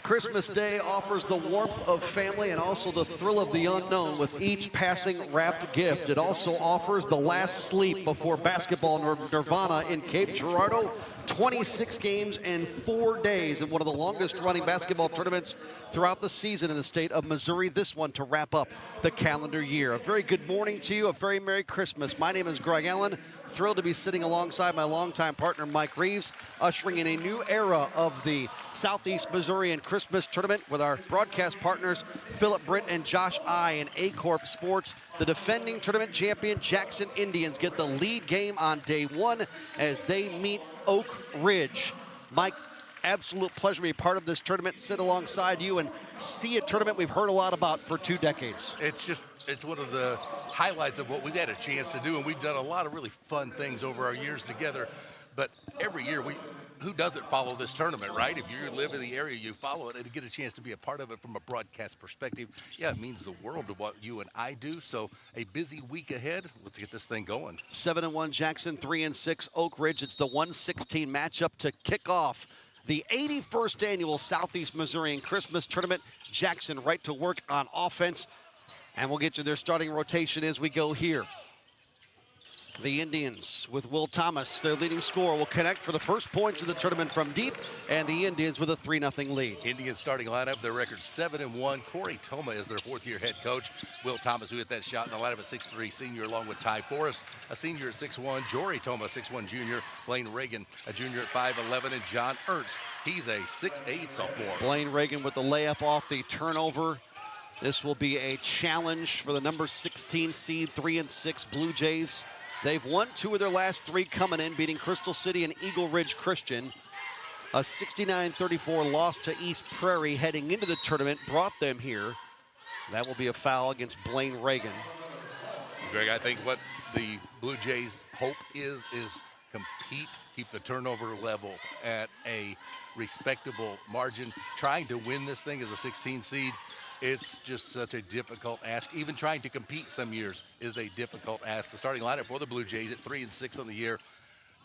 Christmas Day offers the warmth of family and also the thrill of the unknown with each passing wrapped gift. It also offers the last sleep before basketball nirvana in Cape Girardeau. 26 games in 4 days in one of the longest running basketball tournaments throughout the season in the state of Missouri. This one to wrap up the calendar year. A very good morning to you. A very Merry Christmas. My name is Greg Allen. Thrilled to be sitting alongside my longtime partner, Mike Reeves, ushering in a new era of the Southeast Missourian Christmas Tournament with our broadcast partners, Philip Britt and Josh I in Aycorp Sports. The defending tournament champion Jackson Indians get the lead game on day one as they meet Oak Ridge. Mike, absolute pleasure to be a part of this tournament, sit alongside you and see a tournament we've heard a lot about for 2 decades. It's one of the highlights of what we've had a chance to do, and we've done a lot of really fun things over our years together. But every year, who doesn't follow this tournament, right? If you live in the area, you follow it, and to get a chance to be a part of it from a broadcast perspective, yeah, it means the world to what you and I do. So a busy week ahead. Let's get this thing going. 7-1 Jackson, 3-6 Oak Ridge. It's the 1-16 matchup to kick off the 81st annual Southeast Missourian Christmas Tournament. Jackson right to work on offense. And we'll get you their starting rotation as we go here. The Indians with Will Thomas, their leading scorer, will connect for the first points of the tournament from deep, and the Indians with a 3-0 lead. Indians starting lineup, their record 7-1. Corey Toma is their 4th-year head coach. Will Thomas, who hit that shot in the lineup, a 6'3" senior, along with Ty Forrest, a senior at 6'1". Jory Toma, 6'1" junior. Blaine Reagan, a junior at 5'11", and John Ernst, he's a 6'8" sophomore. Blaine Reagan with the layup off the turnover. This will be a challenge for the number 16 seed, 3-6 Blue Jays. They've won 2 of their last 3 coming in, beating Crystal City and Eagle Ridge Christian. A 69-34 loss to East Prairie heading into the tournament brought them here. That will be a foul against Blaine Reagan. Greg, I think what the Blue Jays' hope is compete, keep the turnover level at a respectable margin. Trying to win this thing as a 16 seed, it's just such a difficult ask. Even trying to compete some years is a difficult ask. The starting lineup for the Blue Jays at 3-6 on the year.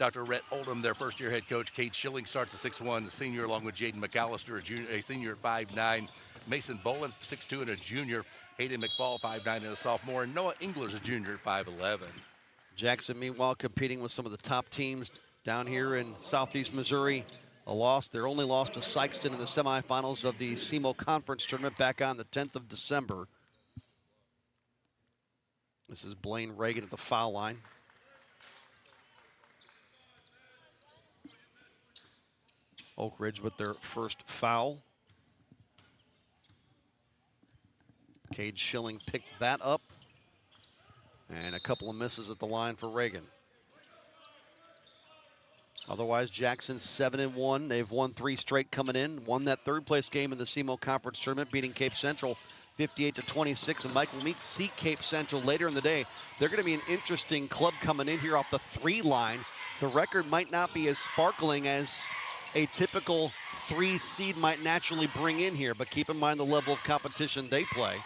Dr. Rhett Oldham, their first-year head coach. Kate Schilling starts at 6'1", a senior, along with Jaden McAllister, a senior at 5'9". Mason Boland, 6'2", and a junior. Hayden McFall, 5'9", and a sophomore. And Noah Engler's a junior at 5'11". Jackson, meanwhile, competing with some of the top teams down here in Southeast Missouri. Their only loss to Sykeston in the semifinals of the SEMO Conference Tournament back on the 10th of December. This is Blaine Reagan at the foul line. Oak Ridge with their first foul. Cade Schilling picked that up. And a couple of misses at the line for Reagan. Otherwise, Jackson 7-1. They've won 3 straight coming in. Won that 3rd place game in the SEMO Conference Tournament, beating Cape Central 58-26. And Michael Meek seek Cape Central later in the day. They're going to be an interesting club coming in here off the 3 line. The record might not be as sparkling as a typical 3 seed might naturally bring in here, but keep in mind the level of competition they play.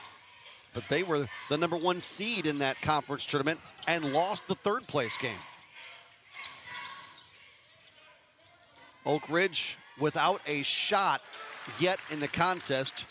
But they were the number 1 seed in that conference tournament and lost the 3rd place game. Oak Ridge without a shot yet in the contest.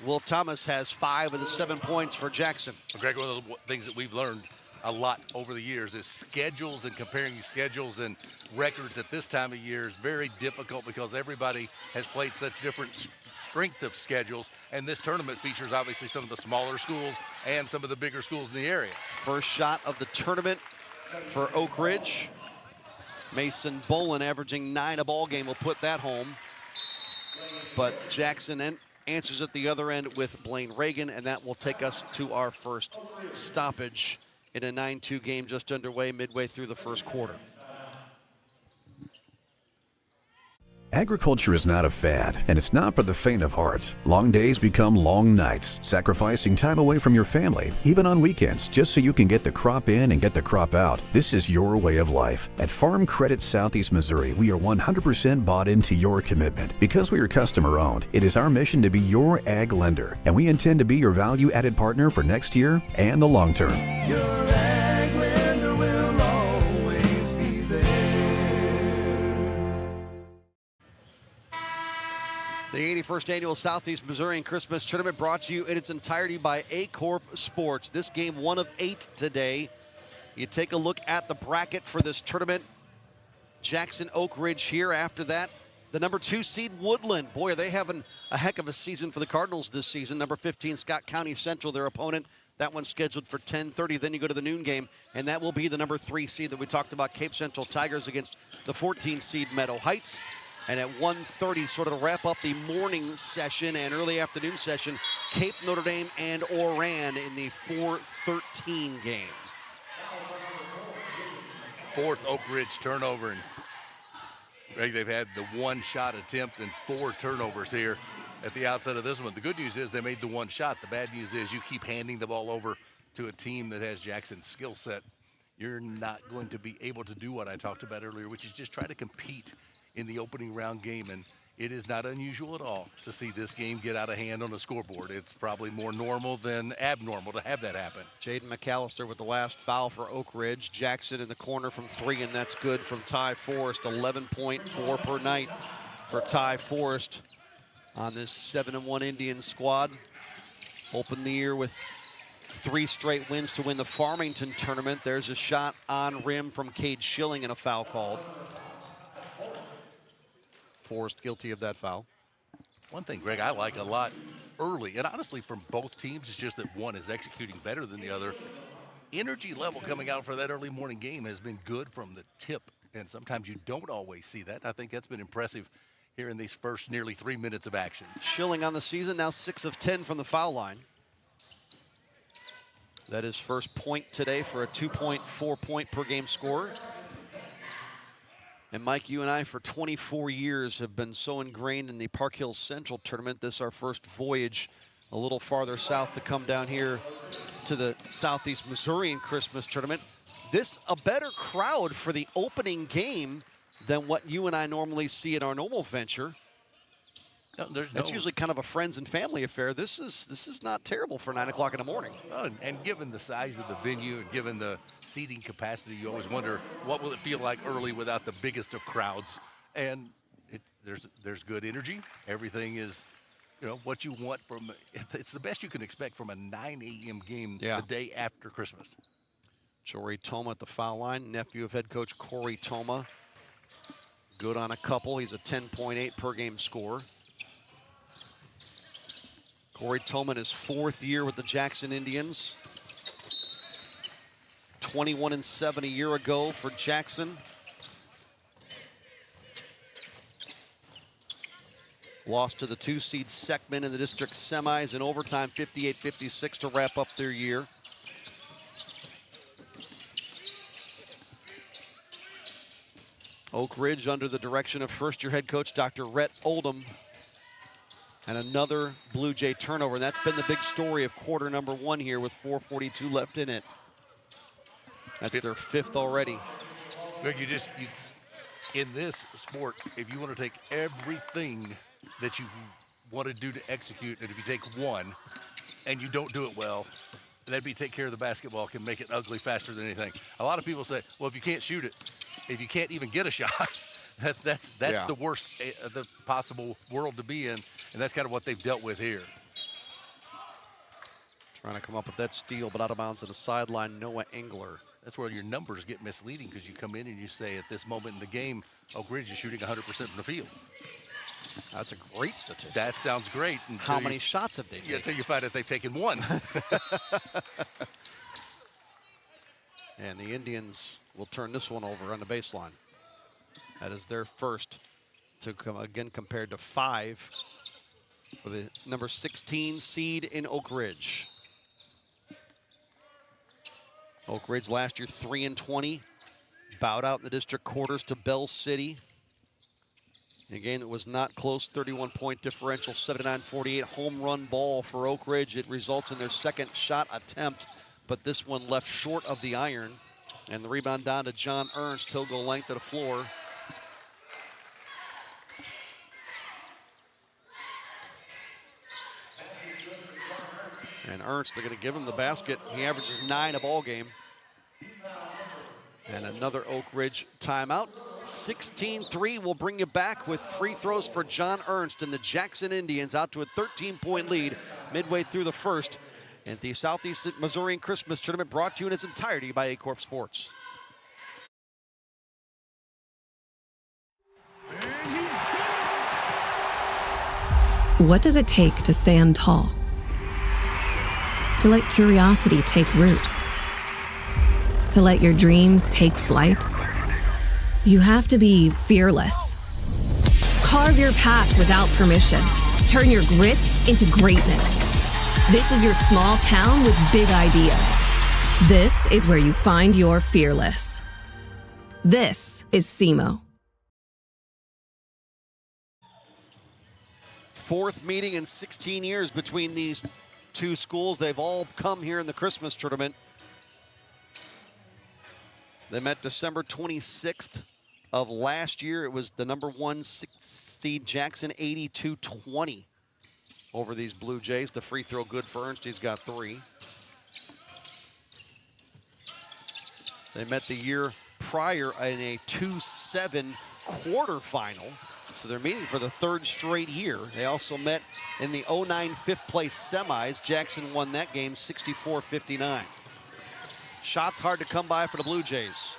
Will Thomas has 5 of the 7 points for Jackson. Greg, one of the things that we've learned a lot over the years is schedules, and comparing schedules and records at this time of year is very difficult because everybody has played such different strength of schedules, and this tournament features obviously some of the smaller schools and some of the bigger schools in the area. First shot of the tournament for Oak Ridge. Mason Boland averaging 9 a ball game will put that home. But Jackson answers at the other end with Blaine Reagan, and that will take us to our first stoppage in a 9-2 game just underway midway through the first quarter. Agriculture is not a fad, and it's not for the faint of heart. Long days become long nights, sacrificing time away from your family, even on weekends, just so you can get the crop in and get the crop out. This is your way of life. At Farm Credit Southeast Missouri, we are 100% bought into your commitment. Because we are customer-owned, it is our mission to be your ag lender, and we intend to be your value-added partner for next year and the long term. Your ag lender. The 81st Annual Southeast Missourian Christmas Tournament brought to you in its entirety by Aycorp Sports. This game 1 of 8 today. You take a look at the bracket for this tournament. Jackson Oak Ridge here. After that, the number 2 seed Woodland. Boy, are they having a heck of a season for the Cardinals this season. Number 15 Scott County Central, their opponent. That one's scheduled for 10:30. Then you go to the noon game, and that will be the number 3 seed that we talked about, Cape Central Tigers against the 14 seed Meadow Heights. And at 1:30, sort of to wrap up the morning session and early afternoon session, Cape, Notre Dame, and Oran in the 4:13 game. 4th Oak Ridge turnover, and Greg, they've had the 1-shot attempt and 4 turnovers here at the outset of this one. The good news is they made the 1 shot. The bad news is you keep handing the ball over to a team that has Jackson's skill set. You're not going to be able to do what I talked about earlier, which is just try to compete in the opening round game. And it is not unusual at all to see this game get out of hand on the scoreboard. It's probably more normal than abnormal to have that happen. Jaden McAllister with the last foul for Oak Ridge. Jackson in the corner from 3, and that's good from Ty Forrest. 11.4 per night for Ty Forrest on this 7-1 Indian squad. Opened the year with 3 straight wins to win the Farmington tournament. There's a shot on rim from Cade Schilling and a foul called. Forrest guilty of that foul. One thing, Greg, I like a lot early, and honestly from both teams, it's just that one is executing better than the other. Energy level coming out for that early morning game has been good from the tip, and sometimes you don't always see that. I think that's been impressive here in these first nearly 3 minutes of action. Schilling on the season, now 6 of 10 from the foul line. That is first point today for a 2.4 point per game score. And Mike, you and I for 24 years have been so ingrained in the Park Hills Central tournament. This is our first voyage a little farther south to come down here to the Southeast Missourian Christmas tournament. This a better crowd for the opening game than what you and I normally see in our normal venture. It's usually kind of a friends and family affair. This is not terrible for 9 o'clock in the morning. And given the size of the venue and given the seating capacity, you always wonder what will it feel like early without the biggest of crowds. And there's good energy. Everything is, what you want from. It's the best you can expect from a 9 a.m. game the day after Christmas. Jory Toma at the foul line, nephew of head coach Corey Toma. Good on a couple. He's a 10.8 per game scorer. Corey Toma in his 4th year with the Jackson Indians. 21-7 a year ago for Jackson. Lost to the 2 seed Seckman in the district semis in overtime, 58-56 to wrap up their year. Oak Ridge under the direction of first-year head coach Dr. Rhett Oldham. And another Blue Jay turnover. And that's been the big story of quarter number 1 here with 4:42 left in it. That's their 5th already. Greg, in this sport, if you want to take everything that you want to do to execute, and if you take one and you don't do it well, that'd be take care of the basketball, can make it ugly faster than anything. A lot of people say, well, if you can't shoot it, if you can't even get a shot, that's the worst the possible world to be in, and that's kind of what they've dealt with here. Trying to come up with that steal, but out of bounds at the sideline, Noah Engler. That's where your numbers get misleading, because you come in and you say at this moment in the game, Oak Ridge is shooting 100% from the field. That's a great statistic. That sounds great. How many shots have they taken? Until you find out they've taken 1. And the Indians will turn this one over on the baseline. That is their first to come again, compared to 5 for the number 16 seed in Oak Ridge. Oak Ridge last year 3-20, bowed out in the district quarters to Bell City. In a game that was not close, 31-point differential, 79-48 home run ball for Oak Ridge. It results in their 2nd shot attempt, but this one left short of the iron. And the rebound down to John Ernst. He'll go length of the floor. And Ernst, they're going to give him the basket. He averages 9 a ball game. And another Oak Ridge timeout. 16-3 will bring you back with free throws for John Ernst and the Jackson Indians out to a 13-point lead midway through the first. And the Southeast Missourian Christmas Tournament brought to you in its entirety by Aycorp Sports. What does it take to stand tall? To let curiosity take root? To let your dreams take flight? You have to be fearless. Carve your path without permission. Turn your grit into greatness. This is your small town with big ideas. This is where you find your fearless. This is SEMO. Fourth meeting in 16 years between these two schools. They've all come here in the Christmas tournament. They met December 26th of last year. It was the number 1 seed Jackson 82-20 over these Blue Jays. The free throw good for Ernst. He's got 3. They met the year prior in a 2-7 quarterfinal. So they're meeting for the 3rd straight year. They also met in the 09 fifth place semis. Jackson won that game 64-59. Shots hard to come by for the Blue Jays.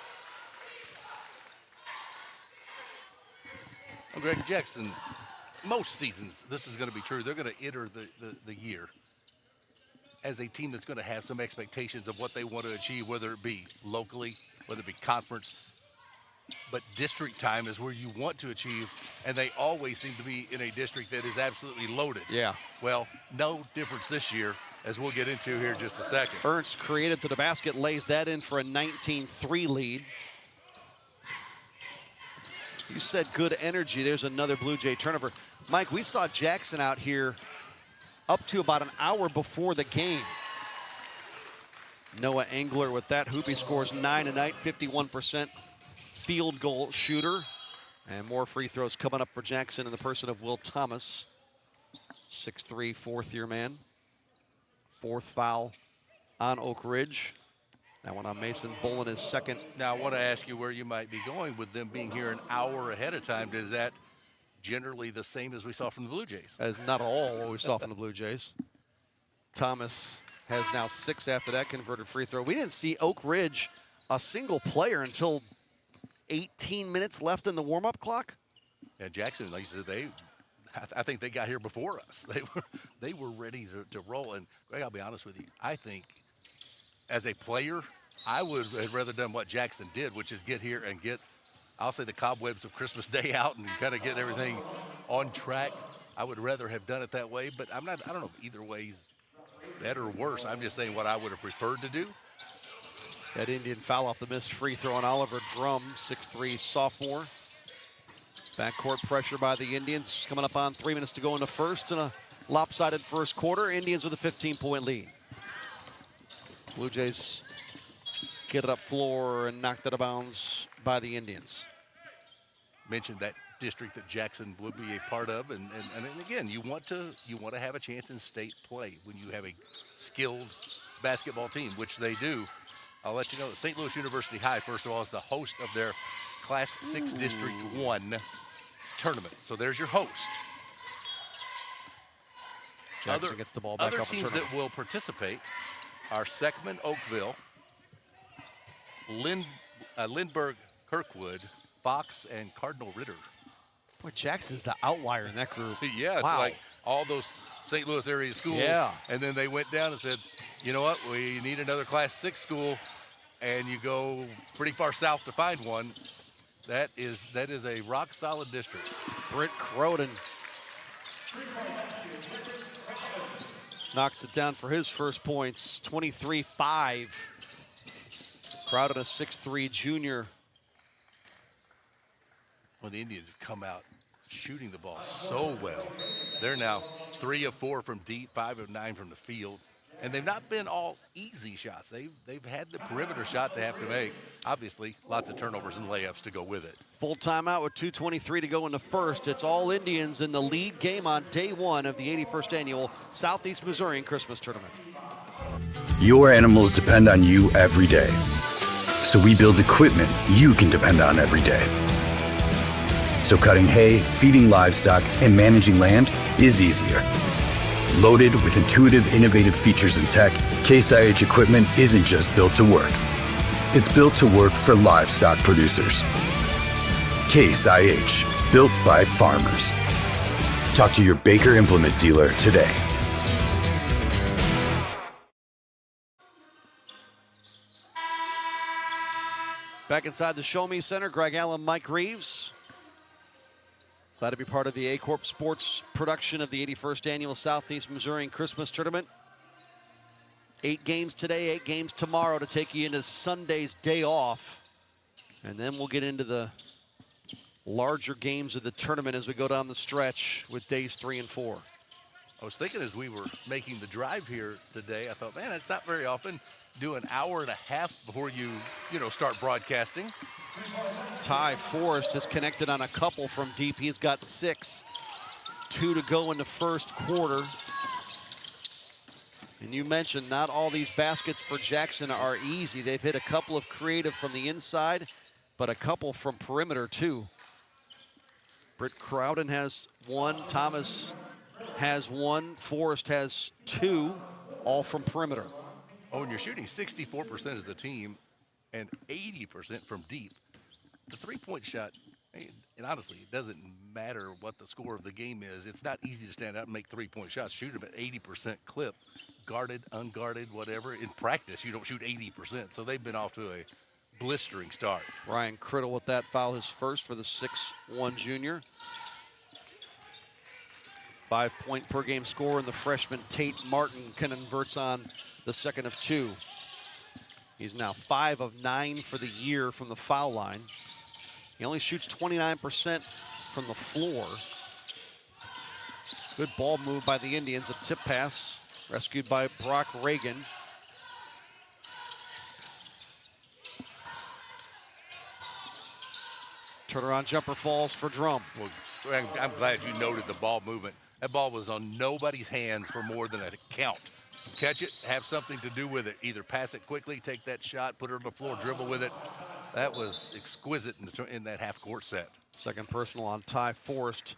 Well, Greg, Jackson, most seasons, this is going to be true. They're going to enter the year as a team that's going to have some expectations of what they want to achieve, whether it be locally, whether it be conference. But district time is where you want to achieve, and they always seem to be in a district that is absolutely loaded. Yeah. Well, no difference this year, as we'll get into here in just a second. Ernst created to the basket, lays that in for a 19-3 lead. You said good energy. There's another Blue Jay turnover. Mike, we saw Jackson out here up to about an hour before the game. Noah Engler with that hoop. He scores 9 tonight, 51% field goal shooter. And more free throws coming up for Jackson in the person of Will Thomas. 6'3", fourth-year man. 4th foul on Oak Ridge. That one on Mason Bolin is second. Now, I want to ask you where you might be going with them being here an hour ahead of time. Is that generally the same as we saw from the Blue Jays? That is not at all what we saw from the Blue Jays. Thomas has now 6 after that converted free throw. We didn't see Oak Ridge a single player until 18 minutes left in the warm-up clock. Yeah, Jackson, like you said, I think they got here before us. They were ready to roll. And Greg, I'll be honest with you. I think as a player, I would have rather done what Jackson did, which is get here and get, I'll say, the cobwebs of Christmas Day out and kind of get everything on track. I would rather have done it that way, but I don't know if either way's better or worse. I'm just saying what I would have preferred to do. That Indian foul off the missed free throw on Oliver Drum, 6'3" sophomore. Backcourt pressure by the Indians. Coming up on 3 minutes to go in the first and a lopsided first quarter. Indians with a 15-point lead. Blue Jays get it up floor and knocked out of bounds by the Indians. Mentioned that district that Jackson would be a part of, and again, you want to have a chance in state play when you have a skilled basketball team, which they do. I'll let you know that St. Louis University High, first of all, is the host of their Class 6 District 1 tournament. So there's your host. Jackson gets the ball back other off the teams tournament. that will participate are Seckman, Oakville, Lindbergh, Kirkwood, Fox, and Cardinal Ritter. Boy, Jackson's the outlier in that group. Yeah, it's wow. like all those St. Louis area schools. Yeah. And then they went down and said, you know what, we need another Class 6 school, and you go pretty far south to find one. That is a rock-solid district. Britt Croden knocks it down for his first points, 23-5. Crowden, a 6'3" junior. Well, the Indians have come out shooting the ball so well. They're now 3 of 4 from deep, 5 of 9 from the field. And they've not been all easy shots. They've had the perimeter shot they have to make. Obviously, lots of turnovers and layups to go with it. Full timeout with 2:23 to go in the first. It's all Indians in the lead game on day 1 of the 81st annual Southeast Missourian Christmas Tournament. Your animals depend on you every day. So we build equipment you can depend on every day. So cutting hay, feeding livestock, and managing land is easier. Loaded with intuitive, innovative features and tech, Case IH equipment isn't just built to work. It's built to work for livestock producers. Case IH, built by farmers. Talk to your Baker Implement dealer today. Back inside the Show Me Center, Greg Allen, Mike Reeves. Glad to be part of the Aycorp Sports production of the 81st Annual Southeast Missourian Christmas Tournament. 8 games today, 8 games tomorrow to take you into Sunday's day off. And then we'll get into the larger games of the tournament as we go down the stretch with days 3 and 4. I was thinking as we were making the drive here today, I thought, man, it's not very often. Do an hour and a half before you start broadcasting. Ty Forrest has connected on a couple from deep. He's got 6. 2 to go in the first quarter. And you mentioned not all these baskets for Jackson are easy. They've hit a couple of creative from the inside, but a couple from perimeter too. Britt Crowden has 1. Thomas has 1. Forrest has 2, all from perimeter. Oh, and you're shooting 64% as a team and 80% from deep. The three-point shot, and honestly, it doesn't matter what the score of the game is. It's not easy to stand out and make three-point shots. Shoot them at 80% clip, guarded, unguarded, whatever. In practice, you don't shoot 80%, so they've been off to a blistering start. Ryan Criddle with that foul, his first for the 6'1" junior. 5-point per game score, and the freshman Tate Martin converts on the second of 2. He's now 5 of 9 for the year from the foul line. He only shoots 29% from the floor. Good ball move by the Indians. A tip pass rescued by Brock Reagan. Turnaround jumper falls for Drum. Well, I'm glad you noted the ball movement. That ball was on nobody's hands for more than a count. Catch it, have something to do with it. Either pass it quickly, take that shot, put it on the floor, dribble with it. That was exquisite in that half-court set. Second personal on Ty Forrest.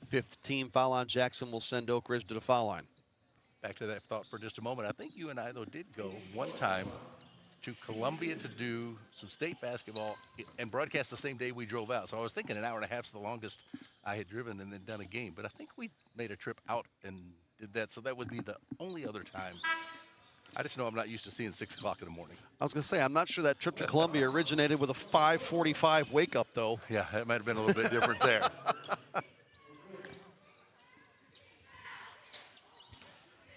15 foul on Jackson will send Oak Ridge to the foul line. Back to that thought for just a moment. I think you and I, though, did go one time to Columbia to do some state basketball and broadcast the same day we drove out. So I was thinking an hour and a half is the longest I had driven and then done a game. But I think we made a trip out and did that. So that would be the only other time. I just know I'm not used to seeing 6 o'clock in the morning. I was going to say, I'm not sure that trip to Columbia originated with a 5:45 wake-up, though. Yeah, that might have been a little bit different there.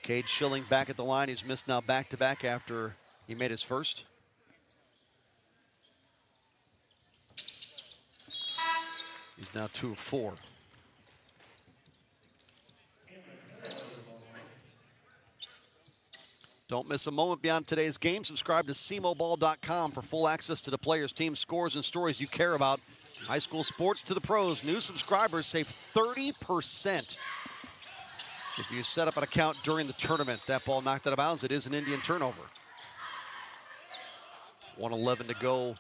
Cade Schilling back at the line. He's missed now back-to-back after he made his first. He's now 2 of 4. Don't miss a moment beyond today's game. Subscribe to cmoball.com for full access to the players, teams, scores, and stories you care about. High school sports to the pros. New subscribers save 30% if you set up an account during the tournament. That ball knocked out of bounds. It is an Indian turnover. 1:11 to go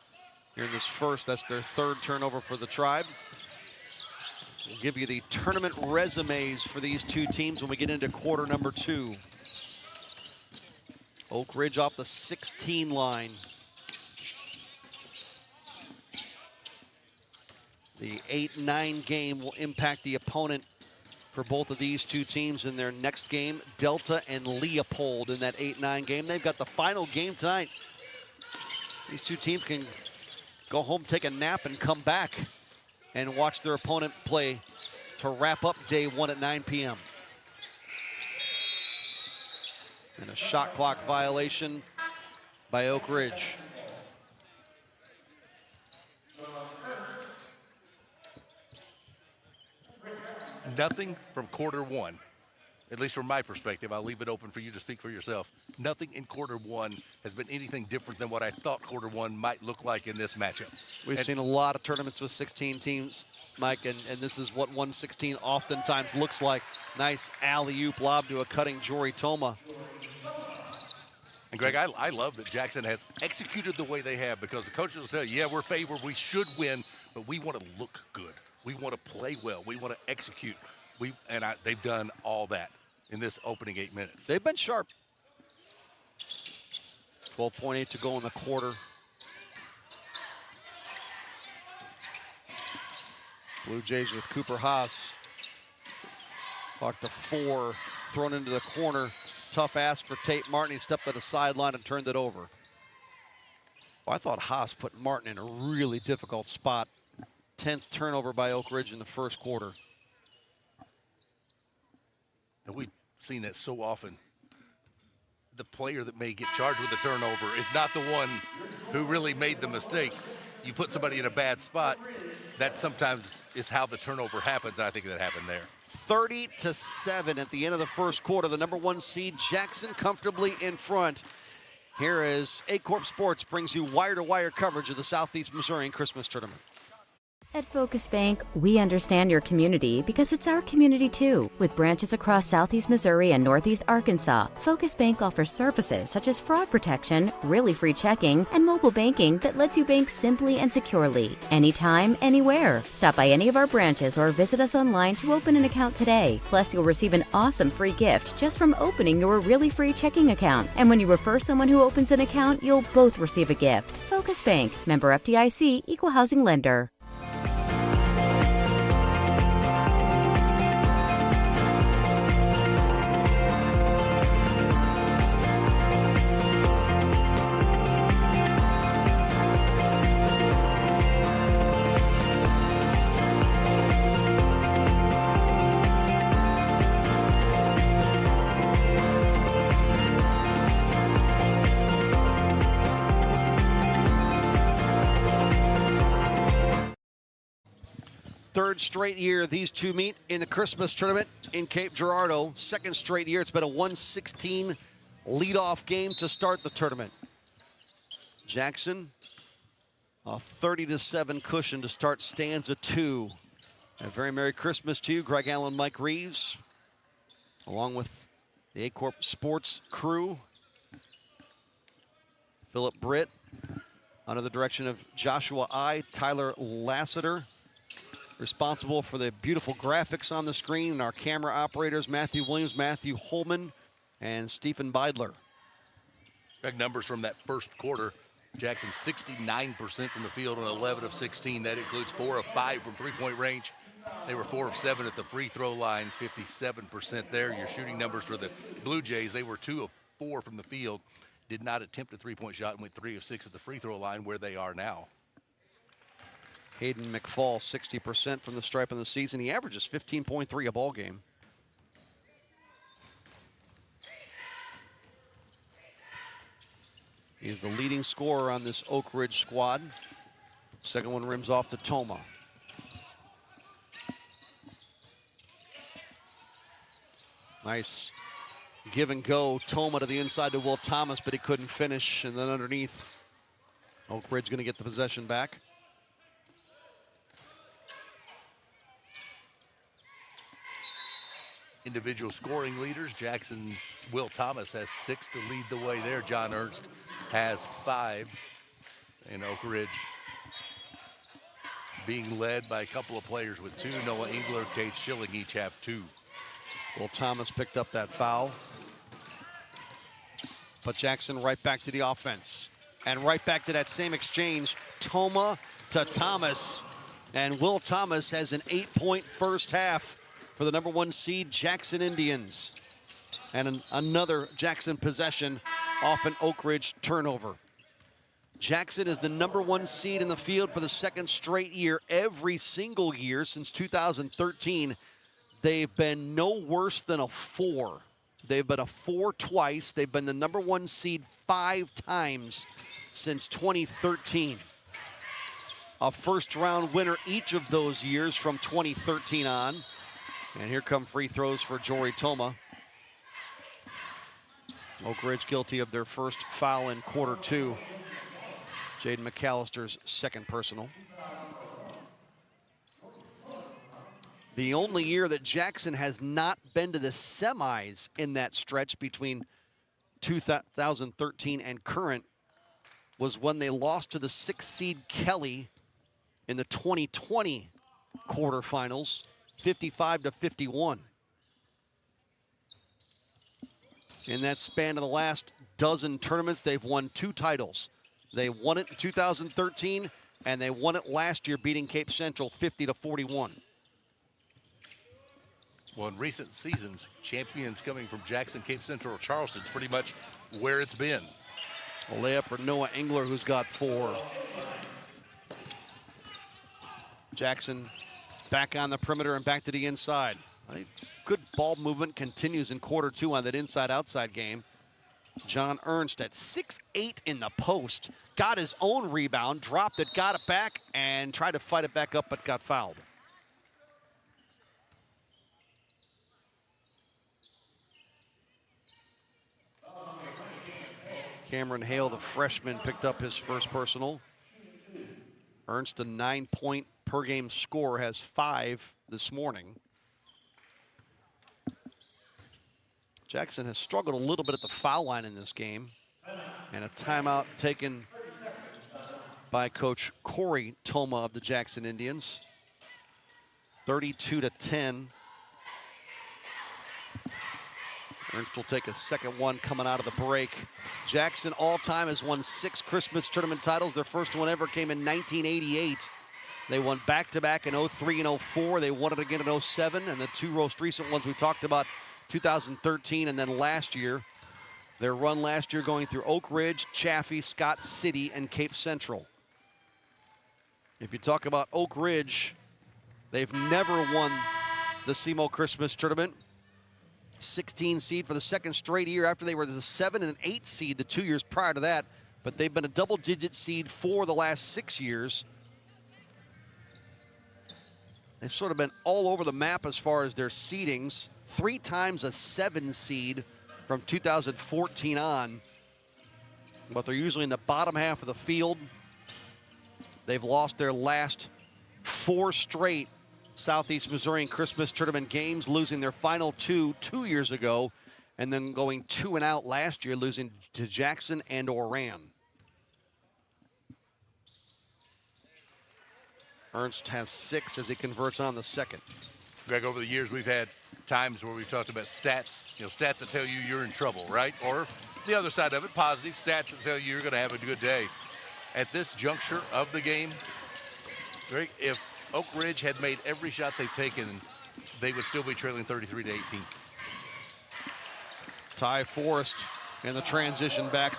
here in this first. That's their 3rd turnover for the Tribe. We'll give you the tournament resumes for these two teams when we get into quarter number 2. Oak Ridge off the 16 line. The 8-9 game will impact the opponent for both of these two teams in their next game. Delta and Leopold in that 8-9 game. They've got the final game tonight. These two teams can go home, take a nap, and come back and watch their opponent play to wrap up day 1 at 9 p.m. And a shot clock violation by Oak Ridge. Nothing from quarter 1, at least from my perspective. I'll leave it open for you to speak for yourself. Nothing in quarter 1 has been anything different than what I thought quarter 1 might look like in this matchup. We've seen a lot of tournaments with 16 teams, Mike, and this is what 116 oftentimes looks like. Nice alley-oop lob to a cutting Jory Toma. And Greg, I love that Jackson has executed the way they have, because the coaches will say, yeah, we're favored, we should win, but we want to look good. We want to play well. We want to execute. They've done all that in this opening 8 minutes. They've been sharp. 12.8 to go in the quarter. Blue Jays with Cooper Haas. Clock to 4, thrown into the corner. Tough ask for Tate Martin. He stepped at the sideline and turned it over. Well, I thought Haas put Martin in a really difficult spot. 10th turnover by Oak Ridge in the first quarter. And we've seen that so often. The player that may get charged with the turnover is not the one who really made the mistake. You put somebody in a bad spot, that sometimes is how the turnover happens, and I think that happened there. 30-7 at the end of the first quarter. The number 1 seed, Jackson, comfortably in front. Here is Aycorp Sports brings you wire-to-wire coverage of the Southeast Missourian Christmas Tournament. At Focus Bank, we understand your community because it's our community too. With branches across Southeast Missouri and Northeast Arkansas, Focus Bank offers services such as fraud protection, really free checking, and mobile banking that lets you bank simply and securely, anytime, anywhere. Stop by any of our branches or visit us online to open an account today. Plus, you'll receive an awesome free gift just from opening your really free checking account. And when you refer someone who opens an account, you'll both receive a gift. Focus Bank, member FDIC, equal housing lender. Third straight year these two meet in the Christmas tournament in Cape Girardeau. Second straight year. It's been a 116 leadoff game to start the tournament. Jackson, a 30-7 cushion to start stanza 2. A very Merry Christmas to you, Greg Allen, Mike Reeves, along with the Aycorp Sports crew. Philip Britt, under the direction of Joshua I, Tyler Lassiter, responsible for the beautiful graphics on the screen, and our camera operators, Matthew Williams, Matthew Holman, and Stephen Beidler. Big numbers from that first quarter. Jackson 69% from the field on 11 of 16. That includes 4 of 5 from three-point range. They were 4 of 7 at the free throw line, 57% there. Your shooting numbers for the Blue Jays, they were 2 of 4 from the field. Did not attempt a three-point shot and went 3 of 6 at the free throw line, where they are now. Hayden McFall, 60% from the stripe in the season. He averages 15.3 a ball game. He's the leading scorer on this Oak Ridge squad. Second one rims off to Toma. Nice give and go. Toma to the inside to Will Thomas, but he couldn't finish. And then underneath, Oak Ridge going to get the possession back. Individual scoring leaders. Jackson's Will Thomas has 6 to lead the way there. John Ernst has 5. And Oak Ridge being led by a couple of players with 2. Noah Engler, Cade Schilling each have 2. Will Thomas picked up that foul. But Jackson right back to the offense. And right back to that same exchange. Toma to Thomas. And Will Thomas has an 8-point first half for the number 1 seed Jackson Indians. And another Jackson possession off an Oak Ridge turnover. Jackson is the number 1 seed in the field for the second straight year. Every single year since 2013, they've been no worse than a 4. They've been a 4 twice. They've been the number 1 seed 5 times since 2013. A first round winner each of those years from 2013 on. And here come free throws for Jory Toma. Oak Ridge guilty of their first foul in quarter 2. Jaden McAllister's second personal. The only year that Jackson has not been to the semis in that stretch between 2013 and current was when they lost to the 6th seed Kelly in the 2020 quarterfinals, 55-51. In that span of the last dozen tournaments, they've won 2 titles. They won it in 2013, and they won it last year, beating Cape Central 50-41. Well, in recent seasons, champions coming from Jackson, Cape Central, or Charleston, pretty much where it's been. A layup for Noah Engler, who's got 4. Jackson back on the perimeter and back to the inside. Good ball movement continues in quarter 2 on that inside-outside game. John Ernst at 6'8" in the post. Got his own rebound, dropped it, got it back, and tried to fight it back up, but got fouled. Cameron Hale, the freshman, picked up his first personal. Ernst, a 9-point per game scorer, has 5 this morning. Jackson has struggled a little bit at the foul line in this game. And a timeout taken by Coach Corey Toma of the Jackson Indians. 32-10. Ernst will take a second one coming out of the break. Jackson all-time has won 6 Christmas tournament titles. Their first one ever came in 1988. They won back-to-back in 03 and 04. They won it again in 07, and the 2 most recent ones we talked about, 2013 and then last year. Their run last year going through Oak Ridge, Chaffee, Scott City, and Cape Central. If you talk about Oak Ridge, they've never won the SEMO Christmas tournament. 16 seed for the second straight year after they were the 7 and 8 seed the 2 years prior to that, but they've been a double-digit seed for the last 6 years. They've sort of been all over the map as far as their seedings. 3 times a 7 seed from 2014 on, but they're usually in the bottom half of the field. They've lost their last 4 straight Southeast Missourian Christmas tournament games, losing their final 2 years ago, and then going 2 and out last year, losing to Jackson and Oran. Ernst has 6 as he converts on the second. Greg, over the years, we've had times where we've talked about stats, stats that tell you you're in trouble, right? Or the other side of it, positive stats that tell you you're going to have a good day. At this juncture of the game, Greg, if Oak Ridge had made every shot they've taken, they would still be trailing 33-18. Ty Forrest in the transition back.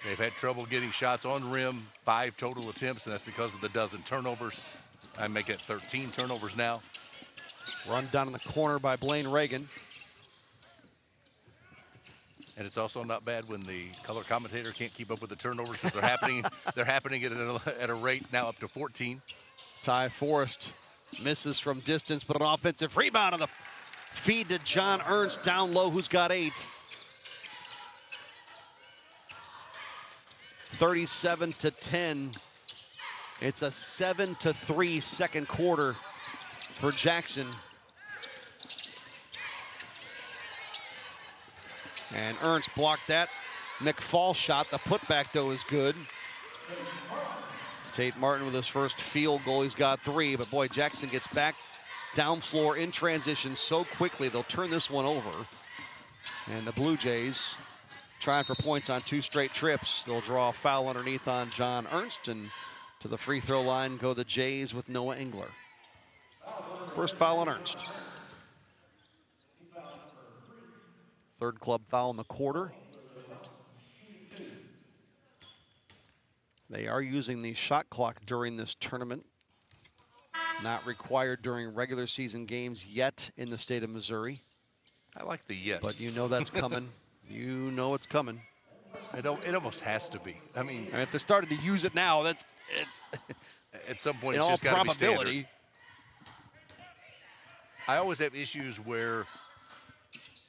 They've had trouble getting shots on rim, 5 total attempts, and that's because of the dozen turnovers. I make it 13 turnovers now. Run down in the corner by Blaine Reagan. And it's also not bad when the color commentator can't keep up with the turnovers because they're happening. They're happening at a rate now up to 14. Ty Forrest misses from distance, but an offensive rebound on the feed to John Ernst down low, who's got 8. 37-10. It's a 7-3 second quarter for Jackson. And Ernst blocked that McFall shot. The putback, though, is good. Tate Martin with his first field goal. He's got 3, but boy, Jackson gets back down floor in transition so quickly. They'll turn this one over. And the Blue Jays trying for points on 2 straight trips. They'll draw a foul underneath on John Ernst, and to the free throw line go the Jays with Noah Engler. First foul on Ernst. 3rd club foul in the quarter. They are using the shot clock during this tournament. Not required during regular season games yet in the state of Missouri. I like the yet. But you know that's coming. You know it's coming. It almost has to be. I mean, and if they're starting to use it now, it's at some point in it's all just got to be probability. standard. I always have issues where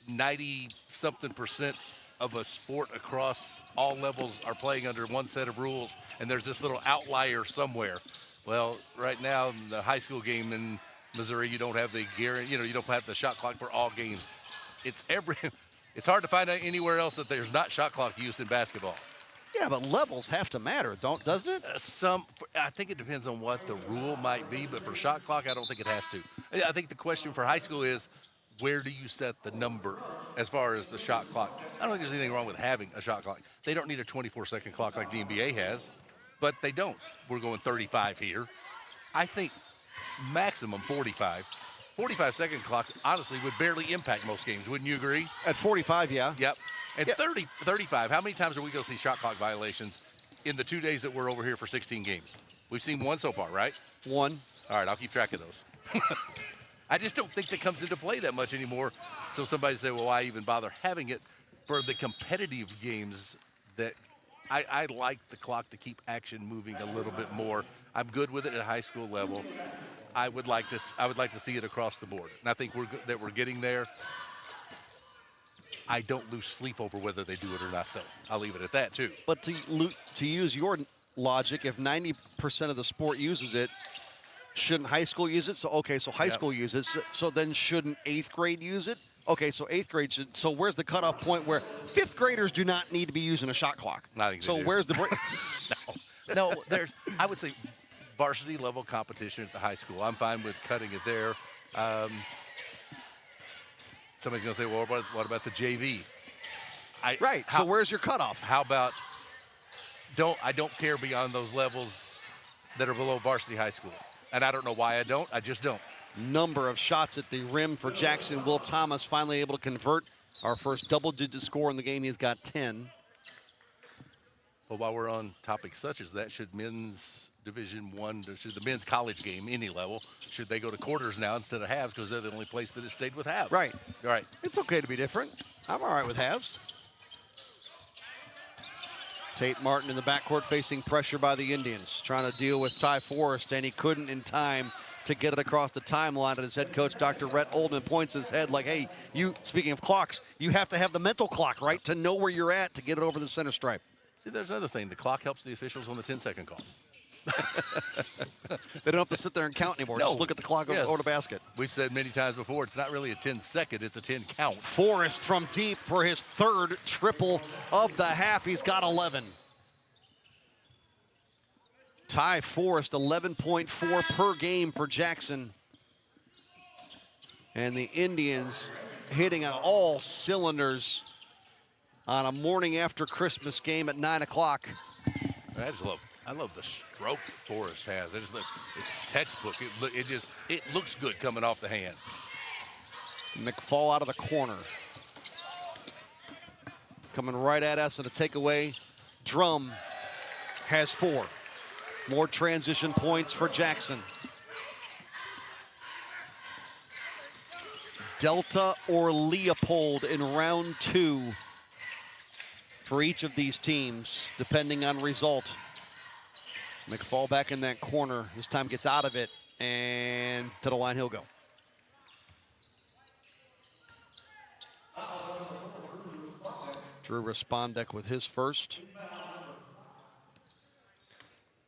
90-something% of a sport across all levels are playing under one set of rules, and there's this little outlier somewhere. Well, right now in the high school game in Missouri, you don't have the guarantee. You don't have the shot clock for all games. It's hard to find out anywhere else that there's not shot clock use in basketball. Yeah, but levels have to matter, doesn't it? I think it depends on what the rule might be, but for shot clock, I don't think it has to. I think the question for high school is, where do you set the number as far as the shot clock? I don't think there's anything wrong with having a shot clock. They don't need a 24-second clock like the NBA has, but they don't. We're going 35 here. I think maximum 45. 45-second clock, honestly, would barely impact most games. Wouldn't you agree? At 45, yeah. Yep. And 35, how many times are we going to see shot clock violations in the 2 days that we're over here for 16 games? We've seen one so far, right? One. All right, I'll keep track of those. I just don't think that comes into play that much anymore. So somebody say, well, why even bother having it? For the competitive games, that I like the clock to keep action moving a little bit more. I'm good with it at high school level. I would like to see it across the board, and I think we're getting there. I don't lose sleep over whether they do it or not, though. I'll leave it at that too. But to use your logic, if 90% of the sport uses it, shouldn't high school use it? So high school uses it. So then shouldn't 8th grade use it? Okay, so 8th grade should. So where's the cutoff point where 5th graders do not need to be using a shot clock? Not exactly. So where's the break? No, I would say varsity level competition at the high school. I'm fine with cutting it there. Somebody's going to say, well, what about the JV? So where's your cutoff? How about I don't care beyond those levels that are below varsity high school. And I don't know why I don't. I just don't. Number of shots at the rim for Jackson. Will Thomas finally able to convert our first double-digit score in the game. He's got 10. Well, while we're on topics such as that, should men's Division I, should the men's college game, any level, should they go to quarters now instead of halves because they're the only place that has stayed with halves? Right. Right. It's okay to be different. I'm all right with halves. Tate Martin in the backcourt facing pressure by the Indians, trying to deal with Ty Forrest, and he couldn't in time to get it across the timeline. And his head coach, Dr. Rhett Oldman, points his head like, hey, speaking of clocks, you have to have the mental clock, right, to know where you're at to get it over the center stripe. See, there's another thing. The clock helps the officials on the 10-second call. They don't have to sit there and count anymore. Just look at the clock over the basket. We've said many times before, it's not really a 10-second, it's a 10-count. Forrest from deep for his third triple of the half. He's got 11. Ty Forrest, 11.4 per game for Jackson. And the Indians hitting on all cylinders on a morning after Christmas game at 9 o'clock. I love the stroke Forrest has. It's textbook. It looks good coming off the hand. McFall out of the corner. Coming right at us, and a takeaway. Drum has 4. More transition points for Jackson. Delta or Leopold in round 2 for each of these teams, depending on result. McFall back in that corner. This time gets out of it, and to the line he'll go. Drew Respondek with his first.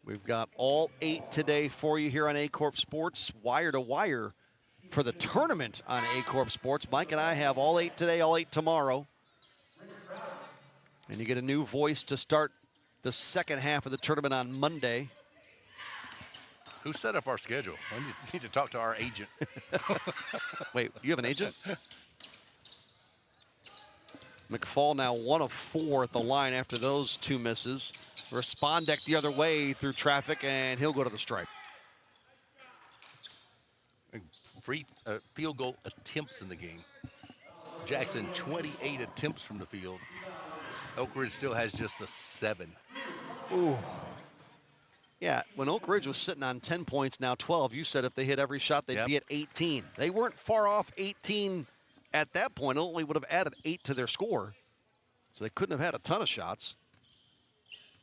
We've got all 8 today for you here on Aycorp Sports, wire to wire for the tournament on Aycorp Sports. Mike and I have all 8 today, all 8 tomorrow. And you get a new voice to start the second half of the tournament on Monday. Who set up our schedule? I need to talk to our agent. Wait, you have an agent? McFall now 1 of 4 at the line after those 2 misses. Respondek the other way through traffic, and he'll go to the stripe. Field goal attempts in the game. Jackson, 28 attempts from the field. Oak Ridge still has just the 7. Ooh. Yeah, when Oak Ridge was sitting on 10 points, now 12, you said if they hit every shot, they'd be at 18. They weren't far off 18 at that point. It only would have added 8 to their score. So they couldn't have had a ton of shots.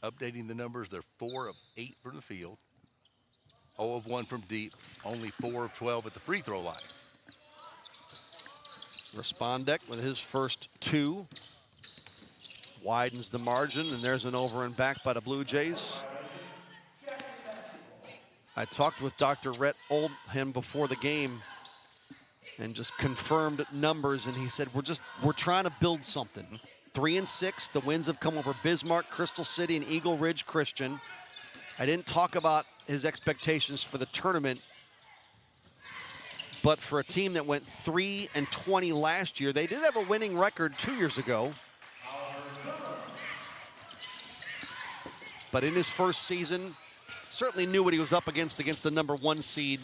Updating the numbers, they're 4 of 8 from the field, 0 of 1 from deep, only 4 of 12 at the free throw line. Respondek with his first 2. Widens the margin, and there's an over and back by the Blue Jays. I talked with Dr. Rhett Oldham before the game and just confirmed numbers, and he said, we're trying to build something. 3-6. The wins have come over Bismarck, Crystal City, and Eagle Ridge Christian. I didn't talk about his expectations for the tournament, but for a team that went 3-20 last year, they did have a winning record 2 years ago. But in his first season, certainly knew what he was up against the number 1 seed.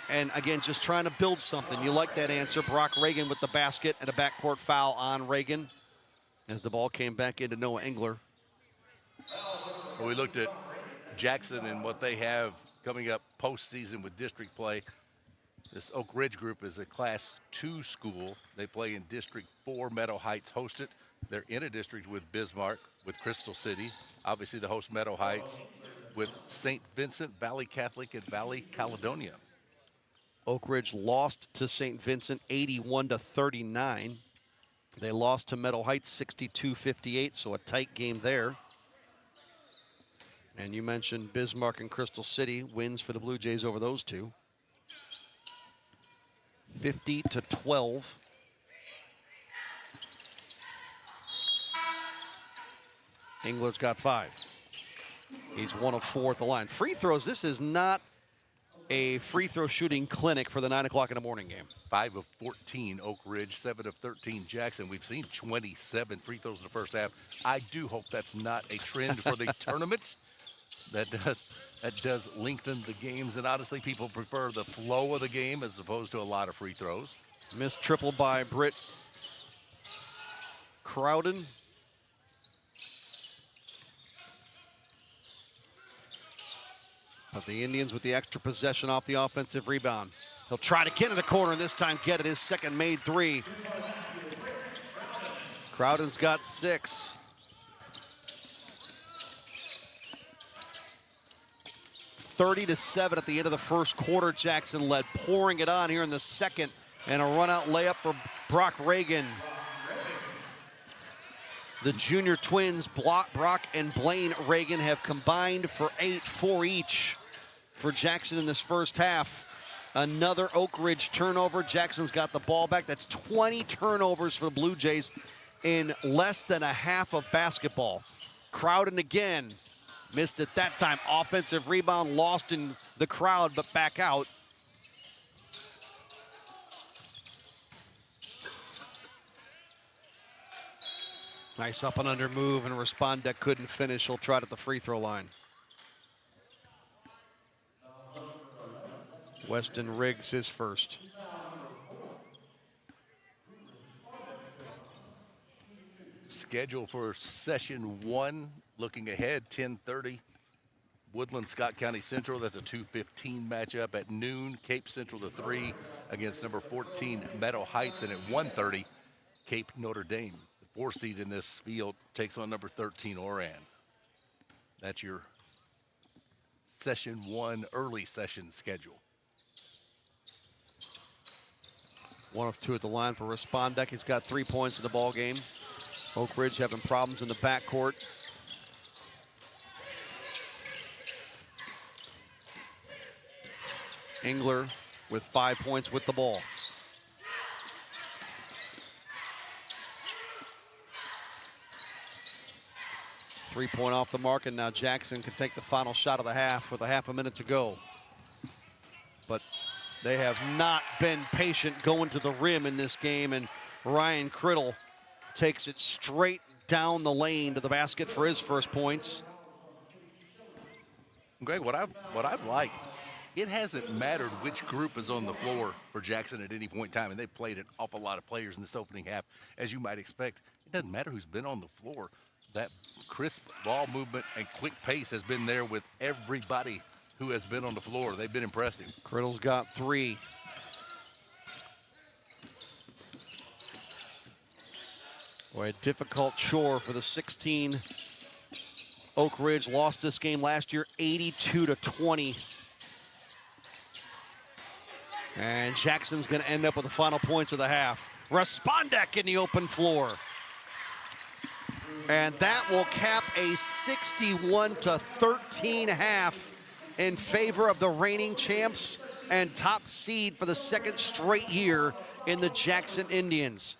And again, just trying to build something. You like that answer. Brock Reagan with the basket and a backcourt foul on Reagan as the ball came back into Noah Engler. Well, we looked at Jackson and what they have coming up postseason with district play. This Oak Ridge group is a Class 2 school. They play in District 4. Meadow Heights host it. They're in a district with Bismarck, with Crystal City. Obviously, the host Meadow Heights with St. Vincent, Valley Catholic, and Valley Caledonia. Oak Ridge lost to St. Vincent 81-39. They lost to Meadow Heights 62-58, so a tight game there. And you mentioned Bismarck and Crystal City, wins for the Blue Jays over those two. 50-12. Engler's got 5. He's 1 of 4 at the line. Free throws, this is not a free throw shooting clinic for the 9 o'clock in the morning game. 5 of 14 Oak Ridge, 7 of 13 Jackson. We've seen 27 free throws in the first half. I do hope that's not a trend for the tournaments. That does lengthen the games, and honestly, people prefer the flow of the game as opposed to a lot of free throws. Missed triple by Britt Crowden. But the Indians with the extra possession off the offensive rebound. He'll try to get in the corner and this time get it. His second made 3. Crowden's got 6. 30-7 at the end of the first quarter. Jackson led, pouring it on here in the second. And a run-out layup for Brock Reagan. The junior twins, Brock and Blaine Reagan, have combined for 4 each for Jackson in this first half. Another Oak Ridge turnover. Jackson's got the ball back. That's 20 turnovers for the Blue Jays in less than a half of basketball. Crowden again. Missed it that time. Offensive rebound lost in the crowd, but back out. Nice up and under move, and Respondek couldn't finish. He'll try it at the free throw line. Weston Riggs his first. Schedule for session 1, looking ahead, 10:30. Woodland, Scott County Central. That's a 2:15 matchup. At noon, Cape Central to 3 against number 14 Meadow Heights, and at 1:30, Cape Notre Dame. 4 seed in this field takes on number 13 Oran. That's your session 1 early session schedule. 1 of 2 at the line for Respondek. He's got 3 points in the ball game. Oak Ridge having problems in the backcourt. Engler with 5 points with the ball. Three-point off the mark, and now Jackson can take the final shot of the half with a half a minute to go. But they have not been patient going to the rim in this game, and Ryan Criddle takes it straight down the lane to the basket for his first points. Greg, what I've liked, it hasn't mattered which group is on the floor for Jackson at any point in time, and they've played an awful lot of players in this opening half, as you might expect. It doesn't matter who's been on the floor. That crisp ball movement and quick pace has been there with everybody who has been on the floor. They've been impressive. Criddle's got 3. Boy, a difficult chore for the 16. Oak Ridge lost this game last year 82-20. And Jackson's going to end up with the final points of the half. Respondek in the open floor. And that will cap a 61-13 half in favor of the reigning champs and top seed for the second straight year in the Jackson Indians.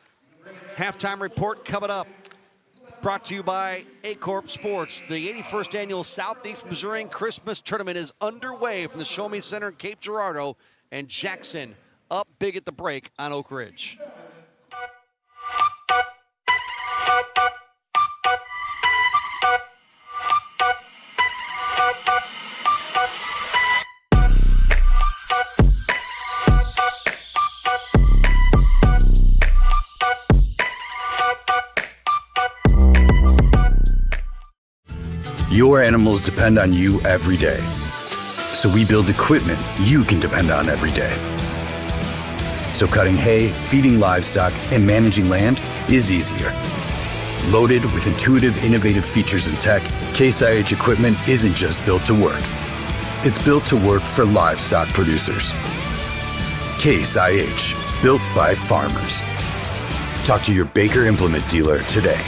Halftime report coming up brought to you by Aycorp Sports. The 81st annual Southeast Missourian Christmas Tournament is underway from the Show Me Center in Cape Girardeau, and Jackson up big at the break on Oak Ridge. Your animals depend on you every day. So we build equipment you can depend on every day. So cutting hay, feeding livestock, and managing land is easier. Loaded with intuitive, innovative features and tech, Case IH equipment isn't just built to work. It's built to work for livestock producers. Case IH, built by farmers. Talk to your Baker Implement dealer today.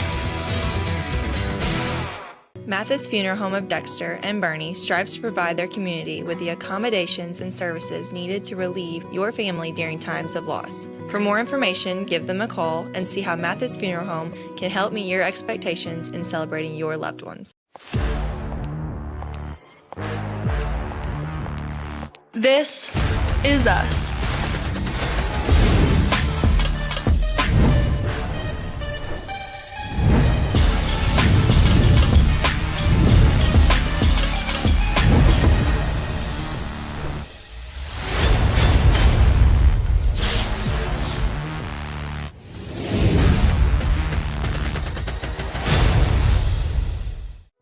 Mathis Funeral Home of Dexter and Bernie strives to provide their community with the accommodations and services needed to relieve your family during times of loss. For more information, give them a call and see how Mathis Funeral Home can help meet your expectations in celebrating your loved ones. This is us.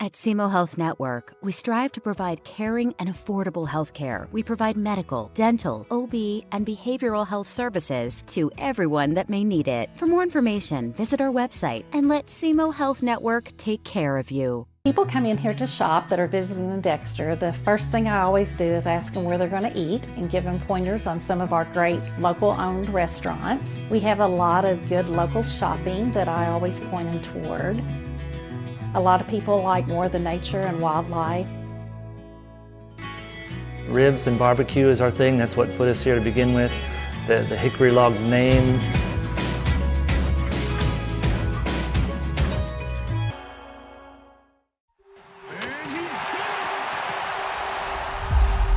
At SEMO Health Network, we strive to provide caring and affordable health care. We provide medical, dental, OB, and behavioral health services to everyone that may need it. For more information, visit our website and let SEMO Health Network take care of you. People come in here to shop that are visiting in Dexter. The first thing I always do is ask them where they're going to eat and give them pointers on some of our great local-owned restaurants. We have a lot of good local shopping that I always point them toward. A lot of people like more the nature and wildlife. Ribs and barbecue is our thing. That's what put us here to begin with. The Hickory Log name.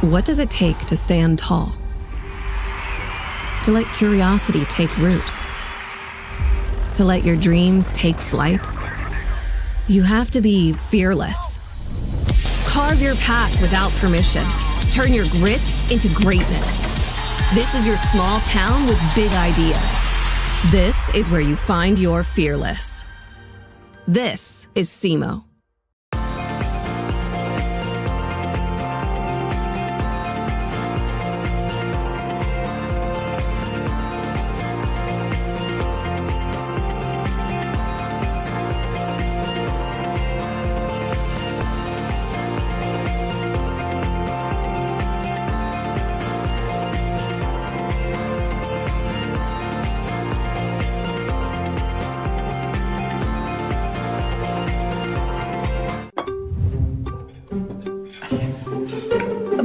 What does it take to stand tall? To let curiosity take root? To let your dreams take flight? You have to be fearless. Carve your path without permission. Turn your grit into greatness. This is your small town with big ideas. This is where you find your fearless. This is SEMO.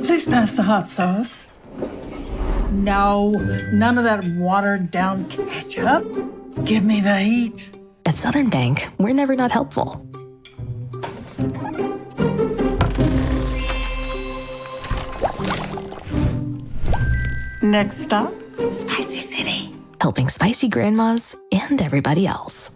Please pass the hot sauce. No, none of that watered down ketchup. Give me the heat. At Southern Bank, we're never not helpful. Next stop, Spicy City. Helping spicy grandmas and everybody else.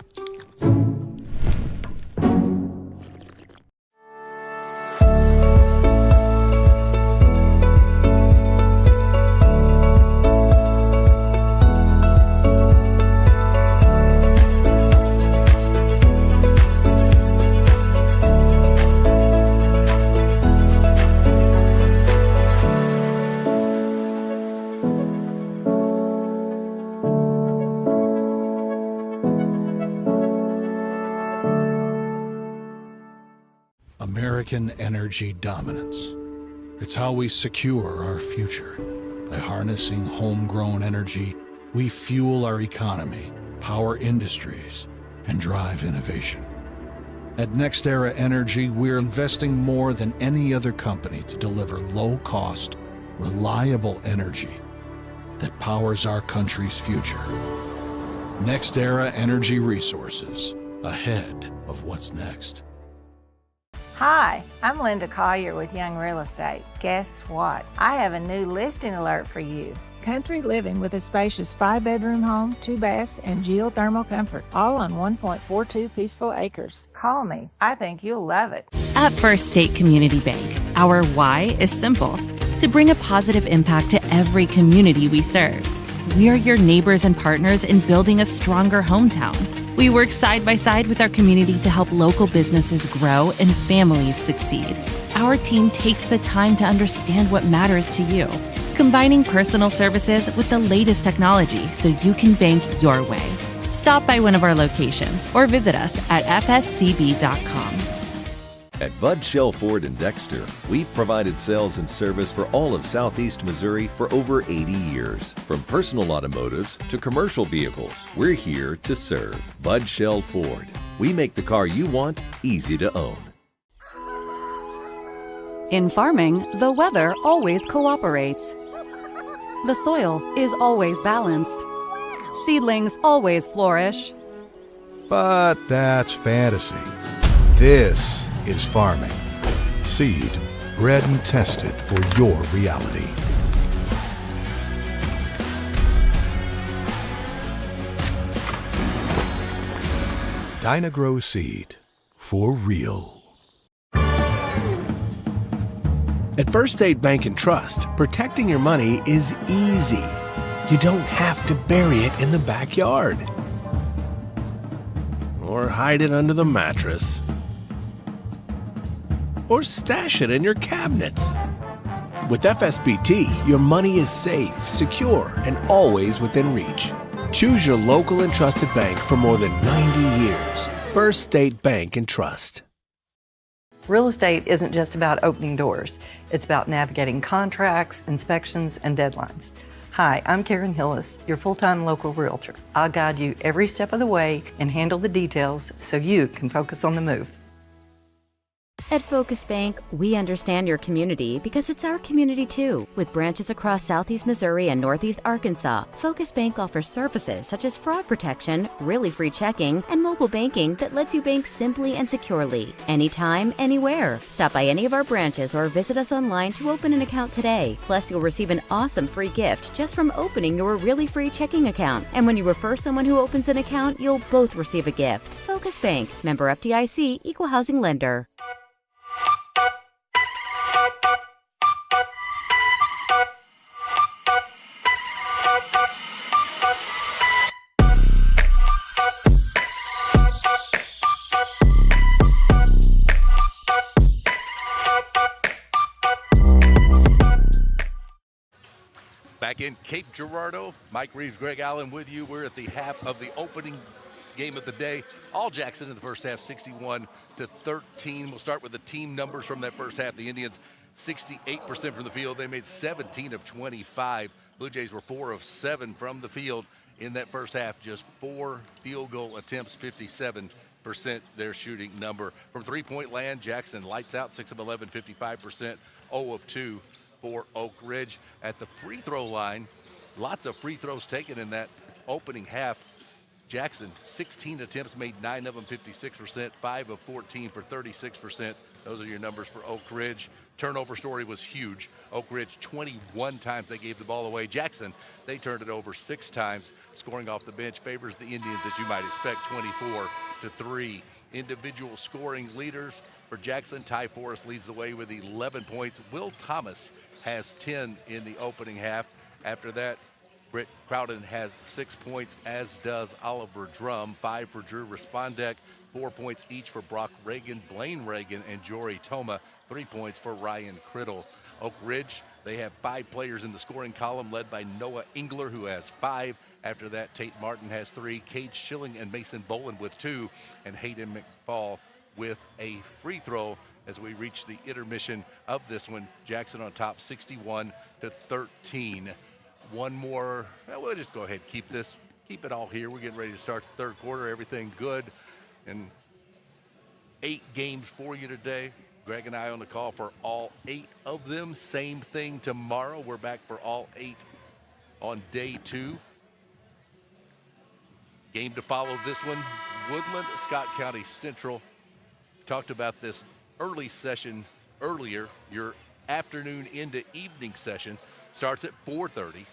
American energy dominance. It's how we secure our future. By harnessing homegrown energy, we fuel our economy, power industries, and drive innovation. At NextEra Energy, we're investing more than any other company to deliver low-cost, reliable energy that powers our country's future. NextEra Energy Resources. ahead of what's next. Hi, I'm Linda Collier with Young Real Estate. Guess what? I have a new listing alert for you. Country living with a spacious 5-bedroom home, 2 baths, and geothermal comfort, all on 1.42 peaceful acres. Call me. I think you'll love it. At First State Community Bank, our why is simple: to bring a positive impact to every community we serve. We are your neighbors and partners in building a stronger hometown. We work side by side with our community to help local businesses grow and families succeed. Our team takes the time to understand what matters to you, combining personal services with the latest technology so you can bank your way. Stop by one of our locations or visit us at fscb.com. At Bud Shell Ford in Dexter, we've provided sales and service for all of Southeast Missouri for over 80 years. From personal automotives to commercial vehicles, we're here to serve. Bud Shell Ford. We make the car you want easy to own. In farming, the weather always cooperates. The soil is always balanced. Seedlings always flourish. But that's fantasy. This is farming. Seed, bred and tested for your reality. Dynagrow Seed, for real. At First State Bank and Trust, protecting your money is easy. You don't have to bury it in the backyard or hide it under the mattress, or stash it in your cabinets. With FSBT, your money is safe, secure, and always within reach. Choose your local and trusted bank for more than 90 years. First State Bank and Trust. Real estate isn't just about opening doors. It's about navigating contracts, inspections, and deadlines. Hi, I'm Karen Hillis, your full-time local realtor. I'll guide you every step of the way and handle the details so you can focus on the move. At Focus Bank, we understand your community because it's our community too. With branches across Southeast Missouri and Northeast Arkansas, Focus Bank offers services such as fraud protection, really free checking, and mobile banking that lets you bank simply and securely, anytime, anywhere. Stop by any of our branches or visit us online to open an account today. Plus, you'll receive an awesome free gift just from opening your really free checking account. And when you refer someone who opens an account, you'll both receive a gift. Focus Bank, member FDIC, equal housing lender. Back in Cape Girardeau, Mike Reeves, Greg Allen with you. We're at the half of the opening game of the day. All Jackson in the first half, 61-13. We'll start with the team numbers from that first half. The Indians, 68% from the field. They made 17 of 25. Blue Jays were 4 of 7 from the field in that first half. Just 4 field goal attempts, 57% their shooting number. From three-point land, Jackson lights out, 6 of 11, 55%, 0 of 2 for Oak Ridge. At the free throw line, lots of free throws taken in that opening half. Jackson, 16 attempts, made 9 of them, 56%, 5 of 14 for 36%. Those are your numbers for Oak Ridge. Turnover story was huge. Oak Ridge, 21 times they gave the ball away. Jackson, they turned it over 6 times. Scoring off the bench favors the Indians, as you might expect, 24-3. Individual scoring leaders for Jackson. Ty Forrest leads the way with 11 points. Will Thomas has 10 in the opening half. After that, Britt Crowden has 6 points, as does Oliver Drum. 5 for Drew Respondek, 4 points each for Brock Reagan, Blaine Reagan, and Jory Toma. 3 points for Ryan Criddle. Oak Ridge, they have 5 players in the scoring column, led by Noah Engler, who has 5. After that, Tate Martin has 3, Cade Schilling and Mason Boland with 2, and Hayden McFall with a free throw. As we reach the intermission of this one, Jackson on top, 61-13. One more, we'll just go ahead and keep it all here. We're getting ready to start the third quarter. Everything good, and 8 games for you today. Greg and I on the call for all 8 of them. Same thing tomorrow. We're back for all 8 on day 2. Game to follow this one, Woodland, Scott County Central. Talked about this early session earlier. Your afternoon into evening session starts at 4:30.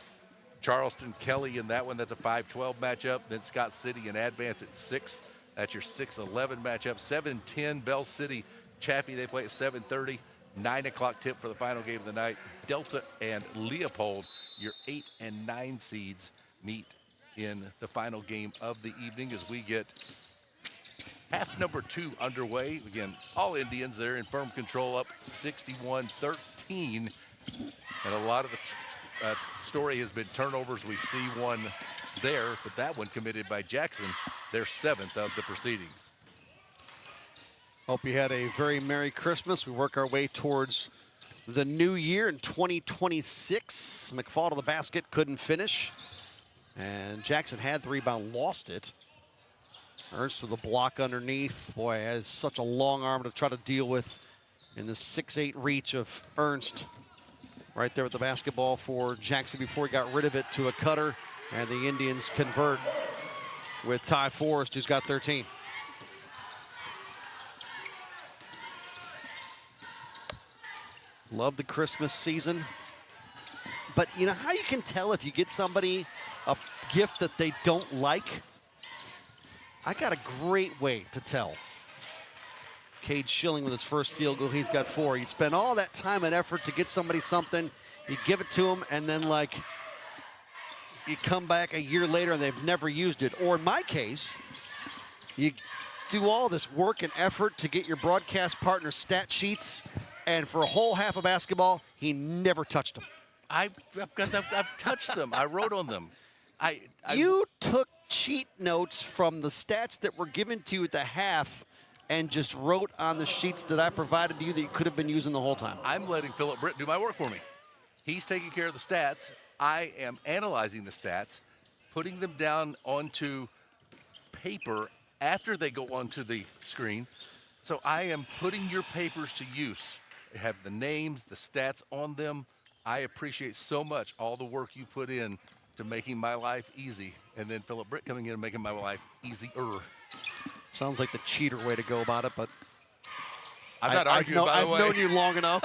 Charleston, Kelly in that one, that's a 5-12 matchup. Then Scott City and Advance at 6. That's your 6-11 matchup. 7-10, Bell City, Chaffee, they play at 7:30. 9 o'clock tip for the final game of the night. Delta and Leopold, your 8 and 9 seeds, meet in the final game of the evening as we get half number 2 underway. Again, all Indians there in firm control, up 61-13. And a lot of the story has been turnovers. We see one there, but that one committed by Jackson, their 7th of the proceedings. Hope you had a very Merry Christmas. We work our way towards the new year in 2026. McFall to the basket, couldn't finish. And Jackson had the rebound, lost it. Ernst with a block underneath. Boy, has such a long arm to try to deal with in the 6'8" reach of Ernst. Right there with the basketball for Jackson before he got rid of it to a cutter. And the Indians convert with Ty Forrest, who's got 13. Love the Christmas season. But you know how you can tell if you get somebody a gift that they don't like? I got a great way to tell. Cade Schilling with his first field goal, he's got 4. You spend all that time and effort to get somebody something, you give it to them, and then like you come back a year later and they've never used it. Or in my case, you do all this work and effort to get your broadcast partner stat sheets, and for a whole half of basketball, he never touched them. I've touched them. I wrote on them. You took cheat notes from the stats that were given to you at the half and just wrote on the sheets that I provided to you that you could have been using the whole time. I'm letting Philip Britt do my work for me. He's taking care of the stats. I am analyzing the stats, putting them down onto paper after they go onto the screen. So I am putting your papers to use. They have the names, the stats on them. I appreciate so much all the work you put in to making my life easy. And then Philip Britt coming in and making my life easier. Sounds like the cheater way to go about it, but I'm not arguing, by the way. I've known you long enough.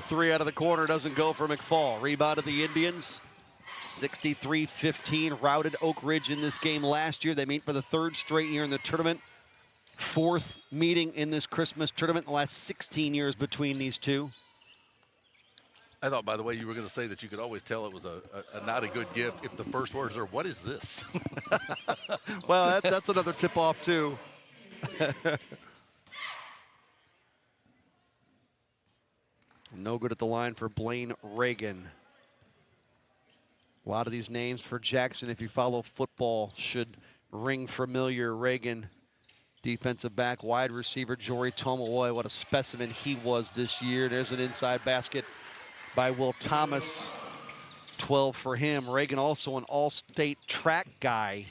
3 out of the corner doesn't go for McFall. Rebound of the Indians. 63-15, routed Oak Ridge in this game last year. They meet for the 3rd straight year in the tournament. 4th meeting in this Christmas tournament in the last 16 years between these two. I thought, by the way, you were going to say that you could always tell it was a not a good gift if the first words are, "What is this?" Well, that's another tip-off, too. No good at the line for Blaine Reagan. A lot of these names for Jackson, if you follow football, should ring familiar. Reagan, defensive back, wide receiver, Jory Tomowoy. What a specimen he was this year. There's an inside basket by Will Thomas. 12 for him. Reagan also an all-state track guy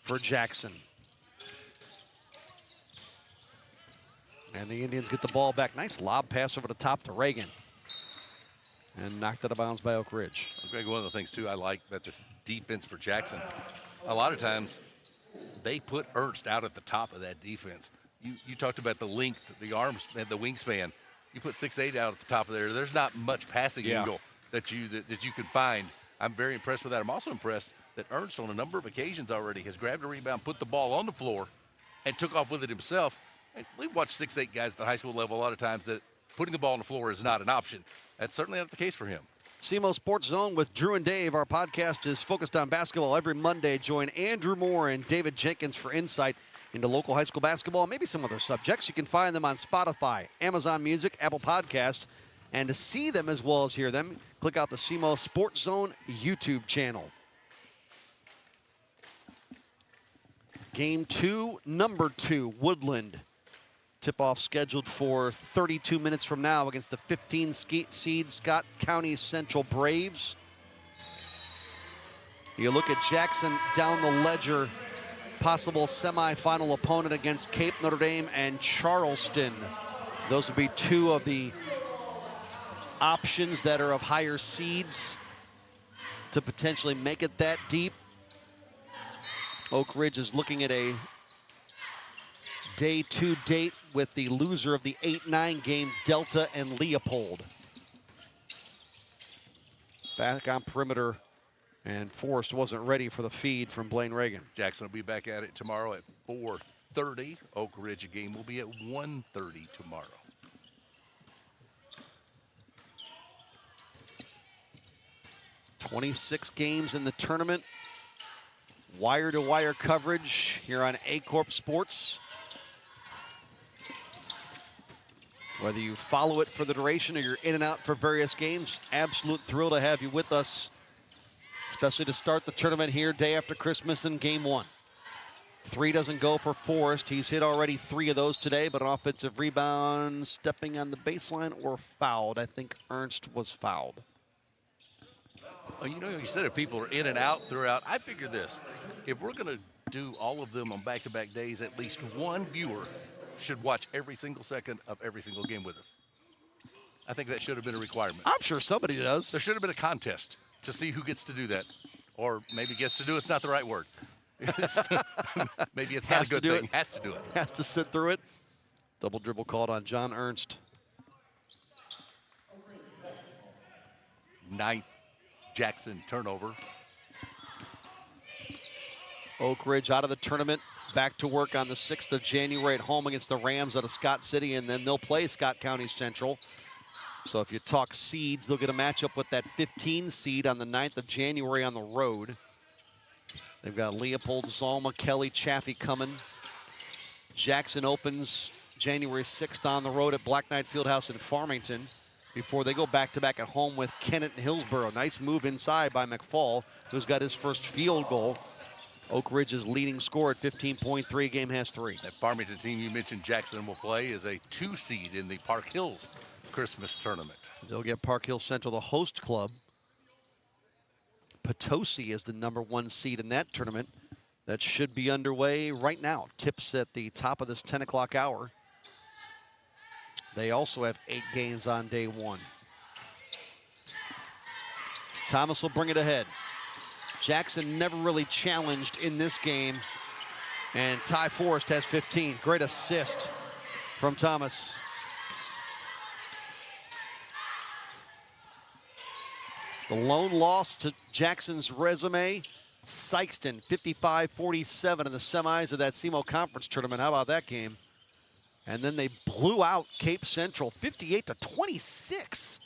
for Jackson. And the Indians get the ball back. Nice lob pass over the top to Reagan. And knocked out of bounds by Oak Ridge. Greg, one of the things, too, I like about this defense for Jackson, a lot of times they put Ernst out at the top of that defense. You talked about the length, the arms, and the wingspan. You put 6'8" out at the top of there. There's not much passing angle that you can find. I'm very impressed with that. I'm also impressed that Ernst, on a number of occasions already, has grabbed a rebound, put the ball on the floor, and took off with it himself. And we've watched 6'8" guys at the high school level a lot of times that putting the ball on the floor is not an option. That's certainly not the case for him. SEMO Sports Zone with Drew and Dave. Our podcast is focused on basketball every Monday. Join Andrew Moore and David Jenkins for insight into local high school basketball and maybe some other subjects. You can find them on Spotify, Amazon Music, Apple Podcasts. And to see them as well as hear them, click out the SEMO Sports Zone YouTube channel. Game 2, number 2, Woodland. Tip-off scheduled for 32 minutes from now against the 15-seed Scott County Central Braves. You look at Jackson down the ledger, possible semifinal opponent against Cape, Notre Dame, and Charleston. Those would be 2 of the options that are of higher seeds to potentially make it that deep. Oak Ridge is looking at a day 2 date with the loser of the 8-9 game, Delta and Leopold. Back on perimeter, and Forrest wasn't ready for the feed from Blaine Reagan. Jackson will be back at it tomorrow at 4:30. Oak Ridge game will be at 1:30 tomorrow. "26 games in the tournament. Wire-to-wire coverage here on Aycorp Sports. Whether you follow it for the duration or you're in and out for various games, absolute thrill to have you with us, especially to start the tournament here day after Christmas in game 1. 3 doesn't go for Forrest. He's hit already 3 of those today, but an offensive rebound, stepping on the baseline or fouled. I think Ernst was fouled. Oh, you know, you said if people are in and out throughout, I figure this. If we're going to do all of them on back-to-back days, at least one viewer should watch every single second of every single game with us. I think that should have been a requirement. I'm sure somebody does. There should have been a contest to see who gets to do that. Or maybe gets to do it's not the right word. Maybe it's not a good thing. Has to do it. Has to sit through it. Double dribble called on John Ernst. 9th Jackson turnover. Oak Ridge out of the tournament. Back to work on the 6th of January at home against the Rams out of Scott City, and then they'll play Scott County Central. So if you talk seeds, they'll get a matchup with that 15 seed on the 9th of January on the road. They've got Leopold, Zalma, Kelly, Chaffee coming. Jackson opens January 6th on the road at Black Knight Fieldhouse in Farmington before they go back-to-back at home with Kennett and Hillsborough. Nice move inside by McFall, who's got his first field goal. Oak Ridge's leading scorer at 15.3, game has 3. That Farmington team you mentioned Jackson will play is a 2 seed in the Park Hills Christmas tournament. They'll get Park Hills Central, the host club. Potosi is the number 1 seed in that tournament. That should be underway right now. Tips at the top of this 10 o'clock hour. They also have 8 games on day 1. Thomas will bring it ahead. Jackson never really challenged in this game. And Ty Forrest has 15. Great assist from Thomas. The lone loss to Jackson's resume, Sykeston, 55-47 in the semis of that SEMO Conference tournament. How about that game? And then they blew out Cape Central, 58-26.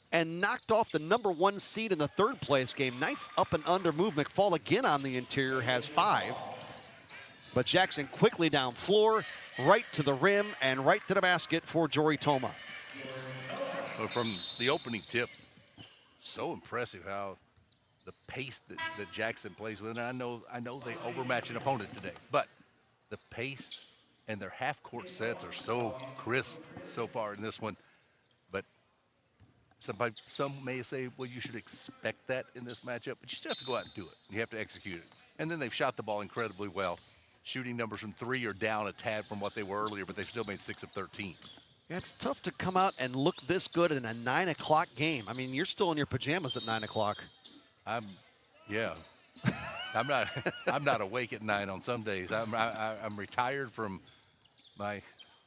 And knocked off the number 1 seed in the 3rd place game. Nice up and under move. McFall again on the interior has 5. But Jackson quickly down floor, right to the rim, and right to the basket for Jory Toma. Well, from the opening tip, so impressive how the pace that Jackson plays with. And I know they overmatch an opponent today, but the pace and their half-court sets are so crisp so far in this one. But some may say, well, you should expect that in this matchup, but you still have to go out and do it. You have to execute it. And then they've shot the ball incredibly well. Shooting numbers from 3 are down a tad from what they were earlier, but they've still made 6 of 13. Yeah, it's tough to come out and look this good in a 9 o'clock game. I mean, you're still in your pajamas at 9 o'clock. Yeah. I'm not awake at 9 on some days. I'm retired from my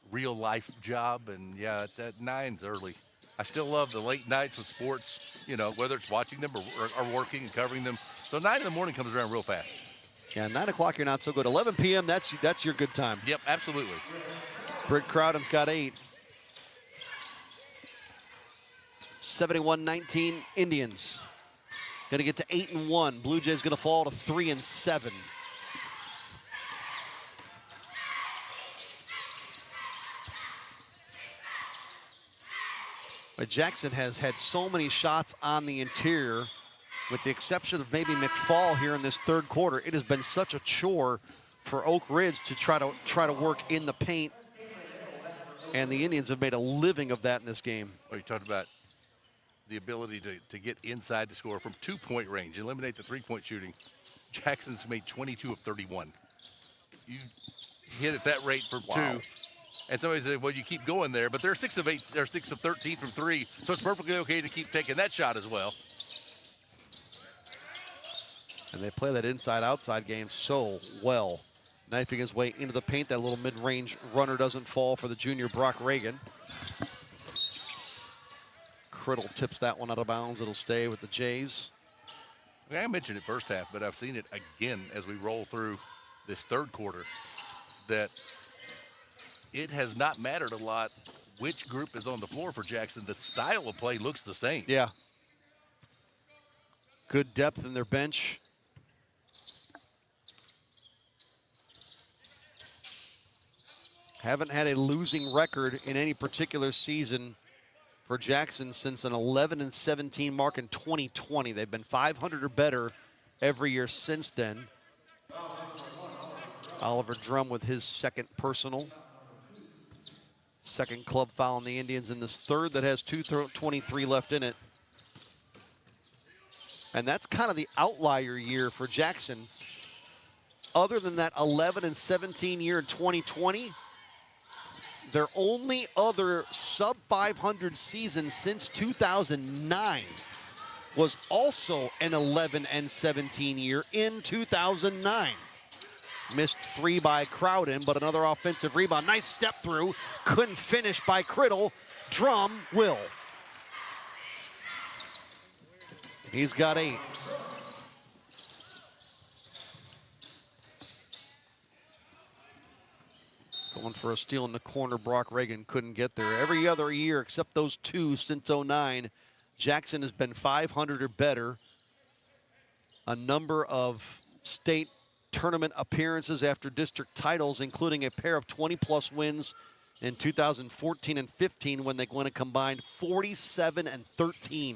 real life job, and yeah, at 9's early. I still love the late nights with sports, you know, whether it's watching them or working and covering them. So 9 in the morning comes around real fast. Yeah, 9 o'clock you're not so good. 11 p.m., that's your good time. Yep, absolutely. Britt Crowden's got 8. 71-19 Indians. Going to get to 8-1. Blue Jays going to fall to 3-7. But Jackson has had so many shots on the interior, with the exception of maybe McFall here in this 3rd quarter. It has been such a chore for Oak Ridge to try to work in the paint, and the Indians have made a living of that in this game. Well, you talked about the ability to get inside to score from 2-point range, eliminate the 3-point shooting. Jackson's made 22 of 31. You hit at that rate for 2. And somebody said, well, you keep going there, but they're 6 of 8, they're 6 of 13 from 3, so it's perfectly okay to keep taking that shot as well. And they play that inside-outside game so well. Knifing his way into the paint. That little mid-range runner doesn't fall for the junior Brock Reagan. Criddle tips that one out of bounds. It'll stay with the Jays. I mentioned it first half, but I've seen it again as we roll through this third quarter, that it has not mattered a lot which group is on the floor for Jackson. The style of play looks the same. Yeah. Good depth in their bench. Haven't had a losing record in any particular season for Jackson since an 11-17 mark in 2020. They've been 500 or better every year since then. Oliver Drum with his second personal. Second club foul on the Indians in this third that has 2:23 left in it. And that's kind of the outlier year for Jackson. Other than that 11-17 year in 2020, their only other sub-500 season since 2009 was also an 11-17 year in 2009. Missed 3 by Crowden, but another offensive rebound. Nice step through. Couldn't finish by Criddle. Drum will. He's got 8. Going for a steal in the corner. Brock Reagan couldn't get there. Every other year except those 2 since 09, Jackson has been 500 or better. A number of state tournament appearances after district titles, including a pair of 20-plus wins in 2014 and 15 when they went a combined 47-13.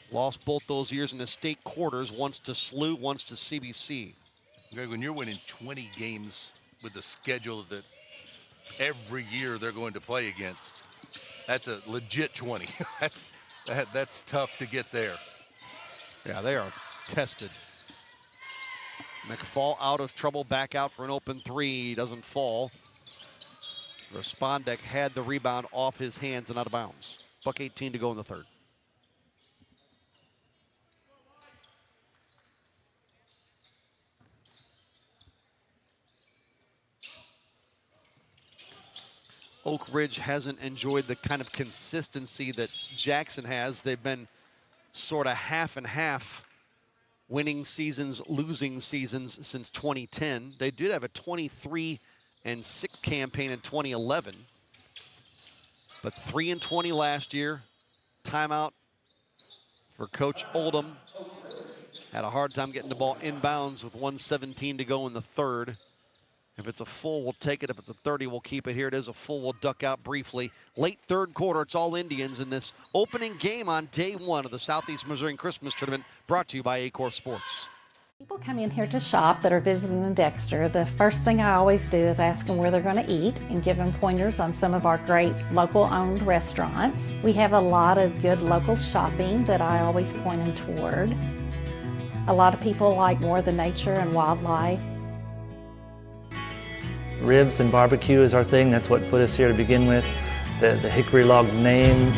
Lost both those years in the state quarters, once to SLU, once to CBC. Greg, when you're winning 20 games with the schedule that every year they're going to play against, that's a legit 20. That's tough to get there. Yeah, they are tested. McFall out of trouble, back out for an open 3, doesn't fall. Respondek had the rebound off his hands and out of bounds. Buck 18 to go in the third. Oak Ridge hasn't enjoyed the kind of consistency that Jackson has. They've been sort of half and half, winning seasons, losing seasons since 2010. They did have a 23-6 campaign in 2011, but 3-20 last year. Timeout for Coach Oldham. Had a hard time getting the ball inbounds with 1:17 to go in the third. If it's a full, we'll take it. If it's a 30, we'll keep it. Here it is, a full. We'll duck out briefly. Late third quarter, it's all Indians in this opening game on day 1 of the Southeast Missourian Christmas Tournament, brought to you by Aycorp Sports. People come in here to shop that are visiting in Dexter. The first thing I always do is ask them where they're going to eat and give them pointers on some of our great local-owned restaurants. We have a lot of good local shopping that I always point them toward. A lot of people like more of the nature and wildlife. Ribs and barbecue is our thing. That's what put us here to begin with. The hickory log name.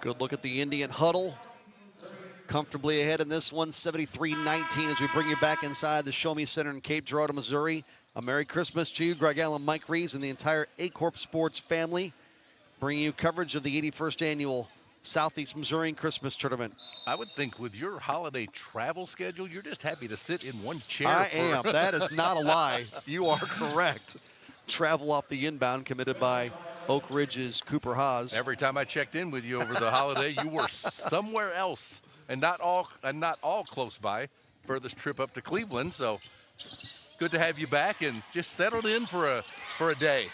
Good look at the Indian huddle. Comfortably ahead in this one, 73-19, as we bring you back inside the Show Me Center in Cape Girardeau, Missouri. A Merry Christmas to you, Greg Allen, Mike Reeves, and the entire Aycorp Sports family, bringing you coverage of the 81st Annual Southeast Missourian Christmas Tournament. I would think with your holiday travel schedule, you're just happy to sit in one chair. I am. That is not a lie. You are correct. Travel off the inbound committed by Oak Ridge's Cooper Haas. Every time I checked in with you over the holiday, you were somewhere else, and not all close by. Furthest trip up to Cleveland, so good to have you back and just settled in for a day.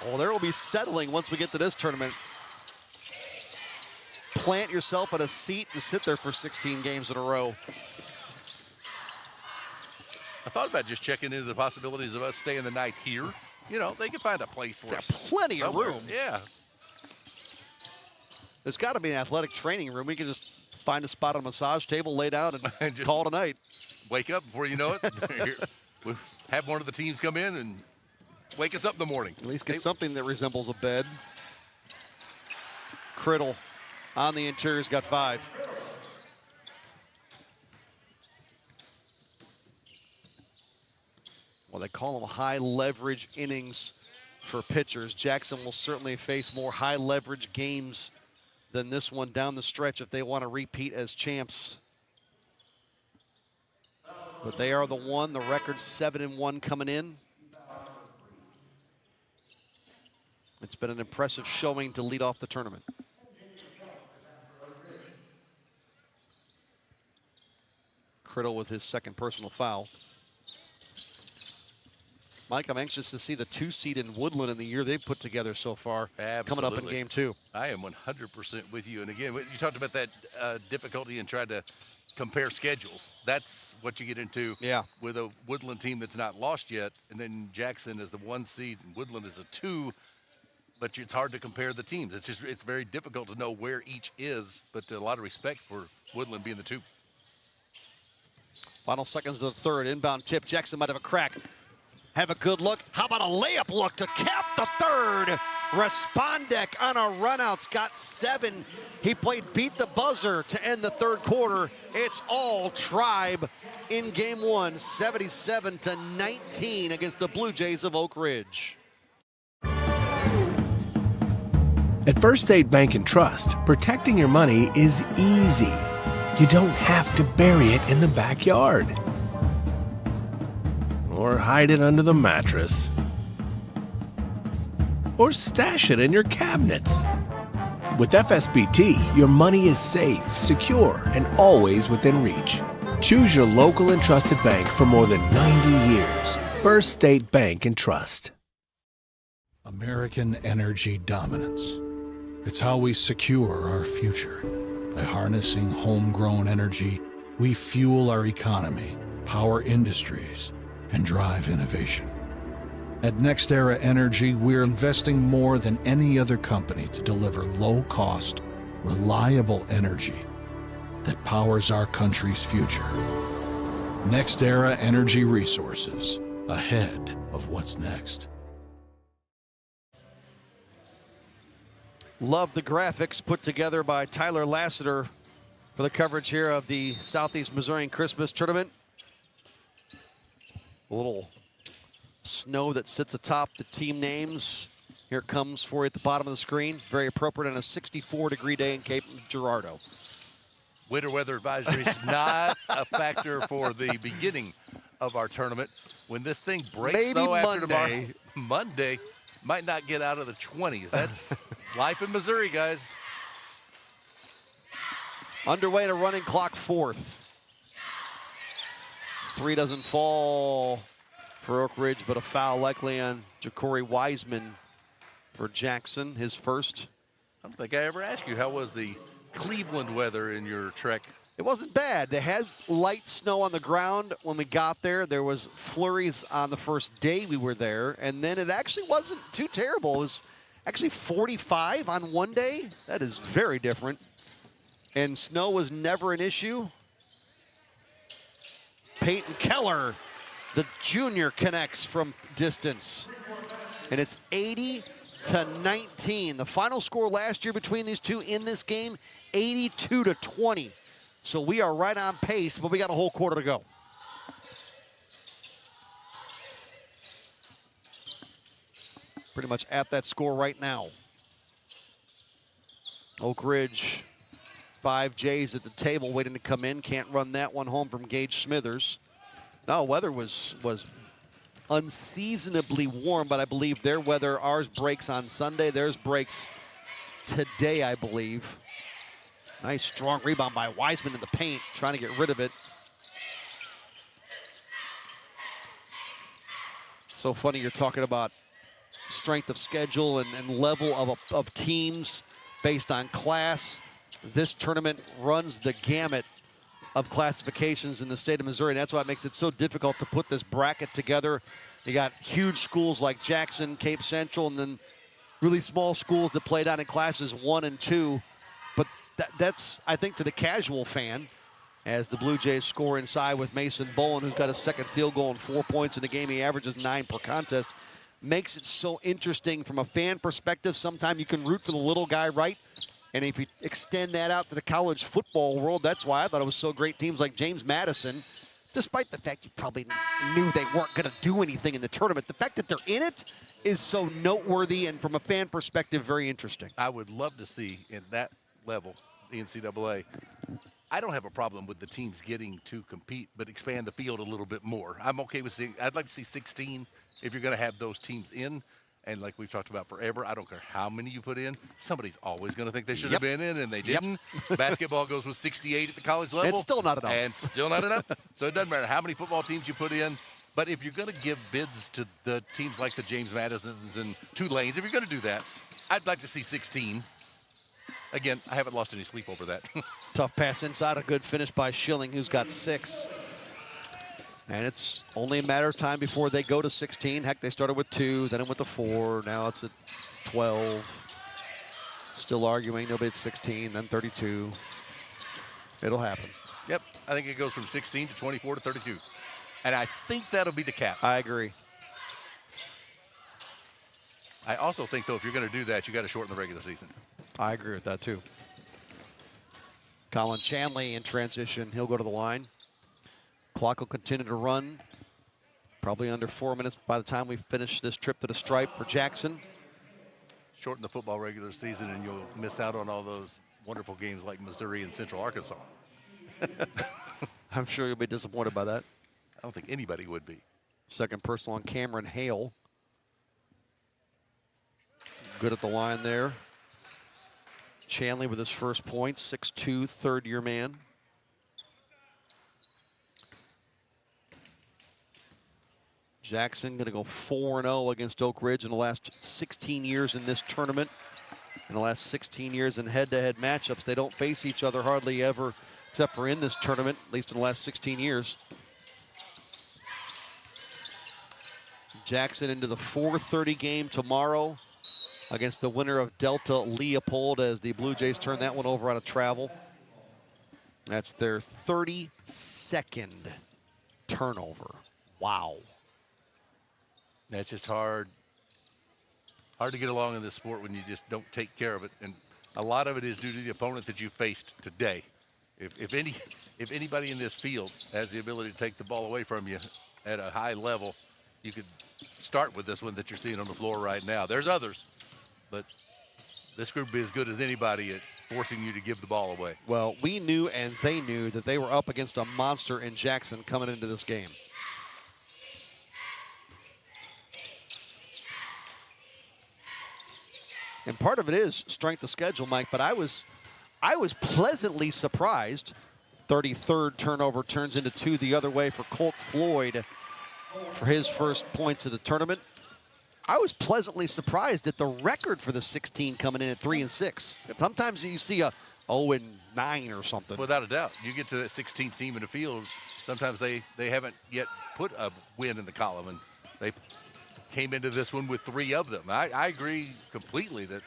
Well, there will be settling once we get to this tournament. Plant yourself at a seat and sit there for 16 games in a row. I thought about just checking into the possibilities of us staying the night here. You know, they can find a place for us. Plenty somewhere. of room. Yeah. There's got to be an athletic training room. We can just find a spot on a massage table, lay down, and just call it a night. Wake up before you know it. We've have one of the teams come in and wake us up in the morning. At least get something that resembles a bed. Criddle on the interior's got 5. Well, they call them high leverage innings for pitchers. Jackson will certainly face more high leverage games than this one down the stretch if they want to repeat as champs. But they are the one. The record's 7-1 coming in. It's been an impressive showing to lead off the tournament. Criddle with his second personal foul. Mike, I'm anxious to see the 2 seed in Woodland in the year they've put together so far. Absolutely. Coming up in game 2. I am 100% with you. And again, you talked about that difficulty in trying to compare schedules. That's what you get into with a Woodland team that's not lost yet. And then Jackson is the 1 seed and Woodland is a 2. But it's hard to compare the teams. It's very difficult to know where each is, but a lot of respect for Woodland being the 2. Final seconds of the third. Inbound tip. Jackson might have a crack. Have a good look. How about a layup look to cap the third? Respondek on a run-out's got 7. He played beat the buzzer to end the third quarter. It's all Tribe in game 1, 77-19 against the Blue Jays of Oak Ridge. At First State Bank and Trust, protecting your money is easy. You don't have to bury it in the backyard or hide it under the mattress or stash it in your cabinets. With FSBT, your money is safe, secure, and always within reach. Choose your local and trusted bank for more than 90 years. First State Bank and Trust. American energy dominance. It's how we secure our future. By harnessing homegrown energy, we fuel our economy, power industries, and drive innovation. At NextEra Energy, we're investing more than any other company to deliver low-cost, reliable energy that powers our country's future. NextEra Energy Resources, ahead of what's next. Love the graphics put together by Tyler Lassiter for the coverage here of the Southeast Missourian Christmas Tournament. A little snow that sits atop the team names. Here it comes for you at the bottom of the screen. Very appropriate on a 64-degree day in Cape Girardeau. Winter weather advisory is not a factor for the beginning of our tournament. When this thing breaks, maybe though, after Monday. tomorrow, Monday might not get out of the 20s. That's life in Missouri, guys. Underway to running clock, 4th. 3 doesn't fall for Oak Ridge, but a foul likely on Ja'Cory Wiseman for Jackson, his first. I don't think I ever asked you, how was the Cleveland weather in your trek? It wasn't bad. They had light snow on the ground when we got there. There was flurries on the first day we were there, and then it actually wasn't too terrible. It was actually 45 on one day. That is very different. And snow was never an issue. Peyton Keller, the junior, connects from distance. And it's 80-19. The final score last year between these two in this game, 82-20. So we are right on pace, but we got a whole quarter to go. Pretty much at that score right now. Oak Ridge, 5 Jays at the table waiting to come in. Can't run that one home from Gage Smithers. No, weather was unseasonably warm, but I believe their weather, ours breaks on Sunday. Theirs breaks today, I believe. Nice strong rebound by Wiseman in the paint, trying to get rid of it. So funny you're talking about strength of schedule and level of teams based on class. This tournament runs the gamut of classifications in the state of Missouri. And that's why it makes it so difficult to put this bracket together. You got huge schools like Jackson, Cape Central, and then really small schools that play down in classes 1 and 2. But that's, I think, to the casual fan, as the Blue Jays score inside with Mason Bowen, who's got his second field goal and 4 points in the game. He averages 9 per contest. Makes it so interesting from a fan perspective. Sometimes you can root for the little guy, right? And if you extend that out to the college football world, that's why I thought it was so great. Teams like James Madison, despite the fact you probably knew they weren't going to do anything in the tournament, the fact that they're in it is so noteworthy and from a fan perspective, very interesting. I would love to see in that level, the NCAA, I don't have a problem with the teams getting to compete, but expand the field a little bit more. I'm okay with seeing, I'd like to see 16 if you're going to have those teams in. And like we've talked about forever, I don't care how many you put in, somebody's always going to think they should have been in, and they didn't. Basketball goes with 68 at the college level. It's still not enough. And still not enough. So it doesn't matter how many football teams you put in. But if you're going to give bids to the teams like the James Madisons and Tulanes, if you're going to do that, I'd like to see 16. Again, I haven't lost any sleep over that. Tough pass inside, a good finish by Schilling, who's got 6. And it's only a matter of time before they go to 16. Heck, they started with 2, then it went to 4. Now it's at 12. Still arguing, nobody at 16, then 32. It'll happen. Yep, I think it goes from 16 to 24 to 32. And I think that'll be the cap. I agree. I also think, though, if you're going to do that, you got to shorten the regular season. I agree with that, too. Colin Chanley in transition. He'll go to the line. Clock will continue to run. Probably under 4 minutes by the time we finish this trip to the stripe for Jackson. Shorten the football regular season, and you'll miss out on all those wonderful games like Missouri and Central Arkansas. I'm sure you'll be disappointed by that. I don't think anybody would be. Second personal on Cameron Hale. Good at the line there. Chanley with his first point, 6'2", third-year man. Jackson going to go 4-0 against Oak Ridge in the last 16 years in this tournament. In the last 16 years in head-to-head matchups, they don't face each other hardly ever, except for in this tournament, at least in the last 16 years. Jackson into the 4:30 game tomorrow against the winner of Delta Leopold, as the Blue Jays turn that one over on a travel. That's their 32nd turnover. Wow. That's just hard to get along in this sport when you just don't take care of it. And a lot of it is due to the opponent that you faced today. If anybody in this field has the ability to take the ball away from you at a high level, you could start with this one that you're seeing on the floor right now. There's others, but this group is as good as anybody at forcing you to give the ball away. Well, we knew and they knew that they were up against a monster in Jackson coming into this game. And part of it is strength of schedule, Mike, but I was pleasantly surprised. 33rd turnover turns into 2 the other way for Colt Floyd for his first points of the tournament. I was pleasantly surprised at the record for the 16 coming in at 3-6. Sometimes you see a 0-9 or something. Without a doubt. You get to that 16th team in the field, sometimes they haven't yet put a win in the column, and they came into this one with 3 of them. I agree completely that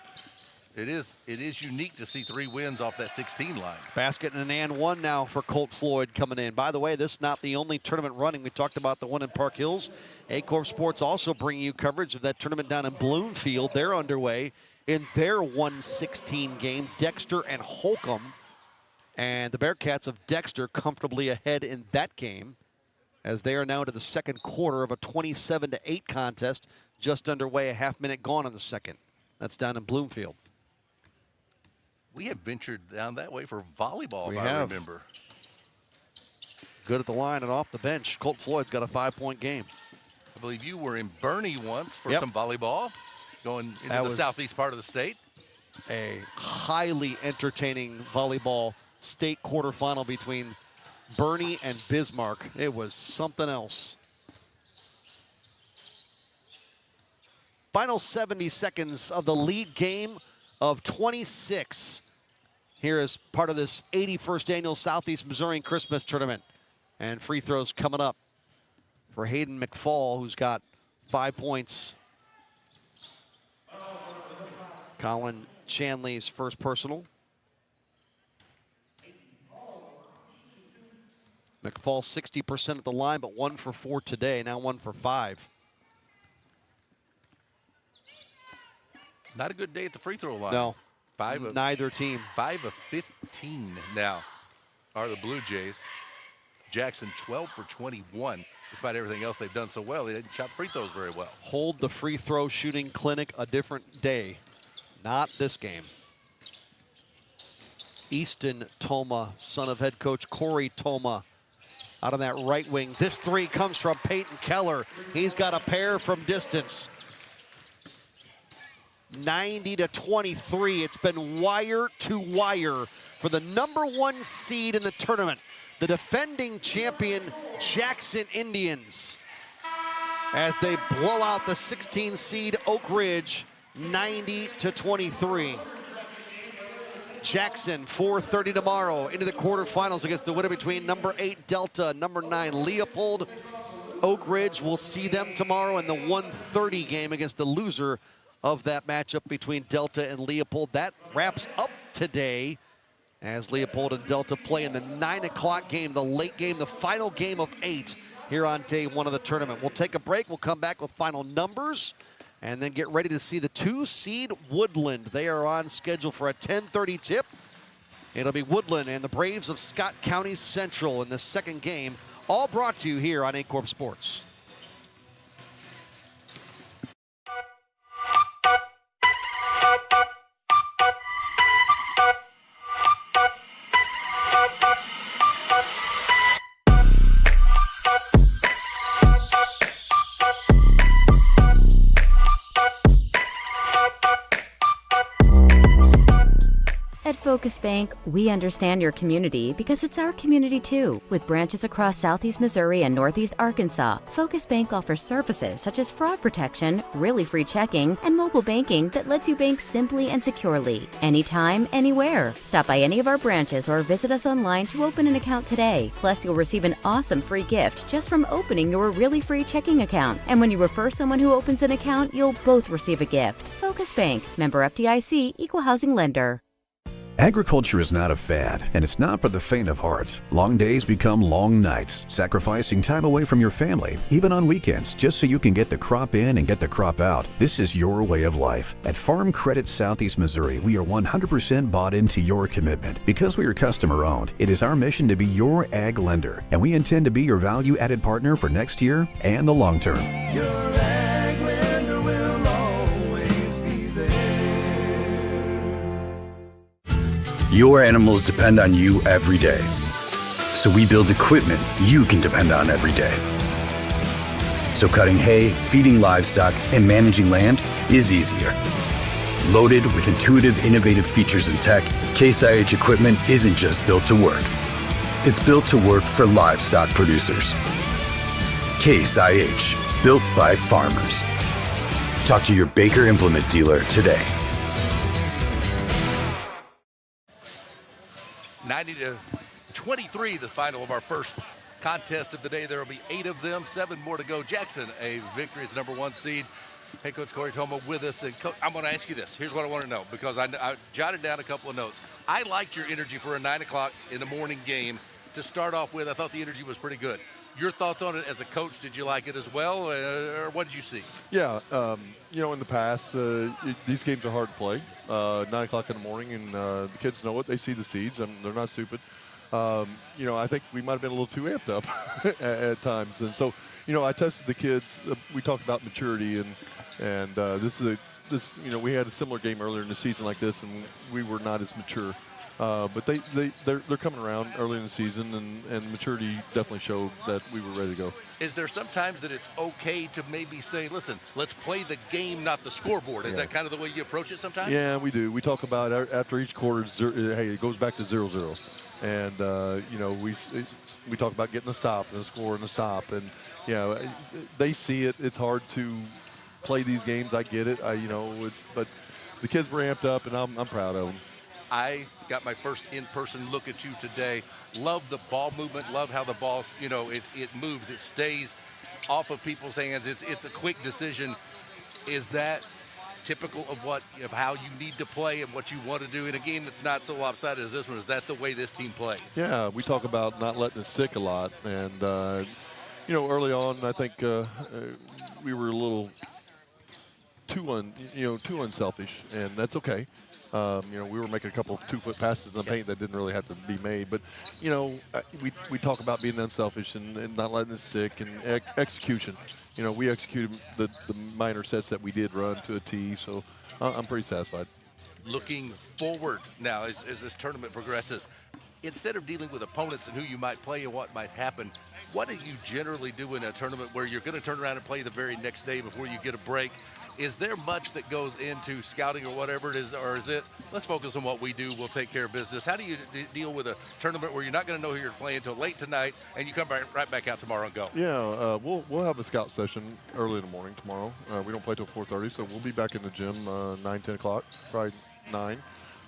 it is unique to see 3 wins off that 16 line. Basket and an and one now for Colt Floyd coming in. By the way, this is not the only tournament running. We talked about the one in Park Hills. Aycorp Sports also bringing you coverage of that tournament down in Bloomfield. They're underway in their 1-16 game, Dexter and Holcomb. And the Bearcats of Dexter comfortably ahead in that game, as they are now to the second quarter of a 27-8 contest, just underway, a half minute gone in the second. That's down in Bloomfield. We have ventured down that way for volleyball, We if have. I remember. Good at the line and off the bench. Colt Floyd's got a 5-point game. I believe you were in Bernie once for Yep. some volleyball, going into That the was southeast part of the state. A highly entertaining volleyball state quarterfinal between Bernie and Bismarck. It was something else. Final 70 seconds of the lead game of 26. Here is part of this 81st annual Southeast Missourian Christmas Tournament. And free throws coming up for Hayden McFall, who's got 5 points. Colin Chanley's first personal. McFall 60% at the line, but 1 for 4 today, now 1 for 5. Not a good day at the free throw line. No, neither team. 5 of 15 now are the Blue Jays. Jackson 12 for 21. Despite everything else they've done so well, they didn't shot free throws very well. Hold the free throw shooting clinic a different day. Not this game. Easton Toma, son of head coach Corey Toma, out on that right wing. This three comes from Peyton Keller. He's got a pair from distance. 90-23. It's been wire to wire for the #1 seed in the tournament, the defending champion Jackson Indians, as they blow out the 16 seed Oak Ridge 90-23. Jackson 4:30 tomorrow into the quarterfinals against the winner between #8 Delta, #9 Leopold. Oak Ridge will see them tomorrow in the 1:30 game against the loser of that matchup between Delta and Leopold. That wraps up today as Leopold and Delta play in the 9 o'clock game, the late game, the final game of 8 here on day 1 of the tournament. We'll take a break. We'll come back with final numbers and then get ready to see the 2 seed Woodland. They are on schedule for a 10:30 tip. It'll be Woodland and the Braves of Scott County Central in the second game, all brought to you here on Aycorp Sports. At Focus Bank, we understand your community because it's our community too. With branches across Southeast Missouri and Northeast Arkansas, Focus Bank offers services such as fraud protection, really free checking, and mobile banking that lets you bank simply and securely, anytime, anywhere. Stop by any of our branches or visit us online to open an account today. Plus, you'll receive an awesome free gift just from opening your really free checking account. And when you refer someone who opens an account, you'll both receive a gift. Focus Bank, member FDIC, equal housing lender. Agriculture is not a fad, and it's not for the faint of heart. Long days become long nights, sacrificing time away from your family, even on weekends, just so you can get the crop in and get the crop out. This is your way of life. At Farm Credit Southeast Missouri, we are 100% bought into your commitment. Because we are customer-owned, it is our mission to be your ag lender, and we intend to be your value-added partner for next year and the long term. Your ag lender will always be there. Your animals depend on you every day. So we build equipment you can depend on every day. So cutting hay, feeding livestock, and managing land is easier. Loaded with intuitive, innovative features and tech, Case IH equipment isn't just built to work. It's built to work for livestock producers. Case IH, built by farmers. Talk to your Baker Implement dealer today. 90-23, the final of our first contest of the day. There will be 8 of them, 7 more to go. Jackson, a victory as #1 seed. Hey, Coach Corey Toma with us. And Coach, I'm going to ask you this. Here's what I want to know, because I jotted down a couple of notes. I liked your energy for a 9 o'clock in the morning game to start off with. I thought the energy was pretty good. Your thoughts on it as a coach? Did you like it as well, or what did you see? Yeah, in the past, these games are hard to play. 9 o'clock in the morning, and the kids know it. They see the seeds, and they're not stupid. I think we might have been a little too amped up at times. And so, I tested the kids. We talked about maturity, and we had a similar game earlier in the season like this, and we were not as mature. But they're coming around early in the season, and maturity definitely showed that we were ready to go. Is there sometimes that it's okay to maybe say, listen, let's play the game, not the scoreboard? Is that kind of the way you approach it sometimes? Yeah, we do. We talk about after each quarter, hey, it goes back to 0-0. And, we talk about getting a stop and a score and a stop. And, they see it. It's hard to play these games. I get it. But the kids were amped up, and I'm proud of them. I got my first in-person look at you today. Love the ball movement. Love how the ball, it moves. It stays off of people's hands. It's a quick decision. Is that typical of how you need to play and what you want to do in a game that's not so lopsided as this one? Is that the way this team plays? Yeah, we talk about not letting it stick a lot, and early on, I think we were a little too unselfish, and that's okay. We were making a couple of 2-foot passes in the paint that didn't really have to be made, but we talk about being unselfish and not letting it stick and execution. We executed the minor sets that we did run to a T, so I'm pretty satisfied. Looking forward now as this tournament progresses, instead of dealing with opponents and who you might play and what might happen, what do you generally do in a tournament where you're going to turn around and play the very next day before you get a break? Is there much that goes into scouting or whatever it is, or is it, let's focus on what we do, we'll take care of business? How do you deal with a tournament where you're not going to know who you're playing until late tonight and you come right back out tomorrow and go? Yeah, we'll have a scout session early in the morning tomorrow. We don't play till 4:30, so we'll be back in the gym 9, 10 o'clock, probably 9.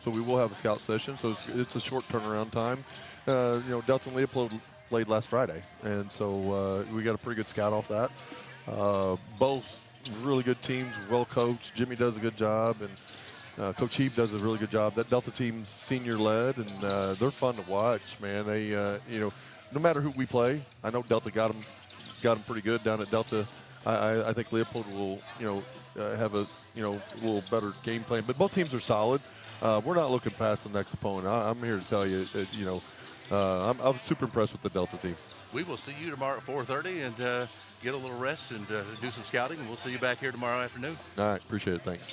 So we will have a scout session, so it's a short turnaround time. Delta and Leopold played last Friday, and so we got a pretty good scout off that. Both really good teams, well coached. Jimmy does a good job, and Coach Heap does a really good job. That Delta team's senior led, and they're fun to watch, man. They, no matter who we play, I know Delta got them pretty good down at Delta. I think Leopold will, have a little better game plan. But both teams are solid. We're not looking past the next opponent. I'm here to tell you that, I'm super impressed with the Delta team. We will see you tomorrow at 4:30 and get a little rest and do some scouting, and we'll see you back here tomorrow afternoon. All right, appreciate it. Thanks.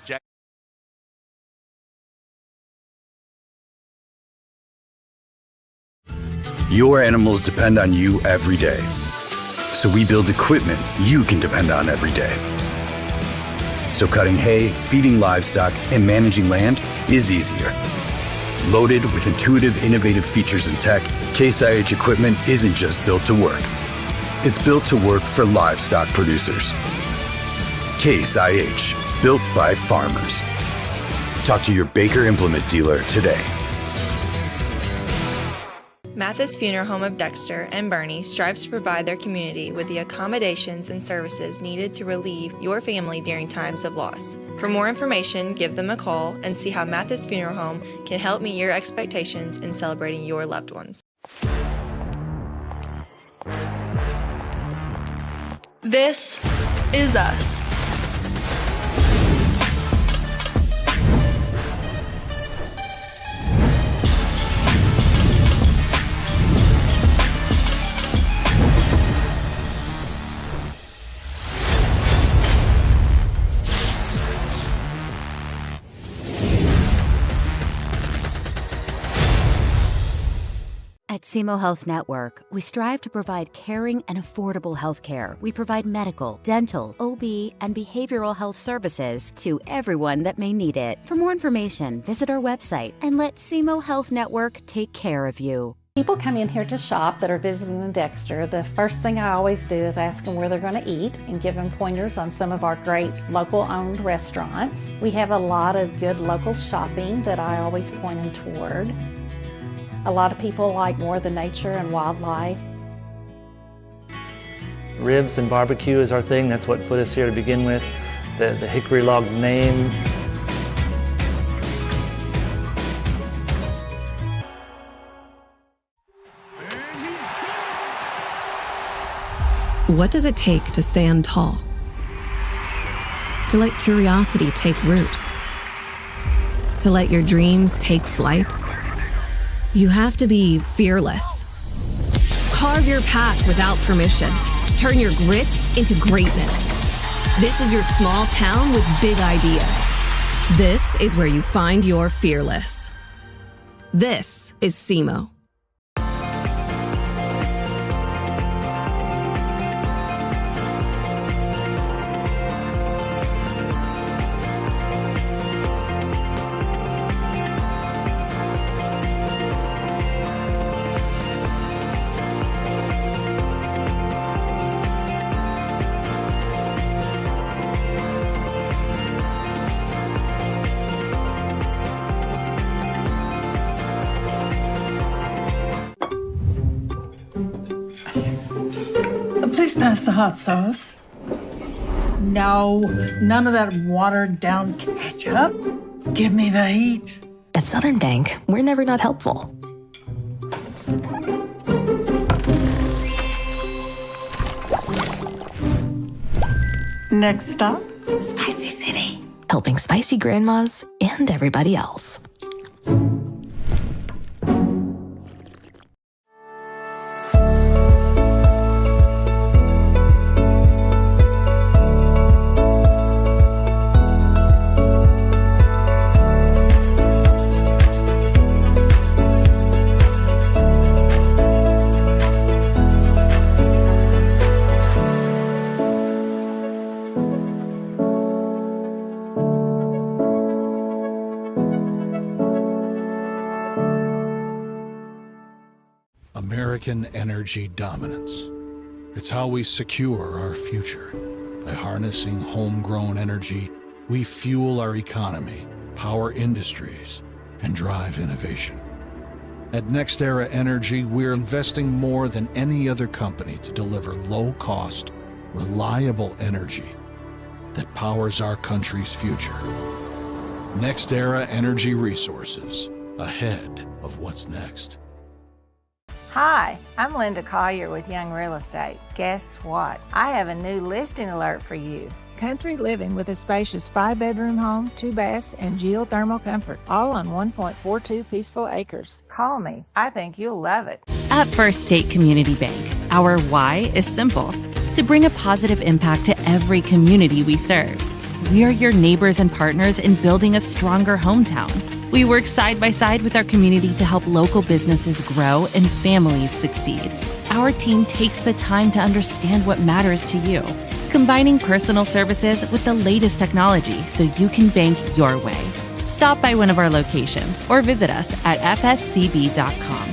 Jack. Your animals depend on you every day. So we build equipment you can depend on every day. So cutting hay, feeding livestock, and managing land is easier. Loaded with intuitive, innovative features and tech, Case IH equipment isn't just built to work. It's built to work for livestock producers. Case IH, built by farmers. Talk to your Baker Implement dealer today. Mathis Funeral Home of Dexter and Bernie strives to provide their community with the accommodations and services needed to relieve your family during times of loss. For more information, give them a call and see how Mathis Funeral Home can help meet your expectations in celebrating your loved ones. This is us. At SEMO Health Network, we strive to provide caring and affordable health care. We provide medical, dental, OB, and behavioral health services to everyone that may need it. For more information, visit our website and let SEMO Health Network take care of you. People come in here to shop that are visiting in Dexter. The first thing I always do is ask them where they're going to eat and give them pointers on some of our great local-owned restaurants. We have a lot of good local shopping that I always point them toward. A lot of people like more the nature and wildlife. Ribs and barbecue is our thing. That's what put us here to begin with. The hickory log name. What does it take to stand tall? To let curiosity take root? To let your dreams take flight? You have to be fearless. Carve your path without permission. Turn your grit into greatness. This is your small town with big ideas. This is where you find your fearless. This is SEMO. Please pass the hot sauce. No, none of that watered down ketchup. Give me the heat. At Southern Bank, we're never not helpful. Next stop, Spicy City. Helping spicy grandmas and everybody else. American energy dominance. It's how we secure our future. By harnessing homegrown energy, we fuel our economy, power industries, and drive innovation. At NextEra Energy, we're investing more than any other company to deliver low-cost, reliable energy that powers our country's future. NextEra Energy Resources, ahead of what's next. Hi, I'm Linda Collier with Young Real Estate. Guess what? I have a new listing alert for you. Country living with a spacious 5-bedroom home, 2 baths, and geothermal comfort, all on 1.42 peaceful acres. Call me. I think you'll love it. At First State Community Bank, our why is simple: to bring a positive impact to every community we serve. We are your neighbors and partners in building a stronger hometown. We work side by side with our community to help local businesses grow and families succeed. Our team takes the time to understand what matters to you, combining personal services with the latest technology so you can bank your way. Stop by one of our locations or visit us at fscb.com.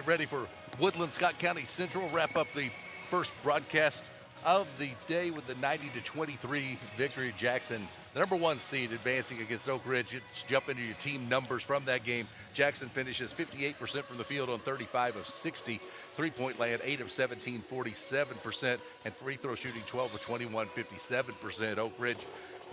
Ready for Woodland, Scott County Central. Wrap up the first broadcast of the day with the 90-23 victory. Jackson, the number 1 seed, advancing against Oak Ridge. Let's jump into your team numbers from that game. Jackson finishes 58% from the field on 35 of 60. 3-point land, 8 of 17, 47%. And free throw shooting, 12 of 21, 57%. Oak Ridge,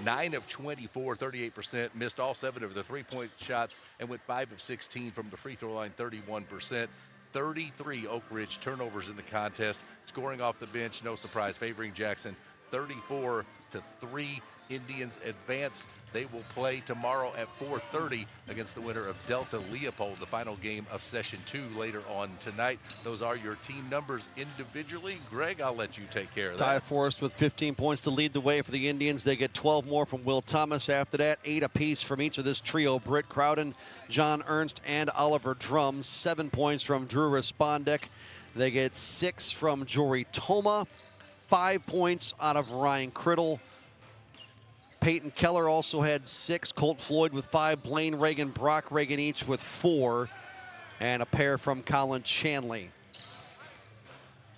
9 of 24, 38%. Missed all 7 of the 3-point shots and went 5 of 16 from the free throw line, 31%. 33 Oak Ridge turnovers in the contest. Scoring off the bench, no surprise, favoring Jackson. 34-3. Indians advance. They will play tomorrow at 4:30 against the winner of Delta Leopold, the final game of Session 2 later on tonight. Those are your team numbers individually. Greg, I'll let you take care of that. Ty Forrest with 15 points to lead the way for the Indians. They get 12 more from Will Thomas after that. 8 apiece from each of this trio: Britt Crowden, John Ernst, and Oliver Drum. 7 points from Drew Respondek. They get 6 from Jory Toma. 5 points out of Ryan Criddle. Peyton Keller also had 6. Colt Floyd with 5. Blaine Reagan, Brock Reagan each with 4. And a pair from Colin Chanley.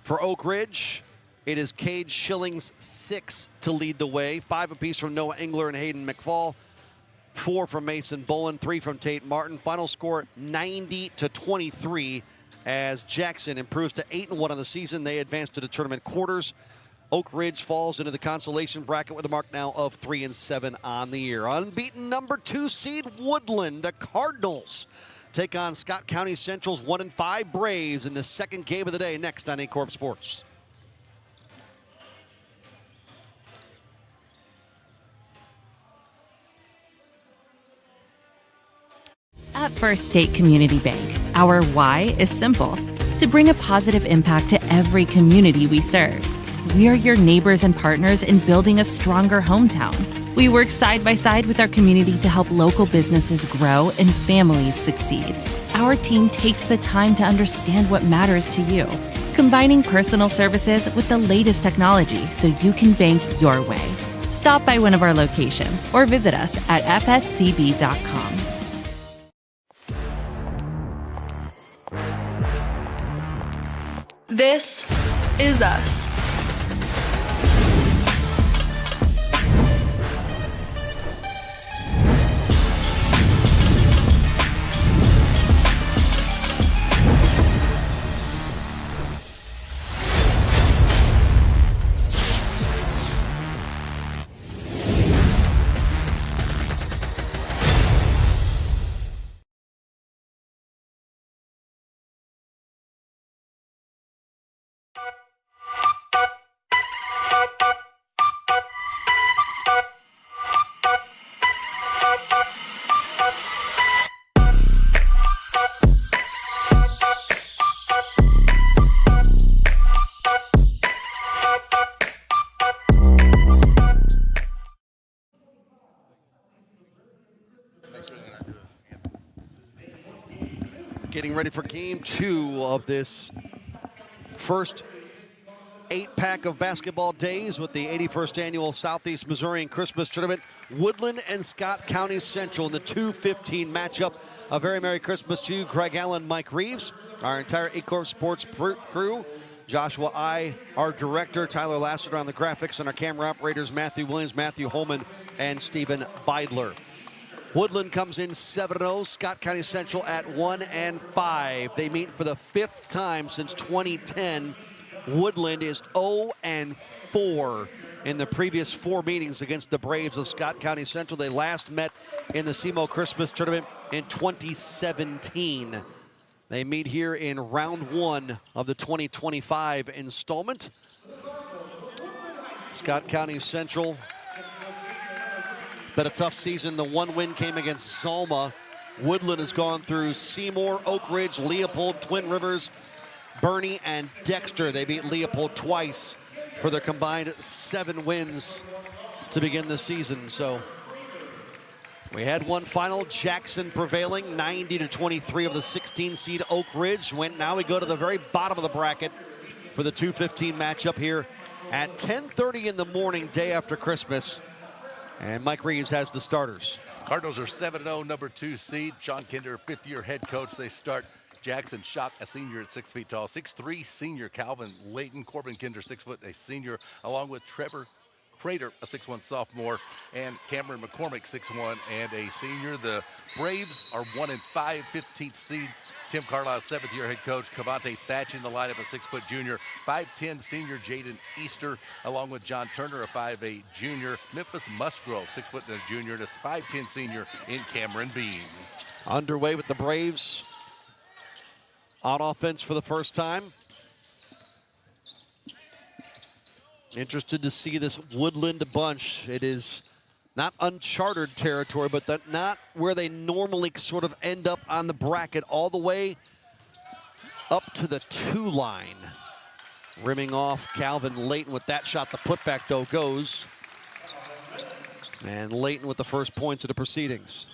For Oak Ridge, it is Cade Schilling's 6 to lead the way. 5 apiece from Noah Engler and Hayden McFall. 4 from Mason Bowen. 3 from Tate Martin. Final score 90-23 as Jackson improves to 8-1 on the season. They advance to the tournament quarters. Oak Ridge falls into the consolation bracket with a mark now of 3-7 on the year. Unbeaten number 2 seed Woodland, the Cardinals, take on Scott County Central's 1-5 Braves in the second game of the day, next on Aycorp Sports. At First State Community Bank, our why is simple: to bring a positive impact to every community we serve. We are your neighbors and partners in building a stronger hometown. We work side by side with our community to help local businesses grow and families succeed. Our team takes the time to understand what matters to you, combining personal services with the latest technology so you can bank your way. Stop by one of our locations or visit us at fscb.com. This is us. Getting ready for game 2 of this first 8-pack of basketball days with the 81st annual Southeast Missourian Christmas Tournament. Woodland and Scott County Central in the 2:15 matchup. A very Merry Christmas to you, Greg Allen, Mike Reeves, our entire Aycorp Sports crew. Joshua I, our director, Tyler Lassiter on the graphics, and our camera operators, Matthew Williams, Matthew Holman, and Stephen Beidler. Woodland comes in 7-0, Scott County Central at 1-5. They meet for the 5th time since 2010. Woodland is 0-4 in the previous 4 meetings against the Braves of Scott County Central. They last met in the SEMO Christmas Tournament in 2017. They meet here in round 1 of the 2025 installment. Scott County Central been a tough season. The 1 win came against Zalma. Woodland has gone through Seymour, Oak Ridge, Leopold, Twin Rivers, Bernie, and Dexter. They beat Leopold twice for their combined 7 wins to begin the season. So we had one final, Jackson prevailing 90-23 of the 16 seed Oak Ridge. Now we go to the very bottom of the bracket for the 2:15 matchup here at 10:30 in the morning, day after Christmas. And Mike Reeves has the starters. Cardinals are 7-0, number 2 seed. Sean Kinder, 5th-year head coach. They start Jackson Schock, a senior at 6 feet tall. 6'3" senior Calvin Layton. Corbin Kinder, 6 foot, a senior, along with Trevor Crater, a 6'1" sophomore, and Cameron McCormick, 6'1", and a senior. The Braves are 1-5, 15th seed. Tim Carlisle, 7th-year head coach. Cavante Thatch in the lineup, a 6-foot junior. 5'10" senior Jaden Easter, along with John Turner, a 5'8" junior. Memphis Musgrove, 6 foot and a junior, and a 5'10" senior in Cameron Bean. Underway with the Braves on offense for the first time. Interested to see this Woodland bunch. It is not uncharted territory, but not where they normally sort of end up on the bracket, all the way up to the 2 line. Rimming off Calvin Layton with that shot. The putback, though, goes. And Layton with the first points of the proceedings.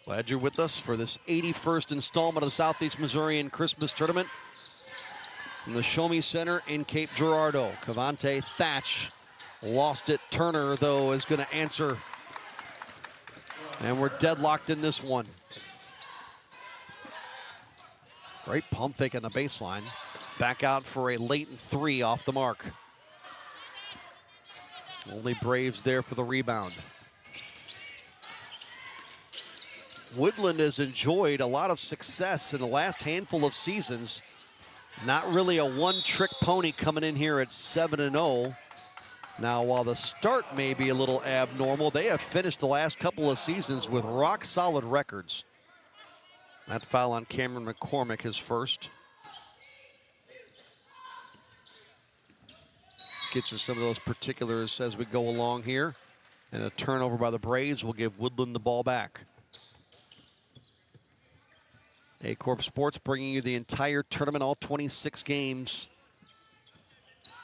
Glad you're with us for this 81st installment of the Southeast Missourian Christmas Tournament. From the Show Me Center in Cape Girardeau. Cavante Thatch lost it. Turner, though, is going to answer. And we're deadlocked in this one. Great pump fake on the baseline. Back out for a latent 3 off the mark. Only Braves there for the rebound. Woodland has enjoyed a lot of success in the last handful of seasons. Not really a one-trick pony coming in here at 7-0. Now, while the start may be a little abnormal, they have finished the last couple of seasons with rock-solid records. That foul on Cameron McCormick is first. Gets us some of those particulars as we go along here. And a turnover by the Braves will give Woodland the ball back. Aycorp Sports bringing you the entire tournament, all 26 games.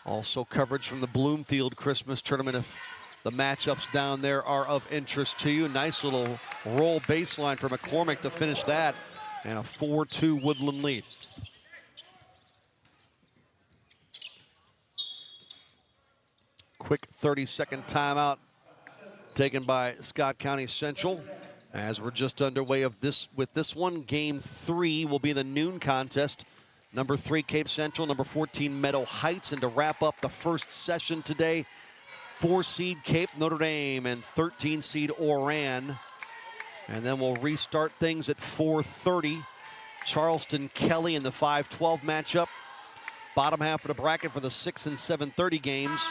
Also coverage from the Bloomfield Christmas Tournament if the matchups down there are of interest to you. Nice little roll baseline for McCormick to finish that. And a 4-2 Woodland lead. Quick 30-second timeout taken by Scott County Central. As we're just underway with this one, game 3 will be the noon contest. Number 3, Cape Central, number 14, Meadow Heights. And to wrap up the first session today, 4 seed Cape Notre Dame and 13 seed Oran. And then we'll restart things at 4:30. Charleston Kelly in the 5-12 matchup. Bottom half of the bracket for the 6 and 7:30 games.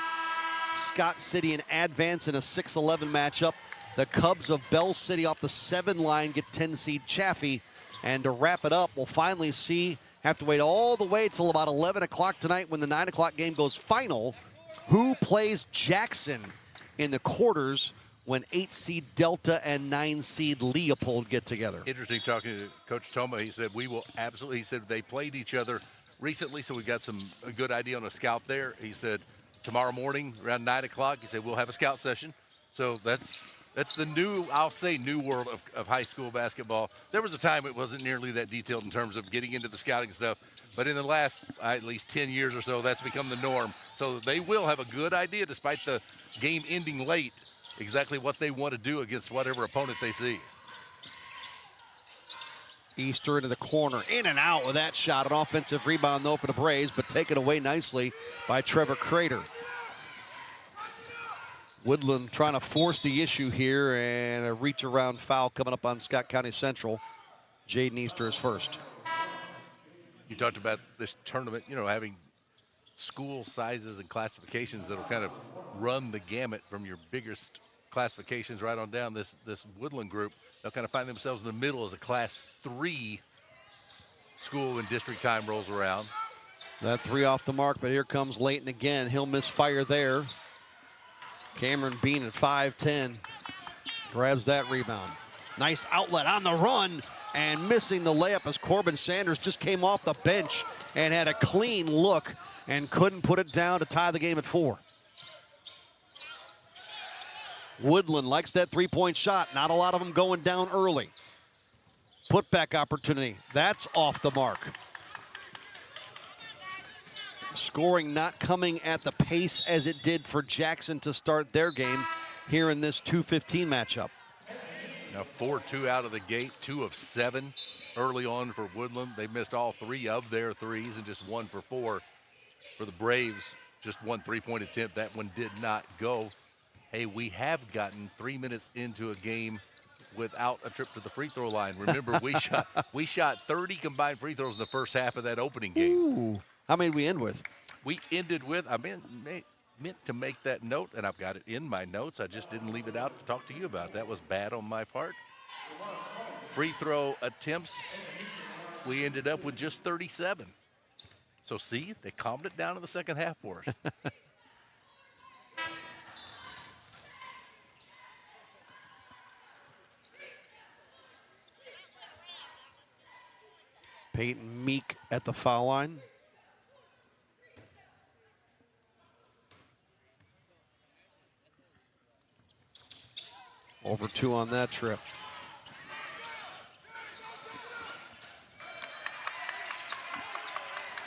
Scott City and Advance in a 6-11 matchup. The Cubs of Bell City off the 7 line get 10 seed Chaffee. And to wrap it up, we'll finally see, have to wait all the way till about 11 o'clock tonight when the 9 o'clock game goes final, who plays Jackson in the quarters when 8 seed Delta and 9 seed Leopold get together. Interesting talking to Coach Toma. He said we will absolutely, he said they played each other recently, so we got a good idea on a scout there. He said tomorrow morning around 9 o'clock, he said we'll have a scout session. So that's the new, I'll say, new world of high school basketball. There was a time it wasn't nearly that detailed in terms of getting into the scouting stuff, but in the last at least 10 years or so, that's become the norm. So they will have a good idea, despite the game ending late, exactly what they want to do against whatever opponent they see. Easter into the corner, in and out with that shot. An offensive rebound, though, for the Braves, but taken away nicely by Trevor Crater. Woodland trying to force the issue here, and a reach-around foul coming up on Scott County Central. Jaden Easter is first. You talked about this tournament, having school sizes and classifications that'll kind of run the gamut from your biggest classifications right on down. This Woodland group, they'll kind of find themselves in the middle as a Class 3 school when district time rolls around. That 3 off the mark, but here comes Layton again. He'll miss fire there. Cameron Bean at 5'10", grabs that rebound. Nice outlet on the run, and missing the layup as Corbin Sanders just came off the bench and had a clean look and couldn't put it down to tie the game at 4. Woodland likes that 3-point shot. Not a lot of them going down early. Putback opportunity. That's off the mark. Scoring not coming at the pace as it did for Jackson to start their game here in this 2:15 matchup. Now 4-2 out of the gate, 2 of 7 early on for Woodland. They missed all 3 of their threes and just 1 for 4 for the Braves. Just 1 3-point attempt. That one did not go. Hey, we have gotten 3 minutes into a game without a trip to the free throw line. Remember, we shot 30 combined free throws in the first half of that opening game. Ooh. How many did we end with? We ended with, I meant to make that note, and I've got it in my notes. I just didn't leave it out to talk to you about. That was bad on my part. Free throw attempts, we ended up with just 37. So see, they calmed it down in the second half for us. Peyton Meek at the foul line. Over 2 on that trip.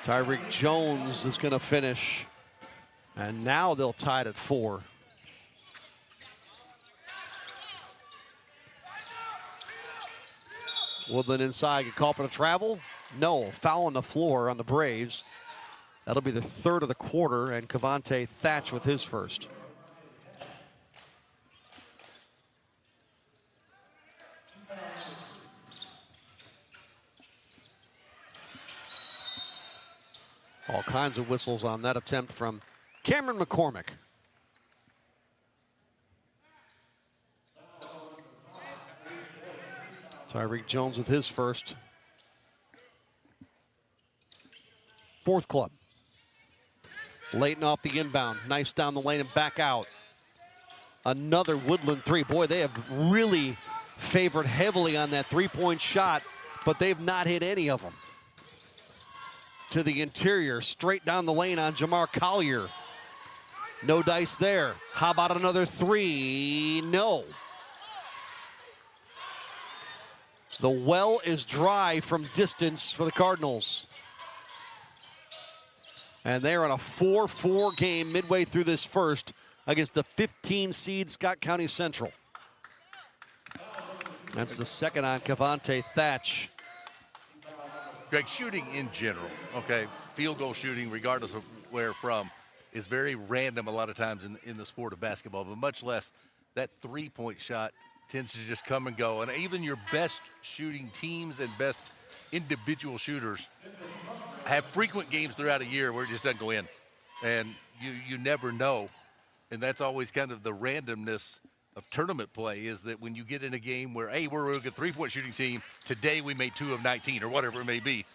Tyreek Jones is going to finish. And now they'll tie it at 4. Woodland inside, get called for the travel? No, foul on the floor on the Braves. That'll be the 3rd of the quarter, and Cavante Thatch with his first. All kinds of whistles on that attempt from Cameron McCormick. Tyreek Jones with his first. 4th club. Layton off the inbound. Nice down the lane and back out. Another Woodland 3. Boy, they have really favored heavily on that 3-point shot, but they've not hit any of them. To the interior, straight down the lane on Jamar Collier. No dice there. How about another 3? No. The well is dry from distance for the Cardinals. And they're on a 4-4 game midway through this first against the 15 seed Scott County Central. That's the second on Cavante Thatch. Greg, shooting in general, okay, field goal shooting, regardless of where from, is very random a lot of times in the sport of basketball, but much less that three-point shot tends to just come and go. And even your best shooting teams and best individual shooters have frequent games throughout a year where it just doesn't go in. And you never know. And that's always kind of the randomness of tournament play, is that when you get in a game where, hey, we're a good three-point shooting team, today we made 2 of 19 or whatever it may be,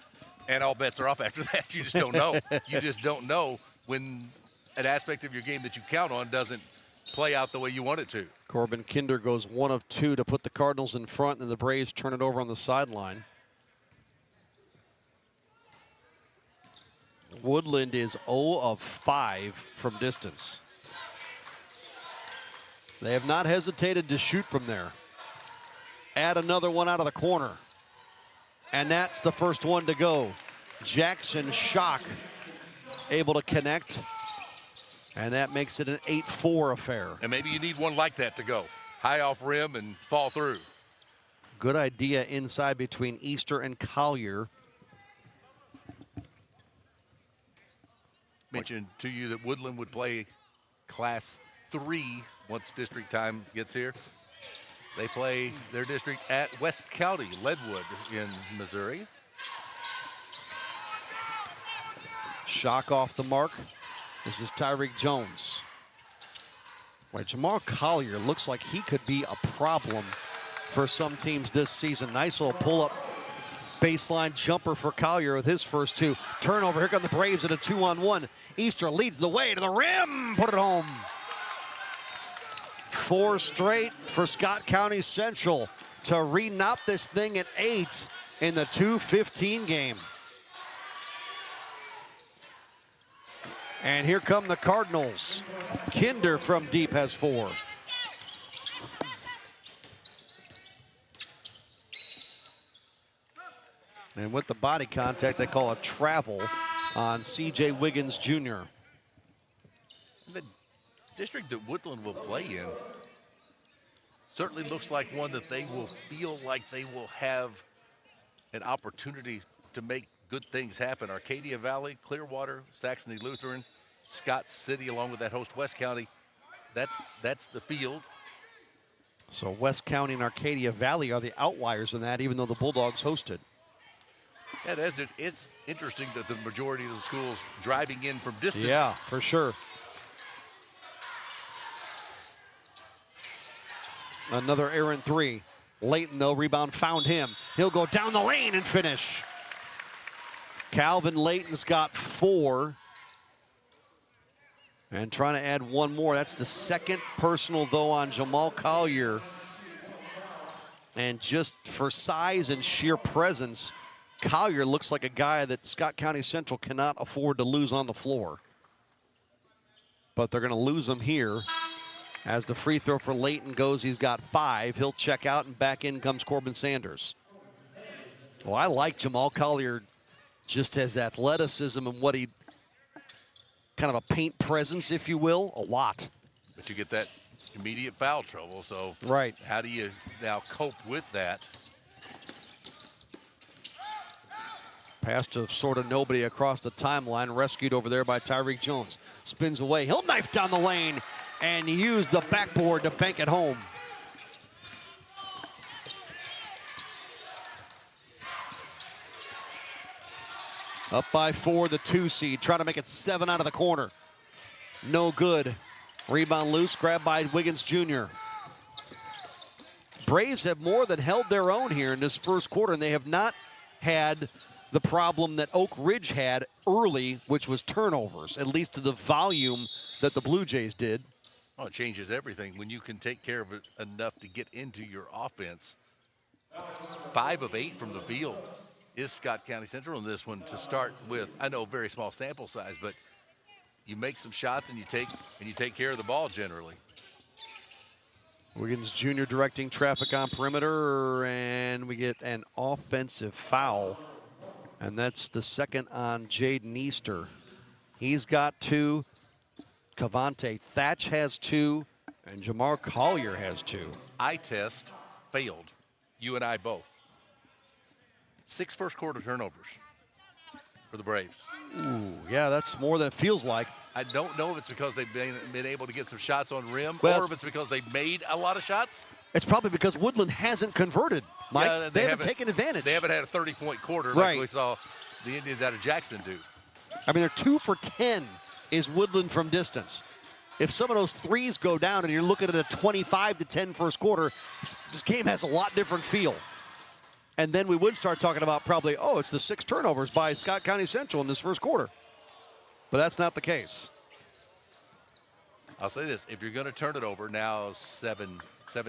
and all bets are off after that. You just don't know. You just don't know when an aspect of your game that you count on doesn't play out the way you want it to. Corbin Kinder goes 1 of 2 to put the Cardinals in front, and the Braves turn it over on the sideline. Woodland is 0 of 5 from distance. They have not hesitated to shoot from there. Add another one out of the corner. And that's the first one to go. Jackson Schock able to connect. And that makes it an 8-4 affair. And maybe you need one like that to go. High off rim and fall through. Good idea inside between Easter and Collier. Mentioned to you that Woodland would play Class 3 once district time gets here. They play their district at West County, Leadwood in Missouri. Schock off the mark. This is Tyreek Jones. Wait, Jamal Collier looks like he could be a problem for some teams this season. Nice little pull-up baseline jumper for Collier with his first 2. Turnover, here come the Braves at a 2-on-1. Easter leads the way to the rim, put it home. 4 straight for Scott County Central to re-knot this thing at 8 in the 2:15 game. And here come the Cardinals. Kinder from deep has 4. And with the body contact, they call a travel on C.J. Wiggins Jr. The district that Woodland will play in certainly looks like one that they will feel like they will have an opportunity to make good things happen. Arcadia Valley, Clearwater, Saxony Lutheran, Scott City, along with that host West County. That's the field. So West County and Arcadia Valley are the outliers in that, even though the Bulldogs hosted. Yeah, it's interesting that the majority of the schools driving in from distance. Yeah, for sure. Another errant 3. Layton, though, rebound found him. He'll go down the lane and finish. Calvin Layton's got 4. And trying to add 1 more. That's the second personal, though, on Jamal Collier. And just for size and sheer presence, Collier looks like a guy that Scott County Central cannot afford to lose on the floor. But they're going to lose him here. As the free throw for Layton goes, he's got 5. He'll check out, and back in comes Corbin Sanders. Well, I like Jamal Collier, just his athleticism and what he, kind of a paint presence, if you will, a lot. But you get that immediate foul trouble, so right. How do you now cope with that? Pass to sort of nobody across the timeline, rescued over there by Tyreek Jones. Spins away, he'll knife down the lane and use the backboard to bank it home. Up by 4, the 2 seed, trying to make it 7 out of the corner. No good. Rebound loose, grabbed by Wiggins Jr. Braves have more than held their own here in this first quarter, and they have not had the problem that Oak Ridge had early, which was turnovers, at least to the volume that the Blue Jays did. Oh, it changes everything when you can take care of it enough to get into your offense. 5 of 8 from the field is Scott County Central in this one to start with. I know very small sample size, but you make some shots and you take care of the ball generally. Wiggins Jr. directing traffic on perimeter, and we get an offensive foul. And that's the second on Jaden Easter. He's got 2. Cavante Thatch has 2, and Jamar Collier has 2. Eye test failed you and I both. 6 first-quarter turnovers for the Braves. Ooh, yeah, that's more than it feels like. I don't know if it's because they've been able to get some shots on rim, Well, or if it's because they made a lot of shots. It's probably because Woodland hasn't converted, Mike. Yeah, they haven't taken advantage. They haven't had a 30-point quarter Right. like we saw the Indians out of Jackson do. I mean, they're 2 for 10 is Woodland from distance. If some of those threes go down and you're looking at a 25-10 first quarter, this game has a lot different feel. And then we would start talking about probably, oh, it's the 6 turnovers by Scott County Central in this first quarter. But that's not the case. I'll say this, if you're going to turn it over now seven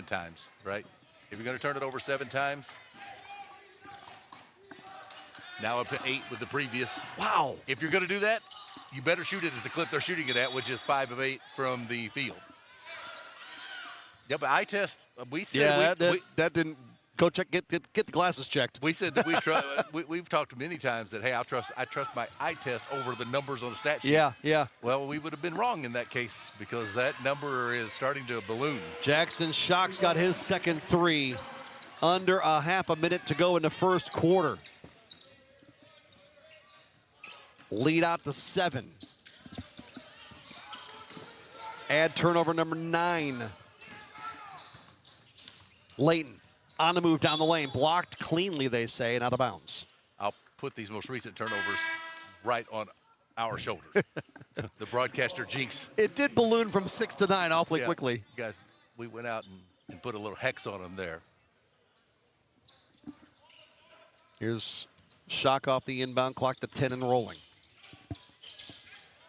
times, right? If you're going to turn it over 7 times, now up to 8 with the previous. Wow. If you're going to do that, you better shoot it at the clip they're shooting it at, which is 5 of 8 from the field. Yeah, but eye test, we said that didn't go check. Get the glasses checked. We said that we've talked many times that, hey, I trust my eye test over the numbers on the stat sheet. Yeah. Well, we would have been wrong in that case because that number is starting to balloon. Jackson Shock's got his second 3. Under a half a minute to go in the first quarter. Lead out to 7. Add turnover number 9. Layton on the move down the lane. Blocked cleanly, they say, and out of bounds. I'll put these most recent turnovers right on our shoulders. The broadcaster jinx. It did balloon from 6 to 9 awfully quickly. Guys, we went out and put a little hex on them there. Here's Shock off the inbound clock to 10 and rolling.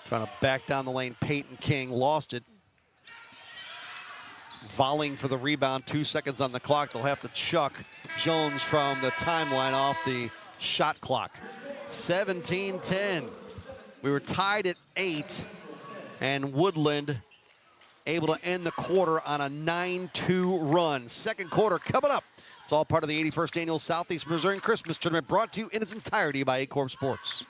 Trying to back down the lane. Peyton King lost it. Volleying for the rebound. 2 seconds on the clock. They'll have to chuck Jones from the timeline off the shot clock. 17-10. We were tied at 8. And Woodland able to end the quarter on a 9-2 run. Second quarter coming up. It's all part of the 81st Annual Southeast Missourian Christmas Tournament, brought to you in its entirety by Aycorp Sports.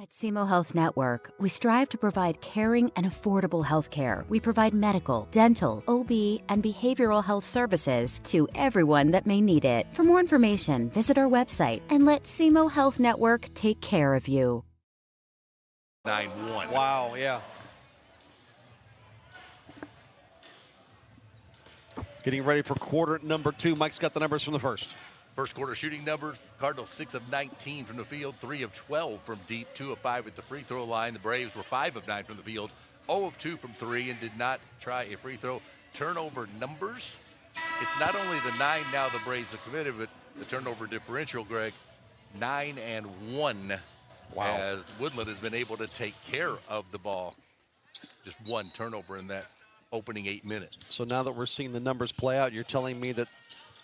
SEMO Health Network, we strive to provide caring and affordable health care. We provide medical, dental, OB, and behavioral health services to everyone that may need it. For more information, visit our website and let SEMO Health Network take care of you. 9-1. Wow, yeah. Getting ready for quarter number 2. Mike's got the numbers from the first. First quarter shooting numbers, Cardinals 6 of 19 from the field, 3 of 12 from deep, 2 of 5 at the free throw line. The Braves were 5 of 9 from the field, 0 of 2 from 3, and did not try a free throw. Turnover numbers, it's not only the 9 now the Braves have committed, but the turnover differential, Greg, 9-1. Wow. As Woodland has been able to take care of the ball. Just 1 turnover in that opening 8 minutes. So now that we're seeing the numbers play out, you're telling me that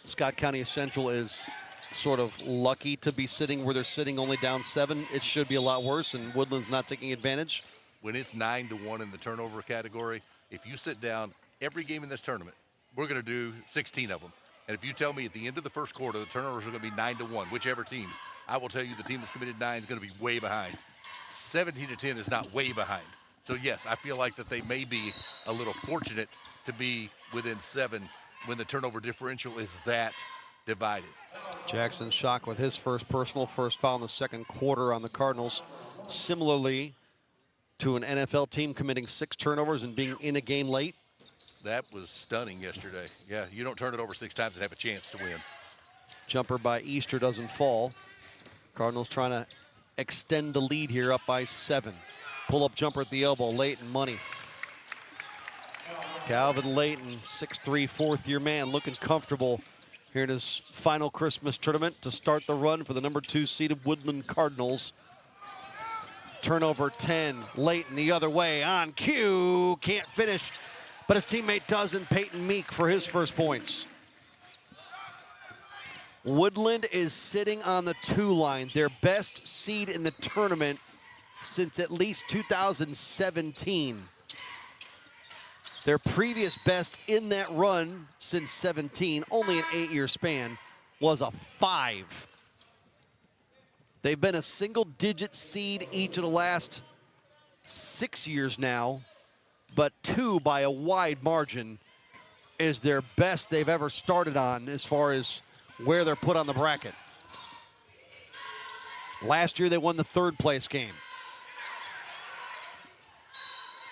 Scott County Central is sort of lucky to be sitting where they're sitting, only down 7. It should be a lot worse, and Woodland's not taking advantage. When it's 9-1 in the turnover category, if you sit down every game in this tournament, we're going to do 16 of them. And if you tell me at the end of the first quarter the turnovers are going to be 9-1, whichever teams, I will tell you the team that's committed 9 is going to be way behind. 17-10 is not way behind. So yes, I feel like that they may be a little fortunate to be within 7 when the turnover differential is that divided. Jackson Shock with his first personal, first foul in the second quarter on the Cardinals. Similarly to an NFL team committing 6 turnovers and being in a game late. That was stunning yesterday. Yeah, you don't turn it over 6 times and have a chance to win. Jumper by Easter doesn't fall. Cardinals trying to extend the lead here, up by 7. Pull-up jumper at the elbow, Layton, money. Calvin Layton, 6'3", fourth-year man, looking comfortable here in his final Christmas tournament to start the run for the number 2 seeded Woodland Cardinals. Turnover 10, Layton the other way, on cue, can't finish, but his teammate does, and Peyton Meek for his first points. Woodland is sitting on the 2 line, their best seed in the tournament since at least 2017. Their previous best in that run since 17, only an 8-year span, was a 5. They've been a single-digit seed each of the last 6 years now, but 2 by a wide margin is their best they've ever started on as far as where they're put on the bracket. Last year they won the 3rd place game.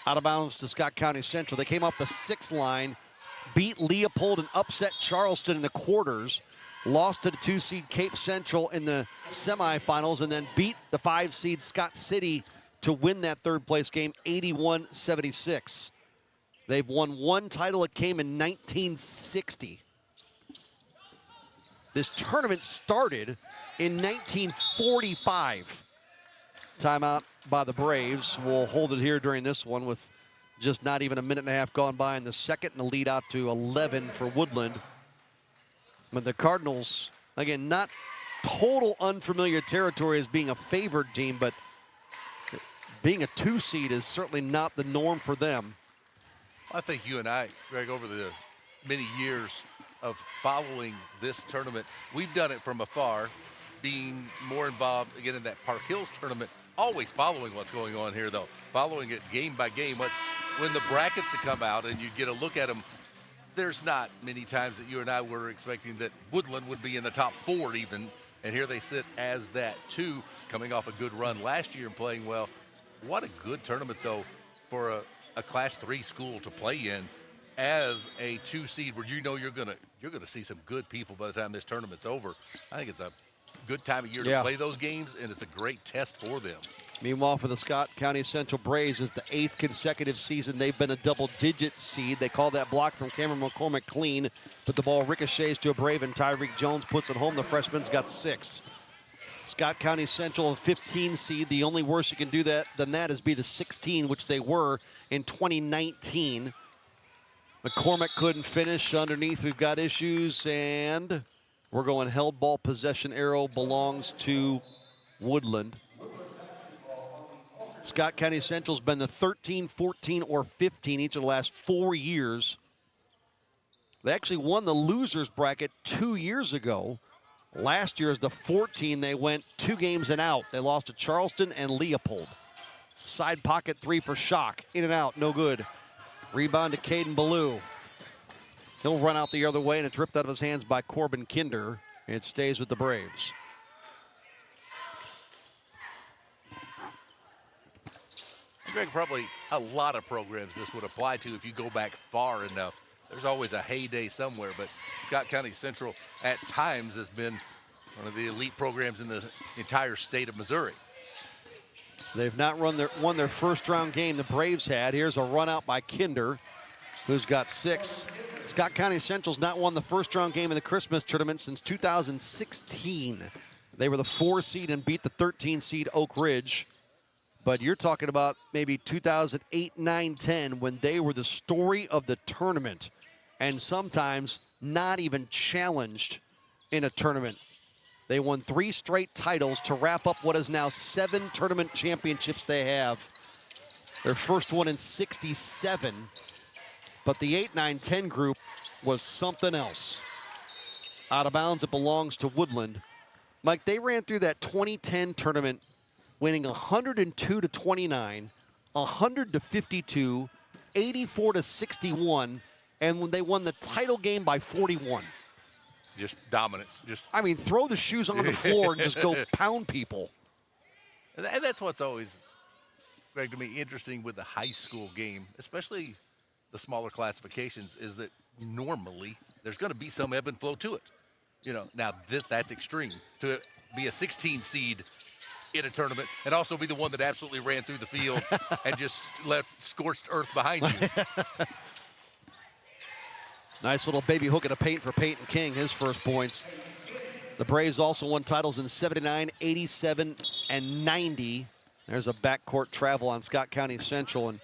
Out of bounds to Scott County Central. They came off the 6th line, beat Leopold and upset Charleston in the quarters, lost to the 2 seed Cape Central in the semifinals, and then beat the 5 seed Scott City to win that 3rd place game 81-76. They've won 1 title. It came in 1960. This tournament started in 1945. Timeout by the Braves. We'll hold it here during this one with just not even a minute and a half gone by in the second, and the lead out to 11 for Woodland. But the Cardinals, again, not total unfamiliar territory as being a favored team, but being a 2 seed is certainly not the norm for them. I think you and I, Greg, over the many years of following this tournament, we've done it from afar, being more involved, again, in that Park Hills tournament, always following what's going on here, though, following it game by game. But when the brackets come out and you get a look at them, there's not many times that you and I were expecting that Woodland would be in the top 4 even, and here they sit as that 2, coming off a good run last year and playing well. What a good tournament, though, for a Class 3 school to play in as a 2 seed, where you know you're gonna see some good people by the time this tournament's over. I think it's a good time of year to play those games, and it's a great test for them. Meanwhile, for the Scott County Central Braves, is the 8th consecutive season they've been a double-digit seed. They call that block from Cameron McCormick clean, but the ball ricochets to a Brave, and Tyreek Jones puts it home. The freshman's got 6. Scott County Central, a 15 seed. The only worse you can do than that is be the 16, which they were in 2019. McCormick couldn't finish. Underneath, we've got issues, and we're going held ball possession arrow belongs to Woodland. Scott County Central's been the 13, 14, or 15 each of the last 4 years. They actually won the losers bracket 2 years ago. Last year, as the 14, they went 2 games and out. They lost to Charleston and Leopold. Side pocket 3 for Schock. In and out, no good. Rebound to Caden Ballou. He'll run out the other way, and it's ripped out of his hands by Corbin Kinder. It stays with the Braves. Greg, probably a lot of programs this would apply to if you go back far enough. There's always a heyday somewhere, but Scott County Central at times has been one of the elite programs in the entire state of Missouri. They've not won their first round game the Braves had. Here's a run out by Kinder, who's got 6. Scott County Central's not won the first round game in the Christmas tournament since 2016. They were the 4 seed and beat the 13 seed Oak Ridge. But you're talking about maybe 2008, 9, 10 when they were the story of the tournament and sometimes not even challenged in a tournament. They won 3 straight titles to wrap up what is now 7 tournament championships they have. Their first one in 67. But the 8, 9, 10 group was something else. Out of bounds, it belongs to Woodland. Mike, they ran through that 2010 tournament winning 102-29, 100-52, 84-61, and when they won the title game by 41. Just dominance. I mean, throw the shoes on the floor and just go pound people. And that's what's always, Greg, to me, interesting with the high school game, especially the smaller classifications, is that normally there's going to be some ebb and flow to it. You know, now that's extreme. To be a 16 seed in a tournament and also be the one that absolutely ran through the field and just left scorched earth behind you. Nice little baby hook and a paint for Peyton King, his first points. The Braves also won titles in 79, 87, and 90. There's a backcourt travel on Scott County Central and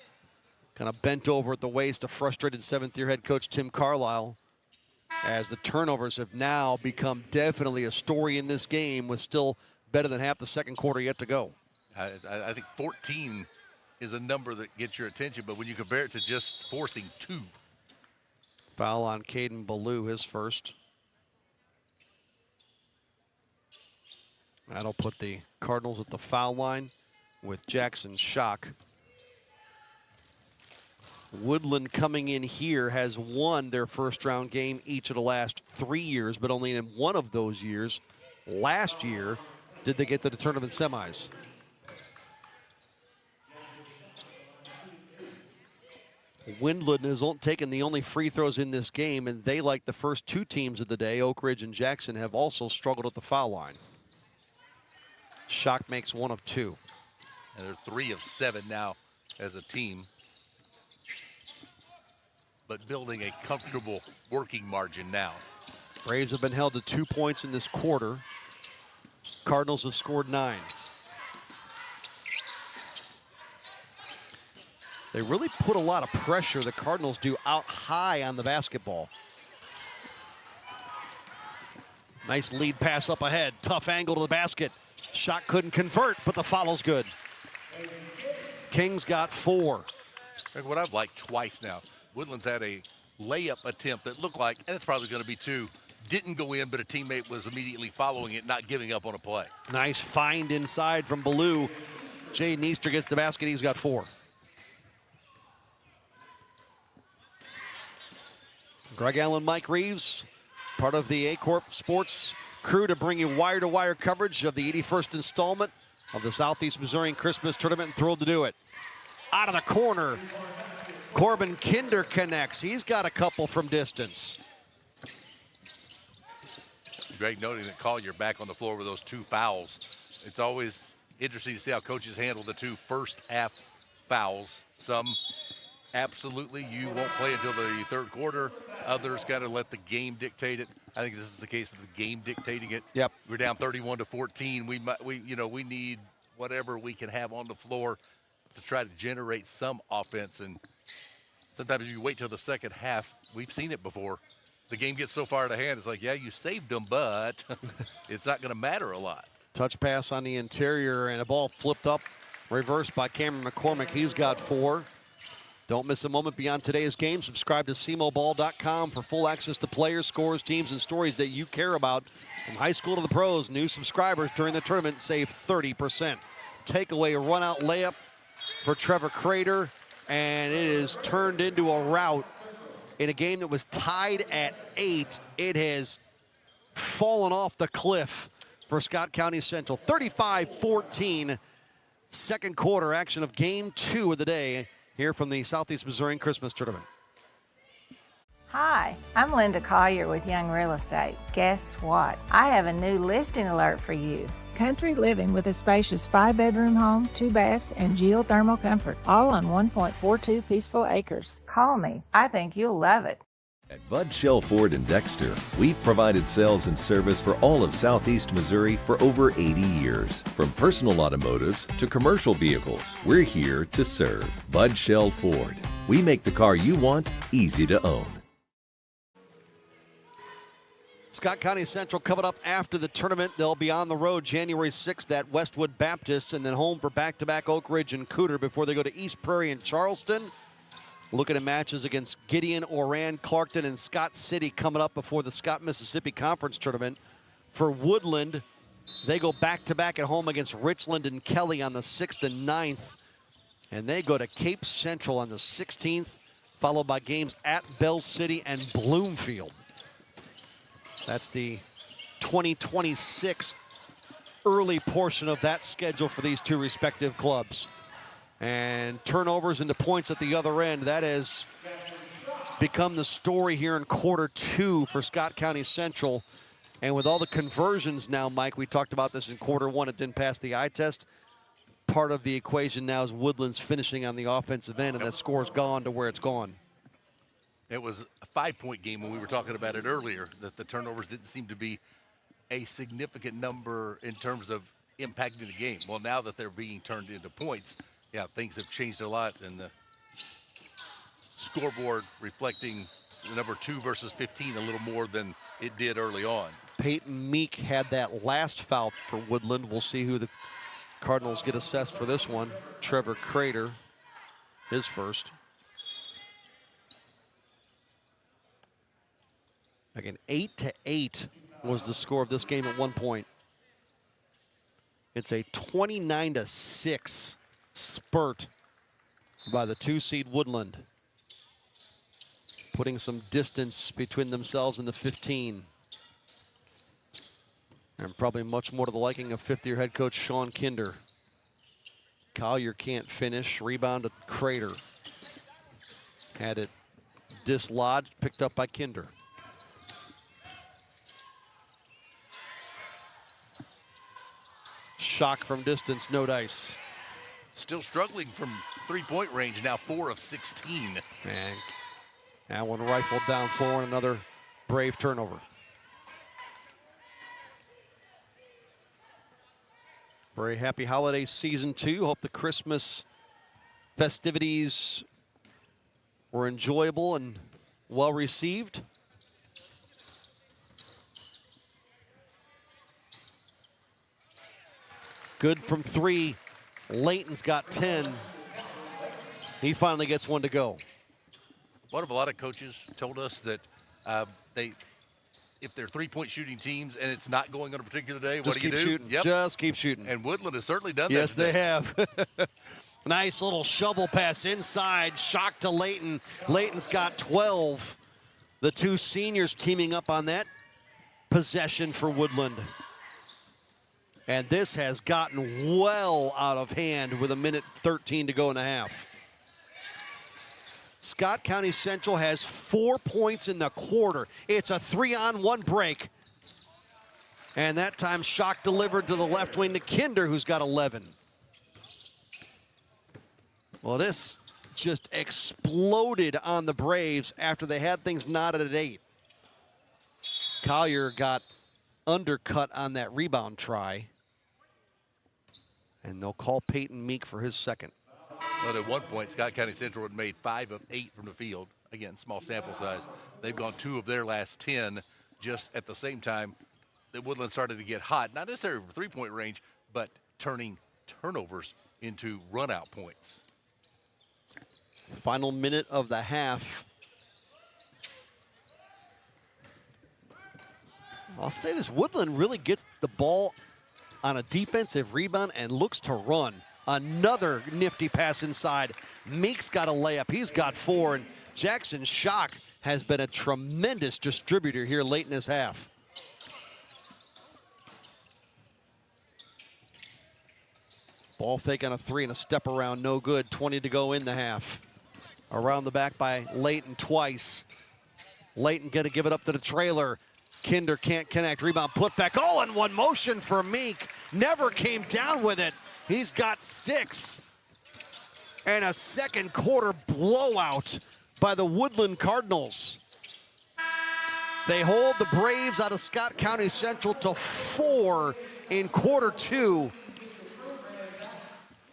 kind of bent over at the waist, a frustrated 7th-year head coach Tim Carlisle. as the turnovers have now become definitely a story in this game with still better than half the second quarter yet to go. I think 14 is a number that gets your attention, but when you compare it to just forcing 2. Foul on Caden Ballou, his first. That'll put the Cardinals at the foul line with Jackson Schock. Woodland coming in here has won their first round game each of the last 3 years, but only in one of those years, last year, did they get to the tournament semis. Woodland has taken the only free throws in this game, and they, like the first 2 teams of the day, Oak Ridge and Jackson, have also struggled at the foul line. Schock makes 1 of 2. And they're 3 of 7 now as a team, but building a comfortable working margin now. Braves have been held to 2 points in this quarter. Cardinals have scored 9. They really put a lot of pressure, the Cardinals do, out high on the basketball. Nice lead pass up ahead. Tough angle to the basket. Shot couldn't convert, but the foul's good. Kings got 4. What I've liked twice now, Woodland's had a layup attempt that looked like, and it's probably going to be 2, didn't go in, but a teammate was immediately following it, not giving up on a play. Nice find inside from Ballou. Jaden Easter gets the basket. He's got 4. Greg Allen, Mike Reeves, part of the Aycorp Sports crew to bring you wire-to-wire coverage of the 81st installment of the Southeast Missourian Christmas Tournament, and thrilled to do it. Out of the corner, Corbin Kinder connects. He's got a couple from distance. Greg noting that Collier back on the floor with those 2 fouls. It's always interesting to see how coaches handle the 2 first half fouls. Some absolutely you won't play until the third quarter. Others got to let the game dictate it. I think this is the case of the game dictating it. Yep. We're down 31-14. We need whatever we can have on the floor to try to generate some offense. And sometimes you wait till the second half. We've seen it before. The game gets so far out of hand, it's like, yeah, you saved them, but it's not going to matter a lot. Touch pass on the interior, and a ball flipped up, reversed by Cameron McCormick. He's got 4. Don't miss a moment beyond today's game. Subscribe to SemoBall.com for full access to players, scores, teams, and stories that you care about. From high school to the pros, new subscribers during the tournament save 30%. Takeaway run-out layup for Trevor Crater, and it is turned into a rout. In a game that was tied at 8, it has fallen off the cliff for Scott County Central. 35-14, second quarter action of game 2 of the day here from the Southeast Missourian Christmas Tournament. Hi, I'm Linda Collier with Young Real Estate. Guess what? I have a new listing alert for you. Country living with a spacious 5-bedroom home, 2 baths, and geothermal comfort, all on 1.42 peaceful acres. Call me. I think you'll love it. At Bud Shell Ford in Dexter, we've provided sales and service for all of Southeast Missouri for over 80 years. From personal automotives to commercial vehicles, we're here to serve. Bud Shell Ford. We make the car you want easy to own. Scott County Central coming up after the tournament. They'll be on the road January 6th at Westwood Baptist, and then home for back-to-back Oak Ridge and Cooter before they go to East Prairie and Charleston. Looking at matches against Gideon, Oran, Clarkton, and Scott City coming up before the Scott Mississippi Conference Tournament. For Woodland, they go back-to-back at home against Richland and Kelly on the 6th and 9th. And they go to Cape Central on the 16th, followed by games at Bell City and Bloomfield. That's the 2026 early portion of that schedule for these 2 respective clubs. And turnovers into points at the other end. That has become the story here in quarter 2 for Scott County Central. And with all the conversions now, Mike, we talked about this in quarter 1. It didn't pass the eye test. Part of the equation now is Woodland's finishing on the offensive end, and that score's gone to where it's gone. It was a 5-point game when we were talking about it earlier, that the turnovers didn't seem to be a significant number in terms of impacting the game. Well, now that they're being turned into points, yeah, things have changed a lot, and the scoreboard reflecting number 2 versus 15 a little more than it did early on. Peyton Meek had that last foul for Woodland. We'll see who the Cardinals get assessed for this one. Trevor Crater, his first. Again, 8-8 was the score of this game at one point. It's a 29-6 spurt by the 2-seed Woodland, putting some distance between themselves and the 15. And probably much more to the liking of fifth-year head coach Sean Kinder. Collier can't finish. Rebound to Crater. Had it dislodged, picked up by Kinder. Shock from distance, no dice. Still struggling from three-point range, now 4 of 16. And that one rifled down floor and another Brave turnover. Very happy holiday season 2. Hope the Christmas festivities were enjoyable and well received. Good from 3. Layton's got 10. He finally gets one to go. What have a lot of coaches told us that if they're three-point shooting teams and it's not going on a particular day, Just what do you keep do? shooting. Yep. Just keep shooting. And Woodland has certainly done yes, that. Yes, they have. Nice little shovel pass inside. Shock to Layton. Layton's got 12. The 2 seniors teaming up on that possession for Woodland. And this has gotten well out of hand with 1:13 to go in the half. Scott County Central has 4 points in the quarter. It's a 3-on-1 break. And that time Shock delivered to the left wing to Kinder, who's got 11. Well, this just exploded on the Braves after they had things knotted at 8. Collier got undercut on that rebound try. And they'll call Peyton Meek for his second. But at one point, Scott County Central had made 5 of 8 from the field. Again, small sample size. They've gone 2 of their last 10 just at the same time that Woodland started to get hot. Not necessarily from three-point range, but turning turnovers into run-out points. Final minute of the half. I'll say this, Woodland really gets the ball on a defensive rebound and looks to run. Another nifty pass inside. Meek's got a layup. He's got 4. And Jackson Shock has been a tremendous distributor here late in this half. Ball fake on a 3 and a step around, no good. 20 to go in the half. Around the back by Layton twice. Layton gonna give it up to the trailer. Kinder can't connect. Rebound put back. All in one motion for Meek. Never came down with it. He's got 6. And a second quarter blowout by the Woodland Cardinals. They hold the Braves out of Scott County Central to 4 in quarter 2.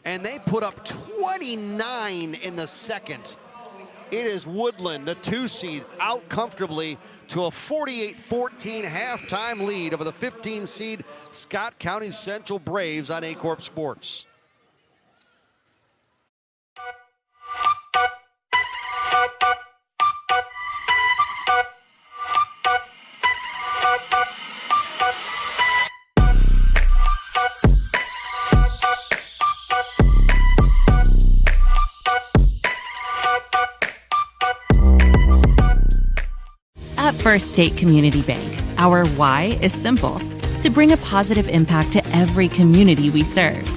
And they put up 29 in the second. It is Woodland, the 2 seed, out comfortably to a 48-14 halftime lead over the 15 seed Scott County Central Braves on Aycorp Sports. At First State Community Bank, our why is simple: to bring a positive impact to every community we serve.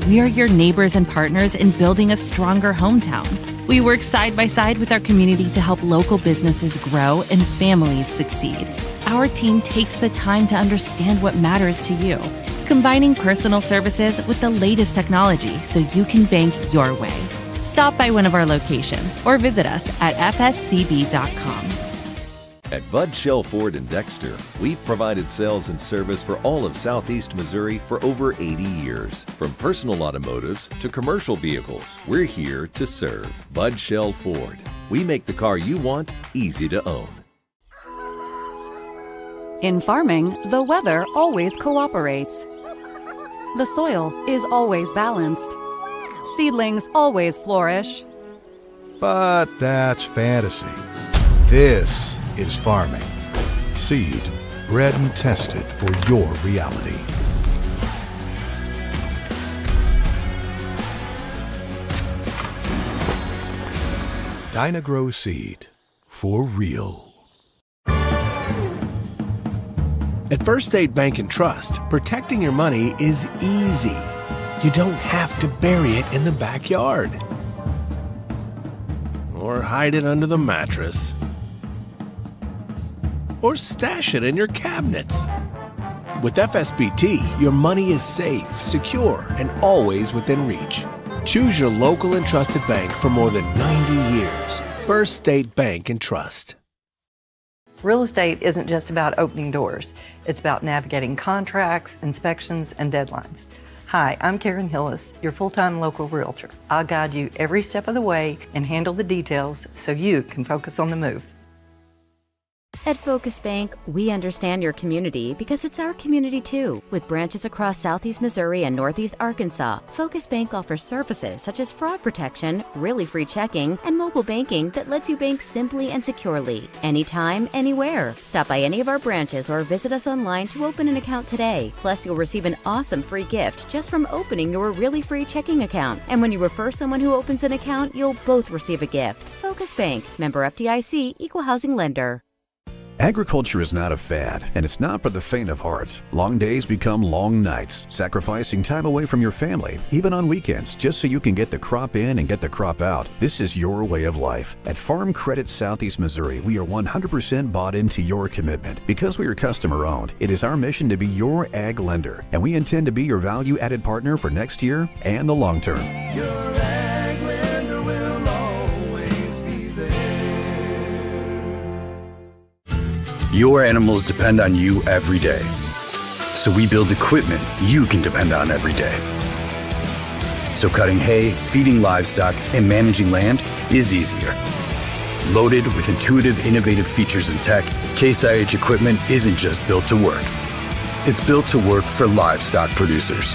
We are your neighbors and partners in building a stronger hometown. We work side by side with our community to help local businesses grow and families succeed. Our team takes the time to understand what matters to you, combining personal services with the latest technology so you can bank your way. Stop by one of our locations or visit us at fscb.com. At Bud Shell Ford in Dexter, we've provided sales and service for all of Southeast Missouri for over 80 years. From personal automotives to commercial vehicles, we're here to serve. Bud Shell Ford, We make the car you want easy to own. In farming, the weather always cooperates. The soil is always balanced. Seedlings always flourish. But that's fantasy. This is farming. Seed, bred and tested for your reality. Dynagrow Seed, for real. At First State Bank and Trust, protecting your money is easy. You don't have to bury it in the backyard or hide it under the mattress or stash it in your cabinets. With FSBT, your money is safe, secure, and always within reach. Choose your local and trusted bank for more than 90 years. First State Bank and Trust. Real estate isn't just about opening doors. It's about navigating contracts, inspections, and deadlines. Hi, I'm Karen Hillis, your full-time local realtor. I'll guide you every step of the way and handle the details so you can focus on the move. At Focus Bank, we understand your community because it's our community too. With branches across Southeast Missouri and Northeast Arkansas, Focus Bank offers services such as fraud protection, really free checking, and mobile banking that lets you bank simply and securely, anytime, anywhere. Stop by any of our branches or visit us online to open an account today. Plus, you'll receive an awesome free gift just from opening your really free checking account. And when you refer someone who opens an account, you'll both receive a gift. Focus Bank, member FDIC, equal housing lender. Agriculture is not a fad, and it's not for the faint of heart. Long days become long nights, sacrificing time away from your family, even on weekends, just so you can get the crop in and get the crop out. This is your way of life. At Farm Credit Southeast Missouri, we are 100% bought into your commitment. Because we are customer-owned, it is our mission to be your ag lender, and we intend to be your value-added partner for next year and the long term. Your ag lender will always be there. Your animals depend on you every day. So we build equipment you can depend on every day. So cutting hay, feeding livestock, and managing land is easier. Loaded with intuitive, innovative features and tech, Case IH equipment isn't just built to work. It's built to work for livestock producers.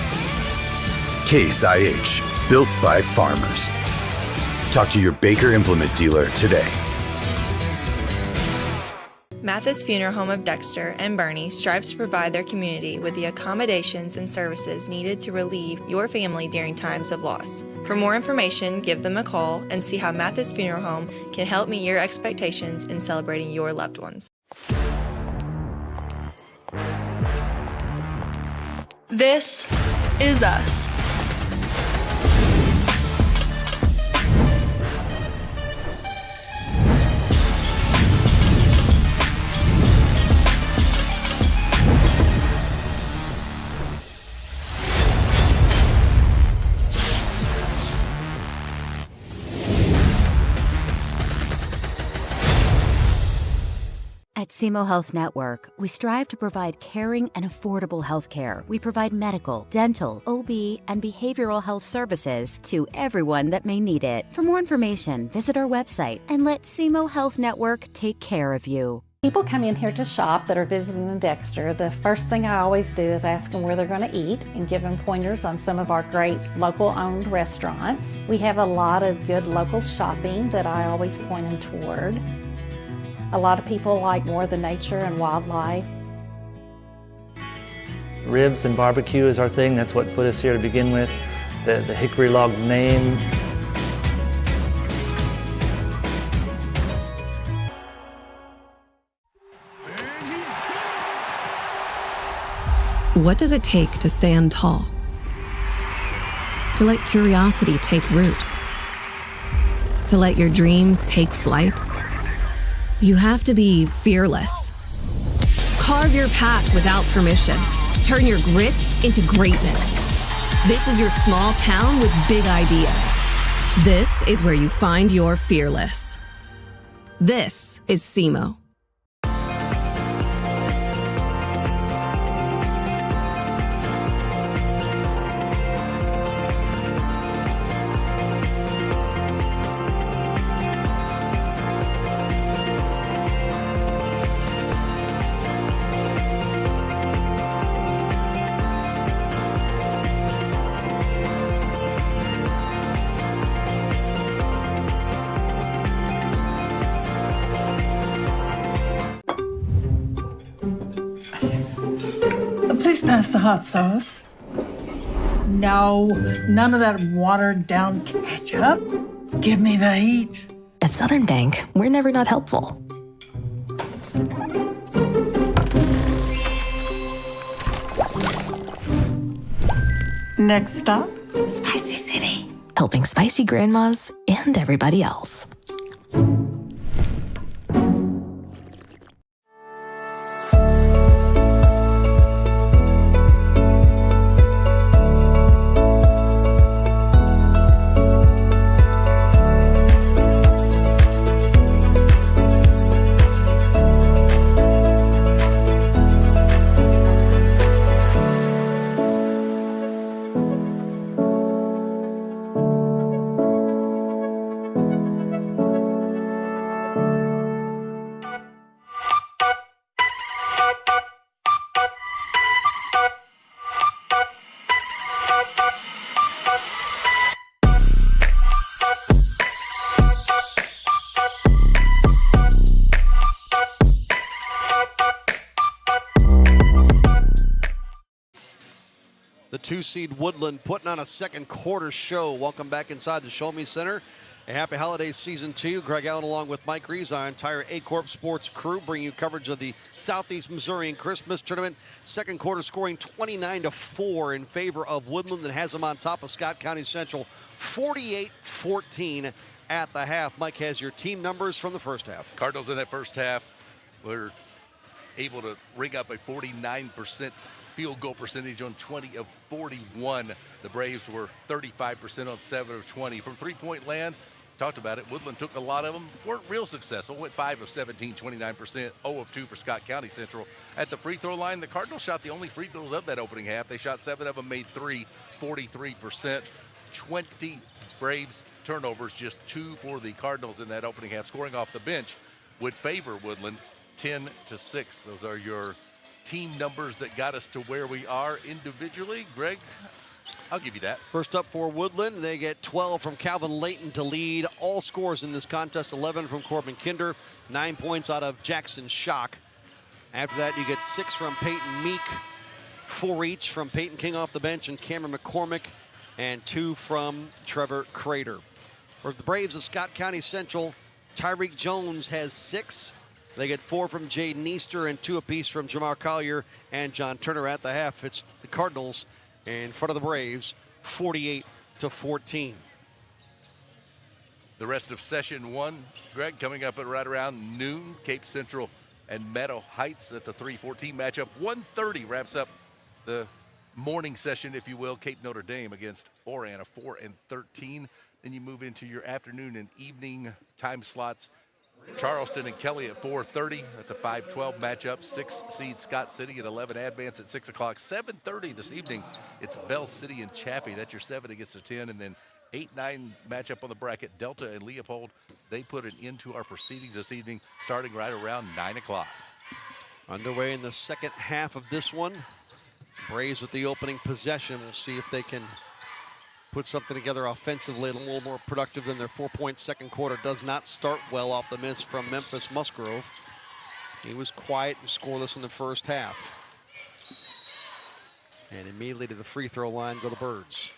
Case IH, built by farmers. Talk to your Baker Implement dealer today. Mathis Funeral Home of Dexter and Bernie strives to provide their community with the accommodations and services needed to relieve your family during times of loss. For more information, give them a call and see how Mathis Funeral Home can help meet your expectations in celebrating your loved ones. This is us. At SEMO Health Network, we strive to provide caring and affordable health care. We provide medical, dental, OB, and behavioral health services to everyone that may need it. For more information, visit our website and let SEMO Health Network take care of you. People come in here to shop that are visiting in Dexter. The first thing I always do is ask them where they're going to eat and give them pointers on some of our great local-owned restaurants. We have a lot of good local shopping that I always point them toward. A lot of people like more of the nature and wildlife. Ribs and barbecue is our thing. That's what put us here to begin with. The hickory log name. What does it take to stand tall? To let curiosity take root? To let your dreams take flight? You have to be fearless. Carve your path without permission. Turn your grit into greatness. This is your small town with big ideas. This is where you find your fearless. This is SEMO. Please pass the hot sauce. No, none of that watered down ketchup. Give me the heat. At Southern Bank, we're never not helpful. Next stop, Spicy City. Helping spicy grandmas and everybody else. The 2-seed Woodland putting on a second quarter show. Welcome back inside the Show Me Center. A happy holidays season 2. Greg Allen along with Mike Rees, our entire Aycorp Sports crew, bringing you coverage of the Southeast Missourian Christmas Tournament. Second quarter scoring 29-4 in favor of Woodland that has them on top of Scott County Central 48-14 at the half. Mike has your team numbers from the first half. Cardinals in that first half were able to ring up a 49% field goal percentage on 20 of 41. The Braves were 35% on 7 of 20. From three-point land, talked about it, Woodland took a lot of them, weren't real successful, went 5 of 17, 29%, 0 of 2 for Scott County Central. At the free throw line, the Cardinals shot the only free throws of that opening half. They shot 7 of them, made 3, 43%. 20 Braves turnovers, just 2 for the Cardinals in that opening half. Scoring off the bench would favor Woodland 10-6. Those are your team numbers that got us to where we are individually. Greg, I'll give you that. First up for Woodland, they get 12 from Calvin Layton to lead all scores in this contest. 11 from Corbin Kinder, 9 points out of Jackson Schock. After that, you get 6 from Peyton Meek, 4 each from Peyton King off the bench and Cameron McCormick, and 2 from Trevor Crater. For the Braves of Scott County Central, Tyreek Jones has 6. They get 4 from Jaden Easter and 2 apiece from Jamar Collier and John Turner at the half. It's the Cardinals in front of the Braves, 48-14. The rest of session 1, Greg, coming up at right around noon. Cape Central and Meadow Heights. That's a 3-14 matchup. 1:30 wraps up the morning session, if you will. Cape Notre Dame against Oran, a 4-13. Then you move into your afternoon and evening time slots. Charleston and Kelly at 4:30. That's a 5-12 matchup. 6-seed Scott City at 11. Advance at 6 o'clock. 7:30 this evening. It's Bell City and Chaffee. That's your 7 against the 10. And then 8-9 matchup on the bracket. Delta and Leopold. They put an end to our proceedings this evening, starting right around 9 o'clock. Underway in the second half of this one. Braves with the opening possession. We'll see if they can put something together offensively, a little more productive than their 4-point second quarter. Does not start well off the miss from Memphis Musgrove. He was quiet and scoreless in the first half. And immediately to the free throw line go the Birds.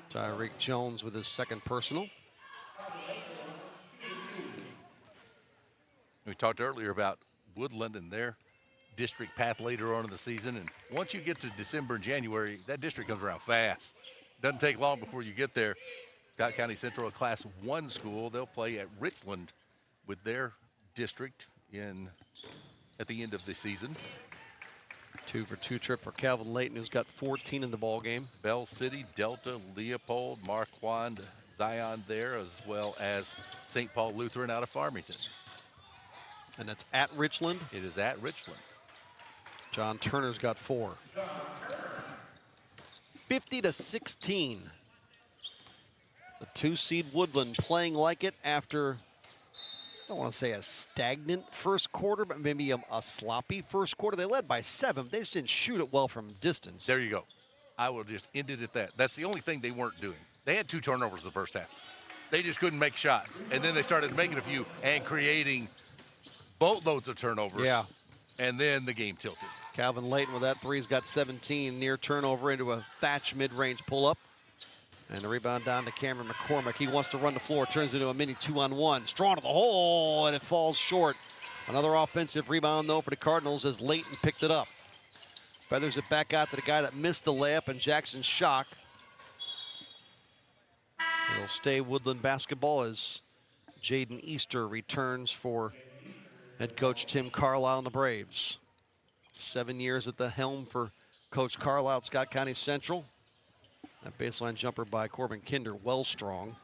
Tyreek Jones with his second personal. We talked earlier about Woodland and their district path later on in the season, and once you get to December and January, that district comes around fast. Doesn't take long before you get there. Scott County Central, a Class 1 school, they'll play at Richland with their district at the end of the season. 2-for-2 trip for Calvin Layton, who's got 14 in the ball game. Bell City, Delta, Leopold, Marquand, Zion there, as well as St. Paul Lutheran out of Farmington. And that's at Richland? It is at Richland. John Turner's got 4. 50-16. The 2-seed Woodland playing like it after, I don't want to say a stagnant first quarter, but maybe a sloppy first quarter. They led by 7. They just didn't shoot it well from distance. There you go. I will just end it at that. That's the only thing they weren't doing. They had 2 turnovers in the first half. they just couldn't make shots. And then they started making a few and creating boatloads of turnovers. Yeah. And then the game tilted. Calvin Layton with that three has got 17, near turnover into a Thatch mid-range pull-up. And the rebound down to Cameron McCormick. He wants to run the floor, turns into a mini 2-on-1. Strong to the hole, and it falls short. Another offensive rebound, though, for the Cardinals as Layton picked it up. Feathers it back out to the guy that missed the layup, and Jackson Schock. It'll stay Woodland basketball as Jaden Easter returns for head coach Tim Carlisle and the Braves. 7 years at the helm for Coach Carlisle at Scott County Central. That baseline jumper by Corbin Kinder, well strong.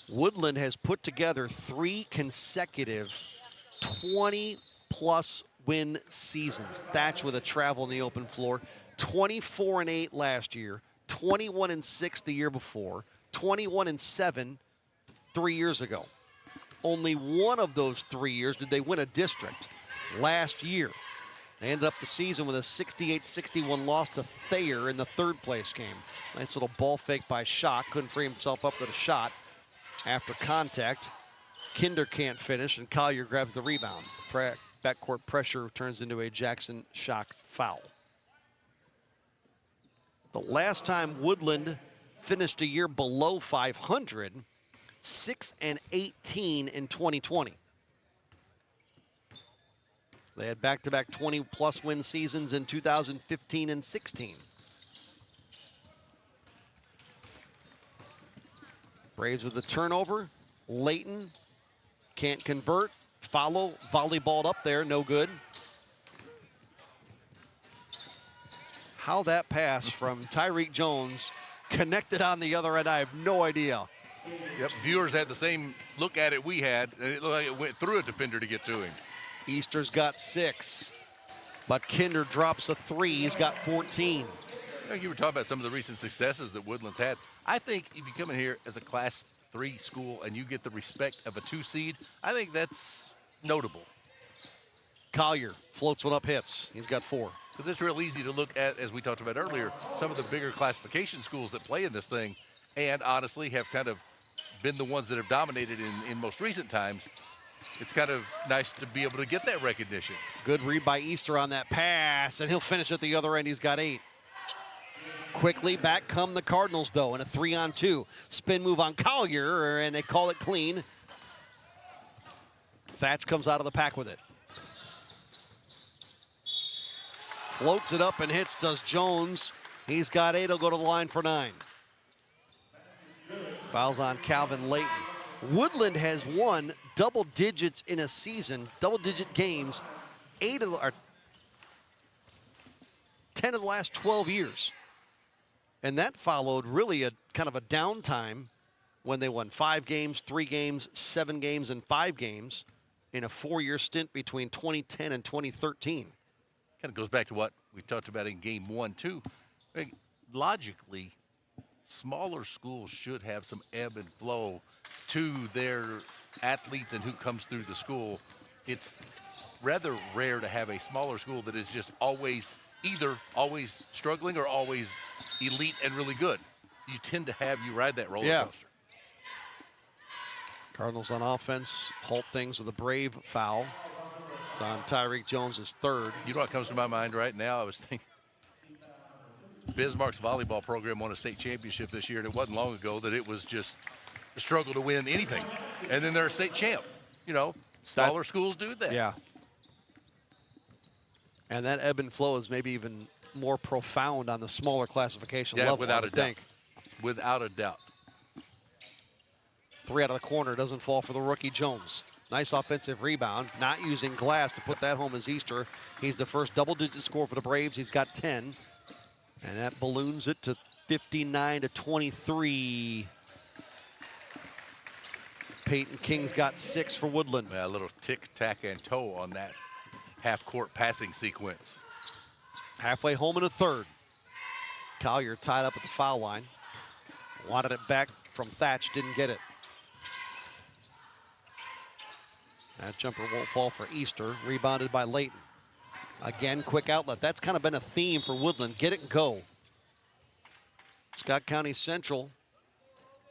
Woodland has put together 3 consecutive 20-plus win seasons. Thatch with a travel in the open floor. 24-8 last year, 21-6 the year before, 21-7 3 years ago. Only one of those 3 years did they win a district. Last year, they ended up the season with a 68-61 loss to Thayer in the third-place game. Nice little ball fake by Schock. Couldn't free himself up with a shot after contact. Kinder can't finish, and Collier grabs the rebound. Backcourt pressure turns into a Jackson Schock foul. The last time Woodland finished a year below 500, 6-18 in 2020. They had back-to-back 20-plus win seasons in 2015 and 16. Braves with the turnover. Layton can't convert. Follow, volleyballed up there, no good. How that pass from Tyreek Jones connected on the other end, I have no idea. Yep, viewers had the same look at it we had, and it looked like it went through a defender to get to him. Easter's got 6, but Kinder drops a 3. He's got 14. You were talking about some of the recent successes that Woodland's had. I think if you come in here as a Class 3 school and you get the respect of a 2 seed, I think that's notable. Collier floats one up, hits. He's got 4. Because it's real easy to look at, as we talked about earlier, some of the bigger classification schools that play in this thing and honestly have kind of been the ones that have dominated in most recent times. It's kind of nice to be able to get that recognition. Good read by Easter on that pass, and he'll finish at the other end. He's got 8. Quickly back come the Cardinals, though, in a 3-on-2. Spin move on Collier, and they call it clean. Thatch comes out of the pack with it. Floats it up and hits, does Jones. He's got 8, he'll go to the line for 9. Fouls on Calvin Layton. Woodland has won double digits in a season, double-digit games, 10 of the last 12 years. And that followed really a kind of a downtime when they won 5 games, 3 games, 7 games, and 5 games in a 4-year stint between 2010 and 2013. Kind of goes back to what we talked about in game 1, too. Logically, smaller schools should have some ebb and flow to their athletes and who comes through the school. It's rather rare to have a smaller school that is just always either always struggling or always elite and really good. You tend to have you ride that roller coaster. Cardinals on offense halt things with a Brave foul. It's on Tyreek Jones' 3rd. You know what comes to my mind right now? I was thinking Bismarck's volleyball program won a state championship this year, and it wasn't long ago that it was just a struggle to win anything. And then they're a state champ. You know, smaller schools do that. Yeah. And that ebb and flow is maybe even more profound on the smaller classification level. Without a doubt. Without a doubt. 3 out of the corner, doesn't fall for the rookie Jones. Nice offensive rebound, not using glass to put that home as Easter. He's the first double-digit score for the Braves. He's got 10. And that balloons it to 59-23. Peyton King's got 6 for Woodland. Yeah, a little tic-tac and toe on that half-court passing sequence. Halfway home in a 3rd. Collier tied up at the foul line. Wanted it back from Thatch, didn't get it. That jumper won't fall for Easter. Rebounded by Layton. Again, quick outlet. That's kind of been a theme for Woodland. Get it and go. Scott County Central,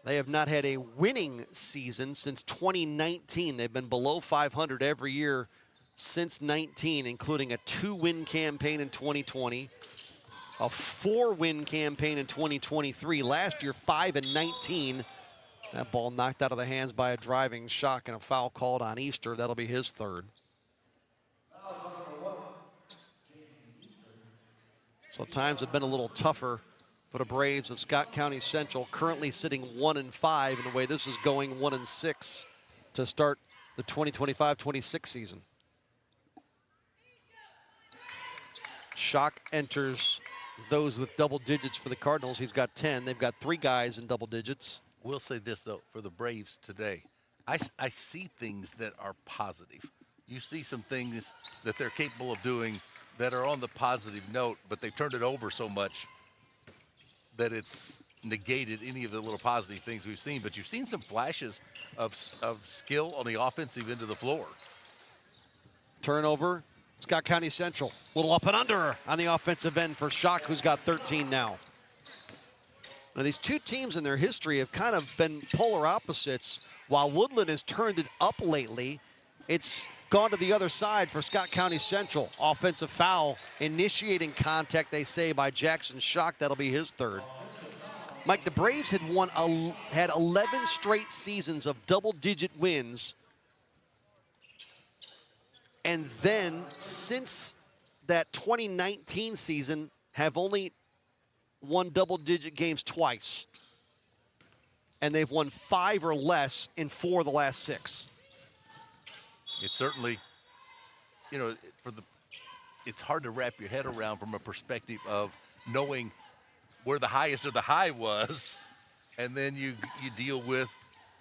they have not had a winning season since 2019. They've been below 500 every year since 19, including a 2-win campaign in 2020, a 4-win campaign in 2023. Last year, 5-19. That ball knocked out of the hands by a driving shock and a foul called on Easter. That'll be his third. So times have been a little tougher for the Braves of Scott County Central, currently sitting 1-5, and the way this is going, 1-6 to start the 2025-26 season. Shock enters those with double digits for the Cardinals. He's got 10. They've got 3 guys in double digits. We'll say this, though, for the Braves today. I see things that are positive. You see some things that they're capable of doing that are on the positive note, but they've turned it over so much that it's negated any of the little positive things we've seen. But you've seen some flashes of skill on the offensive end of the floor. Turnover, Scott County Central. Little up and under on the offensive end for Shock, who's got 13 now. Now, these two teams in their history have kind of been polar opposites. While Woodland has turned it up lately, it's gone to the other side for Scott County Central. Offensive foul, initiating contact, they say, by Jackson Shock. That'll be his third. Mike, the Braves had had 11 straight seasons of double-digit wins. And then, since that 2019 season, have only won double-digit games twice. And they've won 5 or less in 4 of the last 6. It's certainly, it's hard to wrap your head around from a perspective of knowing where the highest of the high was, and then you deal with,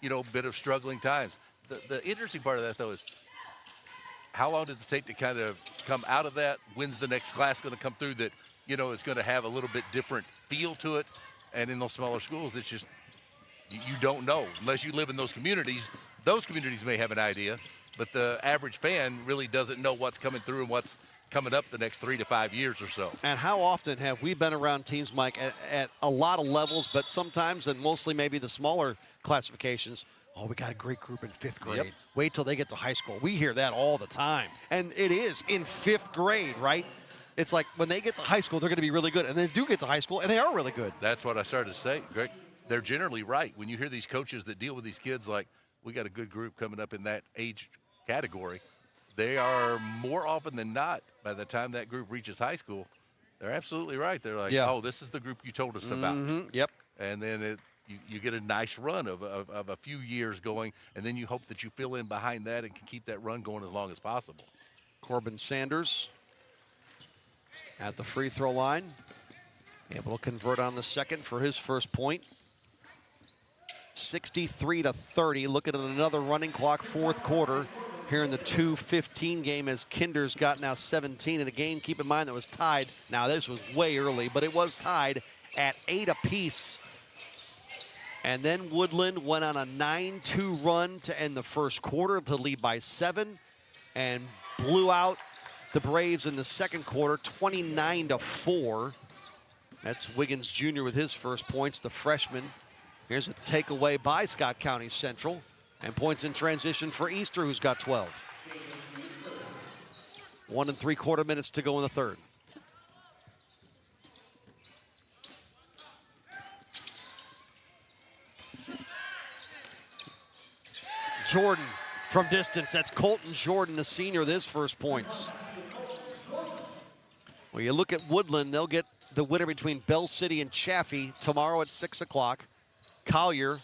a bit of struggling times. The interesting part of that, though, is how long does it take to kind of come out of that? When's the next class going to come through that, is going to have a little bit different feel to it? And in those smaller schools, it's just, you don't know. Unless you live in those communities may have an idea, but the average fan really doesn't know what's coming through and what's coming up the next 3 to 5 years or so. And how often have we been around teams, Mike, at a lot of levels, but sometimes, and mostly maybe the smaller classifications, oh, we got a great group in 5th grade. Yep. Wait till they get to high school. We hear that all the time. And it is in 5th grade, right? It's like when they get to high school, they're going to be really good. And they do get to high school, and they are really good. That's what I started to say, Greg. They're generally right. When you hear these coaches that deal with these kids like, we got a good group coming up in that age category, they are more often than not, by the time that group reaches high school, they're absolutely right. They're like, oh, this is the group you told us about. Yep. And then you get a nice run of a few years going, and then you hope that you fill in behind that and can keep that run going as long as possible. Corbin Sanders at the free throw line, able to convert on the second for his first point. 63-30, looking at another running clock, 4th quarter here in the 2:15 game as Kinder's got now 17 in the game. Keep in mind that was tied. Now this was way early, but it was tied at 8 apiece. And then Woodland went on a 9-2 run to end the first quarter to lead by 7 and blew out the Braves in the second quarter, 29-4. That's Wiggins Jr. with his first points, the freshman. Here's a takeaway by Scott County Central, and points in transition for Easter, who's got 12. 1 3/4 minutes to go in the third. Jordan from distance. That's Colton Jordan, the senior, with his first points. Well, you look at Woodland, they'll get the winner between Bell City and Chaffee tomorrow at 6 o'clock. Collier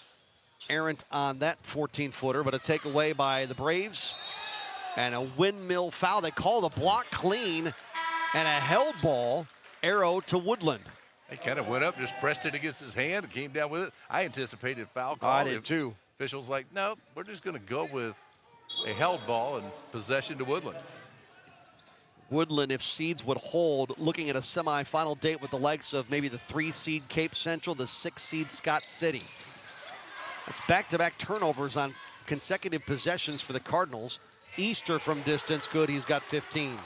errant on that 14-footer, but a takeaway by the Braves. And a windmill foul. They call the block clean, and a held ball, arrow to Woodland. He kind of went up, just pressed it against his hand, and came down with it. I anticipated foul call. I did too. Officials like, no, we're just going to go with a held ball and possession to Woodland. Woodland, if seeds would hold, looking at a semifinal date with the likes of maybe the 3-seed Cape Central, the 6-seed Scott City. It's back-to-back turnovers on consecutive possessions for the Cardinals. Easter from distance, good. He's got 15.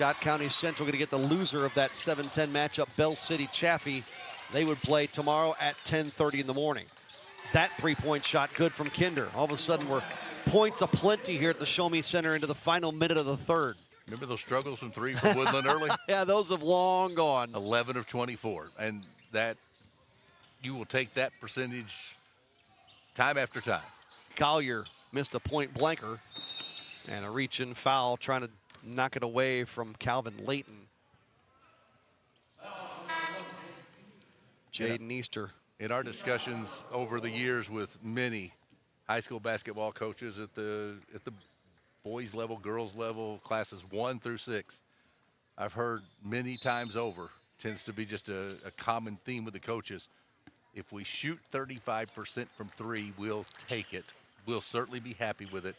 Scott County Central going to get the loser of that 7-10 matchup, Bell City Chaffee. They would play tomorrow at 10:30 in the morning. That three-point shot good from Kinder. All of a sudden, we're points aplenty here at the Show Me Center into the final minute of the third. Remember those struggles from three for Woodland early? Yeah, those have long gone. 11 of 24. And that, you will take that percentage time after time. Collier missed a point blanker. And a reach-in foul trying to knock it away from Calvin Layton. Jaden Easter. In our discussions over the years with many high school basketball coaches at the boys level, girls level, classes 1 through 6, I've heard many times over, tends to be just a common theme with the coaches. If we shoot 35% from three, we'll take it. We'll certainly be happy with it.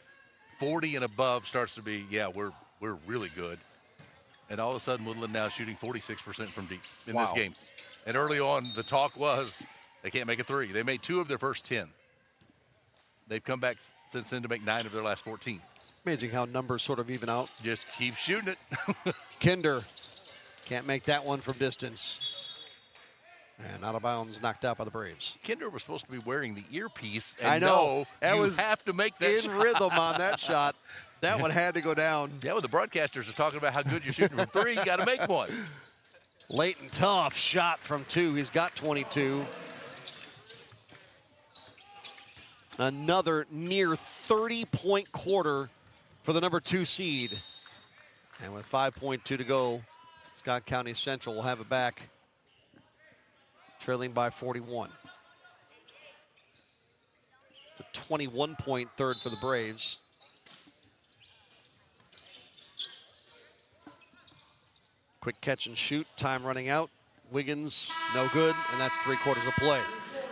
40 and above starts to be, yeah, we're really good. And all of a sudden, Woodland now shooting 46% from deep in this game. And early on, the talk was they can't make a three. They made 2 of their first 10. They've come back since then to make 9 of their last 14. Amazing how numbers sort of even out. Just keep shooting it. Kinder can't make that one from distance. And out of bounds, knocked out by the Braves. Kinder was supposed to be wearing the earpiece. And I know. That you was have to make that in shot. rhythm on that shot. That one had to go down. Yeah, when the broadcasters are talking about how good you're shooting from three, you got to make one. Layton, tough shot from 2. He's got 22. Another near 30-point quarter for the number 2 seed. And with 5.2 to go, Scott County Central will have it back, trailing by 41. It's a 21-point third for the Braves. Quick catch and shoot, time running out. Wiggins, no good, and that's 3/4 of play.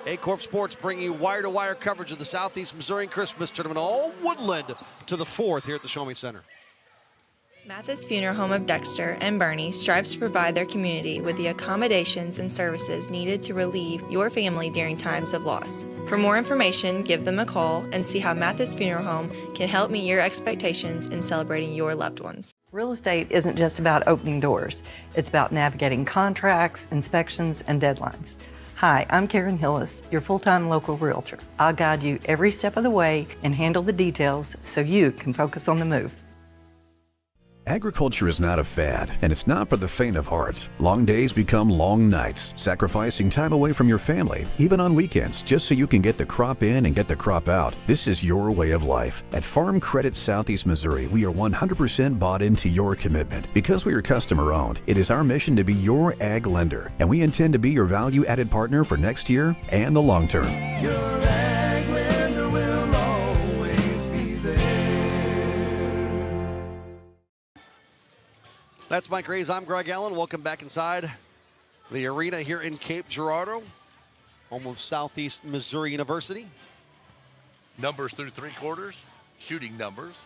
Aycorp Sports bringing you wire-to-wire coverage of the Southeast Missourian Christmas Tournament, all Woodland to the 4th here at the Show Me Center. Mathis Funeral Home of Dexter and Bernie strives to provide their community with the accommodations and services needed to relieve your family during times of loss. For more information, give them a call and see how Mathis Funeral Home can help meet your expectations in celebrating your loved ones. Real estate isn't just about opening doors. It's about navigating contracts, inspections, and deadlines. Hi, I'm Karen Hillis, your full-time local realtor. I'll guide you every step of the way and handle the details so you can focus on the move. Agriculture is not a fad, and it's not for the faint of heart. Long days become long nights, sacrificing time away from your family, even on weekends, just so you can get the crop in and get the crop out. This is your way of life. At Farm Credit Southeast Missouri, we are 100% bought into your commitment. Because we are customer-owned, it is our mission to be your ag lender, and we intend to be your value-added partner for next year and the long term. Your ag lender will always be there. That's Mike Graves. I'm Greg Allen. Welcome back inside the arena here in Cape Girardeau, home of Southeast Missouri University. Numbers through 3/4, shooting numbers.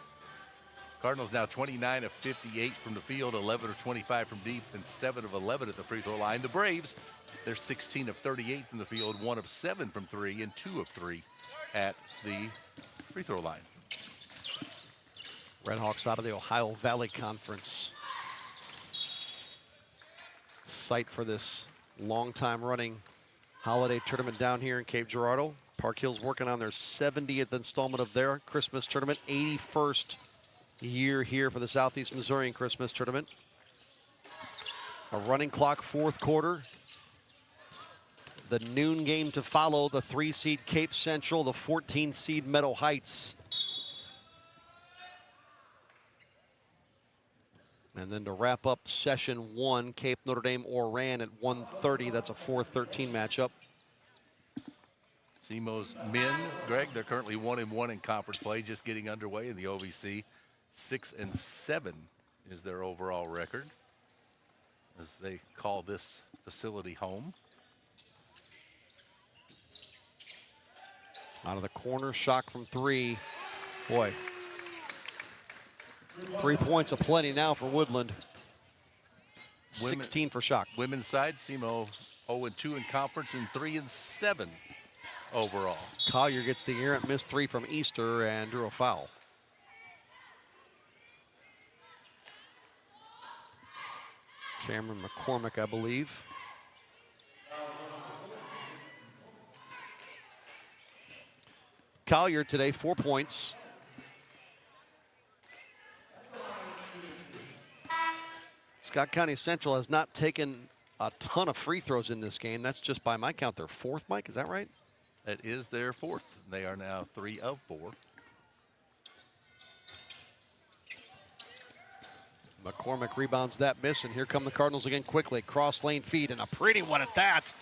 Cardinals now 29 of 58 from the field, 11 of 25 from deep, and 7 of 11 at the free throw line. The Braves, they're 16 of 38 from the field, 1 of 7 from 3, and 2 of 3 at the free throw line. Redhawks out of the Ohio Valley Conference. Site for this long-time running holiday tournament down here in Cape Girardeau. Park Hill's working on their 70th installment of their Christmas tournament, 81st year here for the Southeast Missourian Christmas tournament. A running clock, 4th quarter. The noon game to follow, the 3-seed Cape Central, the 14-seed Meadow Heights. And then to wrap up session 1, Cape Notre Dame Oran at 1:30. That's a 4-13 matchup. SEMO's men, Greg, they're currently 1-1 in conference play, just getting underway in the OVC. 6-7 is their overall record, as they call this facility home. Out of the corner, shock from 3. Boy. 3 points aplenty now for Woodland. 16 for shock. Women's side, SEMO 0-2 in conference and 3-7 overall. Collier gets the errant missed 3 from Easter and drew a foul. Cameron McCormick, I believe. Collier today, 4 points. Scott County Central has not taken a ton of free throws in this game. That's just by my count their fourth, Mike. Is that right? That is their fourth. They are now 3 of 4. McCormick rebounds that miss, and here come the Cardinals again quickly. Cross lane feed, and a pretty one at that.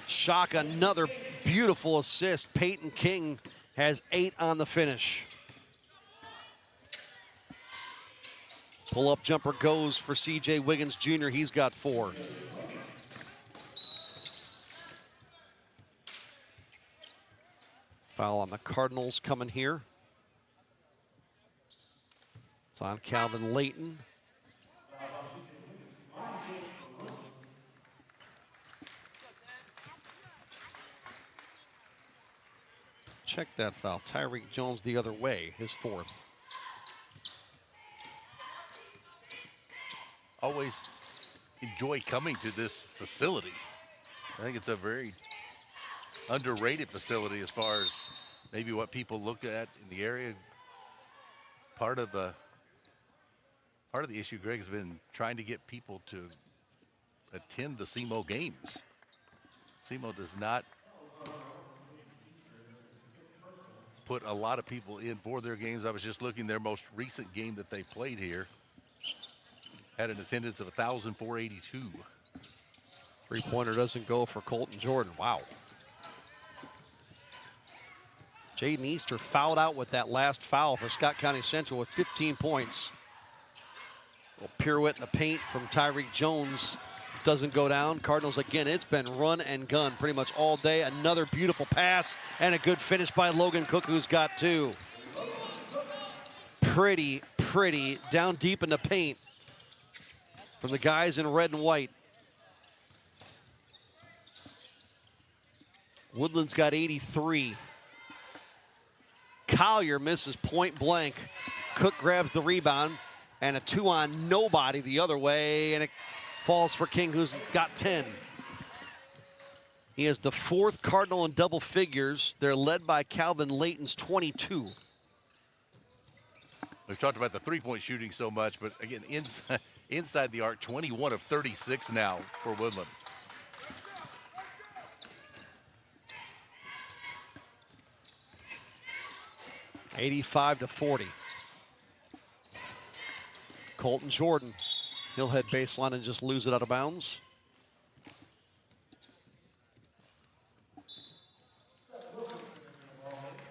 Shock, another beautiful assist. Peyton King has 8 on the finish. Pull-up jumper goes for C.J. Wiggins Jr. He's got 4. Foul on the Cardinals coming here. It's on Calvin Layton. Check that foul. Tyreek Jones the other way, his 4th. Always enjoy coming to this facility. I think it's a very underrated facility as far as maybe what people look at in the area. Part of the issue, Greg, has been trying to get people to attend the SEMO games. SEMO does not put a lot of people in for their games. I was just looking, their most recent game that they played here had an attendance of 1,482. Three-pointer doesn't go for Colton Jordan. Wow. Jaden Easter fouled out with that last foul for Scott County Central with 15 points. A pirouette in the paint from Tyreek Jones doesn't go down. Cardinals again, it's been run and gun pretty much all day. Another beautiful pass and a good finish by Logan Cook, who's got 2. Pretty down deep in the paint from the guys in red and white. Woodland's got 83. Collier misses point blank. Cook grabs the rebound, and a 2 on nobody the other way, and it falls for King, who's got 10. He is the 4th Cardinal in double figures. They're led by Calvin Layton's 22. We've talked about the three-point shooting so much, but again, inside the arc, 21 of 36 now for Woodland. $85-40. Colton Jordan, he'll head baseline and just lose it out of bounds.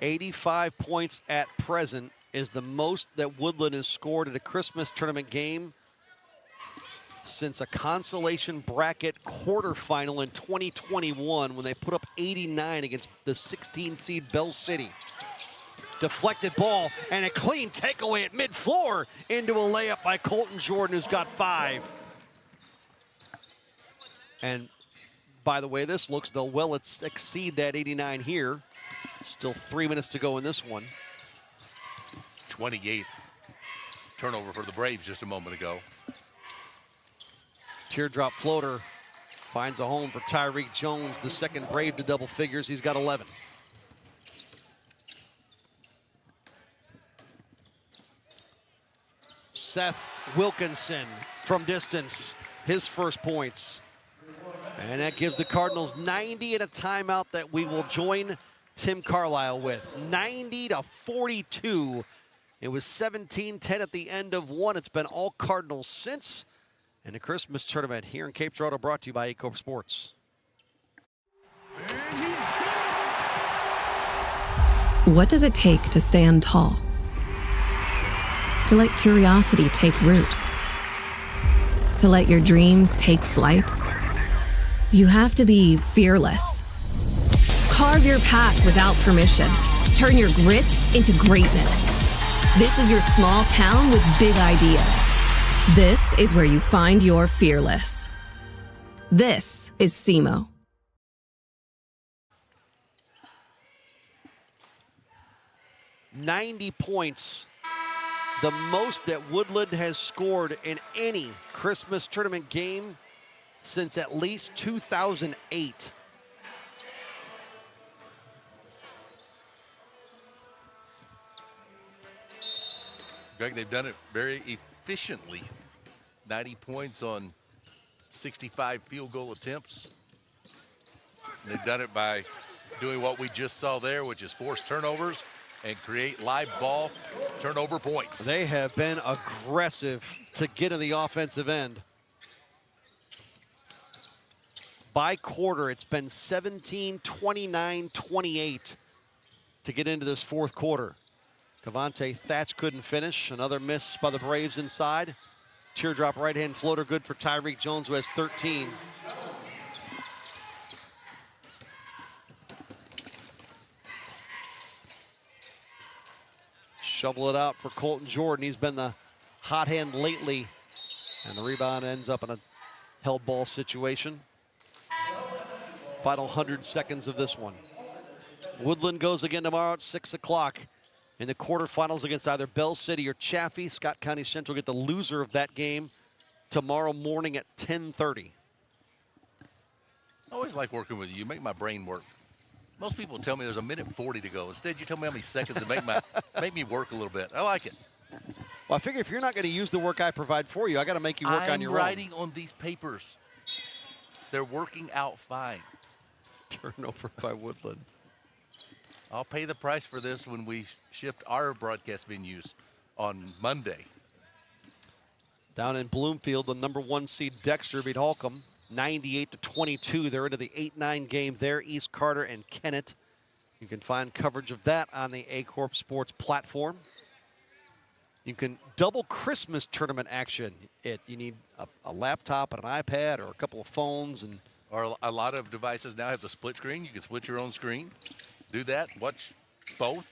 $85 points at present is the most that Woodland has scored at a Christmas tournament game since a consolation bracket quarterfinal in 2021 when they put up 89 against the 16 seed Bell City. Deflected ball and a clean takeaway at mid-floor into a layup by Colton Jordan, who's got 5. And by the way this looks, they'll well exceed that 89 here. Still 3 minutes to go in this one. 28th turnover for the Braves just a moment ago. Teardrop floater finds a home for Tyreek Jones, the second Brave to double figures. He's got 11. Seth Wilkinson from distance, his first points. And that gives the Cardinals 90 and a timeout that we will join Tim Carlisle with. 90-42. It was 17-10 at the end of one. It's been all Cardinals since. And the Christmas tournament here in Cape Girardeau brought to you by Aycorp Sports. What does it take to stand tall? To let curiosity take root? To let your dreams take flight? You have to be fearless. Carve your path without permission. Turn your grit into greatness. This is your small town with big ideas. This is where you find your fearless. This is SEMO. $90 points the most that Woodland has scored in any Christmas tournament game since at least 2008. Greg, they've done it very efficiently. 90 points on 65 field goal attempts. And they've done it by doing what we just saw there, which is force turnovers and create live ball turnover points. They have been aggressive to get in the offensive end. By quarter, it's been 17, 29, 28 to get into this fourth quarter. Cavante Thatch couldn't finish. Another miss by the Braves inside. Teardrop right-hand floater good for Tyreek Jones, who has 13. Shovel it out for Colton Jordan. He's been the hot hand lately. And the rebound ends up in a held ball situation. Final 100 seconds of this one. Woodland goes again tomorrow at 6 o'clock in the quarterfinals against either Bell City or Chaffee. Scott County Central get the loser of that game tomorrow morning at 10:30. I always like working with you. You make my brain work. Most people tell me there's a minute 40 to go. Instead, you tell me how many seconds to make me work a little bit. I like it. Well, I figure if you're not going to use the work I provide for you, I got to make you work on your own. I'm writing on these papers. They're working out fine. Turnover by Woodland. I'll pay the price for this when we shift our broadcast venues on Monday. Down in Bloomfield, the number 1 seed Dexter beat Holcomb 98-22. They're into the 8-9 game there, East Carter and Kennett. You can find coverage of that on the Aycorp Sports platform. You can double Christmas tournament action. You need a laptop and an iPad or a couple of phones. Or a lot of devices now have the split screen. You can split your own screen. Do that. Watch both.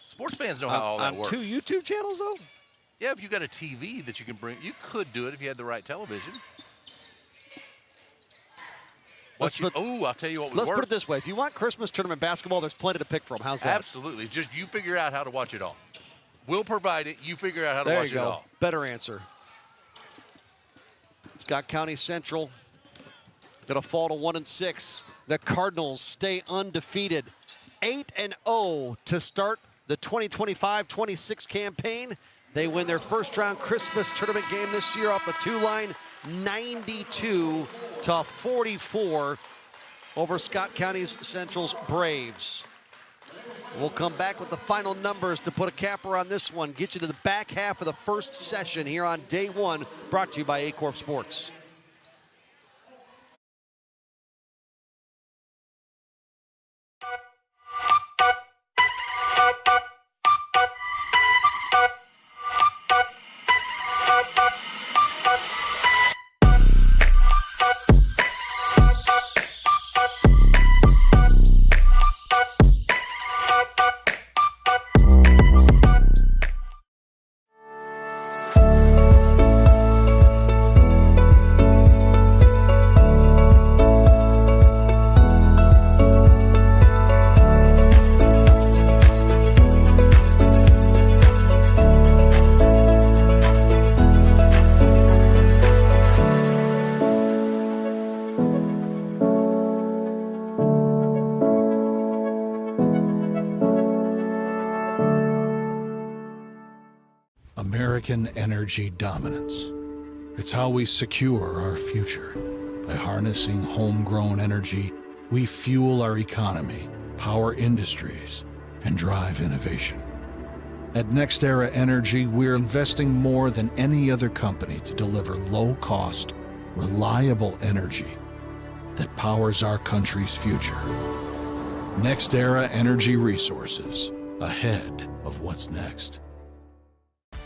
Sports fans know how all that works. On 2 YouTube channels, though? Yeah, if you got a TV that you can bring, you could do it if you had the right television. I'll tell you what would work. Let's put it this way. If you want Christmas tournament basketball, there's plenty to pick from. How's that? Absolutely. Just you figure out how to watch it all. We'll provide it. You figure out how to watch it all. Better answer. Scott County Central going to fall to 1-6. The Cardinals stay undefeated. 8-0 to start the 2025-26 campaign. They win their first round Christmas tournament game this year off the 2-line, 92-44 over Scott County Central's Braves. We'll come back with the final numbers to put a capper on this one, get you to the back half of the first session here on day one, brought to you by Aycorp Sports. American energy dominance. It's how we secure our future. By harnessing homegrown energy, we fuel our economy, power industries, and drive innovation. At NextEra Energy, we're investing more than any other company to deliver low-cost, reliable energy that powers our country's future. NextEra Energy Resources, ahead of what's next.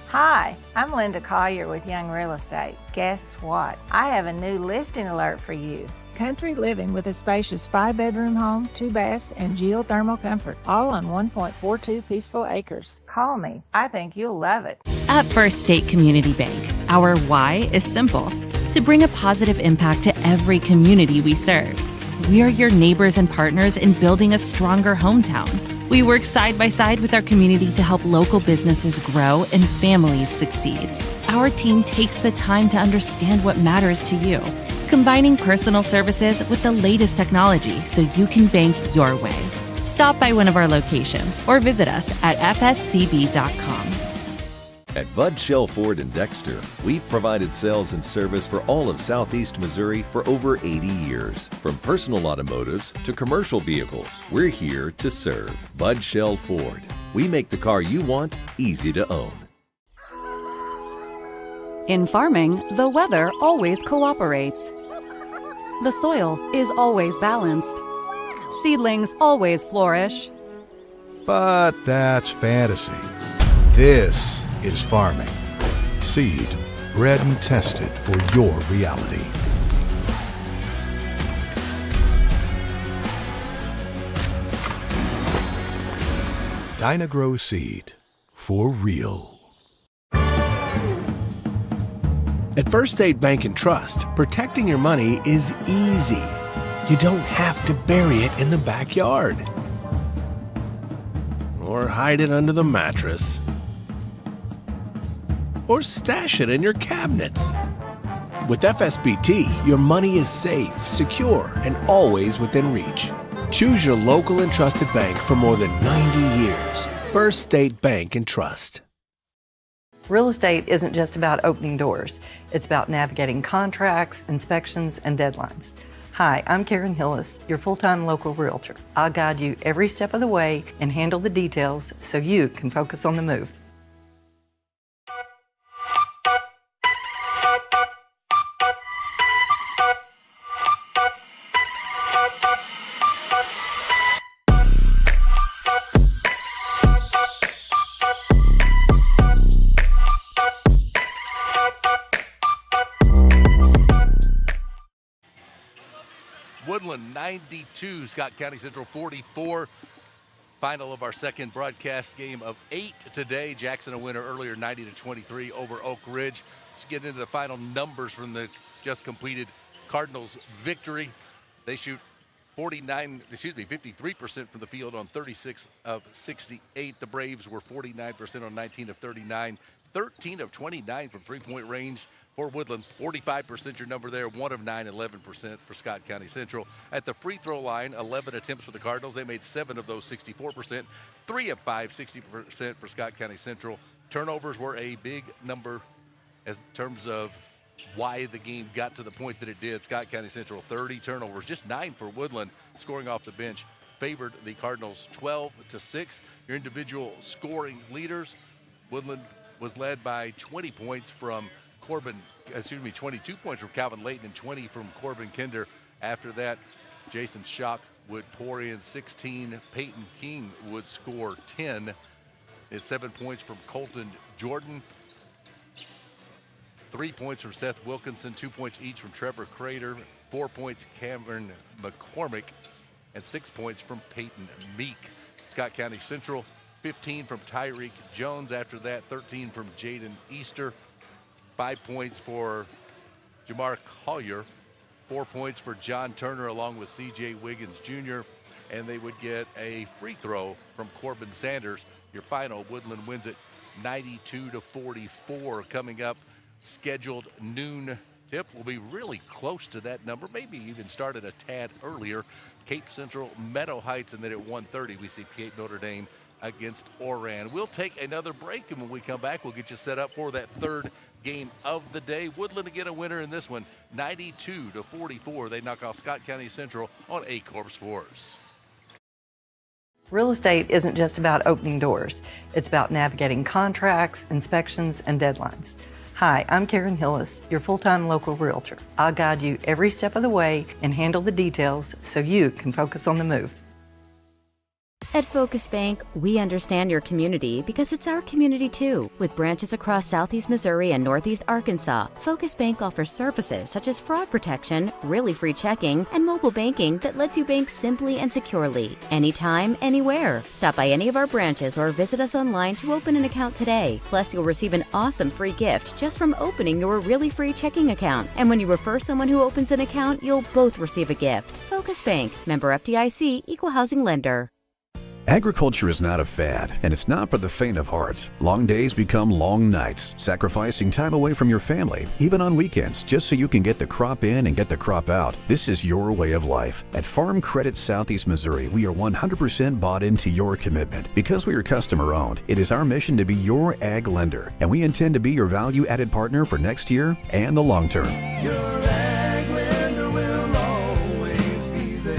Hi, I'm Linda Collier with Young Real Estate. Guess what? I have a new listing alert for you. Country living with a spacious 5-bedroom home, 2 baths, and geothermal comfort, all on 1.42 peaceful acres. Call me. I think you'll love it. At First State Community Bank, our why is simple: to bring a positive impact to every community we serve. We are your neighbors and partners in building a stronger hometown. We work side by side with our community to help local businesses grow and families succeed. Our team takes the time to understand what matters to you, combining personal services with the latest technology so you can bank your way. Stop by one of our locations or visit us at fscb.com. At Bud Shell Ford in Dexter, we've provided sales and service for all of Southeast Missouri for over 80 years. From personal automotives to commercial vehicles, we're here to serve. Bud Shell Ford. We make the car you want easy to own. In farming, the weather always cooperates. The soil is always balanced. Seedlings always flourish. But that's fantasy. This is farming. Seed, bred and tested for your reality. Dynagrow Seed, for real. At First State Bank and Trust, protecting your money is easy. You don't have to bury it in the backyard or hide it under the mattress or stash it in your cabinets. With FSBT, your money is safe, secure, and always within reach. Choose your local and trusted bank for more than 90 years. First State Bank and Trust. Real estate isn't just about opening doors. It's about navigating contracts, inspections, and deadlines. Hi, I'm Karen Hillis, your full-time local realtor. I'll guide you every step of the way and handle the details so you can focus on the move. Woodland 92, Scott County Central 44. Final of our second broadcast game of 8 today. Jackson a winner earlier 90-23 over Oak Ridge. Let's get into the final numbers from the just completed Cardinals victory. They shoot 53% from the field on 36 of 68. The Braves were 49% on 19 of 39, 13 of 29 from three-point range. For Woodland, 45% your number there, 1 of 9, 11% for Scott County Central. At the free throw line, 11 attempts for the Cardinals. They made 7 of those, 64%, 3 of 5, 60% for Scott County Central. Turnovers were a big number in terms of why the game got to the point that it did. Scott County Central, 30 turnovers, just 9 for Woodland, scoring off the bench, favored the Cardinals 12-6. Your individual scoring leaders, Woodland was led by 20 points from 22 points from Calvin Layton and 20 from Corbin Kinder. After that, Jason Schock would pour in 16. Peyton King would score 10. It's 7 points from Colton Jordan. 3 points from Seth Wilkinson, 2 points each from Trevor Crater, 4 points Cameron McCormick, and 6 points from Peyton Meek. Scott County Central, 15 from Tyreek Jones. After that, 13 from Jaden Easter. 5 points for Jamar Collier, 4 points for John Turner along with C.J. Wiggins Jr., and they would get a free throw from Corbin Sanders. Your final, Woodland wins it 92-44. Coming up, scheduled noon tip will be really close to that number, maybe even started a tad earlier. Cape Central, Meadow Heights, and then at 1:30 we see Cape Notre Dame against Oran. We'll take another break, and when we come back, we'll get you set up for that third game of the day. Woodland to get a winner in this one, 92-44. They knock off Scott County Central on Aycorp Sports. Real estate isn't just about opening doors. It's about navigating contracts, inspections, and deadlines. Hi, I'm Karen Hillis, your full-time local realtor. I'll guide you every step of the way and handle the details so you can focus on the move. At Focus Bank, we understand your community because it's our community too. With branches across Southeast Missouri and Northeast Arkansas, Focus Bank offers services such as fraud protection, really free checking, and mobile banking that lets you bank simply and securely, anytime, anywhere. Stop by any of our branches or visit us online to open an account today. Plus, you'll receive an awesome free gift just from opening your really free checking account. And when you refer someone who opens an account, you'll both receive a gift. Focus Bank, member FDIC, equal housing lender. Agriculture is not a fad, and it's not for the faint of hearts. Long days become long nights, sacrificing time away from your family, even on weekends, just so you can get the crop in and get the crop out. This is your way of life. At Farm Credit Southeast Missouri, we are 100% bought into your commitment. Because we are customer-owned, it is our mission to be your ag lender, and we intend to be your value-added partner for next year and the long term. Your ag lender will always be there.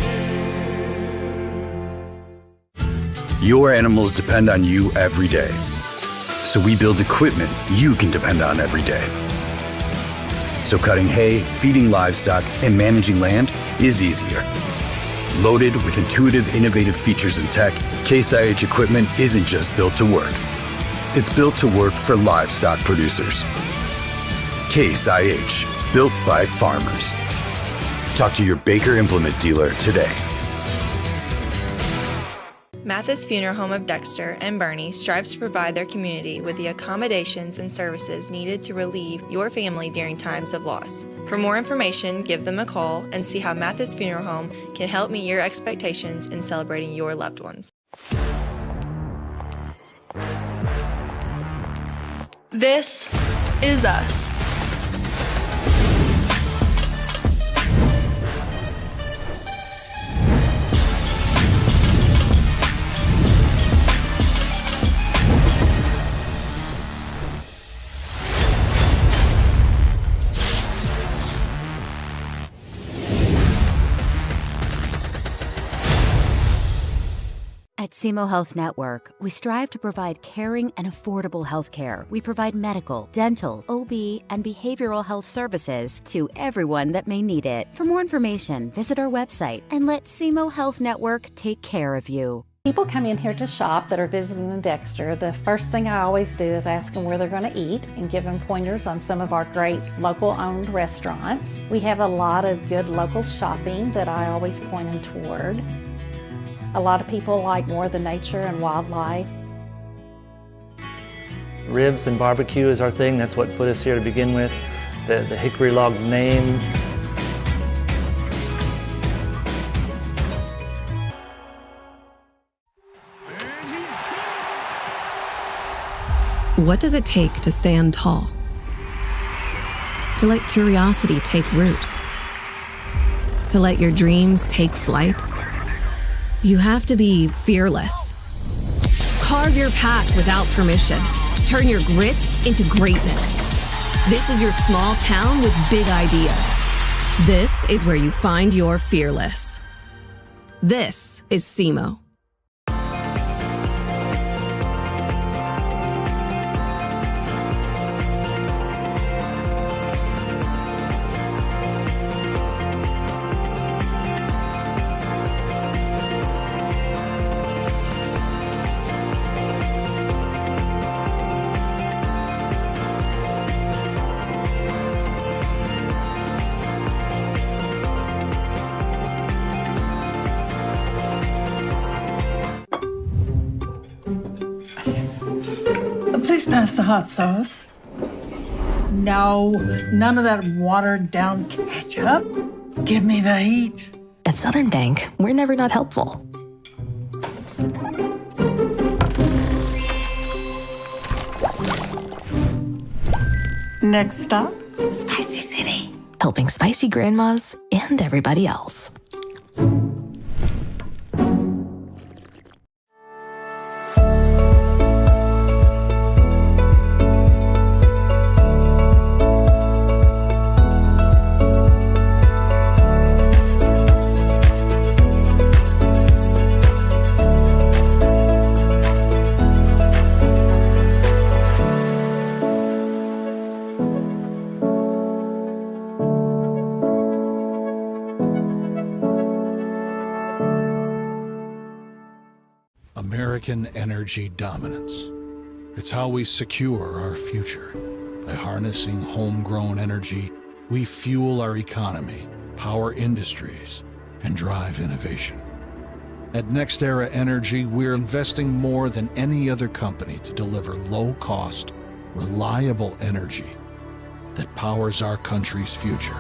Your animals depend on you every day. So we build equipment you can depend on every day. So cutting hay, feeding livestock, and managing land is easier. Loaded with intuitive, innovative features and tech, Case IH equipment isn't just built to work. It's built to work for livestock producers. Case IH, built by farmers. Talk to your Baker Implement dealer today. Mathis Funeral Home of Dexter and Bernie strives to provide their community with the accommodations and services needed to relieve your family during times of loss. For more information, give them a call and see how Mathis Funeral Home can help meet your expectations in celebrating your loved ones. This is us. At SEMO Health Network, we strive to provide caring and affordable health care. We provide medical, dental, OB, and behavioral health services to everyone that may need it. For more information, visit our website and let SEMO Health Network take care of you. People come in here to shop that are visiting in Dexter. The first thing I always do is ask them where they're going to eat and give them pointers on some of our great local-owned restaurants. We have a lot of good local shopping that I always point them toward. A lot of people like more the nature and wildlife. Ribs and barbecue is our thing. That's what put us here to begin with. The hickory log name. What does it take to stand tall? To let curiosity take root? To let your dreams take flight? You have to be fearless. Carve your path without permission. Turn your grit into greatness. This is your small town with big ideas. This is where you find your fearless. This is SEMO. Please pass the hot sauce. No, none of that watered down ketchup. Give me the heat. At Southern Bank, we're never not helpful. Next stop, Spicy City. Helping spicy grandmas and everybody else. American energy dominance. It's how we secure our future. By harnessing homegrown energy, we fuel our economy, power industries, and drive innovation. At NextEra Energy, we're investing more than any other company to deliver low-cost, reliable energy that powers our country's future.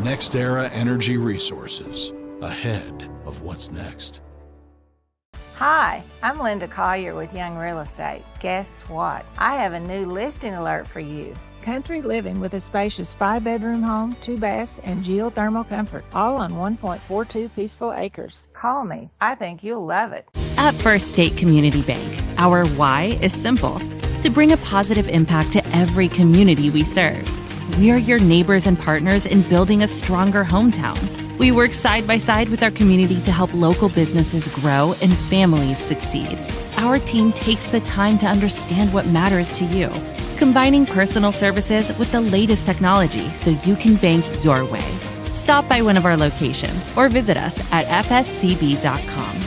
NextEra Energy Resources, ahead of what's next. Hi, I'm Linda Collier with Young Real Estate. Guess what? I have a new listing alert for you. Country living with a spacious 5-bedroom home, 2 baths, and geothermal comfort, all on 1.42 peaceful acres. Call me. I think you'll love it. At First State Community Bank, our why is simple: to bring a positive impact to every community we serve. We are your neighbors and partners in building a stronger hometown. We work side by side with our community to help local businesses grow and families succeed. Our team takes the time to understand what matters to you, combining personal services with the latest technology so you can bank your way. Stop by one of our locations or visit us at fscb.com.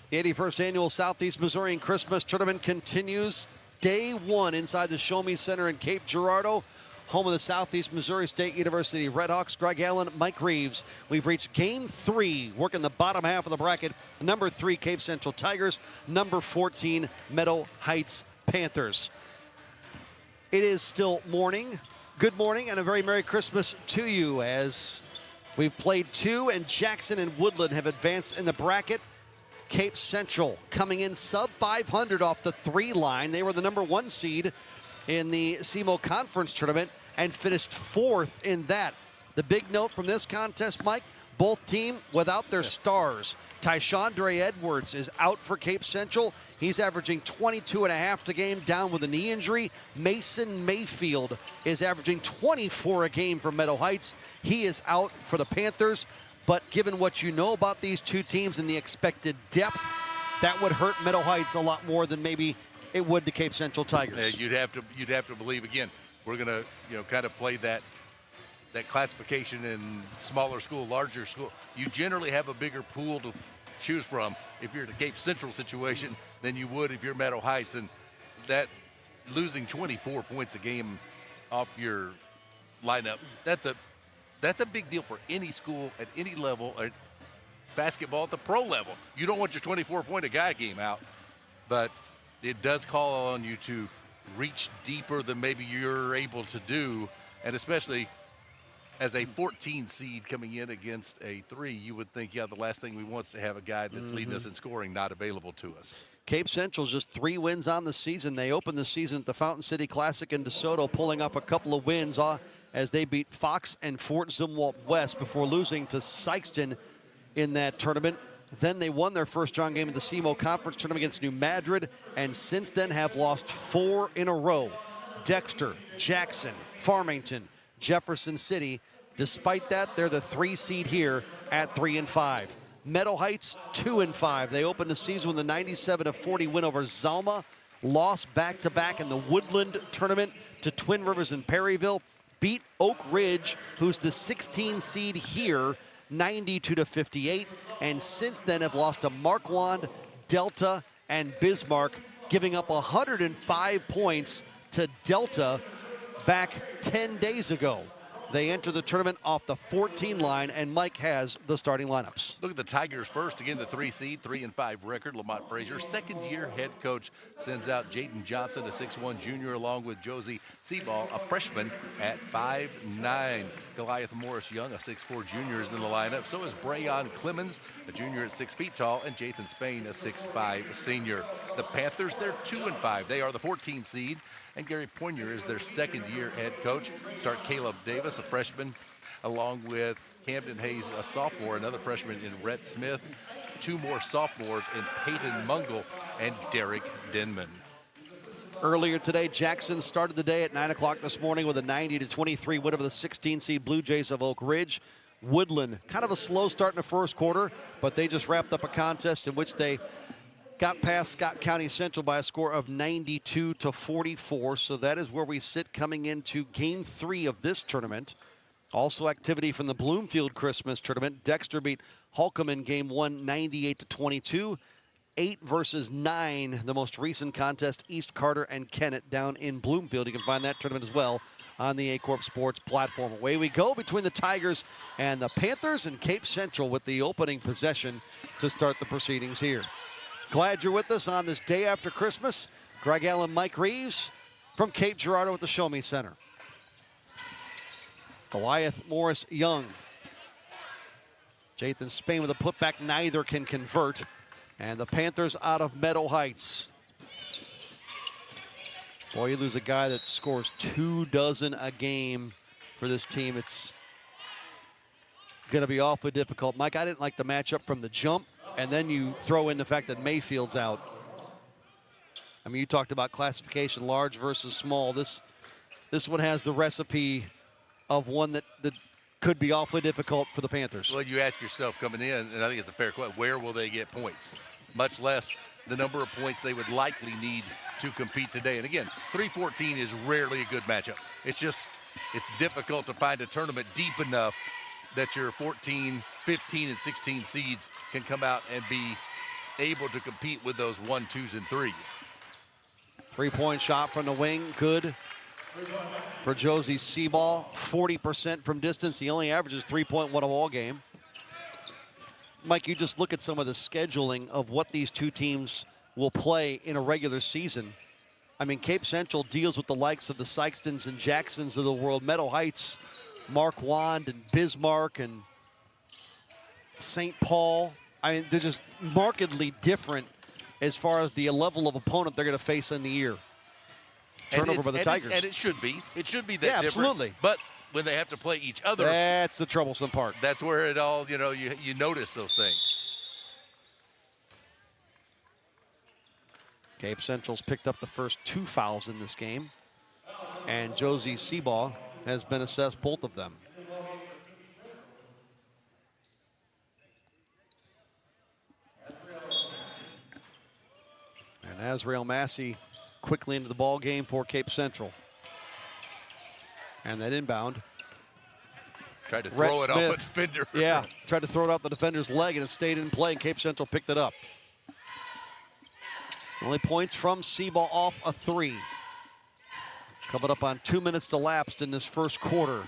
The 81st Annual Southeast Missourian Christmas Tournament continues. Day one inside the Show Me Center in Cape Girardeau, home of the Southeast Missouri State University Redhawks. Greg Allen, Mike Reeves. We've reached Game 3, working the bottom half of the bracket. Number 3, Cape Central Tigers. Number 14, Meadow Heights Panthers. It is still morning. Good morning and a very Merry Christmas to you, as we've played 2 and Jackson and Woodland have advanced in the bracket. Cape Central coming in sub 500 off the 3 line. They were the number 1 seed in the SEMO Conference Tournament and finished 4th in that. The big note from this contest, Mike, both teams without their stars. Tyshaundre Edwards is out for Cape Central. He's averaging 22.5 a game, down with a knee injury. Mason Mayfield is averaging 24 a game for Meadow Heights. He is out for the Panthers. But given what you know about these two teams and the expected depth, that would hurt Meadow Heights a lot more than maybe it would the Cape Central Tigers. You'd have to believe, again, we're going to kind of play that classification in smaller school, larger school. You generally have a bigger pool to choose from if you're in a Cape Central situation than you would if you're Meadow Heights. And that losing 24 points a game off your lineup, that's a big deal for any school at any level, basketball at the pro level. You don't want your 24-point-a-guy game out, but it does call on you to reach deeper than maybe you're able to do, and especially as a 14 seed coming in against a 3, you would think, the last thing we want is to have a guy that's leading us in scoring not available to us. Cape Central's just 3 wins on the season. They opened the season at the Fountain City Classic in DeSoto, pulling up a couple of wins as they beat Fox and Fort Zumwalt West before losing to Sykeston in that tournament. Then they won their first round game of the SEMO Conference Tournament against New Madrid, and since then have lost 4 in a row. Dexter, Jackson, Farmington, Jefferson City. Despite that, they're the 3 seed here at 3-5. Meadow Heights 2-5. They opened the season with a 97-40 win over Zalma. Lost back-to-back in the Woodland tournament to Twin Rivers and Perryville. Beat Oak Ridge, who's the 16 seed here, 92-58, and since then have lost to Marquand, Delta, and Bismarck, giving up 105 points to Delta back 10 days ago. They enter the tournament off the 14 line, and Mike has the starting lineups. Look at the Tigers first. Again, the 3 seed, 3-5 record. Lamont Frazier, second-year head coach, sends out Jaden Johnson, a 6'1 junior, along with Josie Seaball, a freshman at 5'9. Goliath Morris Young, a 6'4 junior, is in the lineup. So is Brayon Clemens, a junior at 6 feet tall, and Jathan Spain, a 6'5 senior. The Panthers, they're 2-5. They are the 14 seed. And Gary Poinier is their second-year head coach. Start Caleb Davis, a freshman, along with Camden Hayes, a sophomore, another freshman in Rhett Smith, 2 more sophomores in Peyton Mungle and Derek Denman. Earlier today, Jackson started the day at 9 o'clock this morning with a 90-23 win over the 16-seed Blue Jays of Oak Ridge. Woodland, kind of a slow start in the first quarter, but they just wrapped up a contest in which they got past Scott County Central by a score of 92-44. So that is where we sit coming into Game 3 of this tournament. Also activity from the Bloomfield Christmas tournament. Dexter beat Holcomb in Game 1, 98-22. 8 versus 9, the most recent contest, East Carter and Kennett down in Bloomfield. You can find that tournament as well on the Aycorp Sports platform. Away we go between the Tigers and the Panthers, and Cape Central with the opening possession to start the proceedings here. Glad you're with us on this day after Christmas. Greg Allen, Mike Reeves from Cape Girardeau at the Show Me Center. Goliath, Morris, Young. Jathan Spain with a putback, neither can convert. And the Panthers out of Meadow Heights. Boy, you lose a guy that scores 24 a game for this team. It's going to be awfully difficult. Mike, I didn't like the matchup from the jump, and then you throw in the fact that Mayfield's out. I mean, you talked about classification, large versus small. This one has the recipe of one that could be awfully difficult for the Panthers. Well, you ask yourself coming in, and I think it's a fair question, where will they get points? Much less the number of points they would likely need to compete today. And again, 3-14 is rarely a good matchup. It's difficult to find a tournament deep enough that your 14, 15, and 16 seeds can come out and be able to compete with those 1, 2s, and 3s. Three-point shot from the wing, good for Josie Seaball. 40% from distance. He only averages 3.1 a ball game. Mike, you just look at some of the scheduling of what these two teams will play in a regular season. I mean, Cape Central deals with the likes of the Sykestons and Jacksons of the world. Meadow Heights, Mark Wand and Bismarck and St. Paul. I mean, they're just markedly different as far as the level of opponent they're going to face in the year. Turnover by the Tigers. And it should be. It should be that yeah, different. Absolutely. But when they have to play each other, that's the troublesome part. That's where it all, you notice those things. Cape Central's picked up the first 2 fouls in this game, and Josie Seaball has been assessed both of them. And Azrael Massey quickly into the ball game for Cape Central. And that inbound. Tried to throw it off a defender. Yeah, tried to throw it off the defender's leg, and it stayed in play, and Cape Central picked it up. Only points from Seaball off a 3. Coming up on 2 minutes elapsed in this first quarter.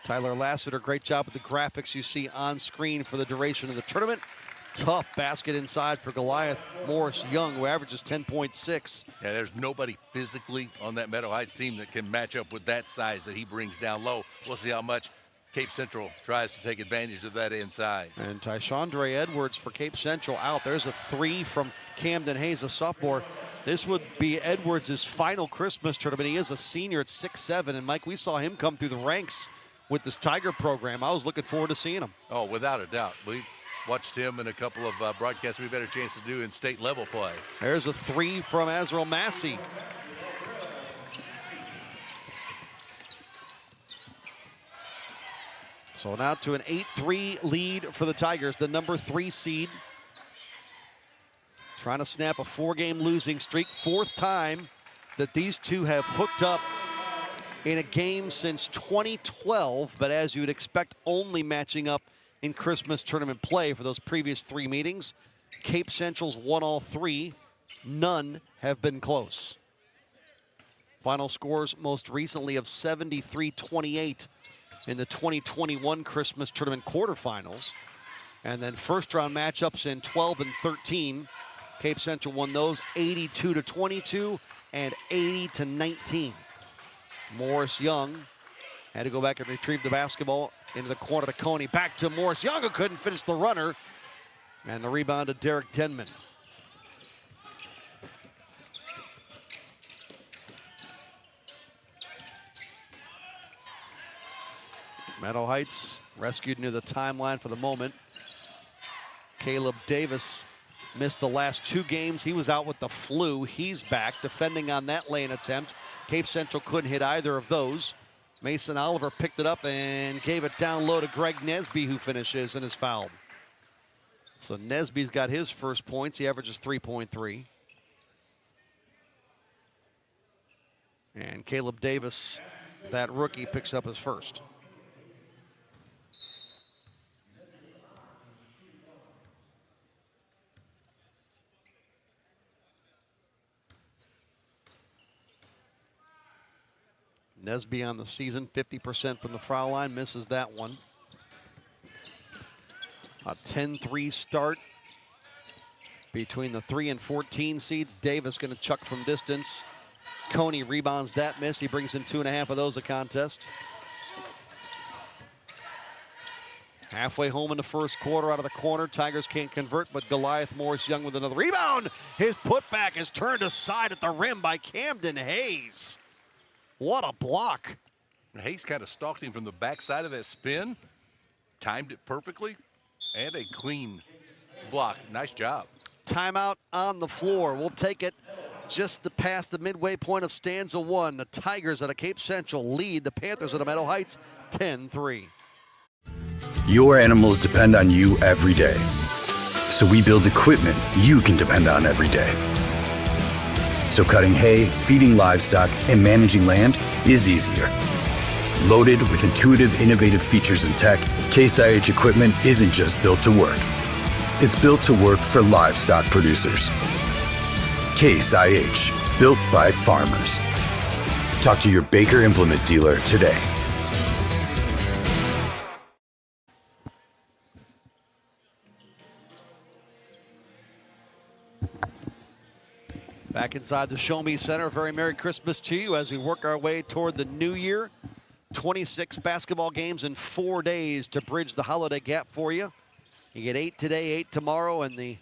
Tyler Lassiter, great job with the graphics you see on screen for the duration of the tournament. Tough basket inside for Goliath Morris Young, who averages 10.6. Yeah, there's nobody physically on that Meadow Heights team that can match up with that size that he brings down low. We'll see how much Cape Central tries to take advantage of that inside. And Tyshandre Edwards for Cape Central out. There's a 3 from Camden Hayes, a sophomore. This would be Edwards' final Christmas tournament. He is a senior at 6'7", and Mike, we saw him come through the ranks with this Tiger program. I was looking forward to seeing him. Oh, without a doubt. We watched him in a couple of broadcasts we've had a chance to do in state level play. There's a 3 from Azrael Massey. So now to an 8-3 lead for the Tigers, the number 3 seed. Trying to snap a 4-game losing streak. 4th time that these two have hooked up in a game since 2012, but as you would expect, only matching up in Christmas tournament play for those previous 3 meetings. Cape Central's won all 3. None have been close. Final scores most recently of 73-28 in the 2021 Christmas tournament quarterfinals. And then first round matchups in 12 and 13. Cape Central won those 82-22 and 80-19. Morris Young had to go back and retrieve the basketball into the corner to Coney. Back to Morris Young, who couldn't finish the runner. And the rebound to Derek Denman. Meadow Heights rescued near the timeline for the moment. Caleb Davis missed the last 2 games. He was out with the flu. He's back defending on that lane attempt. Cape Central couldn't hit either of those. Mason Oliver picked it up and gave it down low to Greg Nesby, who finishes and is fouled. So Nesby's got his first points. He averages 3.3. And Caleb Davis, that rookie, picks up his first. Nesby on the season, 50% from the foul line, misses that one. A 10-3 start between the 3 and 14 seeds. Davis going to chuck from distance. Coney rebounds that miss. He brings in 2.5 of those a contest. Halfway home in the first quarter, out of the corner. Tigers can't convert, but Goliath Morris Young with another rebound. His putback is turned aside at the rim by Camden Hayes. What a block. Hayes kind of stalked him from the backside of that spin. Timed it perfectly. And a clean block. Nice job. Timeout on the floor. We'll take it just past the midway point of stanza 1. The Tigers out of Cape Central lead the Panthers out of Meadow Heights 10-3. Your animals depend on you every day. So we build equipment you can depend on every day. So cutting hay, feeding livestock, and managing land is easier. Loaded with intuitive, innovative features and tech, Case IH equipment isn't just built to work. It's built to work for livestock producers. Case IH, built by farmers. Talk to your Baker Implement dealer today. Back inside the Show Me Center, very Merry Christmas to you as we work our way toward the new year. 26 basketball games in 4 days to bridge the holiday gap for you. You get 8 today, 8 tomorrow, and the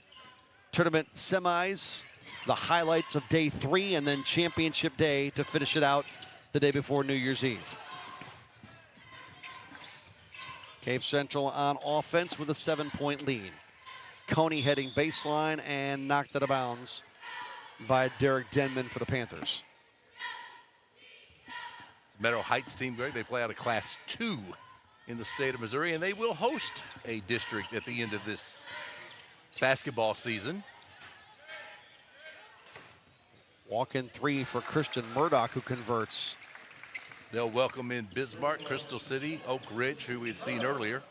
tournament semis, the highlights of day 3, and then championship day to finish it out the day before New Year's Eve. Cape Central on offense with a 7-point lead. Coney heading baseline and knocked out of bounds by Derek Denman for the Panthers. Meadow Heights team, Greg, they play out of Class 2 in the state of Missouri, and they will host a district at the end of this basketball season. Walk-in 3 for Christian Murdoch, who converts. They'll welcome in Bismarck, Crystal City, Oak Ridge, who we'd seen earlier.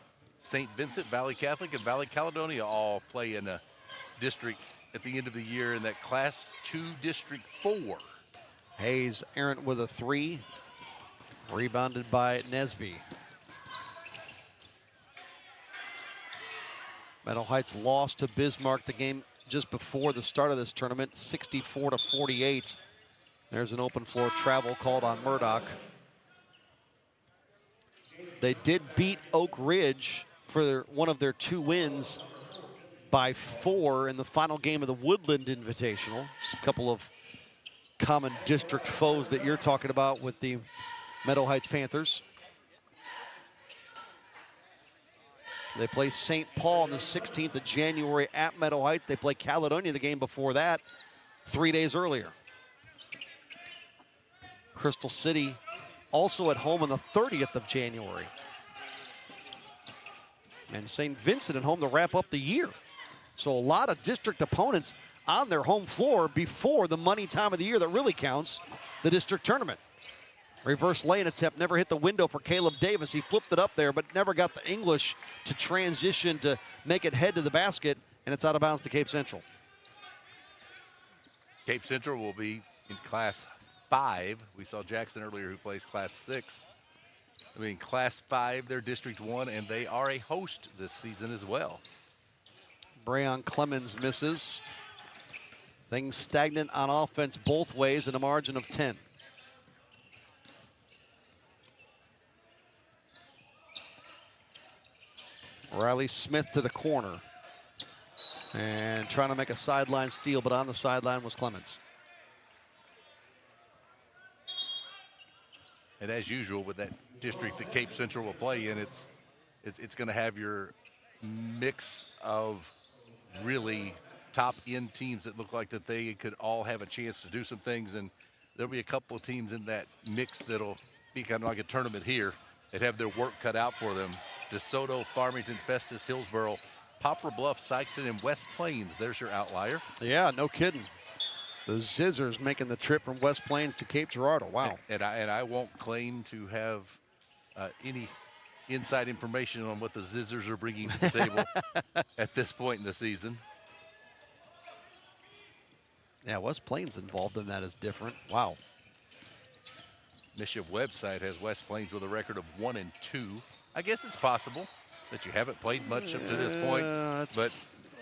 St. Vincent, Valley Catholic, and Valley Caledonia all play in a district at the end of the year in that Class 2 District 4. Hayes errant with a 3. Rebounded by Nesby. Meadow Heights lost to Bismarck the game just before the start of this tournament, 64-48. There's an open floor travel called on Murdoch. They did beat Oak Ridge for one of their 2 wins by 4 in the final game of the Woodland Invitational. Just a couple of common district foes that you're talking about with the Meadow Heights Panthers. They play St. Paul on the 16th of January at Meadow Heights. They play Caledonia the game before that, 3 days earlier. Crystal City also at home on the 30th of January. And St. Vincent at home to wrap up the year. So a lot of district opponents on their home floor before the money time of the year that really counts, the district tournament. Reverse lane attempt never hit the window for Caleb Davis. He flipped it up there, but never got the English to transition to make it head to the basket, and it's out of bounds to Cape Central. Cape Central will be in Class 5. We saw Jackson earlier who plays Class 6. I mean, Class 5, they're District 1, and they are a host this season as well. Brayon Clemens misses. Things stagnant on offense both ways in a margin of 10. Riley Smith to the corner. And trying to make a sideline steal, but on the sideline was Clemens. And as usual with that district that Cape Central will play in, it's going to have your mix of really top-end teams that look like that they could all have a chance to do some things, and there'll be a couple of teams in that mix that'll be kind of like a tournament here that have their work cut out for them. DeSoto, Farmington, Festus, Hillsboro, Poplar Bluff, Sykeston, and West Plains. There's your outlier. Yeah, no kidding. The Zizzers making the trip from West Plains to Cape Girardeau. Wow. And I won't claim to have any inside information on what the Zizzers are bringing to the table at this point in the season. Yeah, West Plains involved in that is different. Wow. Michigan website has West Plains with a record of 1-2. I guess it's possible that you haven't played much up to this point, but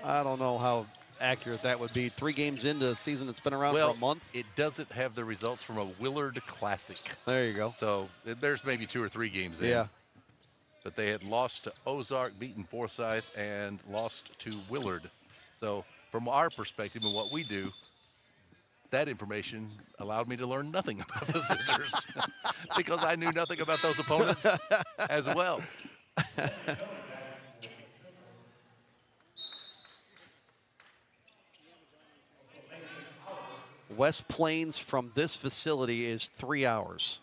I don't know how accurate that would be. 3 games into a season that's been around for a month. It doesn't have the results from a Willard Classic. There you go. So there's maybe 2 or 3 games in. Yeah. But they had lost to Ozark, beaten Forsyth, and lost to Willard. So from our perspective and what we do, that information allowed me to learn nothing about the Scissors because I knew nothing about those opponents as well. West Plains from this facility is 3 hours.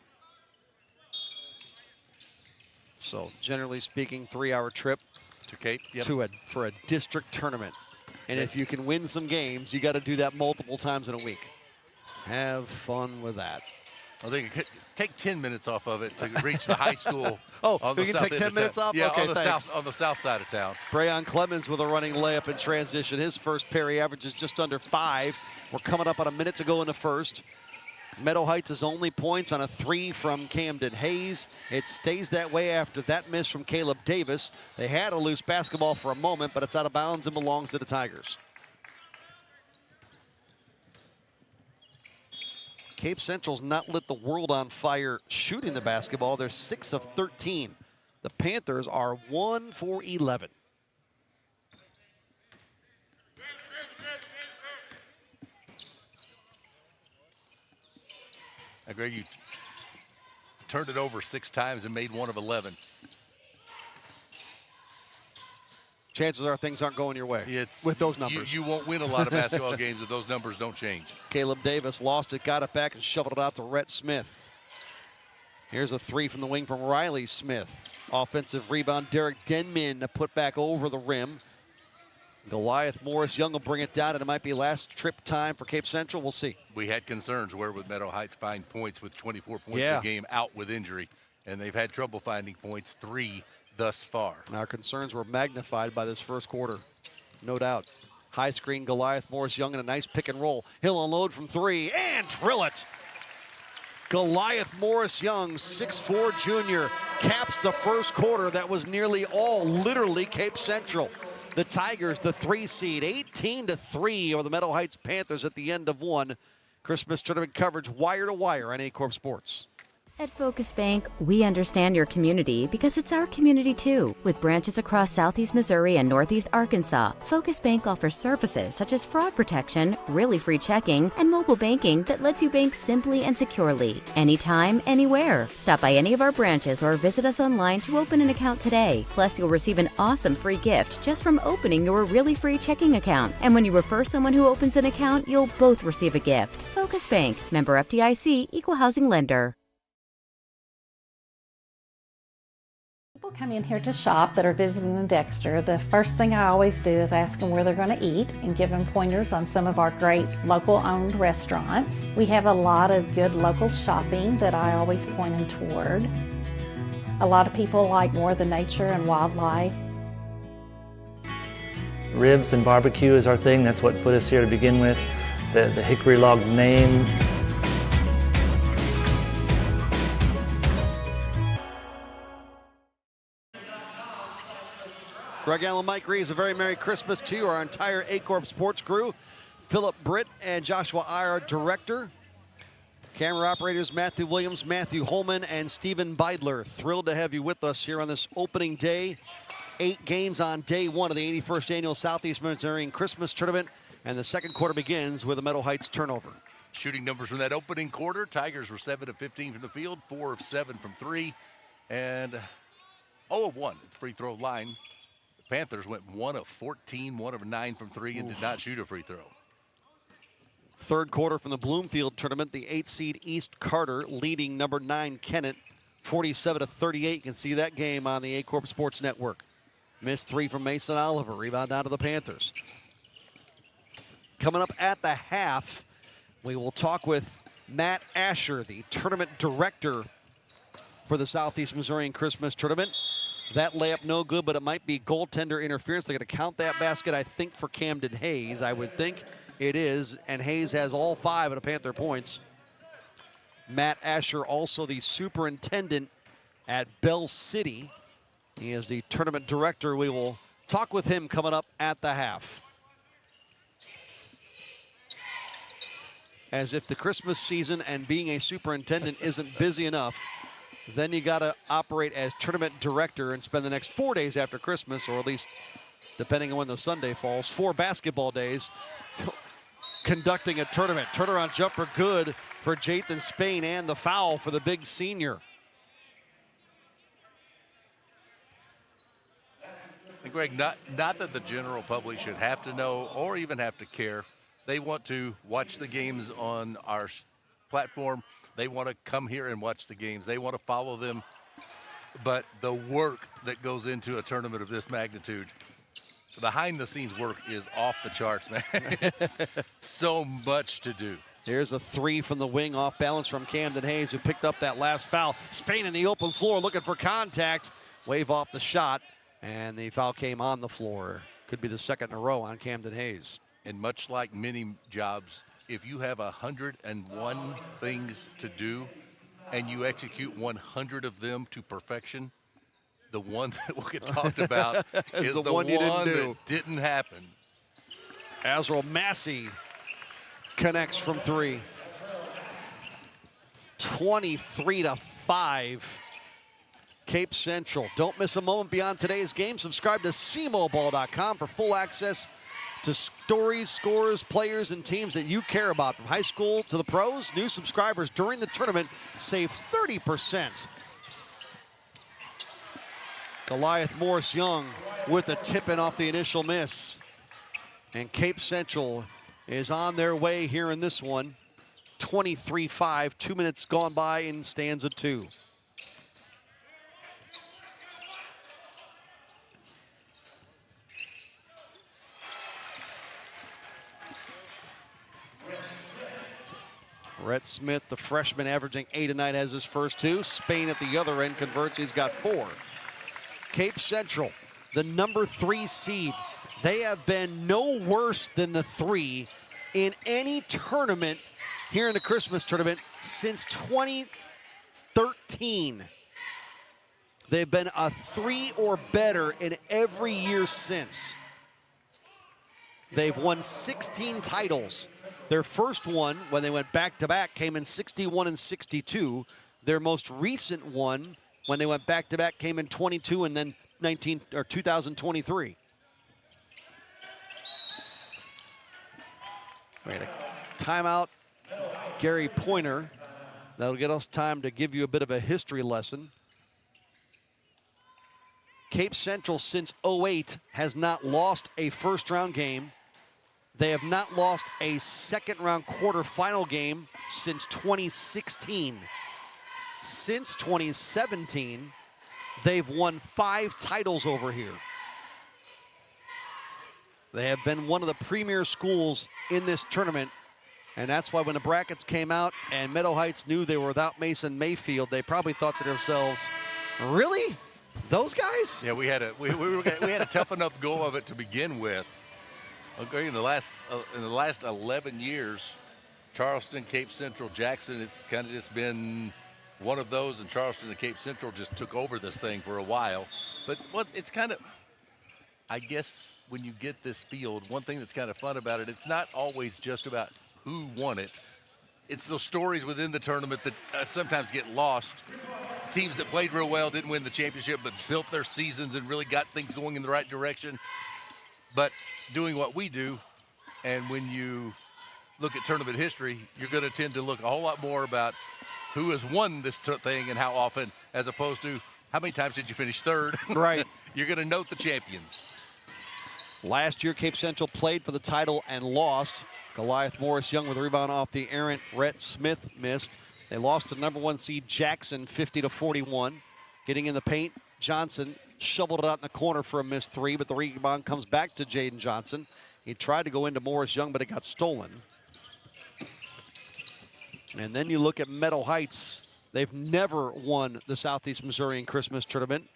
So generally speaking, 3-hour trip to Cape for a district tournament. And if you can win some games, you got to do that multiple times in a week. Have fun with that. I think it could take 10 minutes off of it to reach the high school. We can take 10 minutes off? Yeah, okay, on the south side of town. Brayon Clemens with a running layup in transition. His first pair, he averages just under 5. We're coming up on a minute to go in the first. Meadow Heights' only points on a 3 from Camden Hayes. It stays that way after that miss from Caleb Davis. They had a loose basketball for a moment, but it's out of bounds and belongs to the Tigers. Cape Central's not lit the world on fire shooting the basketball. They're 6 of 13. The Panthers are 1 for 11. Greg, you turned it over 6 times and made 1 of 11. Chances are things aren't going your way with those numbers. You won't win a lot of basketball games if those numbers don't change. Caleb Davis lost it, got it back, and shoveled it out to Rhett Smith. Here's a 3 from the wing from Riley Smith. Offensive rebound, Derek Denman to put back over the rim. Goliath Morris Young will bring it down, and it might be last trip time for Cape Central. We'll see. We had concerns where would Meadow Heights find points with 24 points a game out with injury, and they've had trouble finding points, 3 thus far. And our concerns were magnified by this first quarter, no doubt. High screen, Goliath Morris Young, and a nice pick and roll. He'll unload from 3 and drill it. Goliath Morris Young, 6'4" junior, caps the first quarter that was nearly all literally Cape Central. The Tigers, the 3 seed, 18-3 over the Meadow Heights Panthers at the end of 1. Christmas tournament coverage wire to wire on Aycorp Sports. At Focus Bank, we understand your community because it's our community too. With branches across Southeast Missouri and Northeast Arkansas, Focus Bank offers services such as fraud protection, really free checking, and mobile banking that lets you bank simply and securely, anytime, anywhere. Stop by any of our branches or visit us online to open an account today. Plus, you'll receive an awesome free gift just from opening your really free checking account. And when you refer someone who opens an account, you'll both receive a gift. Focus Bank, member FDIC, equal housing lender. People come in here to shop that are visiting in Dexter. The first thing I always do is ask them where they're going to eat and give them pointers on some of our great local-owned restaurants. We have a lot of good local shopping that I always point them toward. A lot of people like more the nature and wildlife. Ribs and barbecue is our thing. That's what put us here to begin with. The hickory log name. Greg Allen, Mike Reeves, a very Merry Christmas to you, our entire Aycorp Sports crew. Philip Britt and Joshua Iyer, director. Camera operators Matthew Williams, Matthew Holman, and Stephen Beidler. Thrilled to have you with us here on this opening day. 8 games on day 1 of the 81st Annual Southeast Missourian Christmas Tournament, and the second quarter begins with a Meadow Heights turnover. Shooting numbers from that opening quarter, Tigers were 7 of 15 from the field, 4 of 7 from 3, and 0 of 1 at the free throw line. Panthers went 1 of 14, 1 of 9 from 3, and did not shoot a free throw. Third quarter from the Bloomfield tournament, the 8 seed East Carter leading number 9 Kennett, 47-38. You can see that game on the Aycorp Sports Network. Missed 3 from Mason Oliver, rebound down to the Panthers. Coming up at the half, we will talk with Matt Asher, the tournament director for the Southeast Missourian Christmas Tournament. That layup no good, but it might be goaltender interference. They're going to count that basket, I think, for Camden Hayes. I would think it is, and Hayes has all 5 of the Panther points. Matt Asher, also the superintendent at Bell City. He is the tournament director. We will talk with him coming up at the half. As if the Christmas season and being a superintendent isn't busy enough, then you got to operate as tournament director and spend the next 4 days after Christmas, or at least depending on when the Sunday falls, 4 basketball days, conducting a tournament. Turnaround jumper good for Jathan Spain, and the foul for the big senior. And Greg, not that the general public should have to know or even have to care. They want to watch the games on our platform. They want to come here and watch the games. They want to follow them. But the work that goes into a tournament of this magnitude, the behind-the-scenes work is off the charts, man. It's so much to do. Here's a 3 from the wing, off balance from Camden Hayes, who picked up that last foul. Spain in the open floor looking for contact. Wave off the shot, and the foul came on the floor. Could be the second in a row on Camden Hayes. And much like many jobs, if you have 101 things to do and you execute 100 of them to perfection, the one that will get talked about is the one that didn't happen. Azrael Massey connects from 3. 23-5. Cape Central. Don't miss a moment beyond today's game. Subscribe to cmoball.com for full access to stories, scores, players, and teams that you care about. From high school to the pros, new subscribers during the tournament save 30%. Goliath Morris Young with a tip-in off the initial miss. And Cape Central is on their way here in this one. 23-5, 2 minutes gone by in stanza 2. Rhett Smith, the freshman, averaging 8 a night, has his first 2. Spain at the other end converts. He's got 4. Cape Central, the number 3 seed. They have been no worse than the 3 in any tournament here in the Christmas tournament since 2013. They've been a 3 or better in every year since. They've won 16 titles. Their first one, when they went back-to-back, came in 61 and 62. Their most recent one, when they went back-to-back, came in 22 and then 2023. Wait, a timeout. Gary Pointer. That'll get us time to give you a bit of a history lesson. Cape Central, since 08, has not lost a first-round game. They have not lost a second-round quarterfinal game since 2016. Since 2017, they've won 5 titles over here. They have been one of the premier schools in this tournament, and that's why when the brackets came out and Meadow Heights knew they were without Mason Mayfield, they probably thought to themselves, really? Those guys? Yeah, we had a tough enough go of it to begin with. Okay, in the last 11 years, Charleston, Cape Central, Jackson, it's kind of just been one of those, and Charleston and Cape Central just took over this thing for a while. But it's kind of, I guess, when you get this field, one thing that's kind of fun about it, it's not always just about who won it. It's those stories within the tournament that sometimes get lost. Teams that played real well, didn't win the championship, but built their seasons and really got things going in the right direction. But doing what we do, and when you look at tournament history, you're going to tend to look a whole lot more about who has won this thing and how often, as opposed to how many times did you finish third. Right. You're going to note the champions. Last year, Cape Central played for the title and lost. Goliath Morris Young with a rebound off the errant. Rhett Smith missed. They lost to number 1 seed Jackson 50-41. Getting in the paint, Johnson shoveled it out in the corner for a missed 3, but the rebound comes back to Jaden Johnson. He tried to go into Morris Young, but it got stolen. And then you look at Meadow Heights. They've never won the Southeast Missourian Christmas Tournament.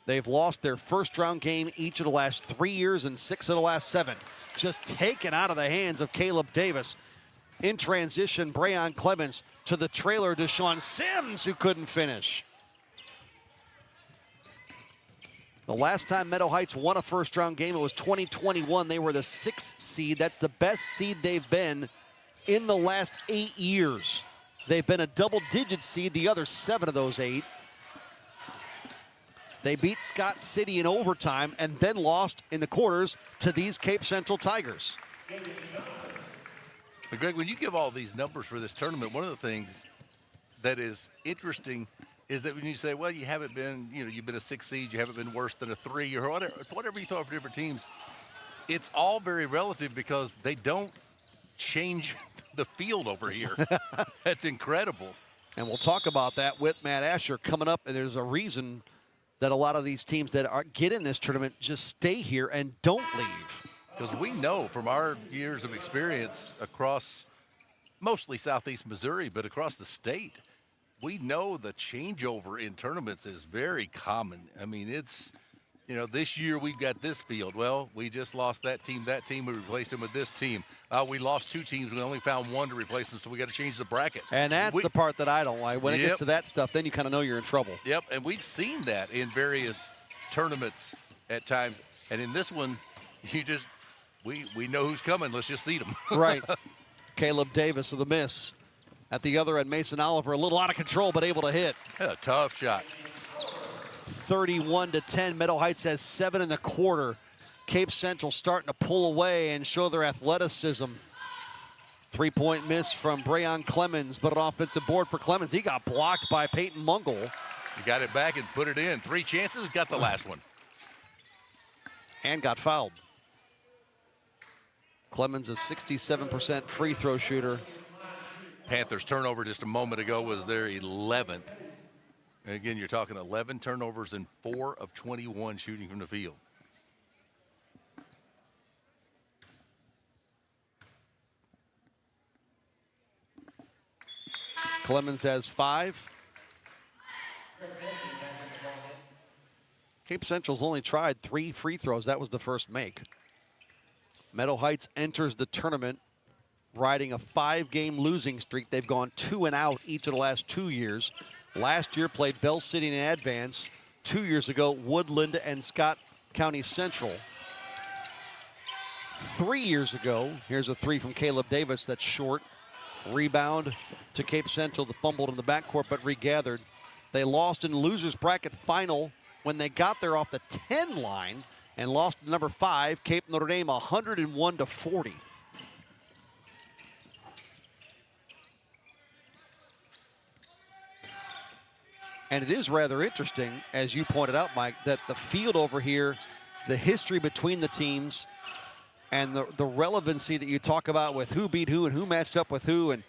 They've lost their first-round game each of the last 3 years and 6 of the last 7. Just taken out of the hands of Caleb Davis. In transition, Breon Clemens to the trailer, Deshaun Sims, who couldn't finish. The last time Meadow Heights won a first-round game, it was 2021. They were the 6th seed. That's the best seed they've been in the last 8 years. They've been a double-digit seed the other 7 of those 8. They beat Scott City in overtime and then lost in the quarters to these Cape Central Tigers. But Greg, when you give all these numbers for this tournament, one of the things that is interesting is that when you say, well, you haven't been, you've been a 6 seed, you haven't been worse than a 3, or whatever you thought for different teams, it's all very relative because they don't change the field over here. That's incredible. And we'll talk about that with Matt Asher coming up, and there's a reason that a lot of these teams that get in this tournament just stay here and don't leave. Because we know from our years of experience across mostly Southeast Missouri, but across the state, we know the changeover in tournaments is very common. I mean, it's, this year we've got this field. Well, we just lost that team, we replaced them with this team. We lost 2 teams, we only found 1 to replace them, so we got to change the bracket. And that's the part that I don't like. When it gets to that stuff, then you kind of know you're in trouble. Yep, and we've seen that in various tournaments at times. And in this one, we know who's coming. Let's just seed them. Right. Caleb Davis with a miss. At the other end, Mason Oliver, a little out of control, but able to hit. A tough shot. 31-10. Meadow Heights has 7 in the quarter. Cape Central starting to pull away and show their athleticism. 3-point miss from Breon Clemens, but an offensive board for Clemens. He got blocked by Peyton Mungle. He got it back and put it in. 3 chances, got the last one. And got fouled. Clemens, a 67% free throw shooter. Panthers turnover just a moment ago was their 11th. And again, you're talking 11 turnovers and 4 of 21 shooting from the field. Clemens has 5. Cape Central's only tried 3 free throws. That was the first make. Meadow Heights enters the tournament riding a 5-game losing streak. They've gone 2 and out each of the last 2 years. Last year played Bell City in advance. 2 years ago, Woodland and Scott County Central. 3 years ago, here's a 3 from Caleb Davis that's short. Rebound to Cape Central, the fumbled in the backcourt but regathered. They lost in the losers bracket final when they got there off the 10 line and lost to number 5, Cape Notre Dame, 101-40. And it is rather interesting, as you pointed out, Mike, that the field over here, the history between the teams, and the relevancy that you talk about with who beat who and who matched up with who, and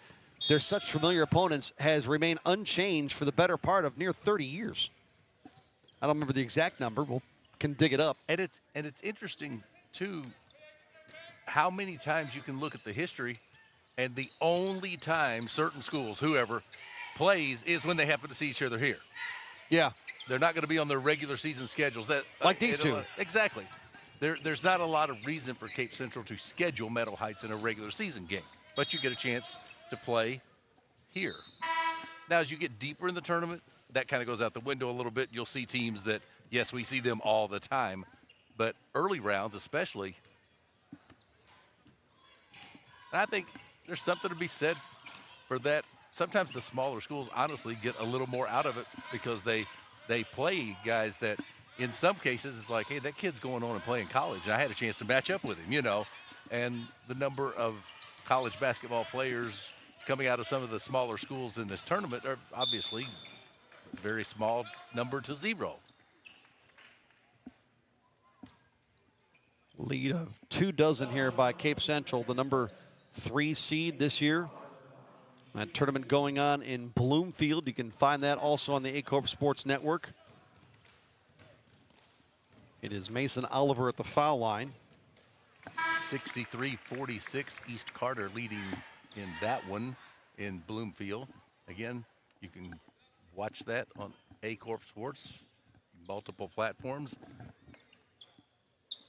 they're such familiar opponents, has remained unchanged for the better part of near 30 years. I don't remember the exact number. We can dig it up. And it's interesting, too, how many times you can look at the history, and the only time certain schools, whoever, plays is when they happen to see each other here. Yeah. They're not going to be on their regular season schedules. Like these two. Exactly. There's not a lot of reason for Cape Central to schedule Meadow Heights in a regular season game, but you get a chance to play here. Now, as you get deeper in the tournament, that kind of goes out the window a little bit. You'll see teams that, yes, we see them all the time, but early rounds especially, I think there's something to be said for that. Sometimes the smaller schools honestly get a little more out of it because they play guys that in some cases it's like, hey, that kid's going on and playing college, and I had a chance to match up with him, and the number of college basketball players coming out of some of the smaller schools in this tournament are obviously very small number to 0. Lead of 24 here by Cape Central, the number 3 seed this year. That tournament going on in Bloomfield. You can find that also on the Aycorp Sports Network. It is Mason Oliver at the foul line. 63-46, East Carter leading in that one in Bloomfield. Again, you can watch that on Aycorp Sports, multiple platforms.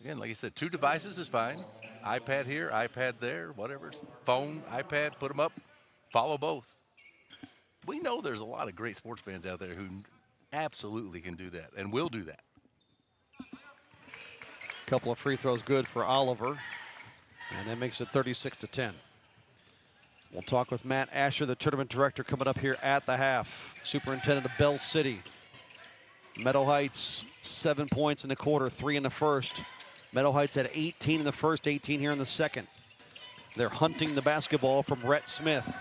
Again, like I said, 2 devices is fine. iPad here, iPad there, whatever. Phone, iPad, put them up, follow both. We know there's a lot of great sports fans out there who absolutely can do that and will do that. Couple of free throws good for Oliver, and that makes it 36-10. We'll talk with Matt Asher, the tournament director, coming up here at the half. Superintendent of Bell City. Meadow Heights, 7 points in the quarter, 3 in the first. Meadow Heights had 18 in the first, 18 here in the second. They're hunting the basketball from Rhett Smith.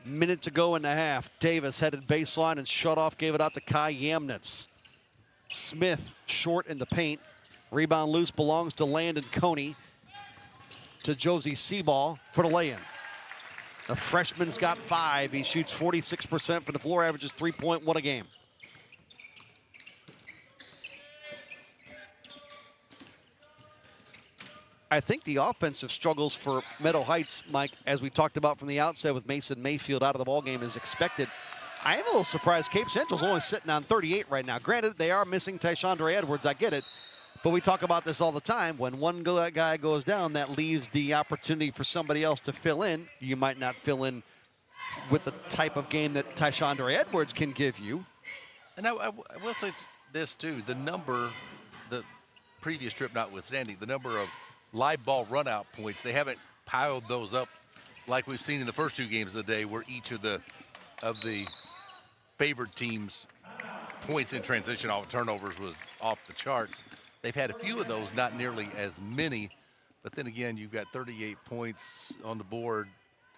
Minute to go in the half. Davis headed baseline and shut off, gave it out to Kai Yamnitz. Smith short in the paint. Rebound loose belongs to Landon Coney. To Josie Seaball for the lay-in. The freshman's got 5. He shoots 46% from the floor, averages 3.1 a game. I think the offensive struggles for Meadow Heights, Mike, as we talked about from the outset with Mason Mayfield out of the ballgame, is expected. I am a little surprised Cape Central's only sitting on 38 right now. Granted, they are missing Tyshandre Edwards, I get it. But we talk about this all the time. When one guy goes down, that leaves the opportunity for somebody else to fill in. You might not fill in with the type of game that Tyshandre Edwards can give you. And I will say this, too. The number, the previous trip notwithstanding, the number of live ball run-out points, they haven't piled those up like we've seen in the first 2 games of the day, where each of the favored teams' points in transition off turnovers was off the charts. They've had a few of those, not nearly as many. But then again, you've got 38 points on the board.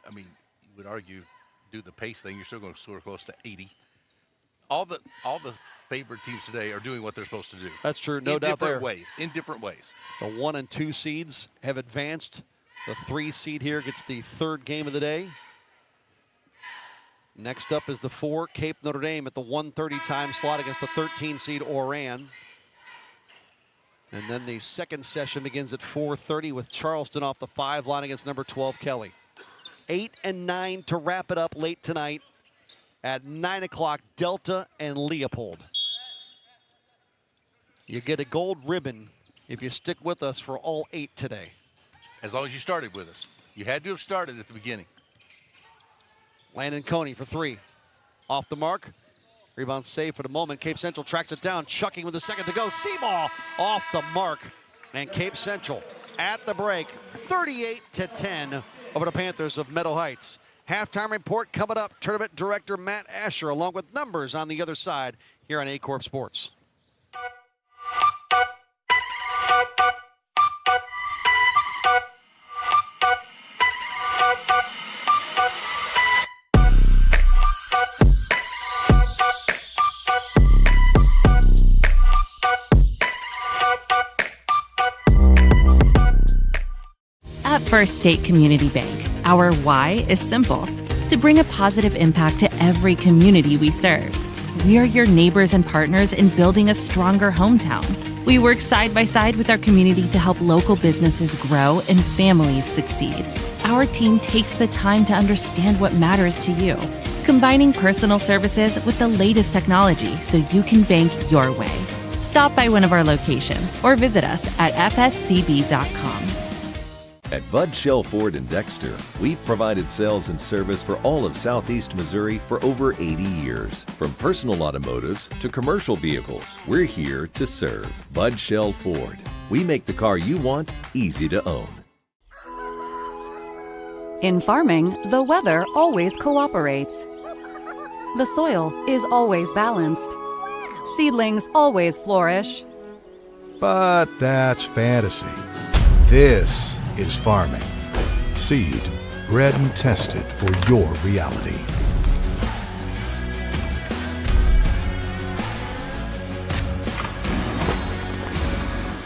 I mean, you would argue, do the pace thing, you're still going to score close to 80. All the favored teams today are doing what they're supposed to do. That's true, no doubt there. In different ways. The 1 and 2 seeds have advanced. The 3 seed here gets the 3rd game of the day. Next up is the 4, Cape Notre Dame, at the 1:30 time slot against the 13 seed Oran. And then the second session begins at 4:30 with Charleston off the 5 line against number 12 Kelly. 8 and 9 to wrap it up late tonight. At 9 o'clock, Delta and Leopold. You get a gold ribbon if you stick with us for all 8 today. As long as you started with us. You had to have started at the beginning. Landon Coney for 3. Off the mark. Rebound save for the moment. Cape Central tracks it down. Chucking with a second to go. Seaball off the mark. And Cape Central at the break. 38-10 over the Panthers of Meadow Heights. Halftime report coming up. Tournament director Matt Asher along with numbers on the other side here on Aycorp Sports. At First State Community Bank, our why is simple: to bring a positive impact to every community we serve. We are your neighbors and partners in building a stronger hometown. We work side by side with our community to help local businesses grow and families succeed. Our team takes the time to understand what matters to you, combining personal services with the latest technology so you can bank your way. Stop by one of our locations or visit us at fscb.com. At Bud Shell Ford in Dexter, we've provided sales and service for all of Southeast Missouri for over 80 years. From personal automotives to commercial vehicles, we're here to serve. Bud Shell Ford. We make the car you want easy to own. In farming, the weather always cooperates. The soil is always balanced. Seedlings always flourish. But that's fantasy. This is farming. Seed, bred and tested for your reality.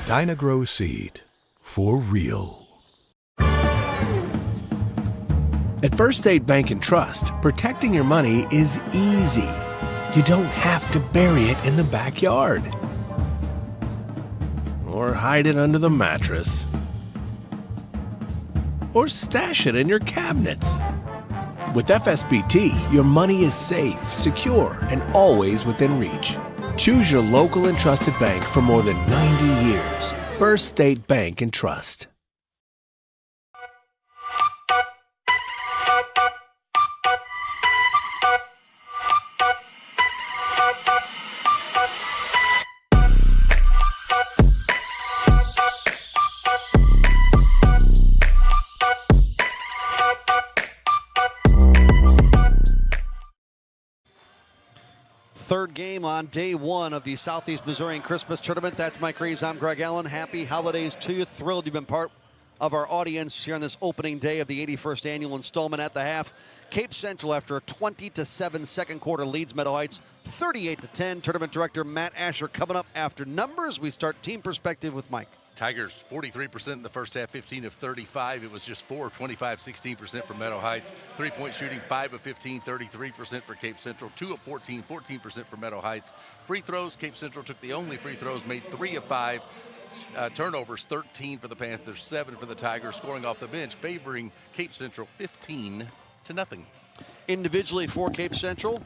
Dynagrow Seed, for real. At First State Bank and Trust, protecting your money is easy. You don't have to bury it in the backyard or hide it under the mattress, or stash it in your cabinets. With FSBT, your money is safe, secure, and always within reach. Choose your local and trusted bank for more than 90 years. First State Bank and Trust. Third game on day one of the Southeast Missourian Christmas Tournament. That's Mike Reeves. I'm Greg Allen. Happy holidays to you. Thrilled you've been part of our audience here on this opening day of the 81st annual installment. At the half, Cape Central, after a 20-7 second quarter, leads Meadow Heights 38-10. Tournament director Matt Asher coming up after numbers. We start team perspective with Mike. Tigers 43% in the first half, 15 of 35. It was just 4 of 25, 16% for Meadow Heights. Three-point shooting, 5 of 15, 33% for Cape Central. 2 of 14, 14% for Meadow Heights. Free throws, Cape Central took the only free throws, made 3 of 5. Turnovers, 13 for the Panthers, 7 for the Tigers. Scoring off the bench, favoring Cape Central 15-0. Individually for Cape Central,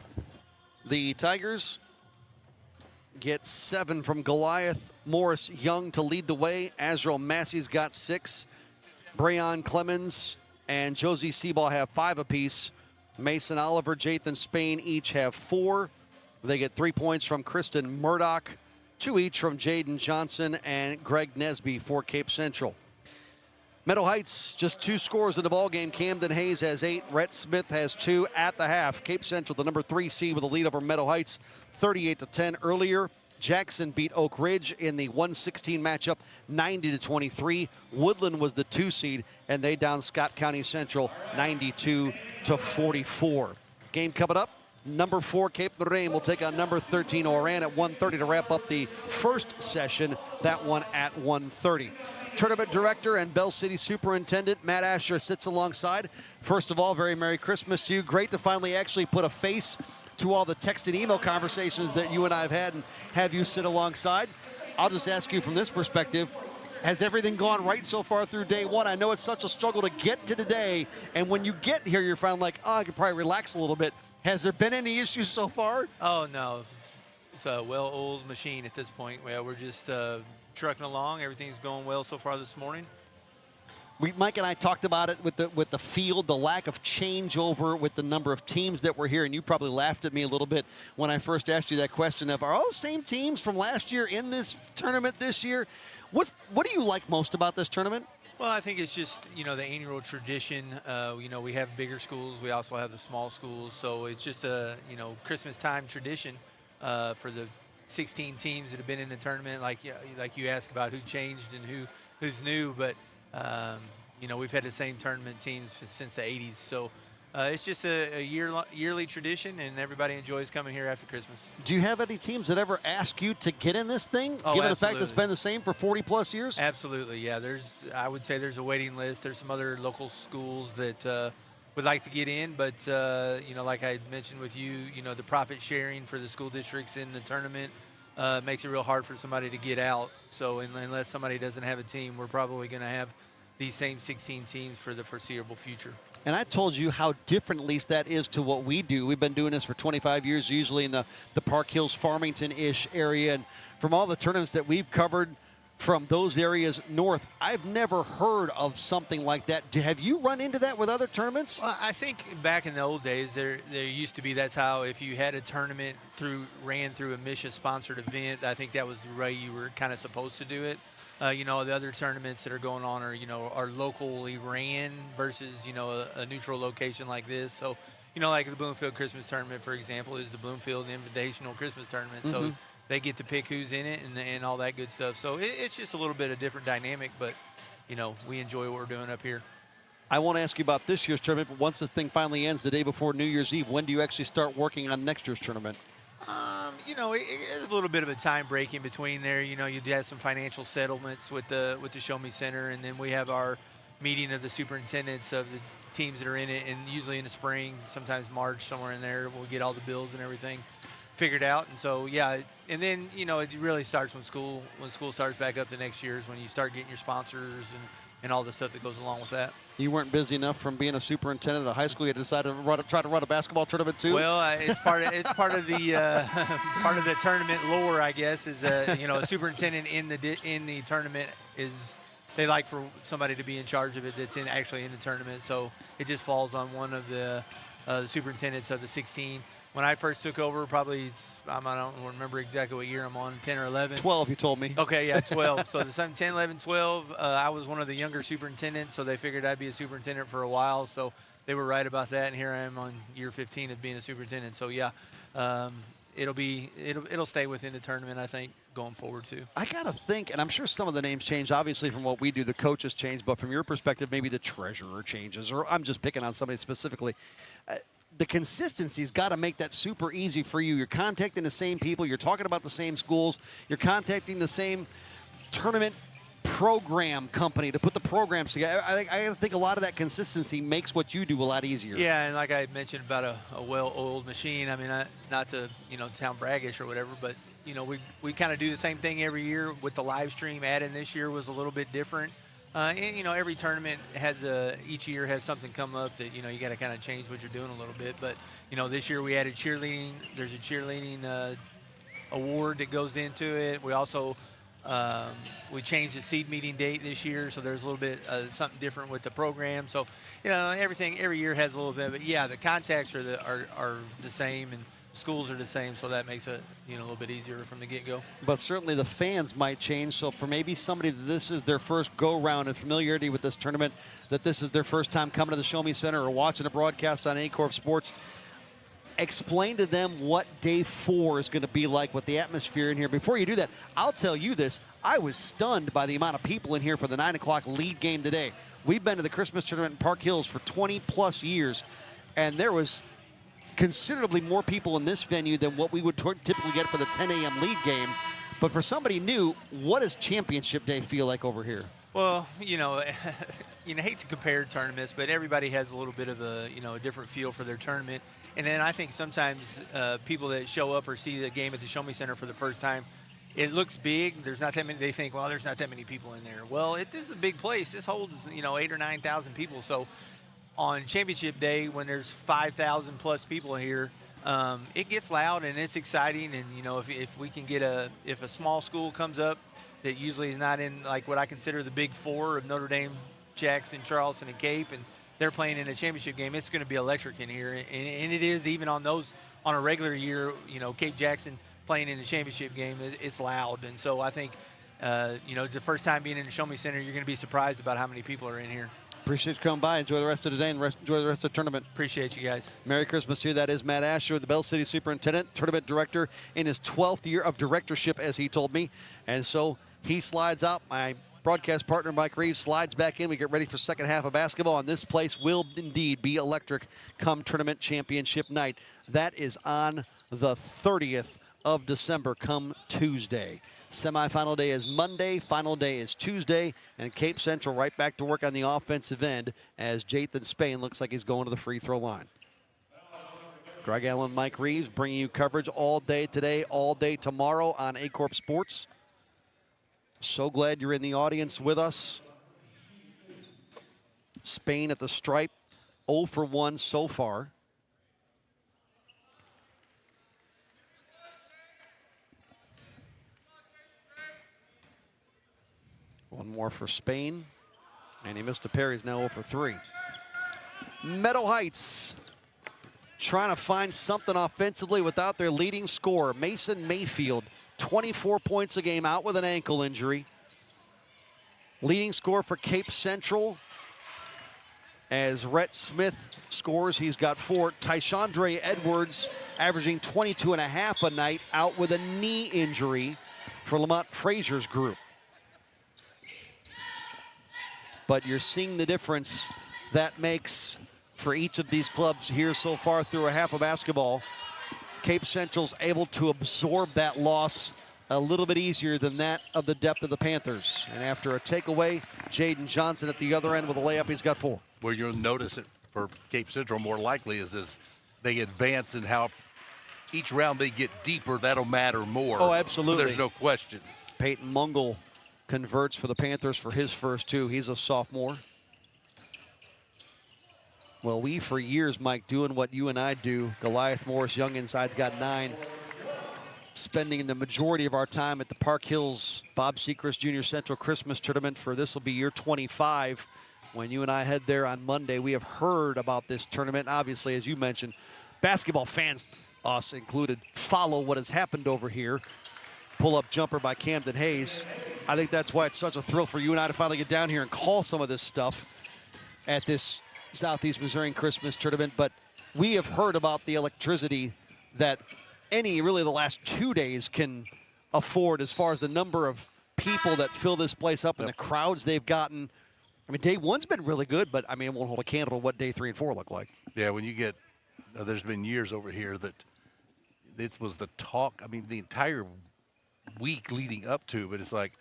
the Tigers get 7 from Goliath Morris Young to lead the way. Azrael Massey's got 6. Brayon Clemens and Josie Seaball have 5 apiece. Mason Oliver, Jathan Spain each have 4. They get 3 points from Kristen Murdoch, 2 each from Jaden Johnson and Greg Nesby for Cape Central. Meadow Heights, just 2 scores in the ballgame. Camden Hayes has 8. Rhett Smith has 2 at the half. Cape Central, the number 3 seed, with a lead over Meadow Heights, 38-10 earlier. Jackson beat Oak Ridge in the 116 matchup, 90-23. Woodland was the 2 seed, and they downed Scott County Central 92-44. Game coming up. Number 4, Cape Notre Dame will take on number 13, Oran, at 1:30 to wrap up the first session. That one at 1:30. Tournament director and Bell City Superintendent Matt Asher sits alongside. First of all, very Merry Christmas to you. Great to finally actually put a face to all the text and email conversations that you and I have had and have you sit alongside. I'll just ask you from this perspective, has everything gone right so far through day one? I know it's such a struggle to get to today, and when you get here, you're finally like, oh, I can probably relax a little bit. Has there been any issues so far? Oh, no. It's a well-oiled machine at this point. Well, we're just trucking along. Everything's going well so far this morning. Mike and I talked about it with the field, the lack of changeover with the number of teams that were here, and you probably laughed at me a little bit when I first asked you that question of, are all the same teams from last year in this tournament this year? What do you like most about this tournament? Well, I think it's just, the annual tradition. We have bigger schools. We also have the small schools. So it's just a, Christmas time tradition for the 16 teams that have been in the tournament. Like you asked about who changed and who's new, but we've had the same tournament teams since the 80s. So it's just a yearly tradition, and everybody enjoys coming here after Christmas. Do you have any teams that ever ask you to get in this thing, given the fact that it's been the same for 40-plus years? Absolutely, yeah. I would say there's a waiting list. There's some other local schools that would like to get in, but, like I mentioned with you, the profit sharing for the school districts in the tournament makes it real hard for somebody to get out. So unless somebody doesn't have a team, we're probably going to have these same 16 teams for the foreseeable future. And I told you how different, at least, that is to what we do. We've been doing this for 25 years, usually in the Park Hills, Farmington-ish area. And from all the tournaments that we've covered from those areas north, I've never heard of something like that. Have you run into that with other tournaments? Well, I think back in the old days, there used to be, that's how, if you had a tournament ran through a Misha-sponsored event, I think that was the way you were kind of supposed to do it. The other tournaments that are going on are locally ran versus, a neutral location like this. So, like the Bloomfield Christmas Tournament, for example, is the Bloomfield Invitational Christmas Tournament. Mm-hmm. So they get to pick who's in it and all that good stuff. So it's just a little bit of different dynamic, but, we enjoy what we're doing up here. I won't ask you about this year's tournament, but once this thing finally ends the day before New Year's Eve, when do you actually start working on next year's tournament? It's a little bit of a time break in between there. You have some financial settlements with the Show Me Center, and then we have our meeting of the superintendents of the teams that are in it, and usually in the spring, sometimes March, somewhere in there, we'll get all the bills and everything figured out. And so, yeah, and then, it really starts when school starts back up the next year is when you start getting your sponsors and and all the stuff that goes along with that. You weren't busy enough from being a superintendent at a high school. You decided to try to run a basketball tournament too. Well, it's part of the part of the tournament lore, I guess. Is a superintendent in the tournament is they like for somebody to be in charge of it that's actually in the tournament. So it just falls on one of the superintendents of the 16. When I first took over, probably I don't remember exactly what year I'm on, 10 or 11. 12, you told me. Okay, yeah, 12. So the 10, 11, 12, I was one of the younger superintendents, so they figured I'd be a superintendent for a while. So they were right about that, and here I am on year 15 of being a superintendent. So yeah, it'll stay within the tournament, I think, going forward too. I gotta think, and I'm sure some of the names change. Obviously, from what we do, the coaches change, but from your perspective, maybe the treasurer changes, or I'm just picking on somebody specifically. The consistency's got to make that super easy for you. You're contacting the same people. You're talking about the same schools. You're contacting the same tournament program company to put the programs together. I got to think a lot of that consistency makes what you do a lot easier. Yeah, and like I mentioned about a well-oiled machine, I mean, not to, sound braggish or whatever, but, we kind of do the same thing every year with the live stream. Adding this year was a little bit different. And, every tournament each year has something come up that, you got to kind of change what you're doing a little bit. But, this year we added cheerleading. There's a cheerleading award that goes into it. We also, we changed the seed meeting date this year, so there's a little bit something different with the program. So, everything every year has a little bit. But, yeah, the contacts are the same, and schools are the same, so that makes it a little bit easier from the get-go. But certainly the fans might change. So for maybe somebody that this is their first go-round and familiarity with this tournament, that this is their first time coming to the Show Me Center or watching a broadcast on Aycorp Sports, explain to them what Day 4 is going to be like with the atmosphere in here. Before you do that, I'll tell you this. I was stunned by the amount of people in here for the 9 o'clock lead game today. We've been to the Christmas tournament in Park Hills for 20-plus years, and there was considerably more people in this venue than what we would typically get for the 10 a.m. lead game. But for somebody new, what does championship day feel like over here? Well, hate to compare tournaments, but everybody has a little bit of a different feel for their tournament. And then I think sometimes people that show up or see the game at the Show Me Center for the first time, it looks big. There's not that many. They think, well, there's not that many people in there. Well, this is a big place. This holds 8,000 or 9,000 people. So on championship day, when there's 5,000 plus people here, it gets loud and it's exciting. And if we can get if a small school comes up that usually is not in like what I consider the big four of Notre Dame, Jackson, Charleston, and Cape, and they're playing in a championship game, it's going to be electric in here. And it is even on a regular year. Cape Jackson playing in the championship game, it's loud. And so I think the first time being in the Show Me Center, you're going to be surprised about how many people are in here. Appreciate you coming by. Enjoy the rest of the day and enjoy the rest of the tournament. Appreciate you guys. Merry Christmas to you. That is Matt Asher, the Bell City Superintendent, tournament director in his 12th year of directorship, as he told me. And so he slides out. My broadcast partner, Mike Reeves, slides back in. We get ready for second half of basketball, and this place will indeed be electric come tournament championship night. That is on the 30th of December, come Tuesday. Semifinal day is Monday, final day is Tuesday, and Cape Central right back to work on the offensive end as Jathan Spain looks like he's going to the free throw line. Greg Allen, Mike Reeves bringing you coverage all day today, all day tomorrow on Aycorp Sports. So glad you're in the audience with us. Spain at the stripe, 0 for 1 so far. One more for Spain, and he missed a pair. He's now 0 for 3. Meadow Heights trying to find something offensively without their leading scorer, Mason Mayfield, 24 points a game, out with an ankle injury. Leading scorer for Cape Central, as Rhett Smith scores, he's got 4. Tyshandre Edwards averaging 22.5 a night, out with a knee injury for Lamont Frazier's group. But you're seeing the difference that makes for each of these clubs here so far through a half of basketball. Cape Central's able to absorb that loss a little bit easier than that of the depth of the Panthers. And after a takeaway, Jaden Johnson at the other end with a layup, he's got 4. Where you'll notice it for Cape Central more likely is as they advance and how each round they get deeper, that'll matter more. Oh, absolutely. There's no question. Peyton Mungle converts for the Panthers for his first two. He's a sophomore. Well, we for years, Mike, doing what you and I do. Goliath Morris, young inside's got 9. Spending the majority of our time at the Park Hills Bob Sechrist Junior Central Christmas Tournament for this will be year 25. When you and I head there on Monday, we have heard about this tournament. Obviously, as you mentioned, basketball fans, us included, follow what has happened over here. Pull-up jumper by Camden Hayes. I think that's why it's such a thrill for you and I to finally get down here and call some of this stuff at this Southeast Missourian Christmas Tournament. But we have heard about the electricity that really the last 2 days can afford as far as the number of people that fill this place up and the crowds they've gotten. I mean, day one's been really good, but I mean, it won't hold a candle to what day 3 and 4 look like. Yeah, when you get, there's been years over here that it was the talk. I mean, the entire week leading up to, but it's like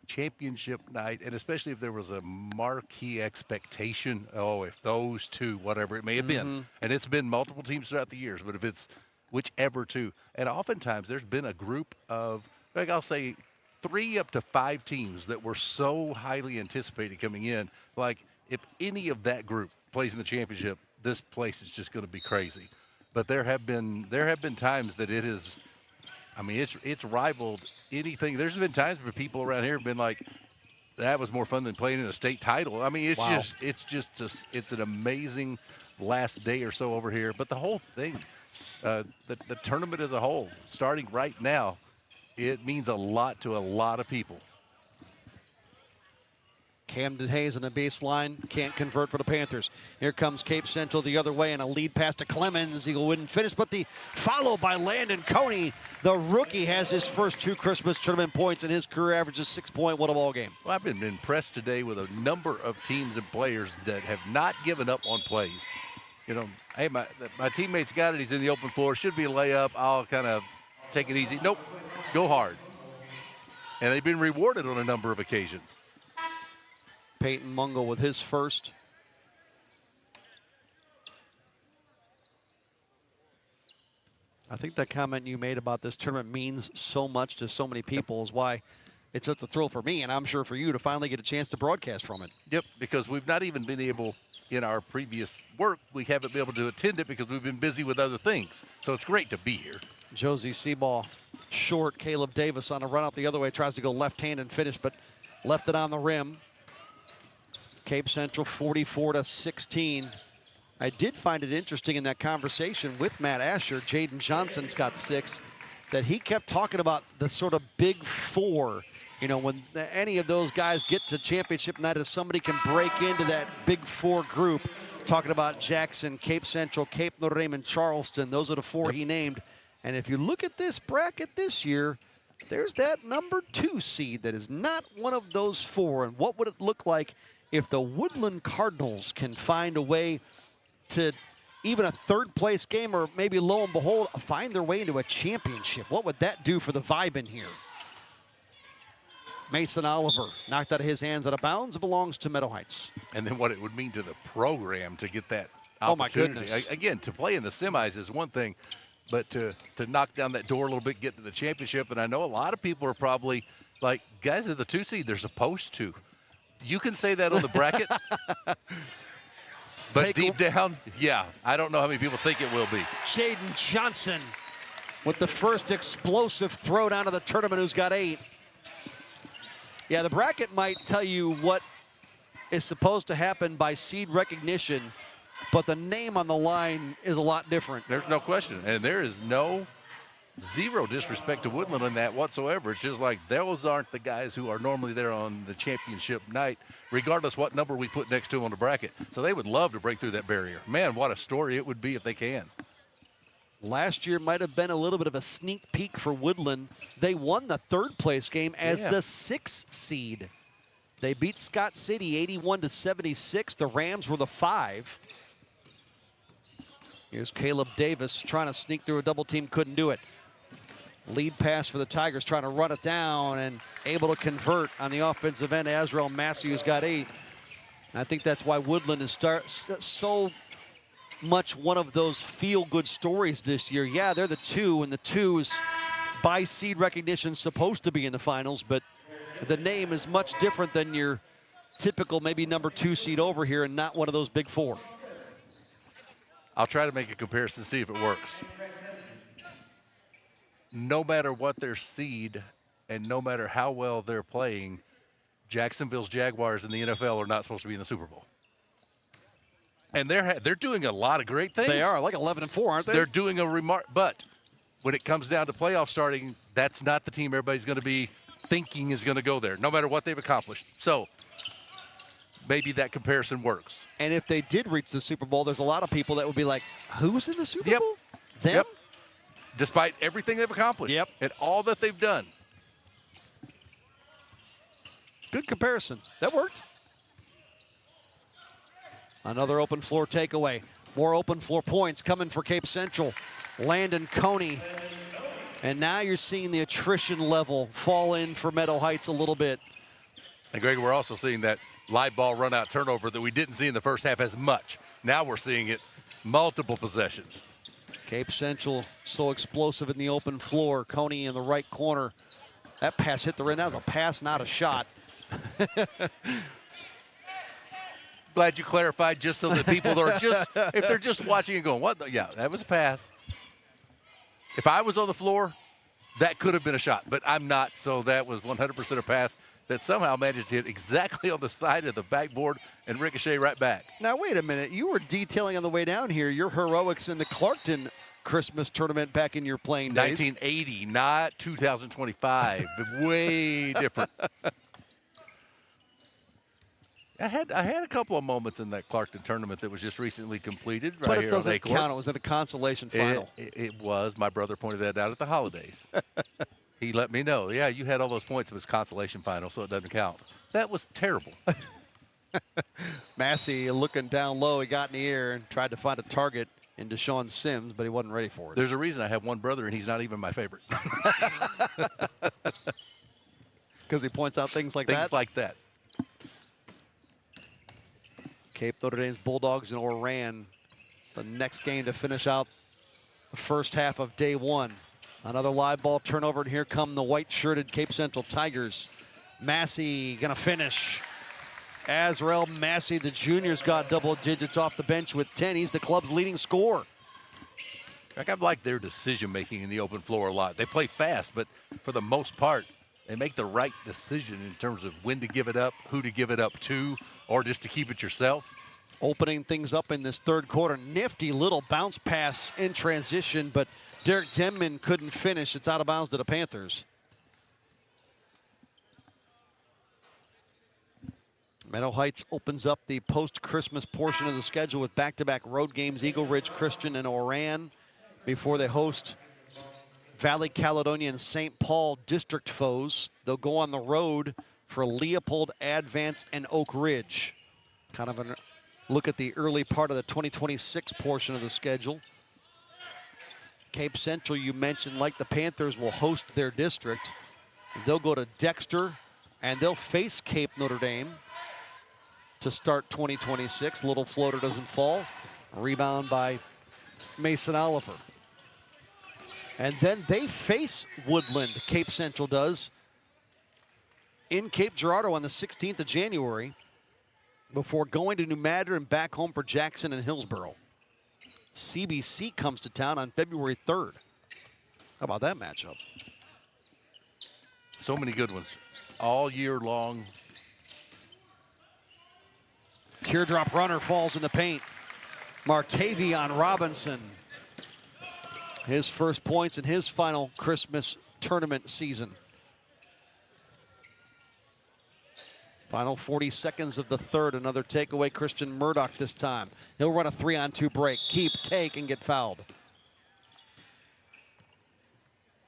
championship night, and especially if there was a marquee expectation. Oh, if those two, whatever it may have been, and it's been multiple teams throughout the years, but if it's whichever two, and oftentimes there's been a group of, like I'll say, 3 up to 5 teams that were so highly anticipated coming in. Like, if any of that group plays in the championship, this place is just going to be crazy. But there have been times that it is, I mean, it's rivaled anything. There's been times where people around here have been like, that was more fun than playing in a state title. I mean, it's an amazing last day or so over here. But the whole thing, the tournament as a whole, starting right now, it means a lot to a lot of people. Camden Hayes on the baseline, can't convert for the Panthers. Here comes Cape Central the other way, and a lead pass to Clemens. He wouldn't finish, but the follow by Landon Coney. The rookie has his first 2 Christmas tournament points, and his career averages 6.1 a ball game. Well, I've been impressed today with a number of teams and players that have not given up on plays. You know, hey, my teammate's got it. He's in the open floor. Should be a layup. I'll kind of take it easy. Nope, go hard. And they've been rewarded on a number of occasions. Peyton Mungle with his first. I think that comment you made about this tournament means so much to so many people is why it's such a thrill for me, and I'm sure for you, to finally get a chance to broadcast from it. Yep, because we've not even been able, in our previous work, we haven't been able to attend it because we've been busy with other things. So it's great to be here. Josie Seaball short. Caleb Davis on a run out the other way, tries to go left hand and finish, but left it on the rim. Cape Central 44-16. I did find it interesting in that conversation with Matt Asher, Jaden Johnson's got 6, that he kept talking about the sort of big 4. You know, when any of those guys get to championship night, if somebody can break into that big 4 group, talking about Jackson, Cape Central, Cape Notre Dame, and Charleston, those are the 4 he named. And if you look at this bracket this year, there's that number 2 seed that is not one of those 4. And what would it look like if the Woodland Cardinals can find a way to even a 3rd place game, or maybe lo and behold, find their way into a championship? What would that do for the vibe in here? Mason Oliver knocked out of his hands out of bounds. It belongs to Meadow Heights. And then what it would mean to the program to get that opportunity. Oh, my goodness. Again, to play in the semis is one thing, but to knock down that door a little bit, get to the championship. And I know a lot of people are probably like, guys, at the 2 seed, they're supposed to. You can say that on the bracket, but deep down, yeah, I don't know how many people think it will be. Jaden Johnson with the first explosive throw down to the tournament, who's got 8. Yeah, the bracket might tell you what is supposed to happen by seed recognition, but the name on the line is a lot different. There's no question, and there is zero disrespect to Woodland on that whatsoever. It's just like those aren't the guys who are normally there on the championship night, regardless what number we put next to them on the bracket. So they would love to break through that barrier. Man, what a story it would be if they can. Last year might have been a little bit of a sneak peek for Woodland. They won the 3rd place game as the 6th seed. They beat Scott City 81-76. The Rams were the 5. Here's Caleb Davis trying to sneak through a double team, couldn't do it. Lead pass for the Tigers, trying to run it down and able to convert on the offensive end. Azrael Massey's got 8. And I think that's why Woodland is so much one of those feel-good stories this year. Yeah, they're the 2, and the 2's by seed recognition supposed to be in the finals, but the name is much different than your typical maybe number 2 seed over here and not one of those big 4. I'll try to make a comparison, see if it works. No matter what their seed and no matter how well they're playing, Jacksonville's Jaguars in the NFL are not supposed to be in the Super Bowl. And they're doing a lot of great things. They are, like 11-4, aren't they? They're doing but when it comes down to playoff starting, that's not the team everybody's going to be thinking is going to go there, no matter what they've accomplished. So maybe that comparison works. And if they did reach the Super Bowl, there's a lot of people that would be like, who's in the Super Bowl? Them? Yep. Despite everything they've accomplished. Yep. And all that they've done. Good comparison. That worked. Another open floor takeaway. More open floor points coming for Cape Central. Landon Coney. And now you're seeing the attrition level fall in for Meadow Heights a little bit. And Greg, we're also seeing that live ball run out turnover that we didn't see in the first half as much. Now we're seeing it multiple possessions. Cape Central so explosive in the open floor. Coney in the right corner. That pass hit the rim. That was a pass, not a shot. Glad you clarified, just so that people are just, if they're just watching and going, what? Yeah, that was a pass. If I was on the floor, that could have been a shot, but I'm not, so that was 100% a pass that somehow managed to hit exactly on the side of the backboard and ricochet right back. Now, wait a minute. You were detailing on the way down here your heroics in the Clarkton Christmas tournament back in your playing days. 1980, not 2025. Way different. I had a couple of moments in that Clarkton tournament that was just recently completed right here on Aycorp. But it doesn't count. It was in a consolation final. It was. My brother pointed that out at the holidays. He let me know. Yeah, you had all those points. It was consolation final, so it doesn't count. That was terrible. Massey looking down low. He got in the air and tried to find a target in Deshaun Sims, but he wasn't ready for it. There's a reason I have one brother, and he's not even my favorite. Because he points out things like that? Things like that. Cape Notre Dame's Bulldogs and Oran, the next game to finish out the first half of day 1. Another live ball turnover, and here come the white-shirted Cape Central Tigers. Massey gonna finish. Azrael Massey, the junior's got double digits off the bench with 10. He's the club's leading scorer. I like their decision-making in the open floor a lot. They play fast, but for the most part, they make the right decision in terms of when to give it up, who to give it up to, or just to keep it yourself. Opening things up in this third quarter. Nifty little bounce pass in transition, but Derek Denman couldn't finish. It's out of bounds to the Panthers. Meadow Heights opens up the post-Christmas portion of the schedule with back-to-back road games, Eagle Ridge Christian and Oran, before they host Valley Caledonia and St. Paul district foes. They'll go on the road for Leopold, Advance, and Oak Ridge. Kind of a look at the early part of the 2026 portion of the schedule. Cape Central, you mentioned, like the Panthers, will host their district. They'll go to Dexter, and they'll face Cape Notre Dame to start 2026. Little floater doesn't fall. Rebound by Mason Oliver. And then they face Woodland, Cape Central does, in Cape Girardeau on the 16th of January before going to New Madrid and back home for Jackson and Hillsborough. CBC comes to town on February 3rd. How about that matchup? So many good ones all year long. Teardrop runner falls in the paint. Martavion Robinson. His first points in his final Christmas tournament season. Final 40 seconds of the third. Another takeaway. Christian Murdoch this time. He'll run a 3-on-2 break. Keep, take, and get fouled.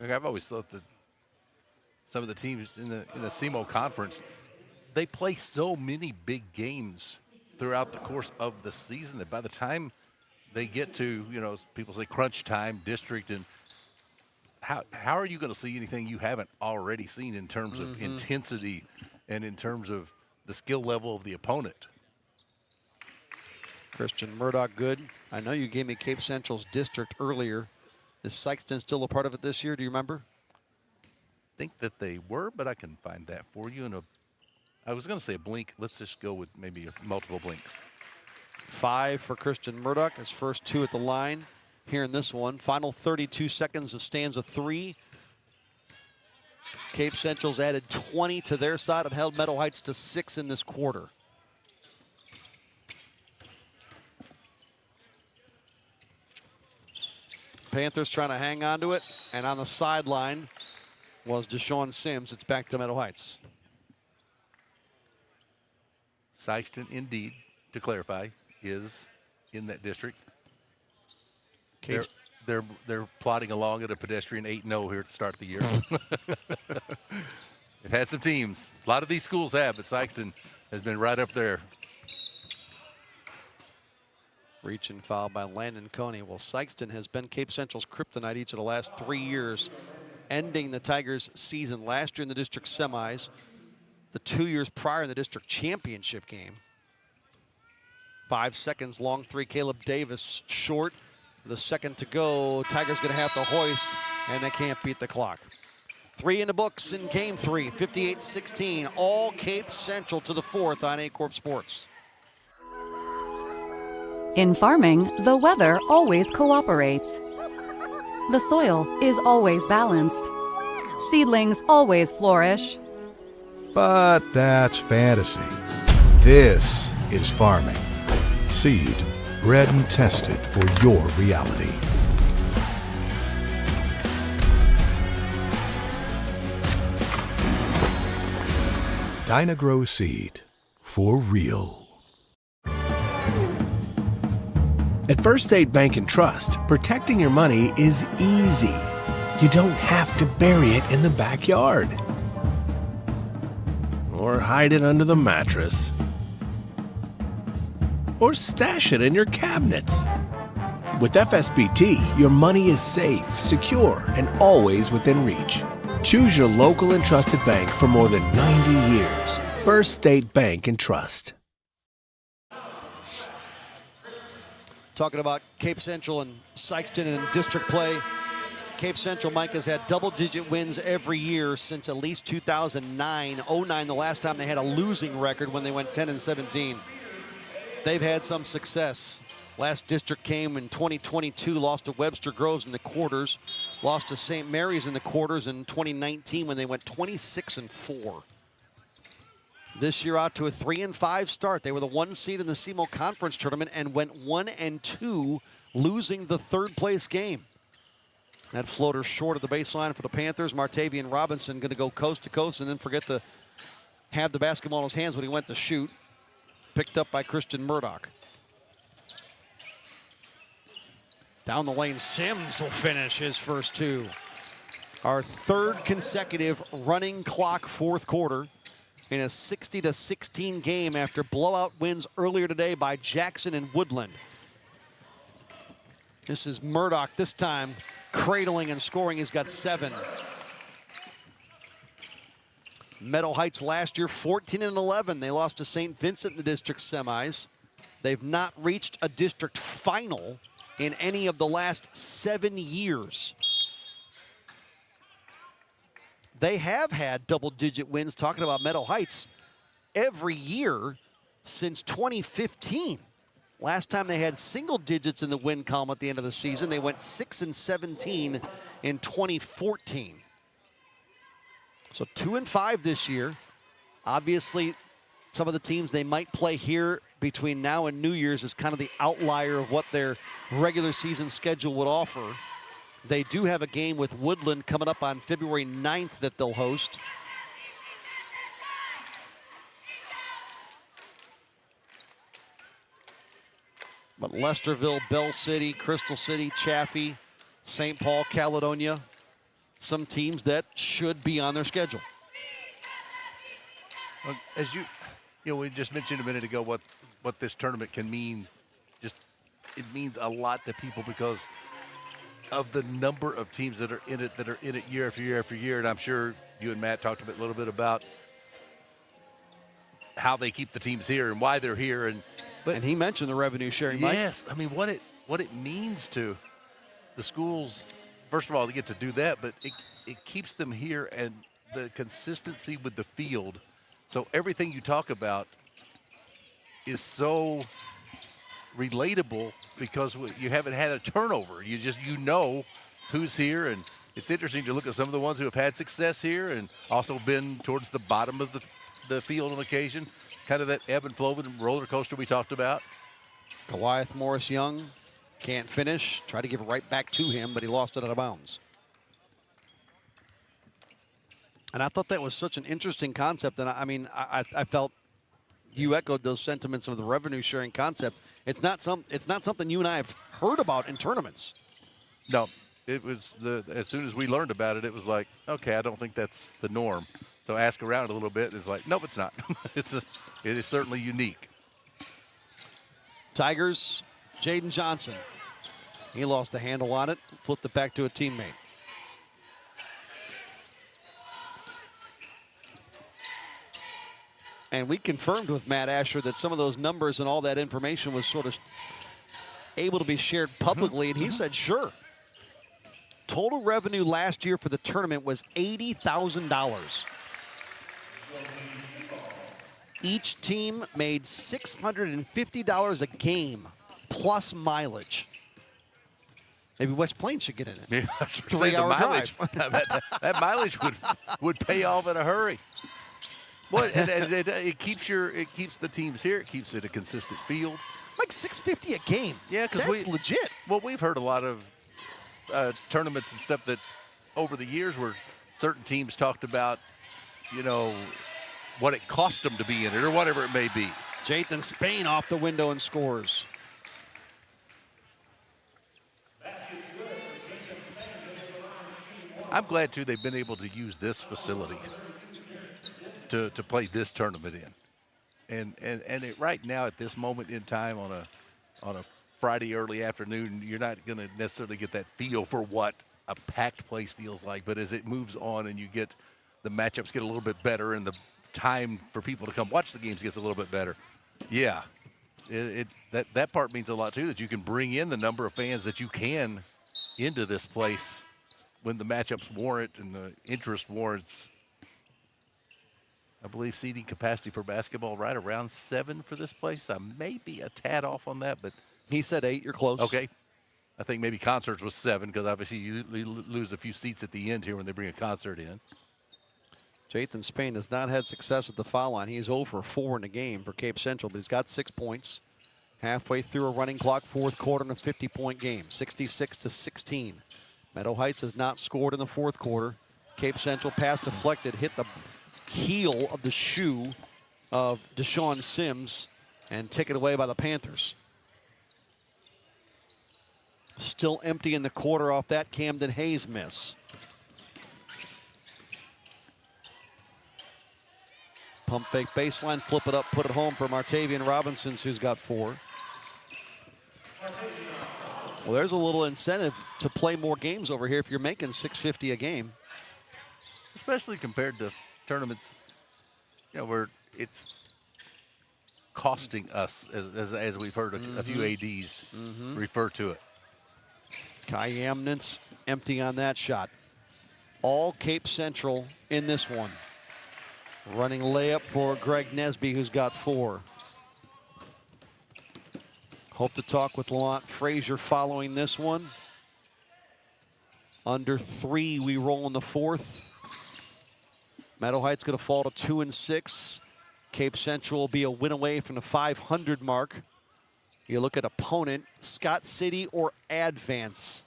I've always thought that some of the teams in the SEMO conference, they play so many big games throughout the course of the season that by the time they get to, people say crunch time, district, and how are you going to see anything you haven't already seen in terms of intensity and in terms of the skill level of the opponent? Christian Murdoch good. I know you gave me Cape Central's district earlier. Is Sykeston still a part of it this year? Do you remember? think that they were, but I can find that for you in a. I was going to say a blink. Let's just go with maybe multiple blinks. 5 for Christian Murdoch, his first 2 at the line here in this one. Final 32 seconds of stanza 3. Cape Central's added 20 to their side and held Meadow Heights to 6 in this quarter. Panthers trying to hang on to it, and on the sideline was Deshaun Sims. It's back to Meadow Heights. Sykeston, indeed, to clarify, is in that district. They're plodding along at a pedestrian 8-0 here at the start of the year. They've had some teams. A lot of these schools have, but Sykeston has been right up there. Reach and foul by Landon Coney. Well, Sykeston has been Cape Central's kryptonite each of the last 3 years, ending the Tigers' season last year in the district semis, the 2 years prior in the district championship game. 5 seconds, long 3, Caleb Davis short. The second to go, Tigers gonna have to hoist, and they can't beat the clock. 3 in the books in game 3, 58-16, all Cape Central to the 4th on Aycorp Sports. In farming, the weather always cooperates. The soil is always balanced. Seedlings always flourish. But that's fantasy. This is farming. Seed, bred and tested for your reality. Dynagrow Seed, for real. At First State Bank and Trust, protecting your money is easy. You don't have to bury it in the backyard or hide it under the mattress or stash it in your cabinets. With FSBT, your money is safe, secure, and always within reach. Choose your local and trusted bank for more than 90 years. First State Bank and Trust. Talking about Cape Central and Sykeston in district play. Cape Central, Mike, has had double-digit wins every year since at least 2009. 09, the last time they had a losing record when they went 10-17. They've had some success. Last district came in 2022, lost to Webster Groves in the quarters, lost to St. Mary's in the quarters in 2019 when they went 26-4. This year out to a 3-5 start. They were the 1 seed in the SEMO Conference Tournament and went 1-2, losing the 3rd place game. That floater short of the baseline for the Panthers. Martavian Robinson going to go coast to coast and then forget to have the basketball in his hands when he went to shoot. Picked up by Christian Murdoch. Down the lane, Sims will finish his first 2. Our 3rd consecutive running clock 4th quarter in a 60-16 game after blowout wins earlier today by Jackson and Woodland. This is Murdoch this time cradling and scoring. He's got 7. Meadow Heights last year 14-11. They lost to St. Vincent in the district semis. They've not reached a district final in any of the last 7 years. They have had double-digit wins, talking about Meadow Heights, every year since 2015. Last time they had single digits in the win column at the end of the season, they went 6-17 in 2014. So 2-5 this year. Obviously, some of the teams they might play here between now and New Year's is kind of the outlier of what their regular season schedule would offer. They do have a game with Woodland coming up on February 9th that they'll host. But Lesterville, Bell City, Crystal City, Chaffee, St. Paul, Caledonia, some teams that should be on their schedule. Well, as we just mentioned a minute ago what this tournament can mean. Just it means a lot to people because of the number of teams that are in it year after year after year. And I'm sure you and Matt talked a little bit about how they keep the teams here and why they're here. And he mentioned the revenue sharing, Mike. Yes, I mean what it means to the schools first of all, they get to do that, but it keeps them here and the consistency with the field. So everything you talk about is so relatable because you haven't had a turnover. You know who's here, and it's interesting to look at some of the ones who have had success here and also been towards the bottom of the field on occasion. Kind of that ebb and flow and roller coaster we talked about. Goliath Morris Young can't finish. Tried to give it right back to him, but he lost it out of bounds. And I thought that was such an interesting concept. And I felt you echoed those sentiments of the revenue sharing concept. It's not something you and I have heard about in tournaments. No, it was as soon as we learned about it, it was like, okay, I don't think that's the norm. So ask around a little bit. It's like, nope, it's not. It is certainly unique. Tigers, Jaden Johnson. He lost a handle on it, flipped it back to a teammate. And we confirmed with Matt Asher that some of those numbers and all that information was sort of able to be shared publicly, and he said, sure. Total revenue last year for the tournament was $80,000. Each team made $650 a game plus mileage. Maybe West Plains should get in it. Yeah, 3-hour mileage. drive. that mileage would pay off in a hurry. Well, and it keeps the teams here. It keeps it a consistent field. Like $650 a game. Yeah, because that's legit. Well, we've heard a lot of tournaments and stuff that over the years where certain teams talked about, what it cost them to be in it or whatever it may be. Jathan Spain off the window and scores. I'm glad, too, they've been able to use this facility to play this tournament in. And right now at this moment in time on a Friday early afternoon, you're not going to necessarily get that feel for what a packed place feels like. But as it moves on and the matchups get a little bit better and the time for people to come watch the games gets a little bit better. Yeah, that part means a lot too, that you can bring in the number of fans that you can into this place when the matchups warrant and the interest warrants. I believe seating capacity for basketball right around 7 for this place. I may be a tad off on that, but he said 8. You're close. Okay. I think maybe concerts was 7 because obviously you lose a few seats at the end here when they bring a concert in. Jathan Spain has not had success at the foul line. He is 0 for 4 in the game for Cape Central, but he's got 6 points. Halfway through a running clock, fourth quarter in a 50-point game, 66-16. Meadow Heights has not scored in the fourth quarter. Cape Central pass deflected, hit the heel of the shoe of Deshaun Sims and taken away by the Panthers. Still empty in the quarter off that Camden Hayes miss. Pump fake baseline, flip it up, put it home for Martavian Robinson, who's got 4. Well, there's a little incentive to play more games over here if you're making $650 a game. Especially compared to tournaments, where it's costing us, as we've heard a few ADs refer to it. Kai Yamnitz empty on that shot. All Cape Central in this one. Running layup for Greg Nesby, who's got 4. Hope to talk with Lamont Frazier following this one. Under 3, we roll in the fourth. Meadow Heights going to fall to 2-6. Cape Central will be a win away from the 500 mark. You look at opponent, Scott City or Advance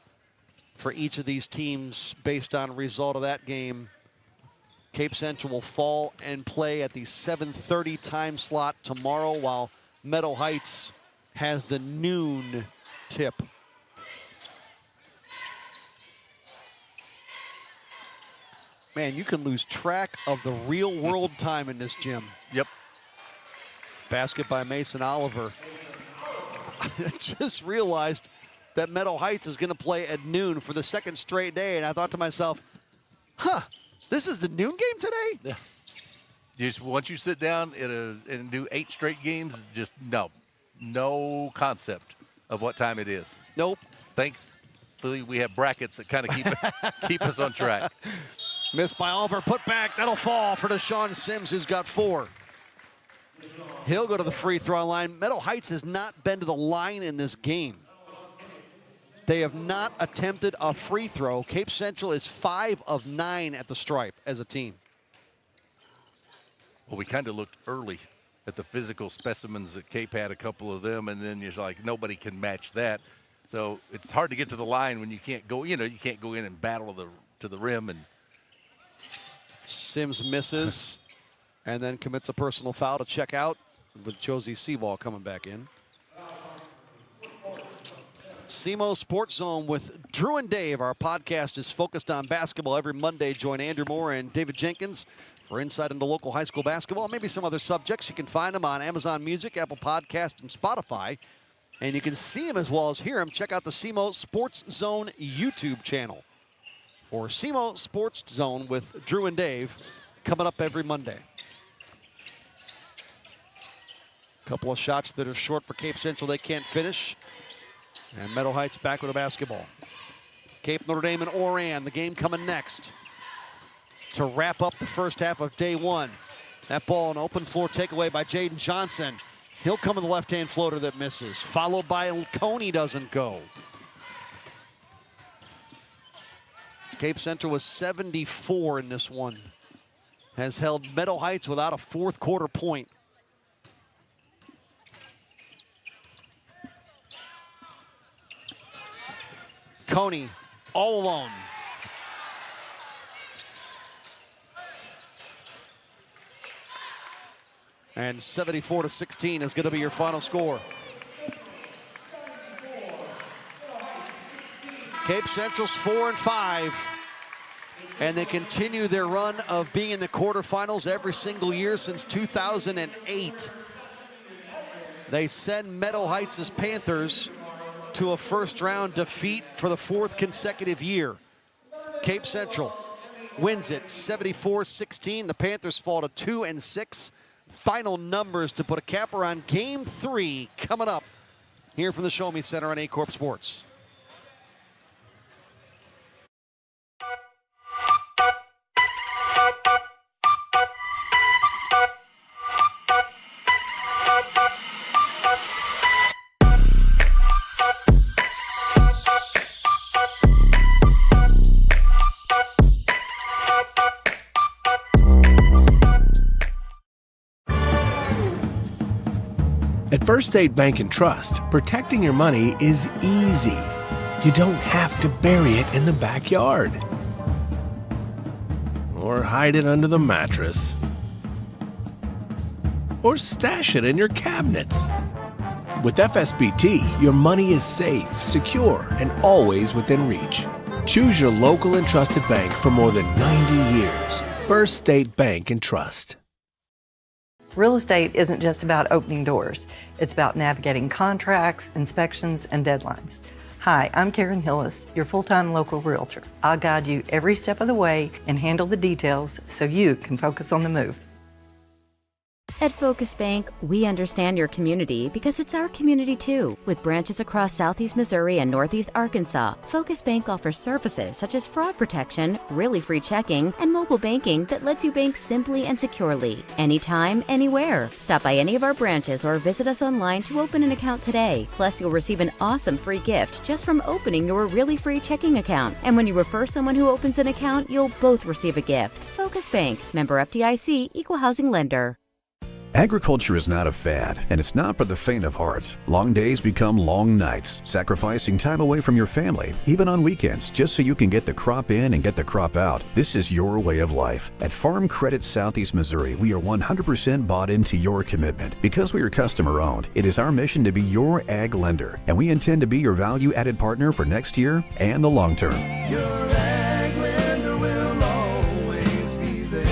for each of these teams based on result of that game. Cape Central will fall and play at the 7:30 time slot tomorrow, while Meadow Heights has the noon tip. Man, you can lose track of the real world time in this gym. Yep. Basket by Mason Oliver. I just realized that Meadow Heights is going to play at noon for the second straight day, and I thought to myself, this is the noon game today? Yeah. Just once you sit down and do 8 straight games, just no concept of what time it is. Nope. Thankfully Luckily, we have brackets that kind of keep us on track. Missed by Oliver, put back. That'll fall for Deshaun Sims, who's got 4. He'll go to the free throw line. Meadow Heights has not been to the line in this game. They have not attempted a free throw. Cape Central is 5 of 9 at the stripe as a team. Well, we kind of looked early at the physical specimens that Cape had, a couple of them, and then you're like, nobody can match that. So it's hard to get to the line when you can't go, you can't go in and battle to the rim. And Sims misses and then commits a personal foul to check out with Josie Seaball coming back in. SEMO Sports Zone with Drew and Dave. Our podcast is focused on basketball. Every Monday, join Andrew Moore and David Jenkins for insight into local high school basketball, maybe some other subjects. You can find them on Amazon Music, Apple Podcast, and Spotify. And you can see them as well as hear them. Check out the SEMO Sports Zone YouTube channel for SEMO Sports Zone with Drew and Dave, coming up every Monday. Couple of shots that are short for Cape Central. They can't finish. And Meadow Heights back with a basketball. Cape, Notre Dame, and Oran. The game coming next to wrap up the first half of day 1. That ball, an open floor takeaway by Jaden Johnson. He'll come with the left-hand floater that misses, followed by Coney doesn't go. Cape Central was 74 in this one. Has held Meadow Heights without a fourth quarter point. Coney all alone. And 74-16 is going to be your final score. Cape Central's 4-5. And they continue their run of being in the quarterfinals every single year since 2008. They send Meadow Heights' Panthers to a first-round defeat for the 4th consecutive year. Cape Central wins it 74-16. The Panthers fall to 2-6. Final numbers to put a capper on Game 3 coming up here from the Show Me Center on Aycorp Sports. At First State Bank and Trust, protecting your money is easy. You don't have to bury it in the backyard or hide it under the mattress or stash it in your cabinets. With FSBT, your money is safe, secure, and always within reach. Choose your local and trusted bank for more than 90 years. First State Bank and Trust. Real estate isn't just about opening doors. It's about navigating contracts, inspections, and deadlines. Hi, I'm Karen Hillis, your full-time local realtor. I'll guide you every step of the way and handle the details so you can focus on the move. At Focus Bank, we understand your community because it's our community too. With branches across Southeast Missouri and Northeast Arkansas, Focus Bank offers services such as fraud protection, really free checking, and mobile banking that lets you bank simply and securely, anytime, anywhere. Stop by any of our branches or visit us online to open an account today. Plus, you'll receive an awesome free gift just from opening your really free checking account. And when you refer someone who opens an account, you'll both receive a gift. Focus Bank, member FDIC, equal housing lender. Agriculture is not a fad, and it's not for the faint of heart. Long days become long nights, sacrificing time away from your family, even on weekends, just so you can get the crop in and get the crop out. This is your way of life. At Farm Credit Southeast Missouri, we are 100% bought into your commitment. Because we are customer-owned, it is our mission to be your ag lender, and we intend to be your value-added partner for next year and the long term. Your ag lender will always be there.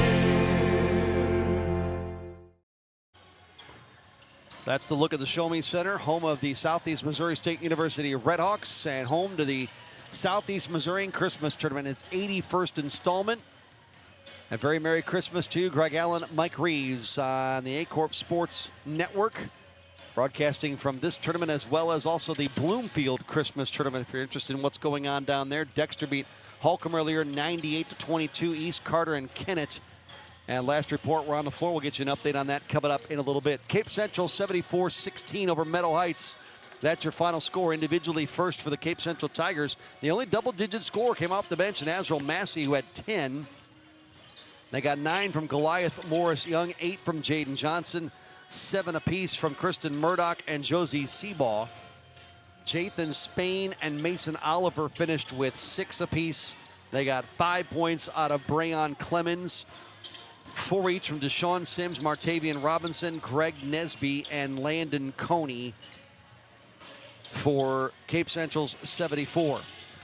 That's the look at the Show Me Center, home of the Southeast Missouri State University Redhawks and home to the Southeast Missourian Christmas Tournament. Its 81st installment. A very Merry Christmas to you, Greg Allen, Mike Reeves on the Aycorp Sports Network. broadcasting from this tournament as well as also the Bloomfield Christmas tournament if you're interested in what's going on down there. Dexter beat Holcomb earlier 98-22. East Carter and Kennett. And last report, we're on the floor. We'll get you an update on that coming up in a little bit. Cape Central 74-16 over Meadow Heights. That's your final score. Individually first for the Cape Central Tigers. The only double-digit score came off the bench in Azrael Massey, who had 10. They got 9 from Goliath Morris Young, 8 from Jaden Johnson, 7 apiece from Kristen Murdoch and Josie Seabaugh. Jathan Spain and Mason Oliver finished with 6 apiece. They got 5 points out of Brayon Clemens, 4 each from Deshaun Sims, Martavian Robinson, Greg Nesby, and Landon Coney for Cape Central's 74.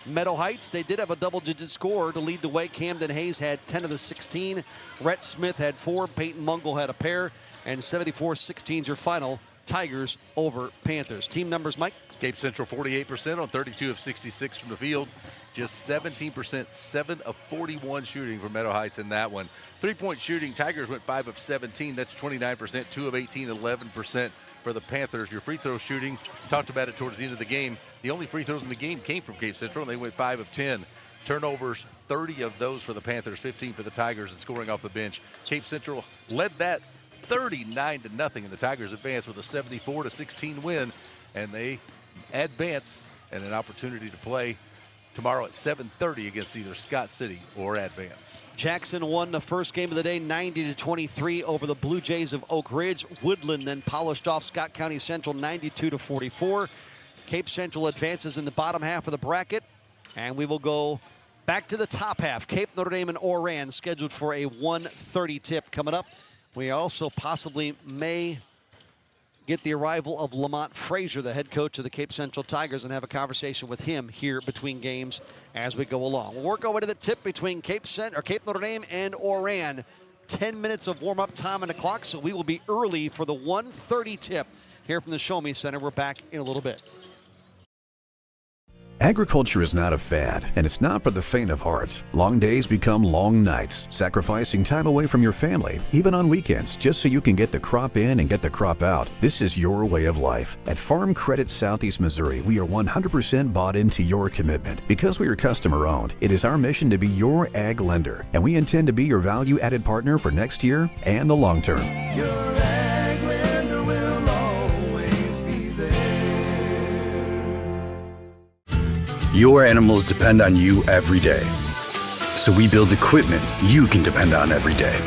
Meadow Heights, they did have a double-digit score to lead the way. Camden Hayes had 10 of the 16. Rhett Smith had 4. Peyton Mungle had a pair. And 74-16 is your final. Tigers over Panthers. Team numbers, Mike? Cape Central 48% on 32 of 66 from the field. Just 17%, 7 of 41 shooting for Meadow Heights in that one. 3-point shooting, Tigers went 5 of 17. That's 29%, 2 of 18, 11% for the Panthers. Your free throw shooting, talked about it towards the end of the game. The only free throws in the game came from Cape Central, and they went 5 of 10. Turnovers, 30 of those for the Panthers, 15 for the Tigers, and scoring off the bench. Cape Central led that 39-0, and the Tigers advance with a 74-16 win, and they advance and an opportunity to play tomorrow at 7:30 against either Scott City or Advance. Jackson won the first game of the day 90-23 over the Blue Jays of Oak Ridge. Woodland then polished off Scott County Central 92-44. Cape Central advances in the bottom half of the bracket, and we will go back to the top half. Cape, Notre Dame, and Oran scheduled for a 1:30 tip coming up. We also possibly may get the arrival of Lamont Frazier, the head coach of the Cape Central Tigers, and have a conversation with him here between games as we go along. We'll work our way to the tip between Cape Notre Dame and Oran. 10 minutes of warm-up time on the clock, so we will be early for the 1:30 tip here from the Show Me Center. We're back in a little bit. Agriculture is not a fad, and it's not for the faint of heart. Long days become long nights, sacrificing time away from your family, even on weekends, just so you can get the crop in and get the crop out. This is your way of life. At Farm Credit Southeast Missouri, we are 100% bought into your commitment. Because we are customer-owned, it is our mission to be your ag lender, and we intend to be your value-added partner for next year and the long term. Your ag lender will always be there. Your animals depend on you every day. So we build equipment you can depend on every day.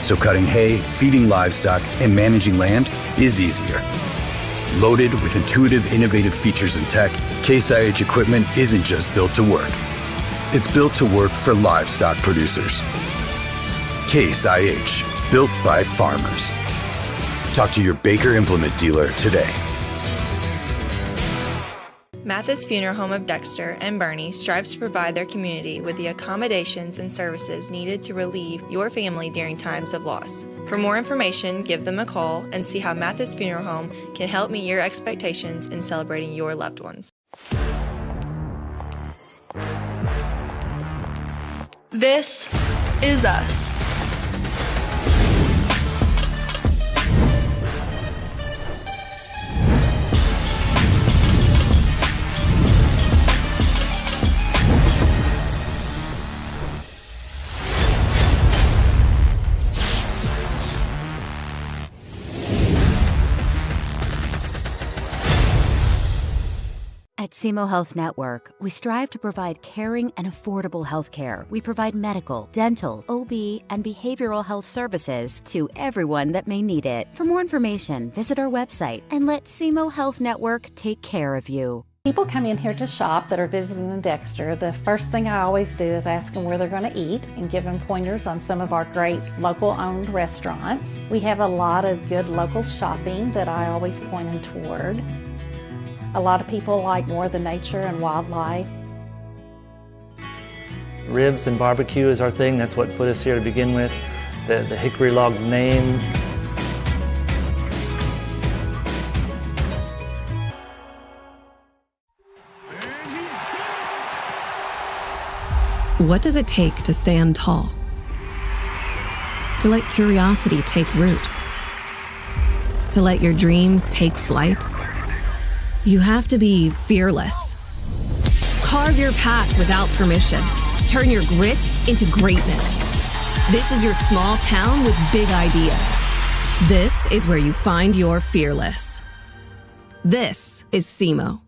So cutting hay, feeding livestock, and managing land is easier. Loaded with intuitive, innovative features and tech, Case IH equipment isn't just built to work. It's built to work for livestock producers. Case IH, built by farmers. Talk to your Baker Implement dealer today. Mathis Funeral Home of Dexter and Bernie strives to provide their community with the accommodations and services needed to relieve your family during times of loss. For more information, give them a call and see how Mathis Funeral Home can help meet your expectations in celebrating your loved ones. This is us. At SEMO Health Network, we strive to provide caring and affordable health care. We provide medical, dental, OB, and behavioral health services to everyone that may need it. For more information, visit our website and let SEMO Health Network take care of you. People come in here to shop that are visiting in Dexter. The first thing I always do is ask them where they're going to eat and give them pointers on some of our great local-owned restaurants. We have a lot of good local shopping that I always point them toward. A lot of people like more of the nature and wildlife. Ribs and barbecue is our thing. That's what put us here to begin with. The hickory log name. What does it take to stand tall? To let curiosity take root? To let your dreams take flight, you have to be fearless. Carve your path without permission. Turn your grit into greatness. This is your small town with big ideas. This is where you find your fearless. This is SEMO.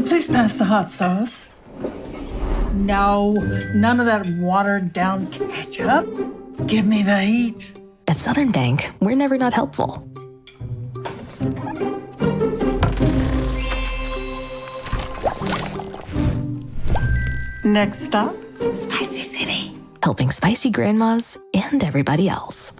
Please pass the hot sauce. No, none of that watered down ketchup. Give me the heat. At Southern Bank, we're never not helpful. Next stop, Spicy City. Helping spicy grandmas and everybody else.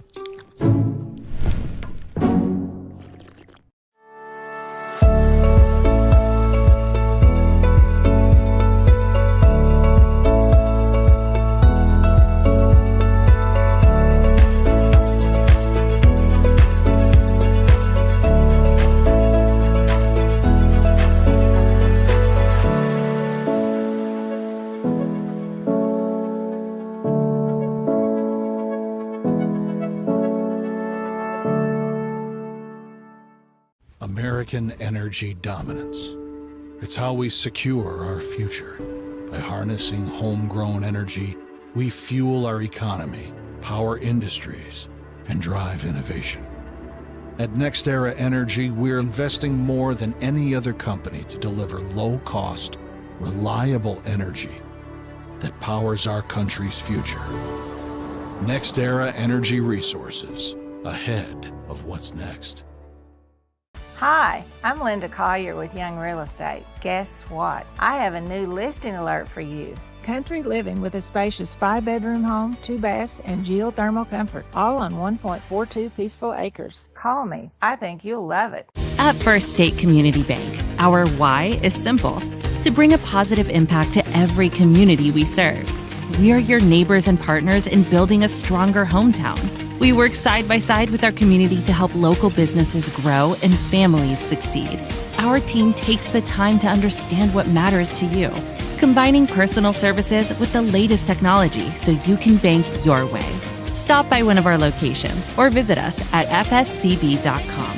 American energy dominance. It's how we secure our future. By harnessing homegrown energy, we fuel our economy, power industries, and drive innovation. At NextEra Energy, we're investing more than any other company to deliver low-cost, reliable energy that powers our country's future. NextEra Energy Resources, ahead of what's next. Hi, I'm Linda Collier with Young Real Estate. Guess what? I have a new listing alert for you. Country living with a spacious 5-bedroom home, 2 baths, and geothermal comfort, all on 1.42 peaceful acres. Call me. I think you'll love it. At First State Community Bank, our why is simple: to bring a positive impact to every community we serve. We are your neighbors and partners in building a stronger hometown. We work side by side with our community to help local businesses grow and families succeed. Our team takes the time to understand what matters to you, combining personal services with the latest technology so you can bank your way. Stop by one of our locations or visit us at fscb.com.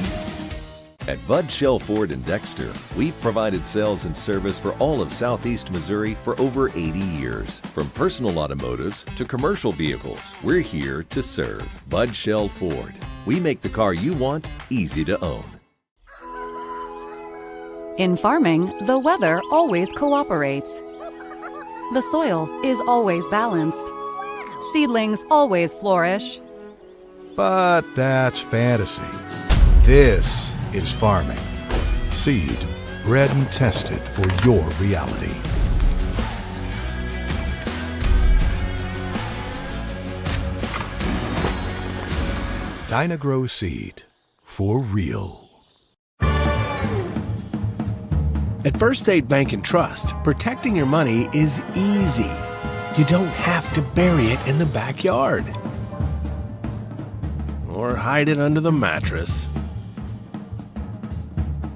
At Bud Shell Ford in Dexter, we've provided sales and service for all of Southeast Missouri for over 80 years. From personal automotives to commercial vehicles, we're here to serve. Bud Shell Ford. We make the car you want easy to own. In farming, the weather always cooperates. The soil is always balanced. Seedlings always flourish. But that's fantasy. This is farming. Seed, bred and tested for your reality. Dynagrow Seed, for real. At First State Bank and Trust, protecting your money is easy. You don't have to bury it in the backyard or hide it under the mattress,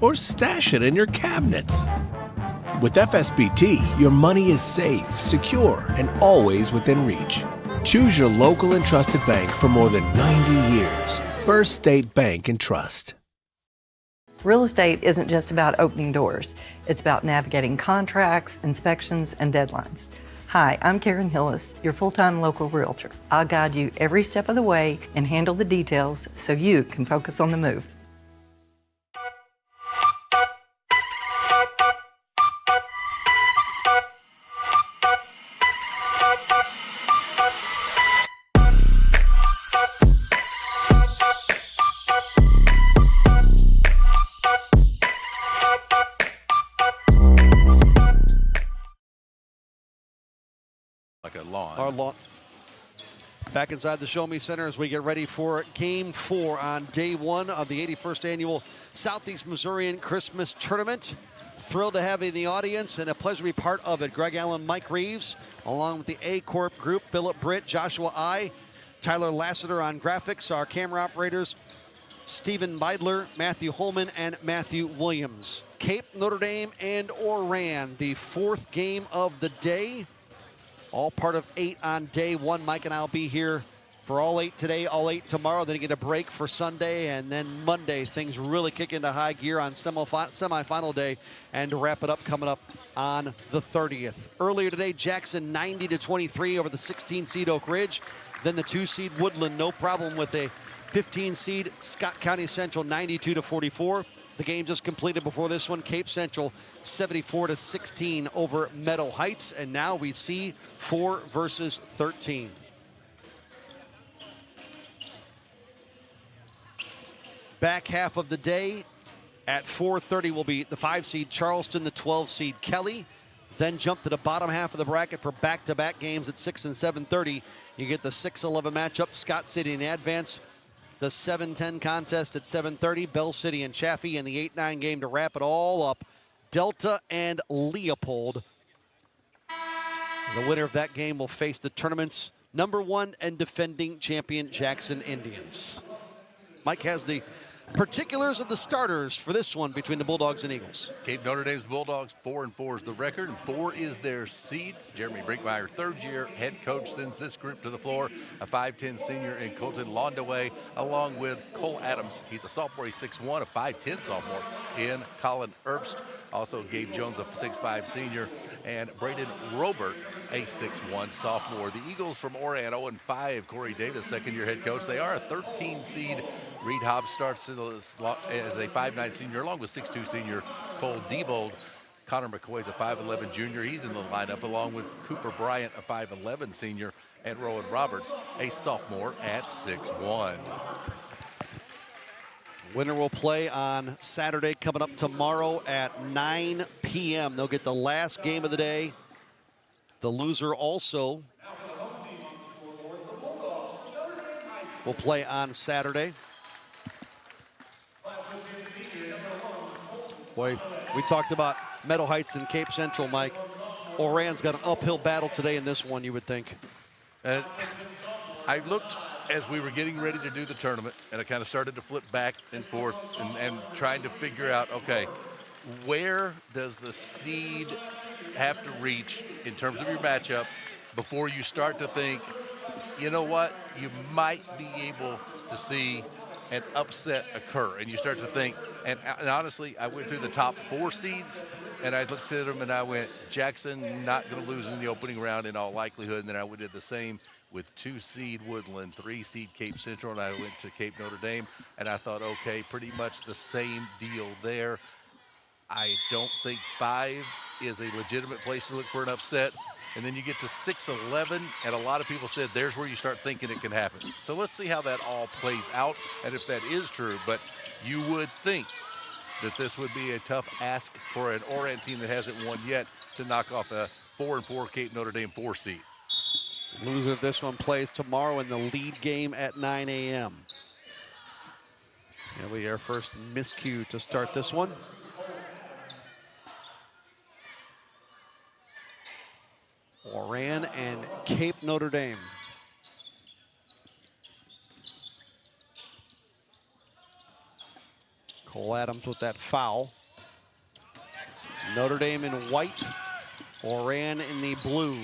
or stash it in your cabinets. With FSBT, your money is safe, secure, and always within reach. Choose your local and trusted bank for more than 90 years. First State Bank and Trust. Real estate isn't just about opening doors. It's about navigating contracts, inspections, and deadlines. Hi, I'm Karen Hillis, your full-time local realtor. I'll guide you every step of the way and handle the details so you can focus on the move. Like a lawn. Our lawn. Back inside the Show Me Center as we get ready for Game 4 on day 1 of the 81st Annual Southeast Missourian Christmas Tournament. Thrilled to have you in the audience and a pleasure to be part of it. Greg Allen, Mike Reeves, along with the Aycorp group, Philip Britt, Joshua I, Tyler Lassiter on graphics, our camera operators, Stephen Beidler, Matthew Holman, and Matthew Williams. Cape, Notre Dame, and Oran, the 4th game of the day. All part of 8 on day 1. Mike and I will be here for all 8 today, all 8 tomorrow. Then you get a break for Sunday, and then Monday things really kick into high gear on semifinal day, and to wrap it up coming up on the 30th. Earlier today, Jackson 90-23 over the 16 seed Oak Ridge. Then the 2 seed Woodland, no problem with a 15 seed Scott County Central 92-44. The game just completed before this one. Cape Central 74-16 over Meadow Heights. And now we see 4 versus 13. Back half of the day at 4:30 will be the 5 seed Charleston, the 12 seed Kelly. Then jump to the bottom half of the bracket for back-to-back games at 6 and 7:30. You get the 6-11 matchup, Scott City and Advance. The 7-10 contest at 7:30, Bell City and Chaffee, and the 8-9 game to wrap it all up, Delta and Leopold. The winner of that game will face the tournament's #1 and defending champion Jackson Indians. Mike has the particulars of the starters for this one between the Bulldogs and Eagles. Cape Notre Dame's Bulldogs, 4-4 is the record, and 4 is their seed. Jeremy Brinkmeyer, 3rd-year head coach, sends this group to the floor. A 5'10 senior in Colton Londaway, along with Cole Adams. He's a sophomore, he's 6'1", a 5'10 sophomore in Colin Erbst. Also Gabe Jones, a 6'5 senior, and Braden Robert, a 6'1 sophomore. The Eagles from Oran, 0-5. Corey Davis, 2nd-year head coach. They are a 13 seed. Reed Hobbs starts as a 5'9 senior, along with 6'2 senior Cole Diebold. Connor McCoy's a 5'11 junior. He's in the lineup, along with Cooper Bryant, a 5'11 senior, and Rowan Roberts, a sophomore at 6'1. Winner will play on Saturday, coming up tomorrow at 9 p.m. They'll get the last game of the day. The loser also will play on Saturday. Boy, we talked about Meadow Heights and Cape Central, Mike. Oran's got an uphill battle today in this one, you would think. I looked as we were getting ready to do the tournament, and I kind of started to flip back and forth and trying to figure out, okay, where does the seed have to reach in terms of your matchup before you start to think, you know what, you might be able to see an upset occur. And you start to think, and honestly, I went through the top 4 seeds, and I looked at them and I went, Jackson not going to lose in the opening round in all likelihood. And then I did the same with 2 seed Woodland, 3 seed Cape Central, and I went to Cape Notre Dame, and I thought, okay, pretty much the same deal there. I don't think 5 is a legitimate place to look for an upset. And then you get to 6-11, and a lot of people said there's where you start thinking it can happen. So let's see how that all plays out and if that is true. But you would think that this would be a tough ask for an Oran team that hasn't won yet to knock off a 4-4 Cape Notre Dame 4 seed. Loser of this one plays tomorrow in the lead game at 9 a.m. It'll be our first miscue to start this one. Oran and Cape Notre Dame. Cole Adams with that foul. Notre Dame in white, Oran in the blue.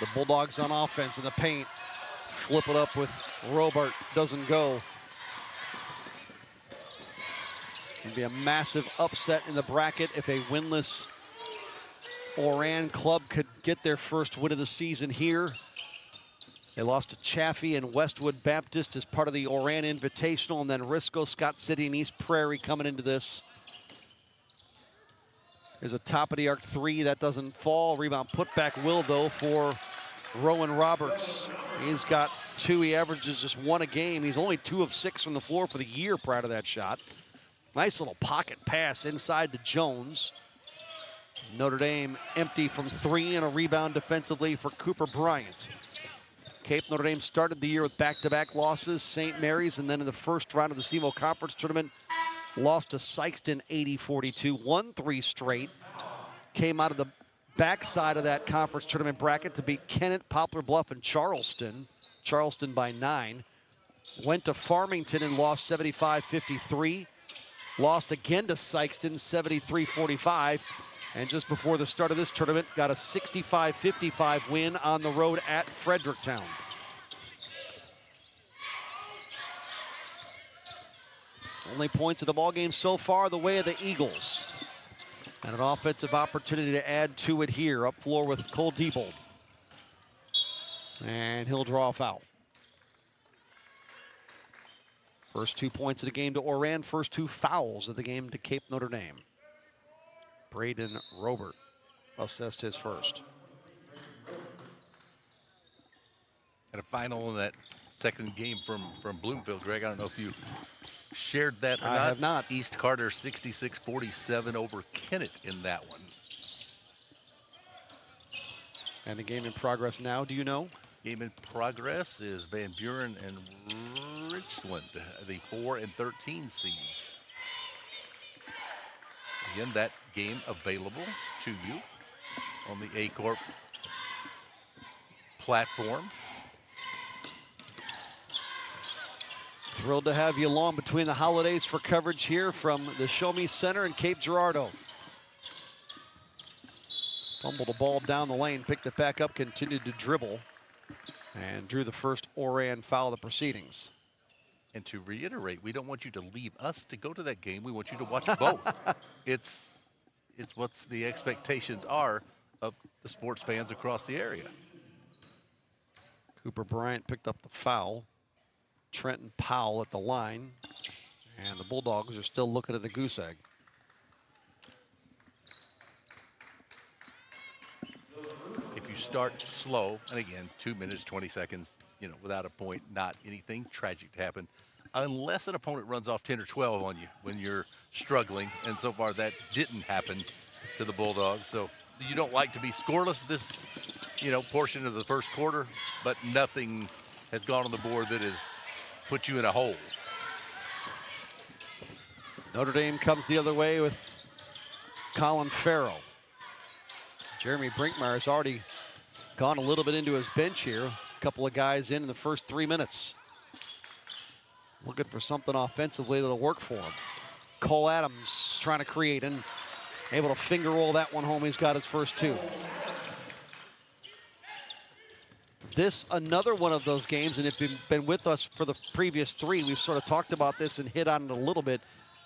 The Bulldogs on offense in the paint. Flip it up with Robert, doesn't go. It'd be a massive upset in the bracket if a winless Oran club could get their first win of the season here. They lost to Chaffee and Westwood Baptist as part of the Oran Invitational, and then Risco, Scott City, and East Prairie coming into this. There's a top of the arc 3 that doesn't fall. Rebound putback will, though, for Rowan Roberts. He's got 2. He averages just 1 a game. He's only 2 of 6 from the floor for the year prior to that shot. Nice little pocket pass inside to Jones. Notre Dame empty from 3 and a rebound defensively for Cooper Bryant. Cape Notre Dame started the year with back-to-back losses, St. Mary's, and then in the first round of the CMO Conference Tournament, lost to Sykeston 80-42, won 3 straight. Came out of the backside of that conference tournament bracket to beat Kennett, Poplar Bluff, and Charleston. Charleston by 9. Went to Farmington and lost 75-53. Lost again to Sykeston 73-45. And just before the start of this tournament, got a 65-55 win on the road at Fredericktown. Only points of the ballgame so far the way of the Eagles. And an offensive opportunity to add to it here. Up floor with Cole Diebold. And he'll draw a foul. First 2 points of the game to Oran. First 2 fouls of the game to Cape Notre Dame. Braden Robert assessed his first. And a final in that second game from Bloomfield. Greg, I don't know if you shared that or not. I have not. East Carter 66-47 over Kennett in that one. And the game in progress now, do you know? Game in progress is Van Buren and Richland, the 4 and 13 seeds. Again, that game available to you on the Aycorp platform. Thrilled to have you along between the holidays for coverage here from the Show Me Center in Cape Girardeau. Fumbled a ball down the lane, picked it back up, continued to dribble, and drew the first Oran foul of the proceedings. And to reiterate, we don't want you to leave us to go to that game. We want you to watch both. It's what the expectations are of the sports fans across the area. Cooper Bryant picked up the foul. Trenton Powell at the line. And the Bulldogs are still looking at the goose egg. If you start slow, and again, 2 minutes, 20 seconds, without a point, not anything tragic to happen, unless an opponent runs off 10 or 12 on you when you're struggling. And so far, that didn't happen to the Bulldogs. So you don't like to be scoreless this, portion of the first quarter, but nothing has gone on the board that has put you in a hole. Notre Dame comes the other way with Colin Farrell. Jeremy Brinkmeyer has already gone a little bit into his bench here. A couple of guys in the first 3 minutes. Looking for something offensively that'll work for him. Cole Adams trying to create and able to finger roll that one home. He's got his first 2. This, another one of those games, and if you've been with us for the previous 3, we've sort of talked about this and hit on it a little bit.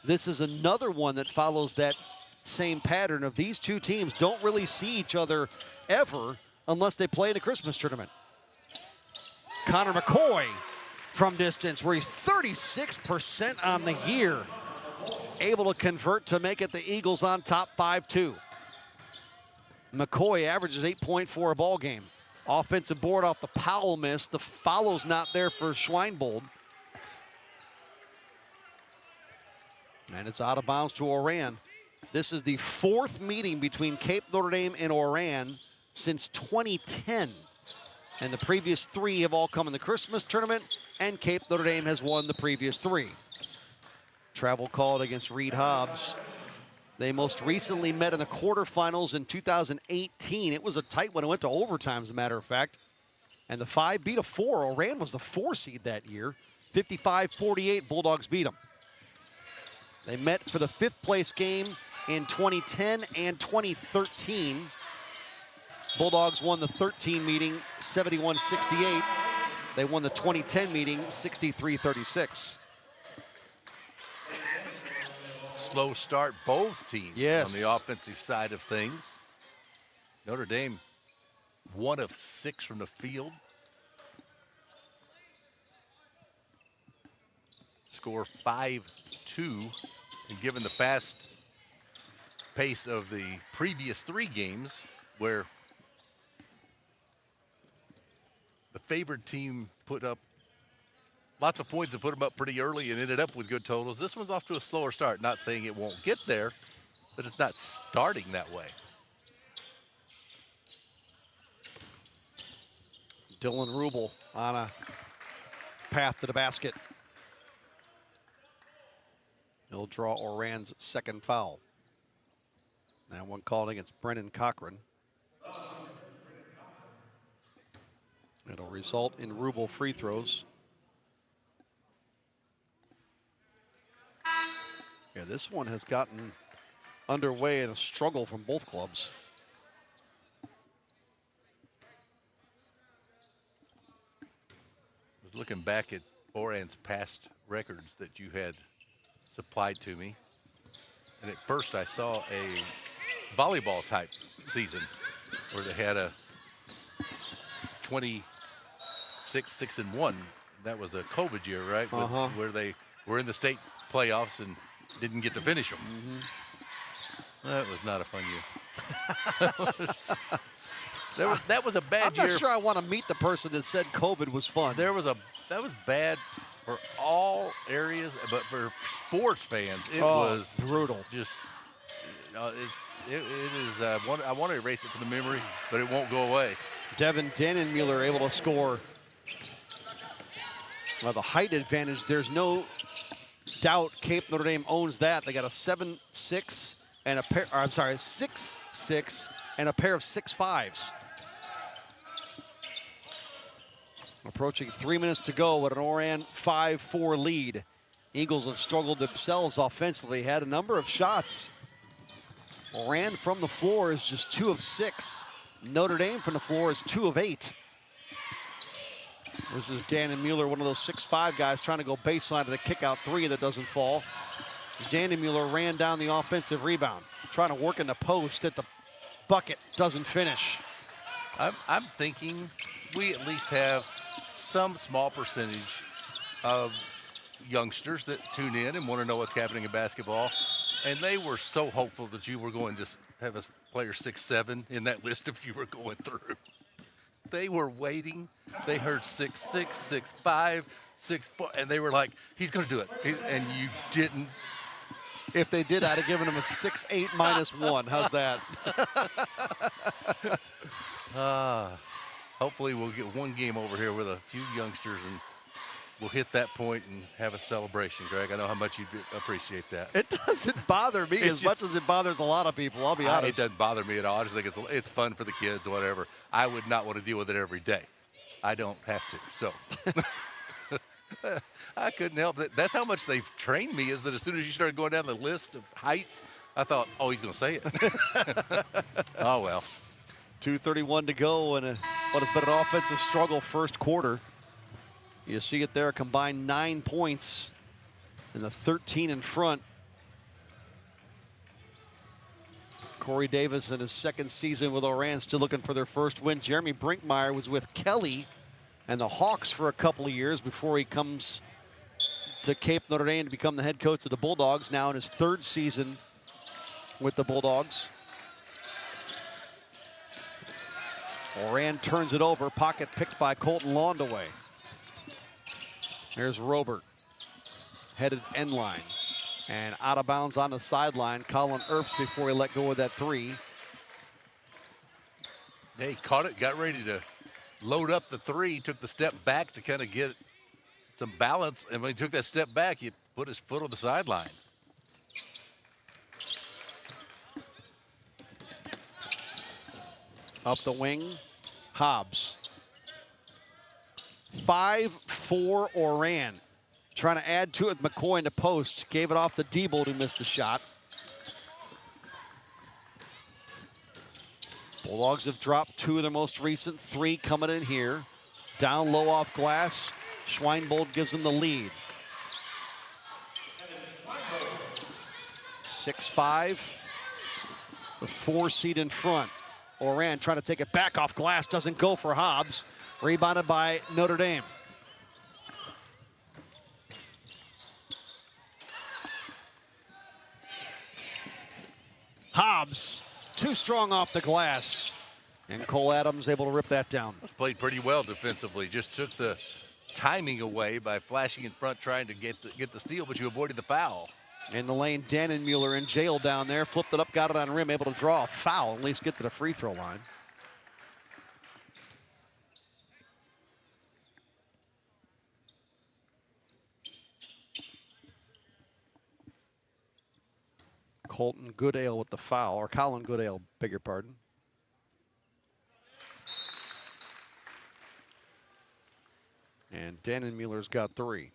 This is another one that follows that same pattern of these 2 teams don't really see each other ever unless they play in the Christmas tournament. Connor McCoy from distance, where he's 36% on the year. Able to convert to make it the Eagles on top 5-2. McCoy averages 8.4 a ball game. Offensive board off the Powell miss. The follow's not there for Schweinbold. And it's out of bounds to Oran. This is the 4th meeting between Cape Notre Dame and Oran since 2010. And the previous 3 have all come in the Christmas tournament, and Cape Notre Dame has won the previous 3. Travel called against Reed Hobbs. They most recently met in the quarterfinals in 2018. It was a tight one. It went to overtime, as a matter of fact. And the 5 beat a 4. Oran was the 4 seed that year. 55-48, Bulldogs beat them. They met for the 5th place game in 2010 and 2013. Bulldogs won the 13 meeting 71-68. They won the 2010 meeting 63-36. Slow start, both teams yes. on the offensive side of things. Notre Dame, 1 of 6 from the field. Score 5-2, and given the fast pace of the previous 3 games, where the favored team put up lots of points and put them up pretty early and ended up with good totals. This one's off to a slower start. Not saying it won't get there, but it's not starting that way. Dylan Rubel on a path to the basket. He'll draw Oran's second foul. And one called against Brennan Cochran. It'll result in Rubel free throws. Yeah, this one has gotten underway in a struggle from both clubs. I was looking back at Oran's past records that you had supplied to me. And at first I saw a volleyball type season where they had a 26-6-1. That was a COVID year, right? Where they were in the state playoffs and didn't get to finish them. That was not a fun year. That was a bad year. I'm not sure I want to meet the person that said COVID was fun. That was bad for all areas, but for sports fans, it was brutal. Just, it is. I want to erase it from the memory, but it won't go away. Devin Dannenmuller able to score. Well, the height advantage, there's no doubt Cape Notre Dame owns that. They got a 7'6" and a pair, or I'm sorry, 6'6" and a pair of 6'5s. Approaching 3 minutes to go with an Oran 5-4 lead. Eagles have struggled themselves offensively, had a number of shots. Oran from the floor is just 2 of 6. Notre Dame from the floor is 2 of 8. This is Dannenmuller, one of those 6'5 guys trying to go baseline to the kick out three that doesn't fall. Dannenmuller ran down the offensive rebound, trying to work in the post at the bucket, doesn't finish. I'm thinking we at least have some small percentage of youngsters that tune in and want to know what's happening in basketball. And they were so hopeful that you were going to have a player 6'7" in that list if you were going through. They were waiting. They heard 6'6", 6'5", 6'4", and they were like, he's going to do it. And you didn't. If they did, I'd have given him a 6'8" -1. How's that? Hopefully we'll get one game over here with a few youngsters and we'll hit that point and have a celebration, Greg. I know how much you appreciate that. It doesn't bother me as much as it bothers a lot of people, I'll be honest. It doesn't bother me at all. I just think it's fun for the kids or whatever. I would not want to deal with it every day. I don't have to, so. I couldn't help it. That's how much they've trained me, is that as soon as you started going down the list of heights, I thought, oh, he's going to say it. Oh, well. 2:31 to go, and what has been an offensive struggle first quarter. You see it there, combined 9 points and the 13 in front. Corey Davis in his second season with Oran still looking for their first win. Jeremy Brinkmeyer was with Kelly and the Hawks for a couple of years before he comes to Cape Notre Dame to become the head coach of the Bulldogs, now in his third season with the Bulldogs. Oran turns it over, pocket picked by Colton Laundaway. There's Robert, headed end line, and out of bounds on the sideline. Colin Earps before he let go of that three. He caught it, got ready to load up the three, took the step back to kind of get some balance, and when he took that step back, he put his foot on the sideline. Up the wing, Hobbs. 5-4 Oran. Trying to add to it with McCoy in the post. Gave it off to Diebold, who missed the shot. Bulldogs have dropped 2 of their most recent, 3 coming in here. Down low off glass. Schweinbold gives them the lead. 6-5. The 4 seed in front. Oran trying to take it back off glass. Doesn't go for Hobbs. Rebounded by Notre Dame. Hobbs, too strong off the glass. And Cole Adams able to rip that down. Played pretty well defensively. Just took the timing away by flashing in front, trying to get the steal, but you avoided the foul. In the lane, Dannenmuller in jail down there. Flipped it up, got it on rim, able to draw a foul, at least get to the free throw line. Colton Goodale with the foul, or Colin Goodale, beg your pardon. And Dannon Mueller's got 3.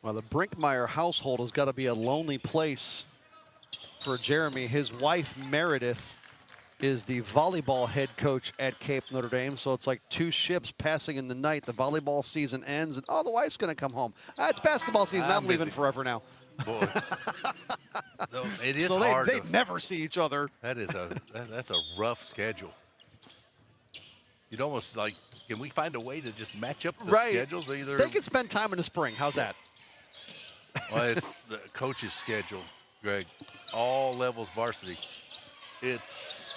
Well, the Brinkmeyer household has got to be a lonely place for Jeremy. His wife, Meredith, is the volleyball head coach at Cape Notre Dame. So it's like 2 ships passing in the night. The volleyball season ends, and the wife's going to come home. It's basketball season. I'm leaving forever now. Boy, it is so hard. They never see each other. That's a rough schedule. You'd almost like, can we find a way to just match up the schedules? Either they can spend time in the spring. How's that? Well, it's the coach's schedule, Greg. All levels varsity. It's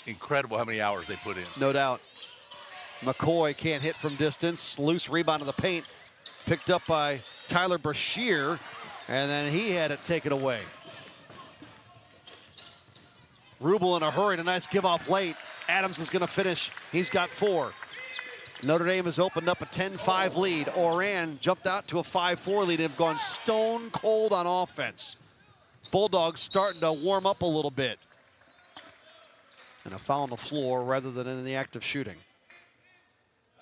incredible how many hours they put in. No doubt. McCoy can't hit from distance. Loose rebound in the paint. Picked up by Tyler Brashear, and then he had it taken away. Rubel in a hurry. A nice give off late. Adams is going to finish. He's got 4. Notre Dame has opened up a 10-5 lead. Oran jumped out to a 5-4 lead and have gone stone cold on offense. Bulldogs starting to warm up a little bit. And a foul on the floor rather than in the act of shooting.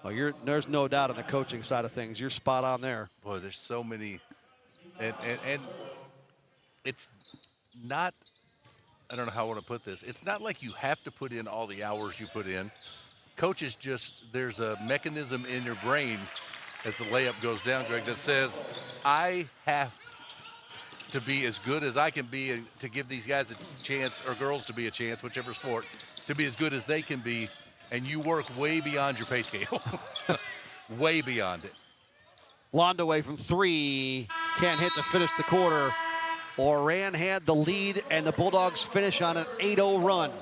Well, there's no doubt on the coaching side of things. You're spot on there. Boy, there's so many. And it's not, I don't know how I want to put this. It's not like you have to put in all the hours you put in. Coaches there's a mechanism in your brain as the layup goes down, Greg, that says, I have to be as good as I can be to give these guys a chance, or girls to be a chance, whichever sport, to be as good as they can be, and you work way beyond your pay scale. Way beyond it. Londaway from 3, can't hit to finish the quarter. Oran had the lead, and the Bulldogs finish on an 8-0 run.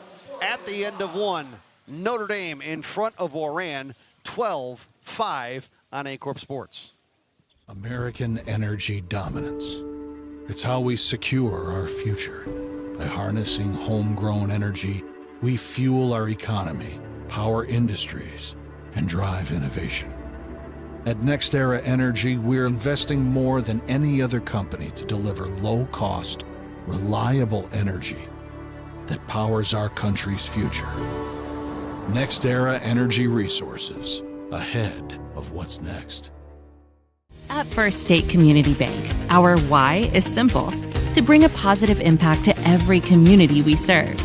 At the end of 1, Notre Dame in front of Oran, 12-5 on Aycorp Sports. American energy dominance. It's how we secure our future. By harnessing homegrown energy, we fuel our economy, power industries, and drive innovation. At NextEra Energy, we're investing more than any other company to deliver low-cost, reliable energy that powers our country's future. NextEra Energy Resources, ahead of what's next. At First State Community Bank, our why is simple: to bring a positive impact to every community we serve.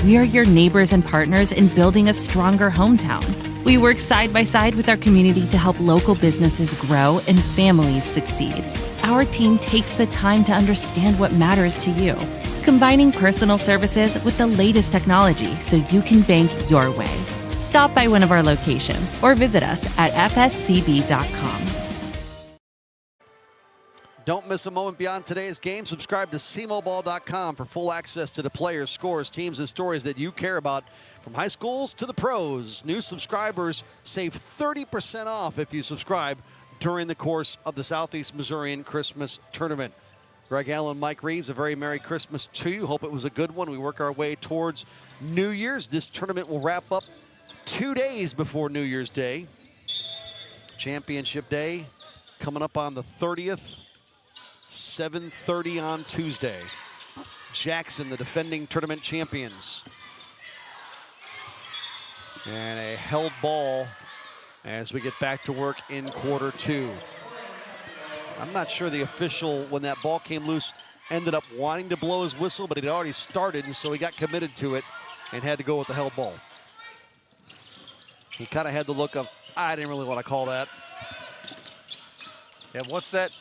We are your neighbors and partners in building a stronger hometown. We work side by side with our community to help local businesses grow and families succeed. Our team takes the time to understand what matters to you, combining personal services with the latest technology so you can bank your way. Stop by one of our locations or visit us at fscb.com. Don't miss a moment beyond today's game. Subscribe to cmobile.com for full access to the players, scores, teams, and stories that you care about, from high schools to the pros. New subscribers save 30% off if you subscribe during the course of the Southeast Missourian Christmas Tournament. Greg Allen, Mike Reeves, a very Merry Christmas to you. Hope it was a good one. We work our way towards New Year's. This tournament will wrap up 2 days before New Year's Day. Championship Day coming up on the 30th. 7:30 on Tuesday. Jackson, the defending tournament champions. And a held ball as we get back to work in quarter 2. I'm not sure the official, when that ball came loose, ended up wanting to blow his whistle, but it had already started, and so he got committed to it and had to go with the held ball. He kind of had the look of, I didn't really want to call that. Yeah, what's that?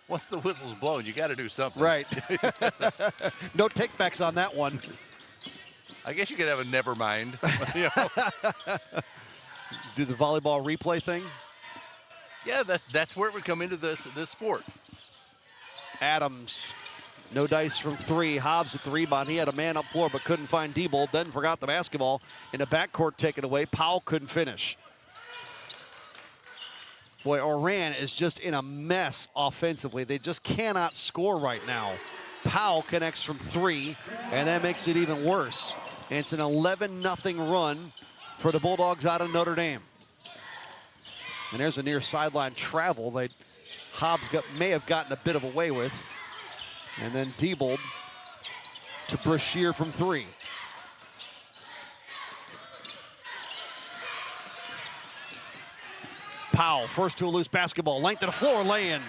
Once the whistle's blown, you got to do something. Right. No takebacks on that one. I guess you could have a never mind. You know? Do the volleyball replay thing? Yeah, that's where it would come into this sport. Adams, no dice from 3. Hobbs at the rebound. He had a man up floor but couldn't find Diebold. Then forgot the basketball in the backcourt, taken away. Powell couldn't finish. Boy, Oran is just in a mess offensively. They just cannot score right now. Powell connects from 3, and that makes it even worse. And it's an 11-0 run for the Bulldogs out of Notre Dame. And there's a near sideline travel that Hobbs may have gotten a bit of away with. And then Diebold to Brashear from 3. Powell, first to a loose basketball, length of the floor, lay-in.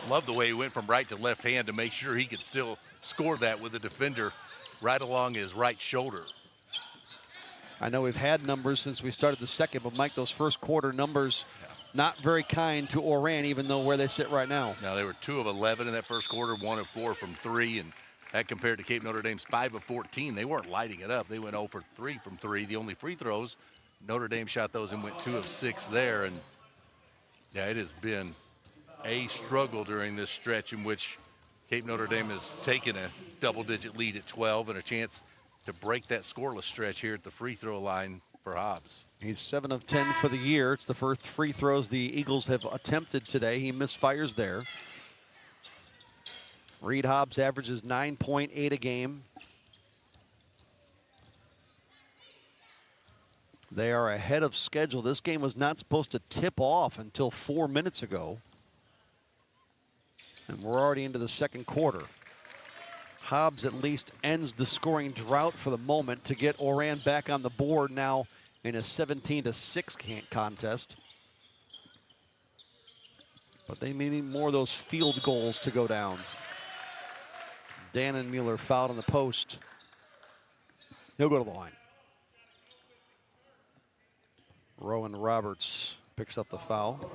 Love the way he went from right to left hand to make sure he could still score that with the defender right along his right shoulder. I know we've had numbers since we started the second, but Mike, those first quarter numbers, not very kind to Oran, even though where they sit right now. Now, they were 2 of 11 in that first quarter, 1 of 4 from 3, and that compared to Cape Notre Dame's 5 of 14. They weren't lighting it up. They went 0 for 3 from 3. The only free throws, Notre Dame shot those and went 2 of 6 there. And, yeah, it has been a struggle during this stretch in which Cape Notre Dame has taken a double-digit lead at 12 and a chance to break that scoreless stretch here at the free throw line for Hobbs. He's 7 of 10 for the year. It's the first free throws the Eagles have attempted today. He misfires there. Reed Hobbs averages 9.8 a game. They are ahead of schedule. This game was not supposed to tip off until 4 minutes ago. And we're already into the second quarter. Hobbs at least ends the scoring drought for the moment to get Oran back on the board now in a 17-6 contest. But they may need more of those field goals to go down. Dannenmuller fouled on the post. He'll go to the line. Rowan Roberts picks up the foul.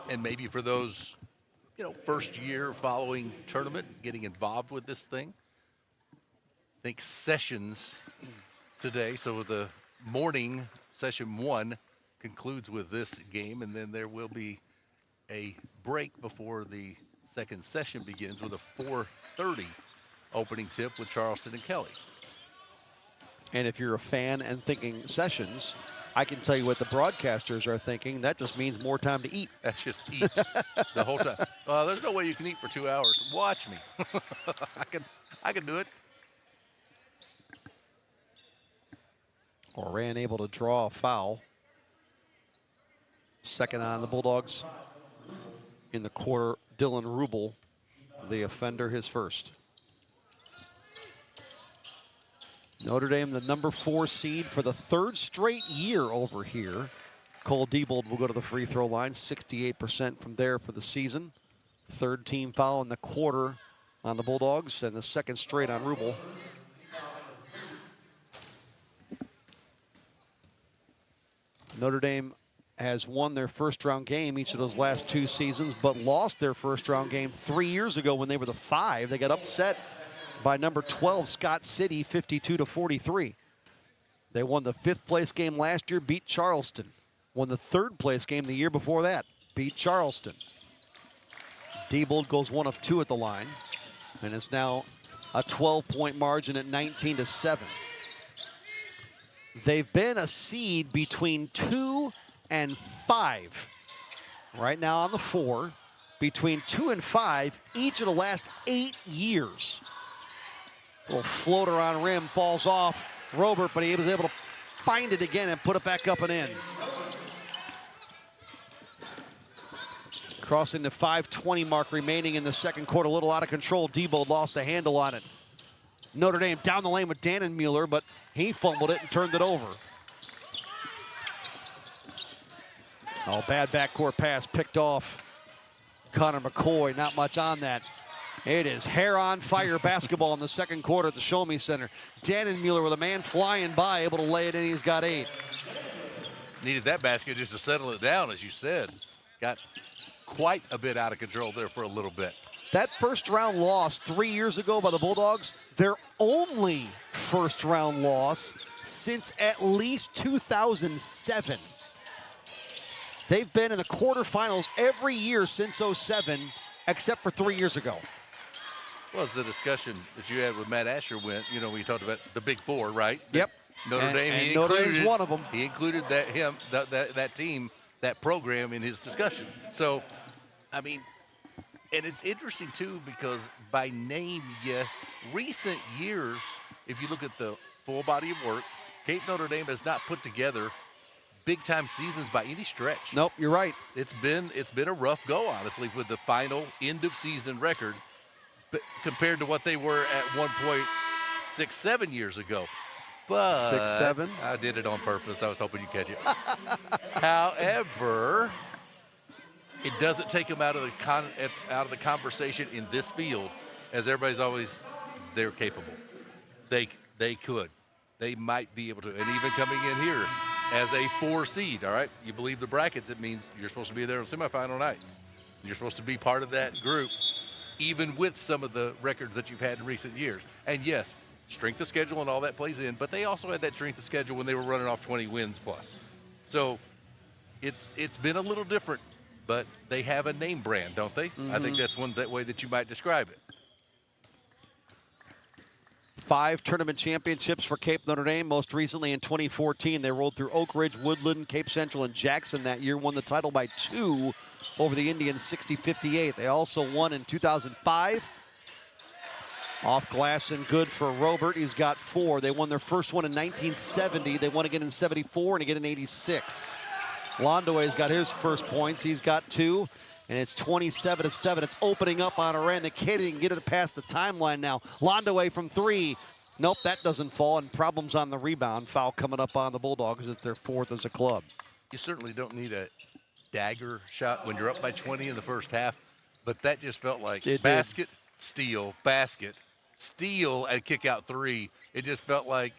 And maybe for those, first year following tournament, getting involved with this thing, I think sessions today, so the morning session 1 concludes with this game, and then there will be a break before the second session begins with a 4:30 opening tip with Charleston and Kelly. And if you're a fan and thinking sessions, I can tell you what the broadcasters are thinking. That just means more time to eat. That's just eat the whole time. There's no way you can eat for 2 hours. Watch me. I can do it. Oran able to draw a foul. Second on the Bulldogs in the quarter. Dylan Rubel, the offender, his first. Notre Dame, the number 4 seed for the 3rd straight year over here. Cole Diebold will go to the free throw line, 68% from there for the season. 3rd team foul in the quarter on the Bulldogs, and the 2nd straight on Rubel. Notre Dame has won their first-round game each of those last 2 seasons, but lost their first-round game 3 years ago when they were the 5. They got upset by number 12, Scott City, 52-43. They won the 5th place game last year, beat Charleston. Won the 3rd place game the year before that, beat Charleston. Diebold goes 1 of 2 at the line, and it's now a 12-point margin at 19-7. They've been a seed between 2 and 5. Right now on the 4, between 2 and 5 each of the last 8 years. Little floater on rim, falls off Robert, but he was able to find it again and put it back up and in. Crossing the 5:20 mark remaining in the second quarter, a little out of control. Diebold lost a handle on it. Notre Dame down the lane with Dannenmuller, but he fumbled it and turned it over. Oh, bad backcourt pass picked off. Connor McCoy, not much on that. It is hair on fire basketball in the second quarter at the Show Me Center. Dannenmuller with a man flying by, able to lay it in. He's got 8. Needed that basket just to settle it down, as you said. Got quite a bit out of control there for a little bit. That first-round loss 3 years ago by the Bulldogs, their only first-round loss since at least 2007. They've been in the quarterfinals every year since 07, except for 3 years ago. Well, it's the discussion that you had with Matt Asher when you talked about the Big Four, right? Yep. Notre Dame, and Notre Dame's one of them. He included that team, that program in his discussion. So, I mean, And it's interesting, too, because by name, yes, recent years, if you look at the full body of work, Cape Notre Dame has not put together big-time seasons by any stretch. Nope, you're right. It's been a rough go, honestly, with the final end-of-season record but compared to what they were at one point 6-7 years ago. But 6-7? I did it on purpose. I was hoping you'd catch it. However, it doesn't take them out of the conversation in this field, as everybody's always, they're capable. They could. They might be able to. And even coming in here as a 4 seed, all right? You believe the brackets, it means you're supposed to be there on semifinal night. You're supposed to be part of that group, even with some of the records that you've had in recent years. And yes, strength of schedule and all that plays in, but they also had that strength of schedule when they were running off 20 wins plus. So it's been a little different, but they have a name brand, don't they? I think that's that way that you might describe it. 5 tournament championships for Cape Notre Dame. Most recently in 2014, they rolled through Oak Ridge, Woodland, Cape Central, and Jackson that year. Won the title by 2 over the Indians, 60-58. They also won in 2005. Off glass and good for Robert. He's got 4. They won their first one in 1970. They won again in 74 and again in 86. Landau's got his first points. He's got 2. And it's 27-7. It's opening up on Oran. They can't even get it past the timeline now. Landau from 3. Nope, that doesn't fall. And problems on the rebound. Foul coming up on the Bulldogs. It's their 4th as a club. You certainly don't need a dagger shot when you're up by 20 in the first half. But that just felt like basket, steal, and kick out 3. It just felt like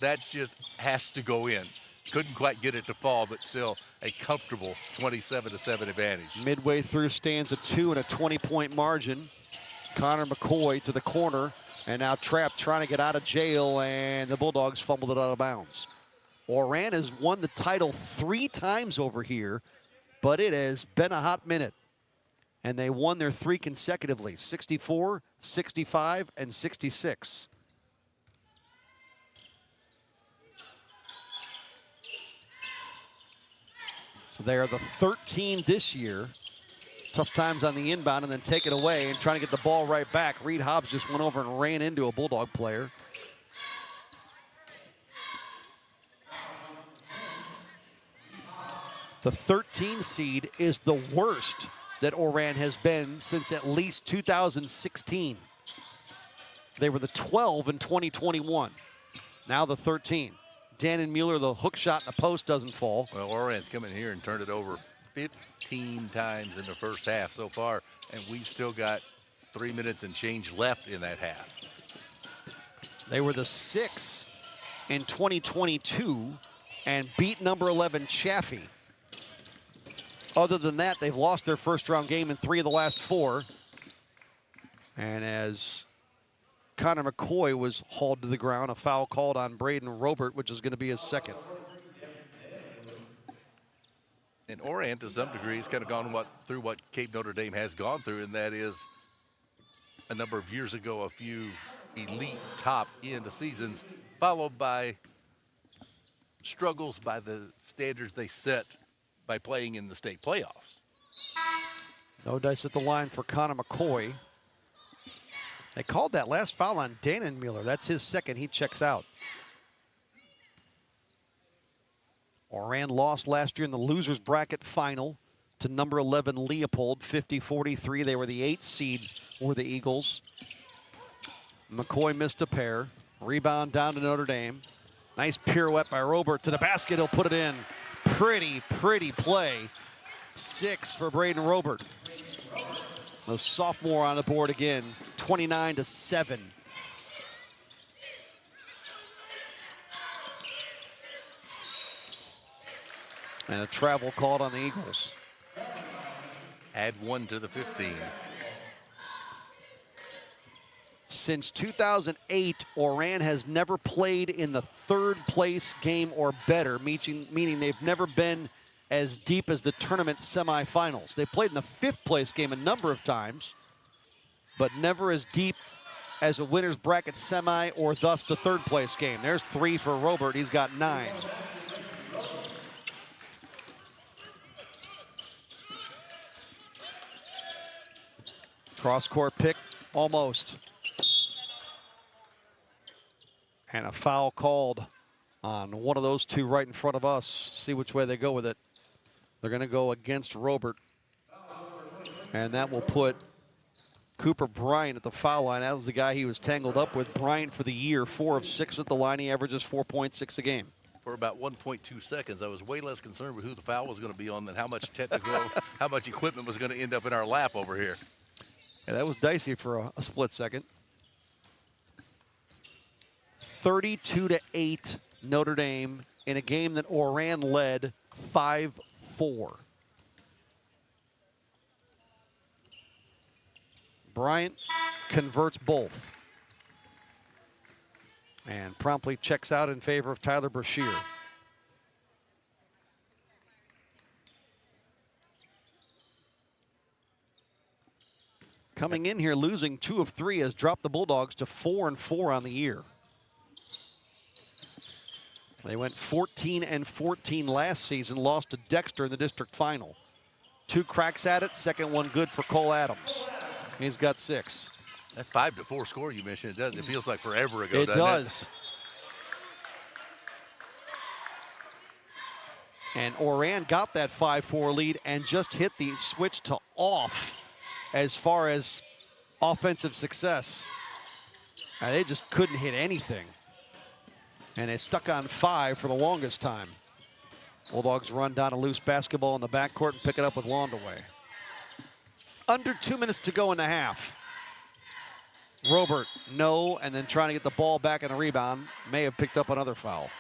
that just has to go in. Couldn't quite get it to fall, but still a comfortable 27-7 advantage. Midway through stanza 2 and a 20-point margin. Connor McCoy to the corner, and now trapped trying to get out of jail, and the Bulldogs fumbled it out of bounds. Oran has won the title 3 times over here, but it has been a hot minute. And they won their 3 consecutively, 64, 65, and 66. So they are the 13 this year. Tough times on the inbound and then take it away and trying to get the ball right back. Reed Hobbs just went over and ran into a Bulldog player. The 13 seed is the worst that Oran has been since at least 2016. They were the 12 in 2021. Now the 13. Dannon Mueller, the hook shot in the post doesn't fall. Well, Oran's come in here and turned it over 15 times in the first half so far, and we've still got 3 minutes and change left in that half. They were the 6 in 2022 and beat number 11 Chaffee. Other than that, they've lost their first round game in 3 of the last 4. And as Connor McCoy was hauled to the ground, a foul called on Braden Robert, which is going to be his 2nd. And Oran, to some degree, has kind of gone through what Cape Notre Dame has gone through, and that is a number of years ago, a few elite top end seasons, followed by struggles by the standards they set by playing in the state playoffs. No dice at the line for Connor McCoy. They called that last foul on Dannon Mueller. That's his 2nd. He checks out. Oran lost last year in the losers bracket final to number 11 Leopold, 50-43. They were the 8th seed, were the Eagles. McCoy missed a pair. Rebound down to Notre Dame. Nice pirouette by Robert to the basket. He'll put it in. Pretty play. 6 for Braden Robert. The sophomore on the board again, 29-7. And a travel called on the Eagles. Add 1 to the 15. Since 2008, Oran has never played in the 3rd place game or better, meaning they've never been as deep as the tournament semifinals. They played in the 5th place game a number of times, but never as deep as a winner's bracket semi or thus the 3rd place game. There's 3 for Robert. He's got 9. Cross-court pick, almost. And a foul called on one of those two right in front of us. See which way they go with it. They're going to go against Robert. And that will put Cooper Bryant at the foul line. That was the guy he was tangled up with. Bryant for the year, 4 of 6 at the line. He averages 4.6 a game. For about 1.2 seconds, I was way less concerned with who the foul was going to be on than how much technical, how much equipment was going to end up in our lap over here. Yeah, that was dicey for a split second. 32-8 Notre Dame in a game that Oran led 5-4. Bryant converts both and promptly checks out in favor of Tyler Brashear. Coming in here, losing 2 of 3, has dropped the Bulldogs to 4-4 on the year. They went 14-14 last season, lost to Dexter in the district final. 2 cracks at it, second one good for Cole Adams. He's got 6. That 5-4 score you mentioned, it feels like forever ago, It doesn't does. And Oran got that 5-4 lead and just hit the switch to off as far as offensive success. They just couldn't hit anything. And they stuck on 5 for the longest time. Bulldogs run down a loose basketball in the backcourt and pick it up with Londaway. Under 2 minutes to go in the half. Robert, no, and then trying to get the ball back in a rebound. May have picked up another foul.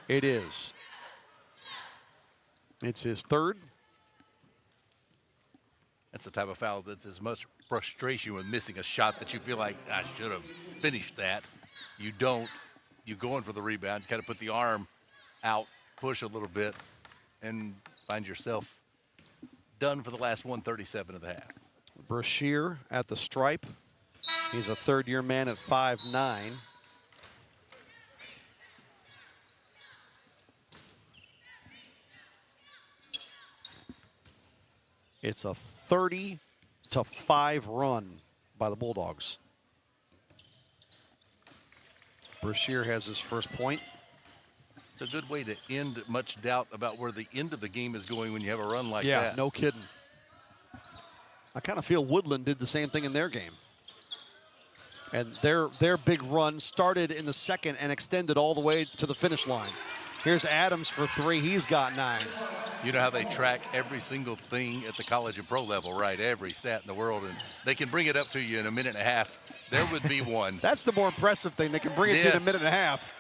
It is. It's his 3rd. That's the type of foul that's as much frustration with missing a shot that you feel like, I should have finished that. You don't. You go in for the rebound, kind of put the arm out, push a little bit, and find yourself done for the last 1:37 of the half. Brashear at the stripe. He's a 3rd-year man at 5'9". It's a 30-5 run by the Bulldogs. Brashear has his first point. It's a good way to end much doubt about where the end of the game is going when you have a run like that. Yeah, no kidding. I kind of feel Woodland did the same thing in their game. And their big run started in the second and extended all the way to the finish line. Here's Adams for 3. He's got 9. You know how they track every single thing at the college and pro level, right? Every stat in the world, and they can bring it up to you in a minute and a half. There would be one. That's the more impressive thing. They can bring it to you in a minute and a half.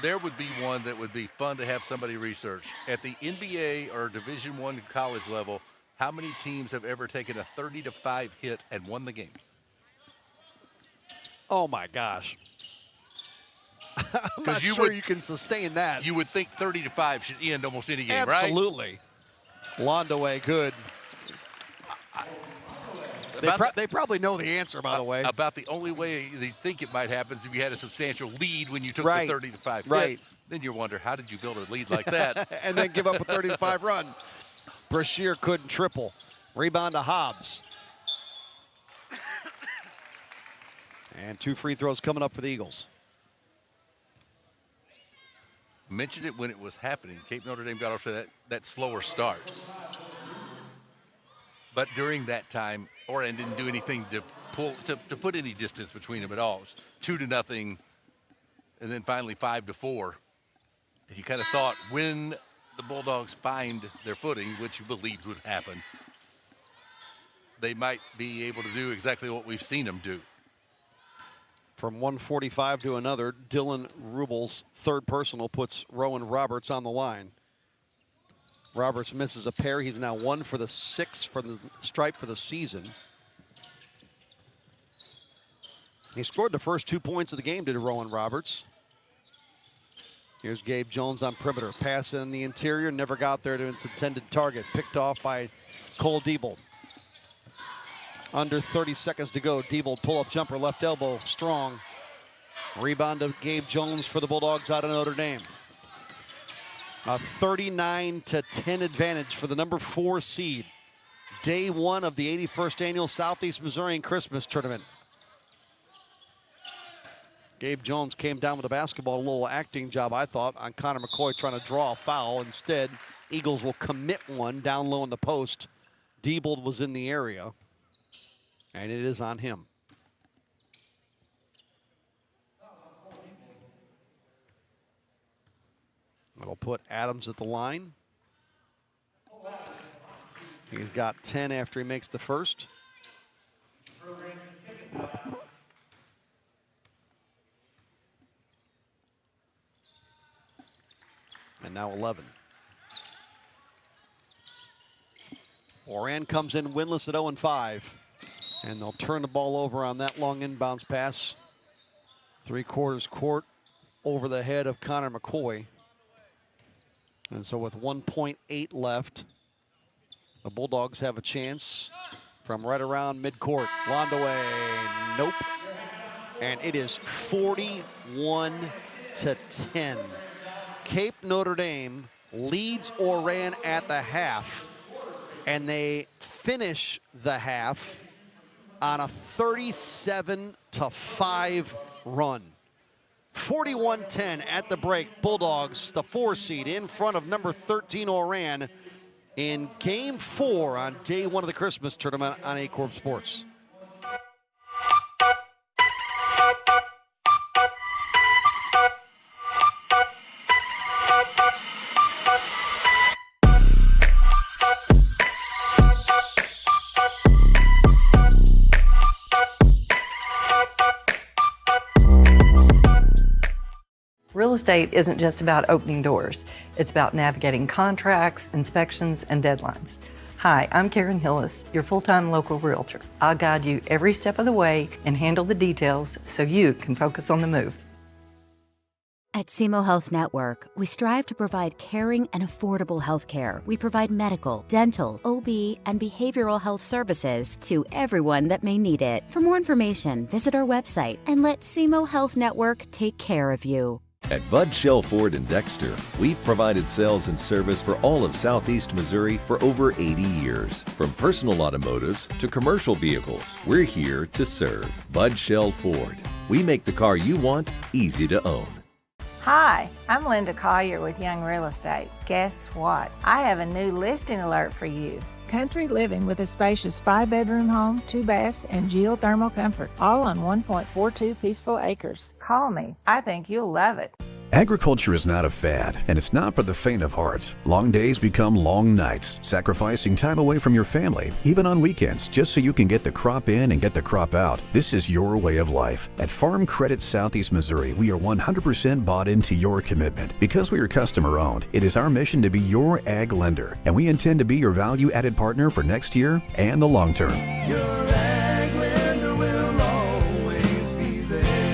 There would be one that would be fun to have somebody research. At the NBA or Division I college level, how many teams have ever taken a 30-5 hit and won the game? Oh, my gosh. I'm not sure you can sustain that. You would think 30-5 should end almost any game, Absolutely. right? Londaway, good. They probably know the answer, by the way. About the only way they think it might happen is if you had a substantial lead when you took right. the 30-5 right. hit. Then you wonder, how did you build a lead like that? And then give up a 30-5 run. Brashear couldn't triple. Rebound to Hobbs. And 2 free throws coming up for the Eagles. Mentioned it when it was happening. Cape Notre Dame got off to that slower start. But during that time, Oran didn't do anything to put any distance between them at all. It was 2-0, and then finally 5-4. And you kind of thought when the Bulldogs find their footing, which you believed would happen, they might be able to do exactly what we've seen them do. From 145 to another, Dylan Rubel's 3rd personal puts Rowan Roberts on the line. Roberts misses a pair. He's now 1 for the 6 for the stripe for the season. He scored the first 2 points of the game, did Rowan Roberts. Here's Gabe Jones on perimeter. Pass in the interior, never got there to its intended target. Picked off by Cole Diebold. Under 30 seconds to go. Diebold pull-up jumper, left elbow, strong. Rebound to Gabe Jones for the Bulldogs out of Notre Dame. A 39-10 advantage for the number 4 seed. day one of the 81st Annual Southeast Missourian Christmas Tournament. Gabe Jones came down with the basketball, a little acting job, I thought, on Connor McCoy trying to draw a foul. Instead, Eagles will commit one down low in the post. Diebold was in the area, and it is on him. That'll put Adams at the line. He's got 10 after he makes the first. And now 11. Oran comes in winless at 0-5. And they'll turn the ball over on that long inbounds pass. 3/4 court over the head of Connor McCoy. And so with 1.8 left, the Bulldogs have a chance from right around midcourt. Londaway, nope. And it is 41-10. Cape Notre Dame leads Oran at the half, and they finish the half on a 37-5 run. 41-10 at the break. Bulldogs, the 4 seed, in front of number 13 Oran in Game 4 on day one of the Christmas tournament on Aycorp Sports. Real estate isn't just about opening doors. It's about navigating contracts, inspections, and deadlines. Hi, I'm Karen Hillis, your full-time local realtor. I'll guide you every step of the way and handle the details so you can focus on the move. At SEMO Health Network, we strive to provide caring and affordable health care. We provide medical, dental, OB, and behavioral health services to everyone that may need it. For more information, visit our website and let SEMO Health Network take care of you. At Bud Shell Ford in Dexter, we've provided sales and service for all of Southeast Missouri for over 80 years. From personal automotives to commercial vehicles, we're here to serve. Bud Shell Ford. We make the car you want easy to own. Hi, I'm Linda Collier with Young Real Estate. Guess what? I have a new listing alert for you. Country living with a spacious 5-bedroom home, 2 baths, and geothermal comfort, all on 1.42 peaceful acres. Call me. I think you'll love it. Agriculture is not a fad, and it's not for the faint of heart. Long days become long nights, sacrificing time away from your family, even on weekends, just so you can get the crop in and get the crop out. This is your way of life. At Farm Credit Southeast Missouri, we are 100% bought into your commitment. Because we are customer-owned, it is our mission to be your ag lender, and we intend to be your value-added partner for next year and the long term. Your ag lender will always be there.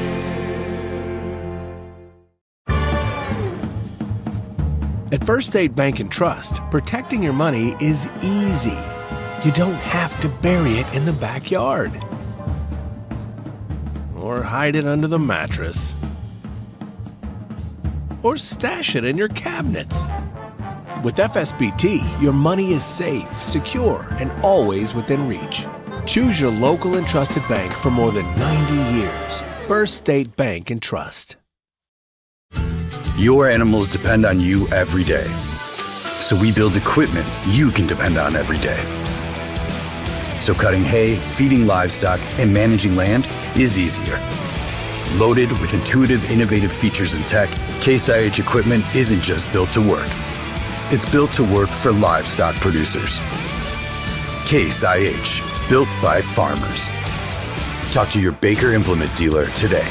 At First State Bank and Trust, protecting your money is easy. You don't have to bury it in the backyard or hide it under the mattress or stash it in your cabinets. With FSBT, your money is safe, secure, and always within reach. Choose your local and trusted bank for more than 90 years. First State Bank and Trust. Your animals depend on you every day. So we build equipment you can depend on every day. So cutting hay, feeding livestock, and managing land is easier. Loaded with intuitive, innovative features and tech, Case IH equipment isn't just built to work. It's built to work for livestock producers. Case IH, built by farmers. Talk to your Baker Implement dealer today.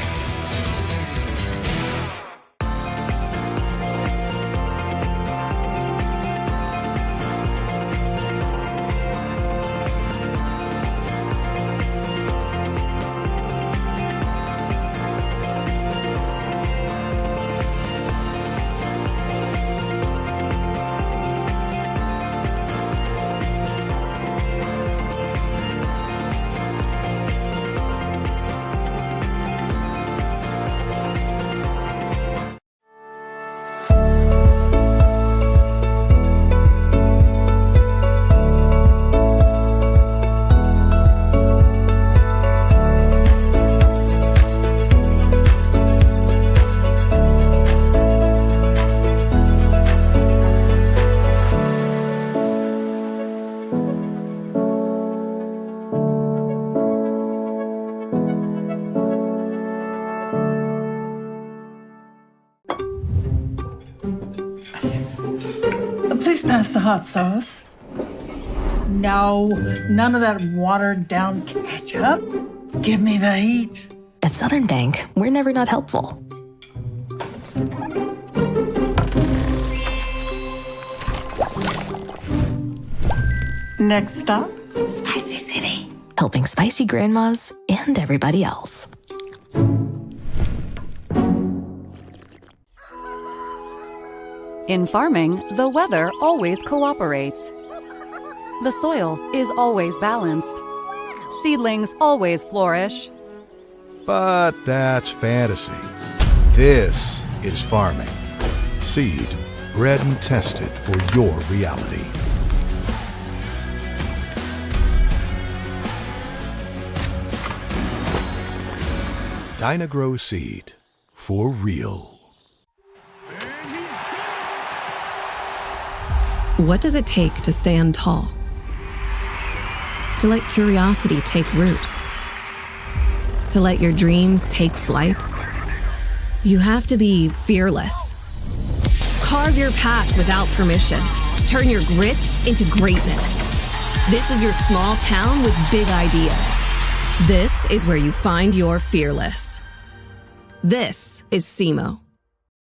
pass the hot sauce. No, none of that watered down ketchup. Give me the heat. At Southern Bank, we're never not helpful. Next stop, Spicy City. Helping spicy grandmas and everybody else. In farming, the weather always cooperates. The soil is always balanced. Seedlings always flourish. But that's fantasy. This is farming. Seed, bred and tested for your reality. Dynagrow Seed, for real. What does it take to stand tall? To let curiosity take root? To let your dreams take flight? You have to be fearless. Carve your path without permission. Turn your grit into greatness. This is your small town with big ideas. This is where you find your fearless. This is SEMO.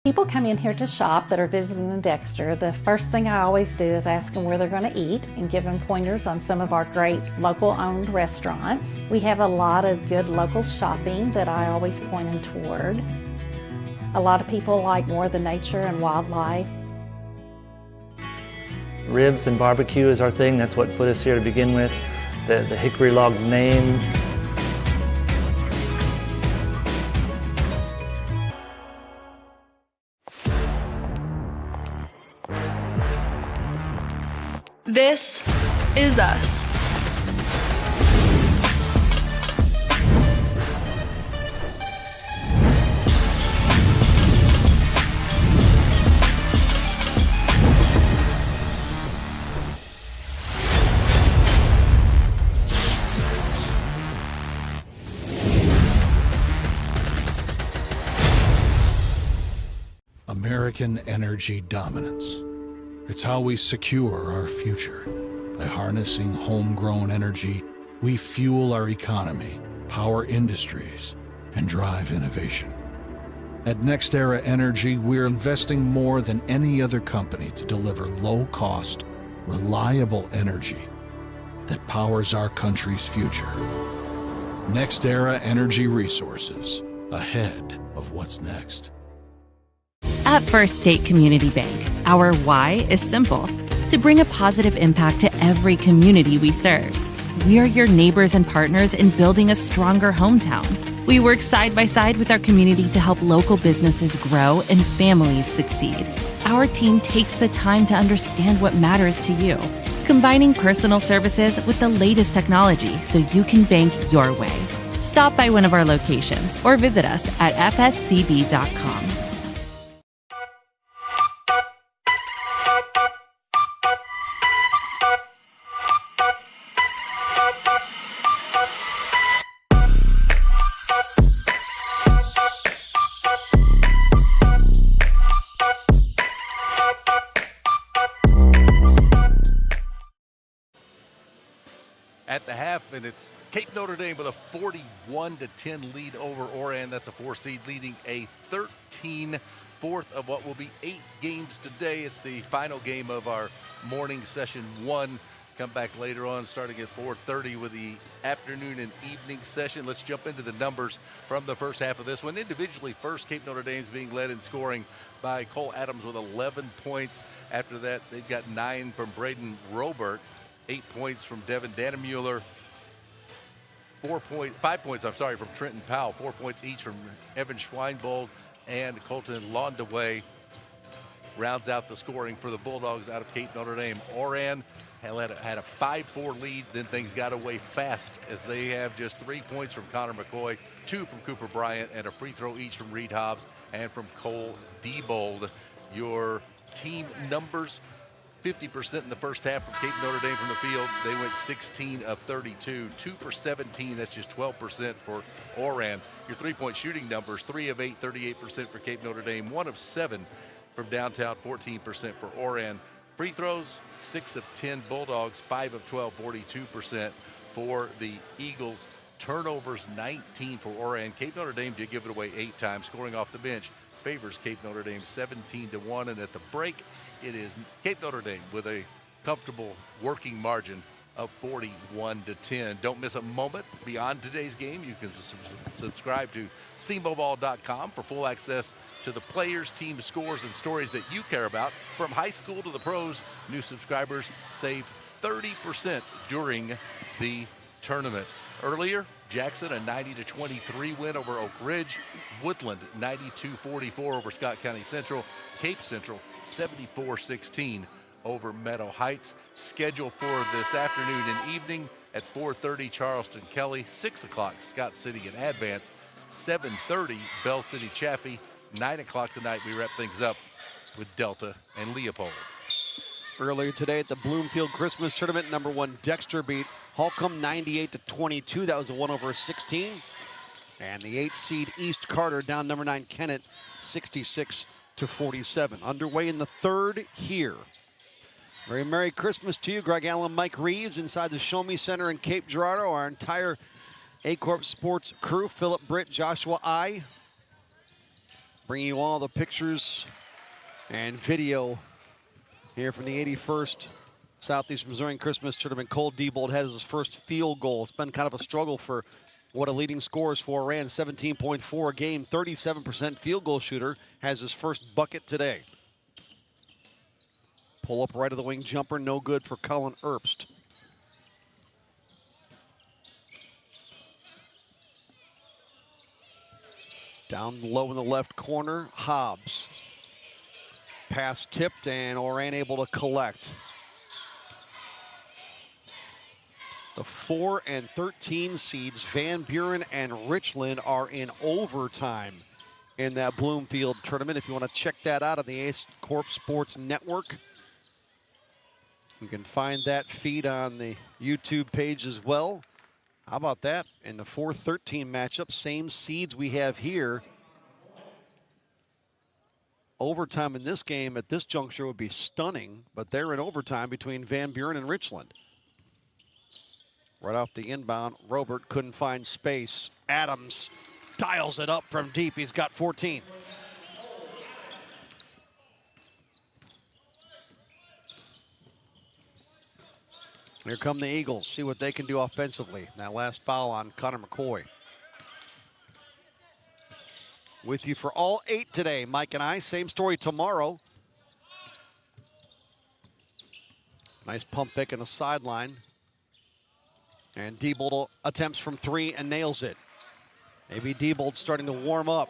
People come in here to shop that are visiting in Dexter. The first thing I always do is ask them where they're going to eat and give them pointers on some of our great local-owned restaurants. We have a lot of good local shopping that I always point them toward. A lot of people like more of the nature and wildlife. Ribs and barbecue is our thing. That's what put us here to begin with. The hickory log name. This is us. American energy dominance. It's how we secure our future. By harnessing homegrown energy, we fuel our economy, power industries, and drive innovation. At NextEra Energy, we're investing more than any other company to deliver low-cost, reliable energy that powers our country's future. NextEra Energy Resources, ahead of what's next. At First State Community Bank, our why is simple: to bring a positive impact to every community we serve. We are your neighbors and partners in building a stronger hometown. We work side by side with our community to help local businesses grow and families succeed. Our team takes the time to understand what matters to you, combining personal services with the latest technology so you can bank your way. Stop by one of our locations or visit us at fscb.com. At the half, and it's Cape Notre Dame with a 41-10 lead over Oran. That's a 4 seed leading a 13, fourth of what will be 8 games today. It's the final game of our morning session 1. Come back later on, starting at 4:30 with the afternoon and evening session. Let's jump into the numbers from the first half of this one. Individually, first, Cape Notre Dame's being led in scoring by Cole Adams with 11 points. After that, they've got 9 from Braden Robert, 8 points from Devin Dannemuller, 5 points, from Trenton Powell, 4 points each from Evan Schweinbold and Colton Londaway. Rounds out the scoring for the Bulldogs out of Cape Notre Dame. Oran had a 5-4 lead, then things got away fast as they have just 3 points from Connor McCoy, 2 from Cooper Bryant, and a free throw each from Reed Hobbs and from Cole Diebold. Your team numbers: 50% in the first half from Cape Notre Dame from the field. They went 16 of 32, 2 for 17. That's just 12% for Oran. Your three-point shooting numbers: 3 of 8, 38% for Cape Notre Dame, 1 of 7 from downtown, 14% for Oran. Free throws, 6 of 10 Bulldogs, 5 of 12, 42% for the Eagles. Turnovers, 19 for Oran. Cape Notre Dame did give it away 8 times. Scoring off the bench favors Cape Notre Dame 17-1. And at the break, it is Cape Notre Dame with a comfortable working margin of 41-10. Don't miss a moment beyond today's game. You can subscribe to cmobile.com for full access to the players, team scores, and stories that you care about. From high school to the pros, new subscribers save 30% during the tournament. Earlier, Jackson, a 90-23 win over Oak Ridge. Woodland, 92-44 over Scott County Central. Cape Central, 74-16 over Meadow Heights. Schedule for this afternoon and evening at 4:30, Charleston Kelly. 6 o'clock, Scott City and Advance. 7:30, Bell City Chaffee. 9 o'clock tonight, we wrap things up with Delta and Leopold. Earlier today at the Bloomfield Christmas Tournament, number 1 Dexter beat Holcomb 98-22. That was a 1/16. And the 8th seed East Carter down number 9 Kennett 66-47. Underway in the third here. Very Merry Christmas to you. Greg Allen, Mike Reeves inside the Show Me Center in Cape Girardeau. Our entire Aycorp Sports crew, Philip, Britt, Joshua, I, bringing you all the pictures and video here from the 81st Southeast Missourian Christmas Tournament. Cole Diebold has his first field goal. It's been kind of a struggle for what a leading scorers for Oran, 17.4 a game, 37% field goal shooter, has his first bucket today. Pull up right of the wing jumper, no good for Colin Erbst. Down low in the left corner, Hobbs. Pass tipped and Oran able to collect. The 4 and 13 seeds, Van Buren and Richland, are in overtime in that Bloomfield tournament. If you want to check that out on the Aycorp Sports Network, you can find that feed on the YouTube page as well. How about that? In the 4-13 matchup, same seeds we have here. Overtime in this game at this juncture would be stunning, but they're in overtime between Van Buren and Richland. Right off the inbound, Robert couldn't find space. Adams dials it up from deep. He's got 14. Here come the Eagles. See what they can do offensively. That last foul on Connor McCoy. With you for all 8 today, Mike and I. Same story tomorrow. Nice pump fake on the sideline. And Diebold attempts from 3 and nails it. Maybe Diebold starting to warm up.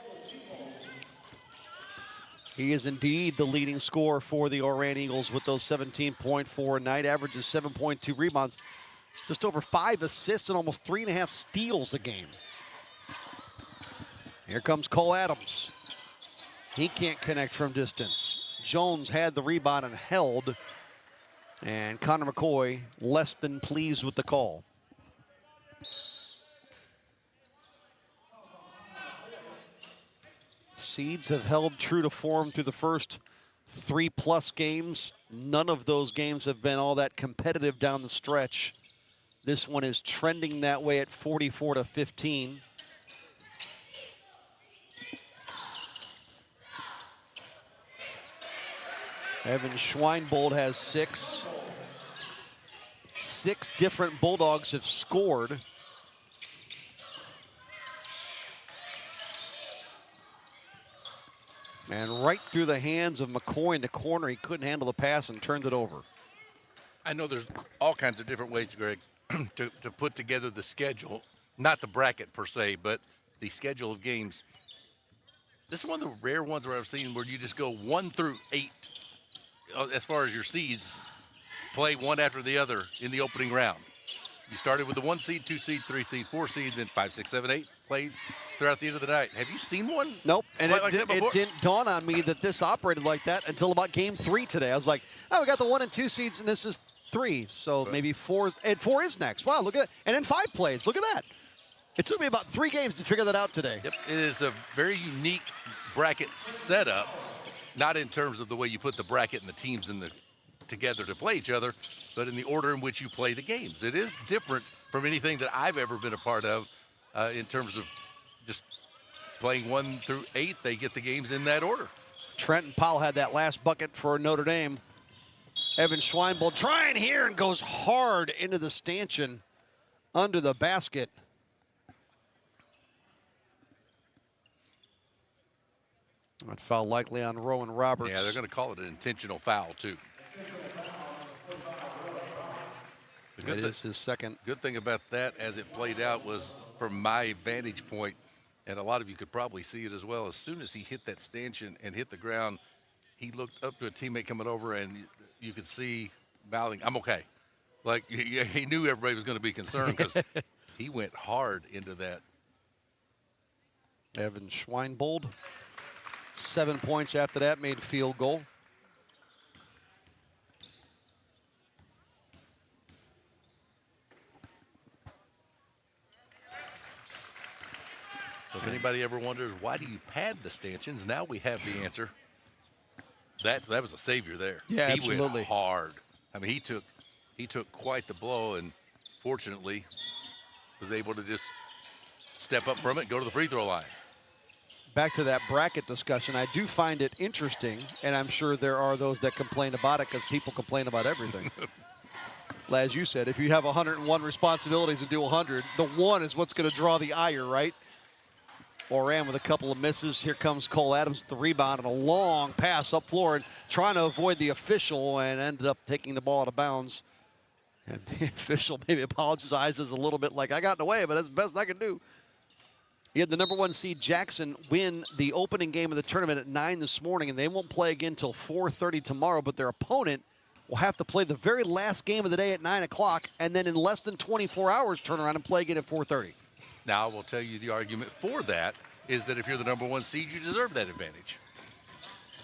He is indeed the leading scorer for the Oran Eagles with those 17.4 a night, averages 7.2 rebounds, just over 5 assists and almost 3.5 steals a game. Here comes Cole Adams. He can't connect from distance. Jones had the rebound and held, and Connor McCoy less than pleased with the call. Seeds have held true to form through the first 3+ games. None of those games have been all that competitive down the stretch. This one is trending that way at 44-15. Evan Schweinbold has 6. 6 different Bulldogs have scored. And right through the hands of McCoy in the corner. He couldn't handle the pass and turned it over. I know there's all kinds of different ways, Greg, to put together the schedule. Not the bracket per se, but the schedule of games. This is one of the rare ones where I've seen where you just go 1 through 8 as far as your seeds, play one after the other in the opening round. You started with the 1 seed, 2 seed, 3 seed, 4 seed, then 5, 6, 7, 8 played throughout the end of the night. Have you seen one? Nope, and like it didn't dawn on me that this operated like that until about game 3 today. I was like, oh, we got the 1 and 2 seeds, and this is 3, so maybe 4, and 4 is next. Wow, look at that. And then 5 plays, look at that. It took me about 3 games to figure that out today. Yep, it is a very unique bracket setup, not in terms of the way you put the bracket and the teams in the together to play each other, but in the order in which you play the games. It is different from anything that I've ever been a part of in terms of just playing 1 through 8. They get the games in that order. Trenton Powell had that last bucket for Notre Dame. Evan Schweinbold trying here and goes hard into the stanchion under the basket. That foul likely on Rowan Roberts. Yeah, they're going to call it an intentional foul, too. It is his second. Good thing about that as it played out was, from my vantage point, and a lot of you could probably see it as well, as soon as he hit that stanchion and hit the ground, he looked up to a teammate coming over, and you could see mouthing, "I'm okay." Like, he knew everybody was going to be concerned because he went hard into that. Evan Schweinbold, 7 points after that, made field goal. So if anybody ever wonders, why do you pad the stanchions? Now we have the answer. That was a savior there. Yeah, he absolutely. Went hard. I mean, he took quite the blow, and fortunately was able to just step up from it and go to the free throw line. Back to that bracket discussion, I do find it interesting, and I'm sure there are those that complain about it because people complain about everything. As you said, if you have 101 responsibilities and do 100, the one is what's going to draw the ire, right? Oran with a couple of misses. Here comes Cole Adams with the rebound and a long pass up floor and trying to avoid the official and ended up taking the ball out of bounds. And the official maybe apologizes a little bit like, I got in the way, but that's the best I can do. He had the number 1 seed Jackson win the opening game of the tournament at 9 this morning, and they won't play again until 4:30 tomorrow, but their opponent will have to play the very last game of the day at 9 o'clock, and then in less than 24 hours turn around and play again at 4:30. Now, I will tell you the argument for that is that if you're the number 1 seed, you deserve that advantage.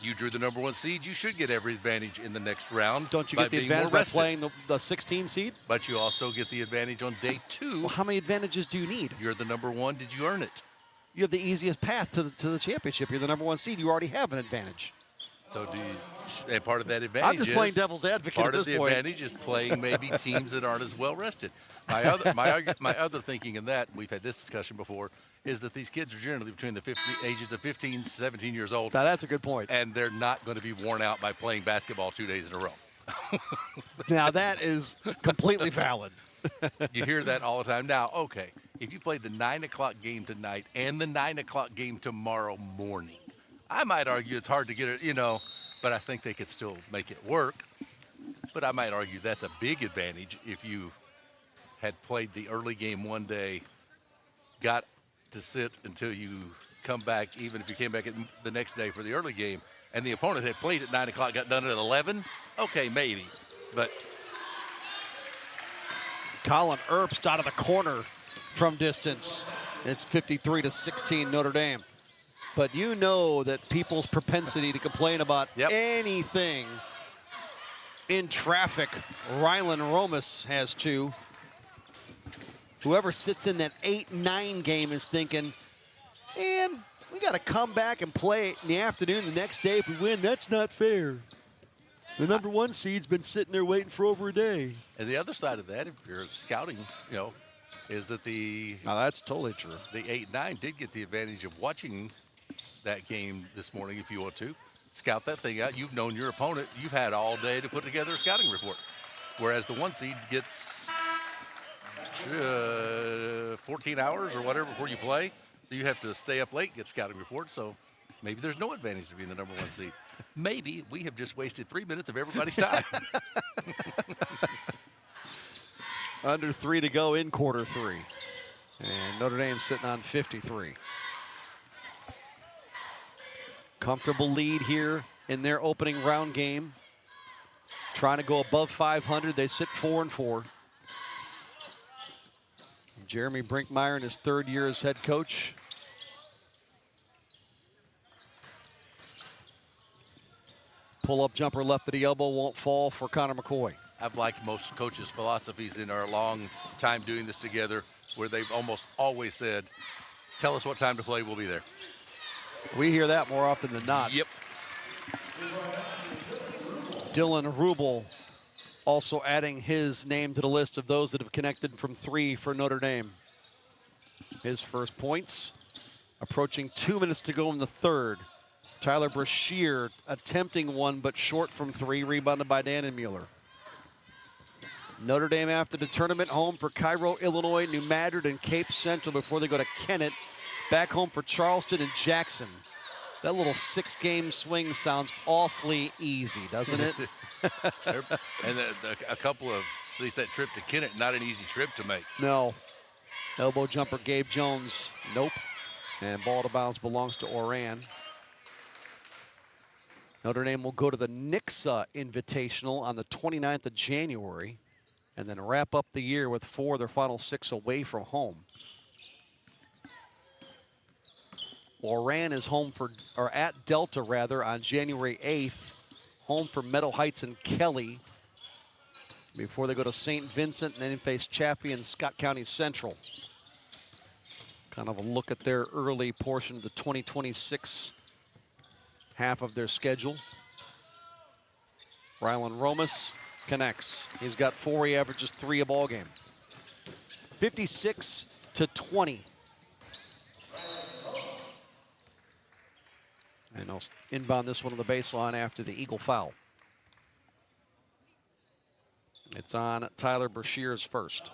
You drew the number 1 seed, you should get every advantage in the next round. Don't you get the advantage by playing the 16 seed? But you also get the advantage on day 2. Well, how many advantages do you need? You're the number 1. Did you earn it? You have the easiest path to the championship. You're the number 1 seed. You already have an advantage. So do you, and part of that advantage I'm just playing devil's advocate part at this of the point. advantage is playing maybe teams that aren't as well rested. My other thinking in that, we've had this discussion before, is that these kids are generally between the ages of 15, 17 years old. Now, that's a good point. And they're not going to be worn out by playing basketball 2 days in a row. Now, that is completely valid. You hear that all the time. Now, okay, if you played the 9 o'clock game tonight and the 9 o'clock game tomorrow morning, I might argue it's hard to get it, but I think they could still make it work. But I might argue that's a big advantage if you had played the early game one day, got to sit until you come back, even if you came back the next day for the early game, and the opponent had played at 9 o'clock, got done at 11, okay, maybe. But Colin Earpst out of the corner from distance. It's 53-16 Notre Dame. But you know that people's propensity to complain about anything in traffic, Rylan Romas has 2. Whoever sits in that 8-9 game is thinking, man, we got to come back and play in the afternoon the next day if we win. That's not fair. The number 1 seed's been sitting there waiting for over a day. And the other side of that, if you're scouting, is that now that's totally true. The 8-9 did get the advantage of watching that game this morning, if you want to. Scout that thing out. You've known your opponent. You've had all day to put together a scouting report. Whereas the 1 seed gets 14 hours or whatever before you play. So you have to stay up late, get scouting reports. So maybe there's no advantage to being the number 1 seed. Maybe we have just wasted 3 minutes of everybody's time. Under 3 to go in quarter 3. And Notre Dame sitting on 53. Comfortable lead here in their opening round game. Trying to go above 500. They sit 4-4. Jeremy Brinkmeyer in his 3rd year as head coach. Pull-up jumper left at the elbow won't fall for Connor McCoy. I've liked most coaches' philosophies in our long time doing this together, where they've almost always said, tell us what time to play, we'll be there. We hear that more often than not. Yep. Dylan Rubel also adding his name to the list of those that have connected from 3 for Notre Dame. His first points. Approaching 2 minutes to go in the third. Tyler Brashear attempting one, but short from 3, rebounded by Danenmuller. Notre Dame after the tournament, home for Cairo, Illinois, New Madrid, and Cape Central before they go to Kennett. Back home for Charleston and Jackson. That little 6-game swing sounds awfully easy, doesn't it? And a couple of, at least that trip to Kennett, not an easy trip to make. No. Elbow jumper, Gabe Jones. Nope. And ball to bounce belongs to Oran. Notre Dame will go to the Nixa Invitational on the 29th of January and then wrap up the year with 4 of their final 6 away from home. Oran is home for, or at Delta rather, on January 8th. Home for Meadow Heights and Kelly before they go to St. Vincent and then face Chaffee and Scott County Central. Kind of a look at their early portion of the 2026 half of their schedule. Rylan Romas connects. He's got 4, he averages 3 a ball game. 56-20. And I'll inbound this one to the baseline after the Eagle foul. It's on Tyler Brashear's first.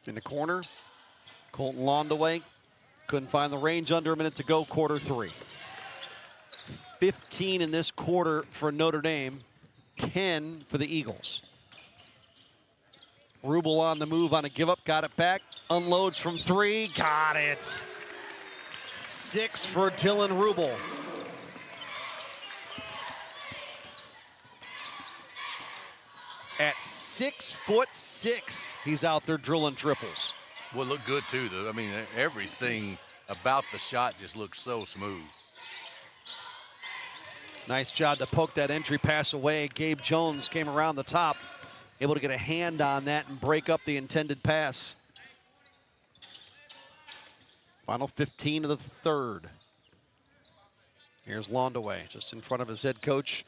In the corner, Colton Londaway couldn't find the range, under a minute to go, quarter 3. 15 in this quarter for Notre Dame, 10 for the Eagles. Rubel on the move on a give up, got it back, unloads from 3, got it. 6 for Dylan Rubel. At 6'6", he's out there drilling triples. Well, look good too, though. I mean, everything about the shot just looks so smooth. Nice job to poke that entry pass away. Gabe Jones came around the top, able to get a hand on that and break up the intended pass. Final 15 of the third. Here's Londaway, just in front of his head coach.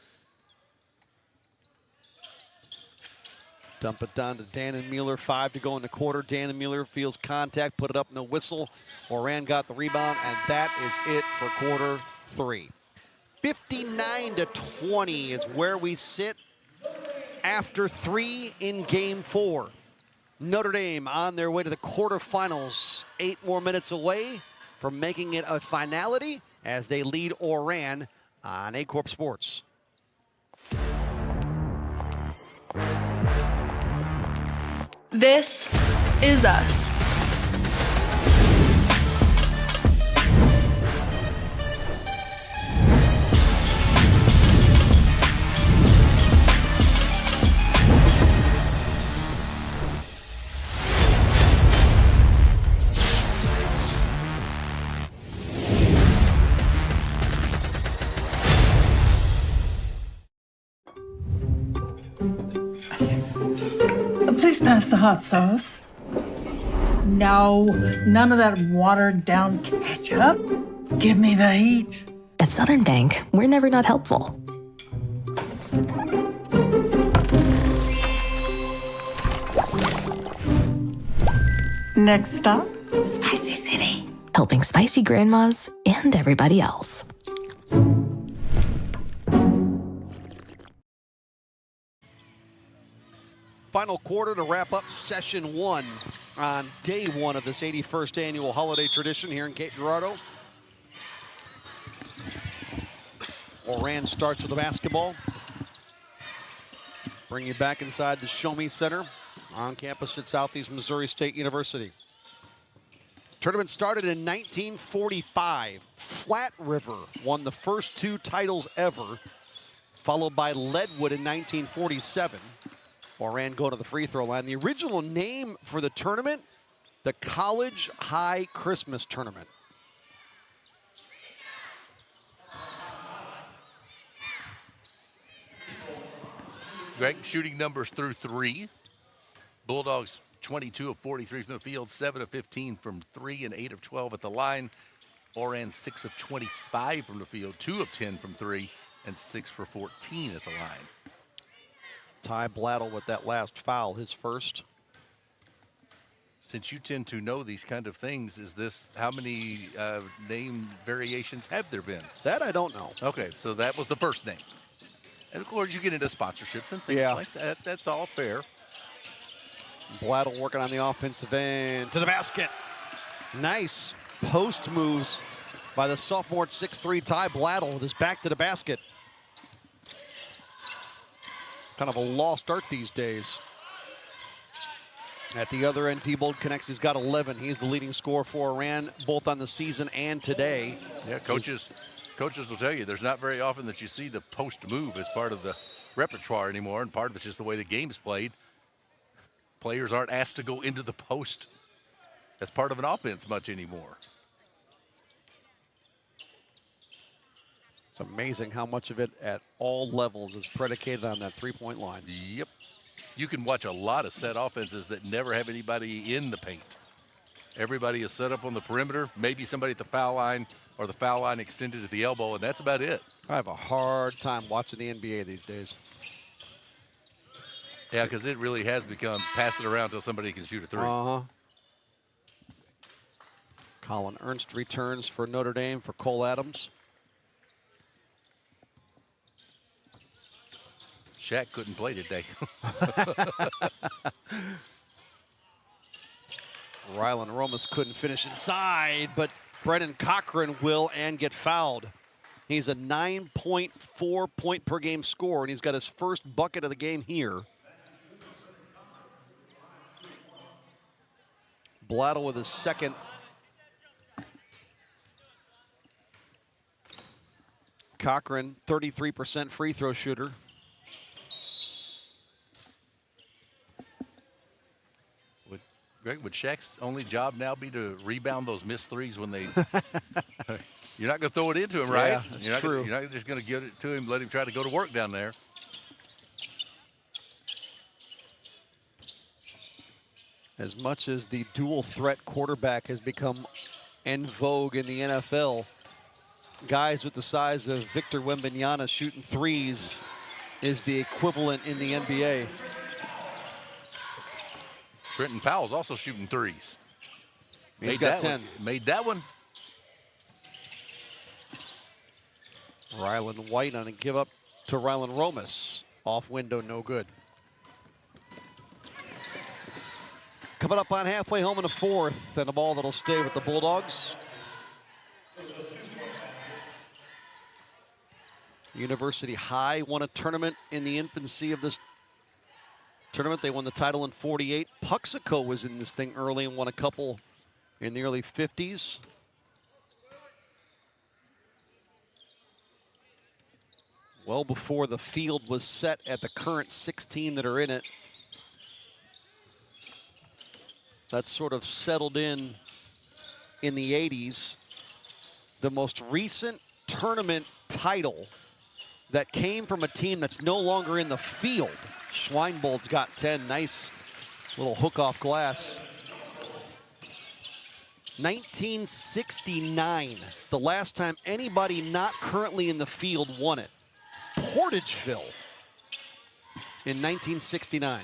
Dump it down to Danenmuller, 5 to go in the quarter. Danenmuller feels contact, put it up, no whistle. Oran got the rebound, and that is it for quarter 3. 59-20 is where we sit after 3 in game 4. Notre Dame on their way to the quarterfinals, 8 more minutes away from making it a finality as they lead Oran on Aycorp Sports. This is us. Please pass the hot sauce. No, none of that watered down ketchup. Give me the heat. At Southern Bank, we're never not helpful. Next stop, Spicy City. Helping spicy grandmas and everybody else. Final quarter to wrap up session 1 on day 1 of this 81st annual holiday tradition here in Cape Girardeau. Oran starts with the basketball. Bring you back inside the Show Me Center on campus at Southeast Missouri State University. Tournament started in 1945. Flat River won the first 2 titles ever, followed by Leadwood in 1947. Oran go to the free throw line. The original name for the tournament, the College High Christmas Tournament. Greg, shooting numbers through 3. Bulldogs 22 of 43 from the field, 7 of 15 from 3, and 8 of 12 at the line. Oran 6 of 25 from the field, 2 of 10 from 3, and 6 for 14 at the line. Ty Blattle with that last foul, his first. Since you tend to know these kind of things, is this how many name variations have there been? That I don't know. Okay, so that was the first name. And of course, you get into sponsorships and things like that. That's all fair. Blattle working on the offensive end to the basket. Nice post moves by the sophomore at 6'3", Ty Blattle with his back to the basket. Kind of a lost art these days. At the other end, Diebold connects. He's got 11. He's the leading scorer for Oran, both on the season and today. Yeah, coaches will tell you there's not very often that you see the post move as part of the repertoire anymore, and part of it's just the way the game's played. Players aren't asked to go into the post as part of an offense much anymore. It's amazing how much of it at all levels is predicated on that three-point line. Yep. You can watch a lot of set offenses that never have anybody in the paint. Everybody is set up on the perimeter, maybe somebody at the foul line or the foul line extended to the elbow, and that's about it. I have a hard time watching the NBA these days. Yeah, because it really has become pass it around until somebody can shoot a three. Colin Ernst returns for Notre Dame for Cole Adams. Shaq couldn't play today. Rylan Romas couldn't finish inside, but Brennan Cochran will and get fouled. He's a 9.4 point per game scorer, and he's got his first bucket of the game here. Blattle with his second. Cochran, 33% free throw shooter. Would Shaq's only job now be to rebound those missed threes when they you're not going to throw it into him, right? Yeah, that's true. You're not just going to give it to him, let him try to go to work down there. As much as the dual threat quarterback has become en vogue in the NFL, guys with the size of Victor Wembanyama shooting threes is the equivalent in the NBA. Trenton Powell's also shooting threes. He's got 10. Made that one. Rylan White on a give up to Rylan Romas. Off window, no good. Coming up on halfway home in the fourth, and a ball that'll stay with the Bulldogs. University High won a tournament in the infancy of this tournament. They won the title in '48. Puxico was in this thing early and won a couple in the early 50s. Well before the field was set at the current 16 that are in it. That sort of settled in the 80s. The most recent tournament title that came from a team that's no longer in the field. Schweinbold's got 10. Nice little hook off glass. 1969, the last time anybody not currently in the field won it. Portageville in 1969.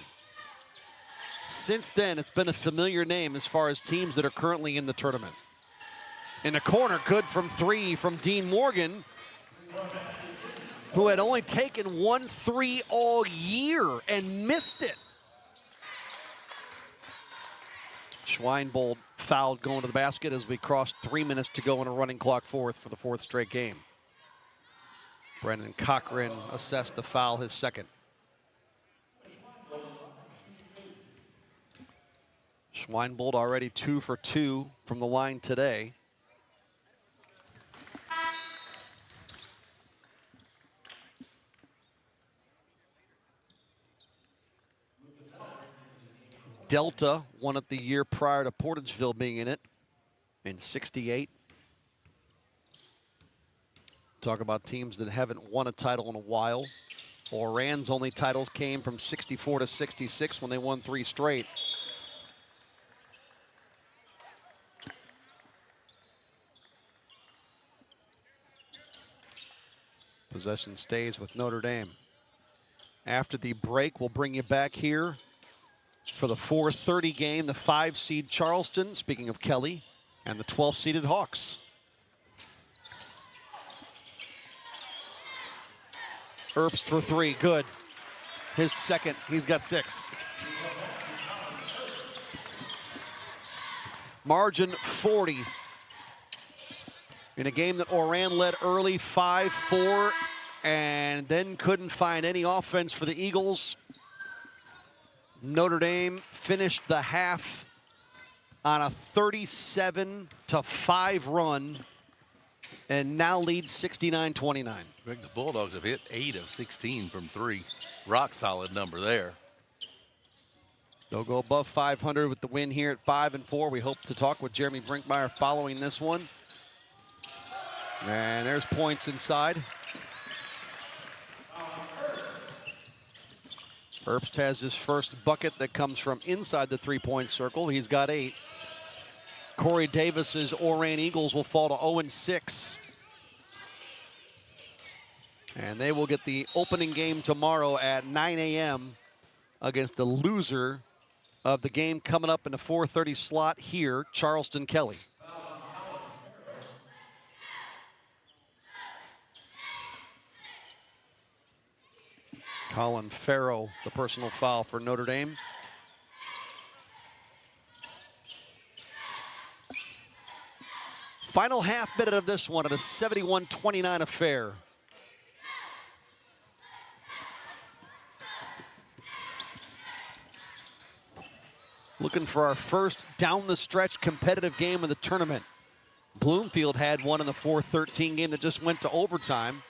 Since then, it's been a familiar name as far as teams that are currently in the tournament. In the corner, good from three from Dean Morgan, who had only taken 1 3 all year and missed it. Schweinbold fouled going to the basket as we crossed 3 minutes to go in a running clock fourth for the fourth straight game. Brendan Cochran assessed the foul, his second. Schweinbold already 2 for 2 from the line today. Delta won it the year prior to Portageville being in it in '68. Talk about teams that haven't won a title in a while. Oran's only titles came from '64 to '66 when they won 3 straight. Possession stays with Notre Dame. After the break, we'll bring you back here for the 4:30 game, the 5-seed Charleston, speaking of Kelly, and the 12-seeded Hawks. Earps for 3, good. His second, he's got 6. Margin 40. In a game that Oran led early, 5-4, and then couldn't find any offense for the Eagles. Notre Dame finished the half on a 37-5 run and now leads 69-29. The Bulldogs have hit 8 of 16 from 3. Rock solid number there. They'll go above 500 with the win here at 5-4. We hope to talk with Jeremy Brinkmeyer following this one. And there's points inside. Herbst has his first bucket that comes from inside the three-point circle. He's got 8. Corey Davis's Oran Eagles will fall to 0-6. And they will get the opening game tomorrow at 9 a.m. against the loser of the game coming up in the 4:30 slot here, Charleston Kelly. Colin Farrow, the personal foul for Notre Dame. Final half minute of this one at a 71-29 affair. Looking for our first down-the-stretch competitive game of the tournament. Bloomfield had one in the 4-13 game that just went to overtime.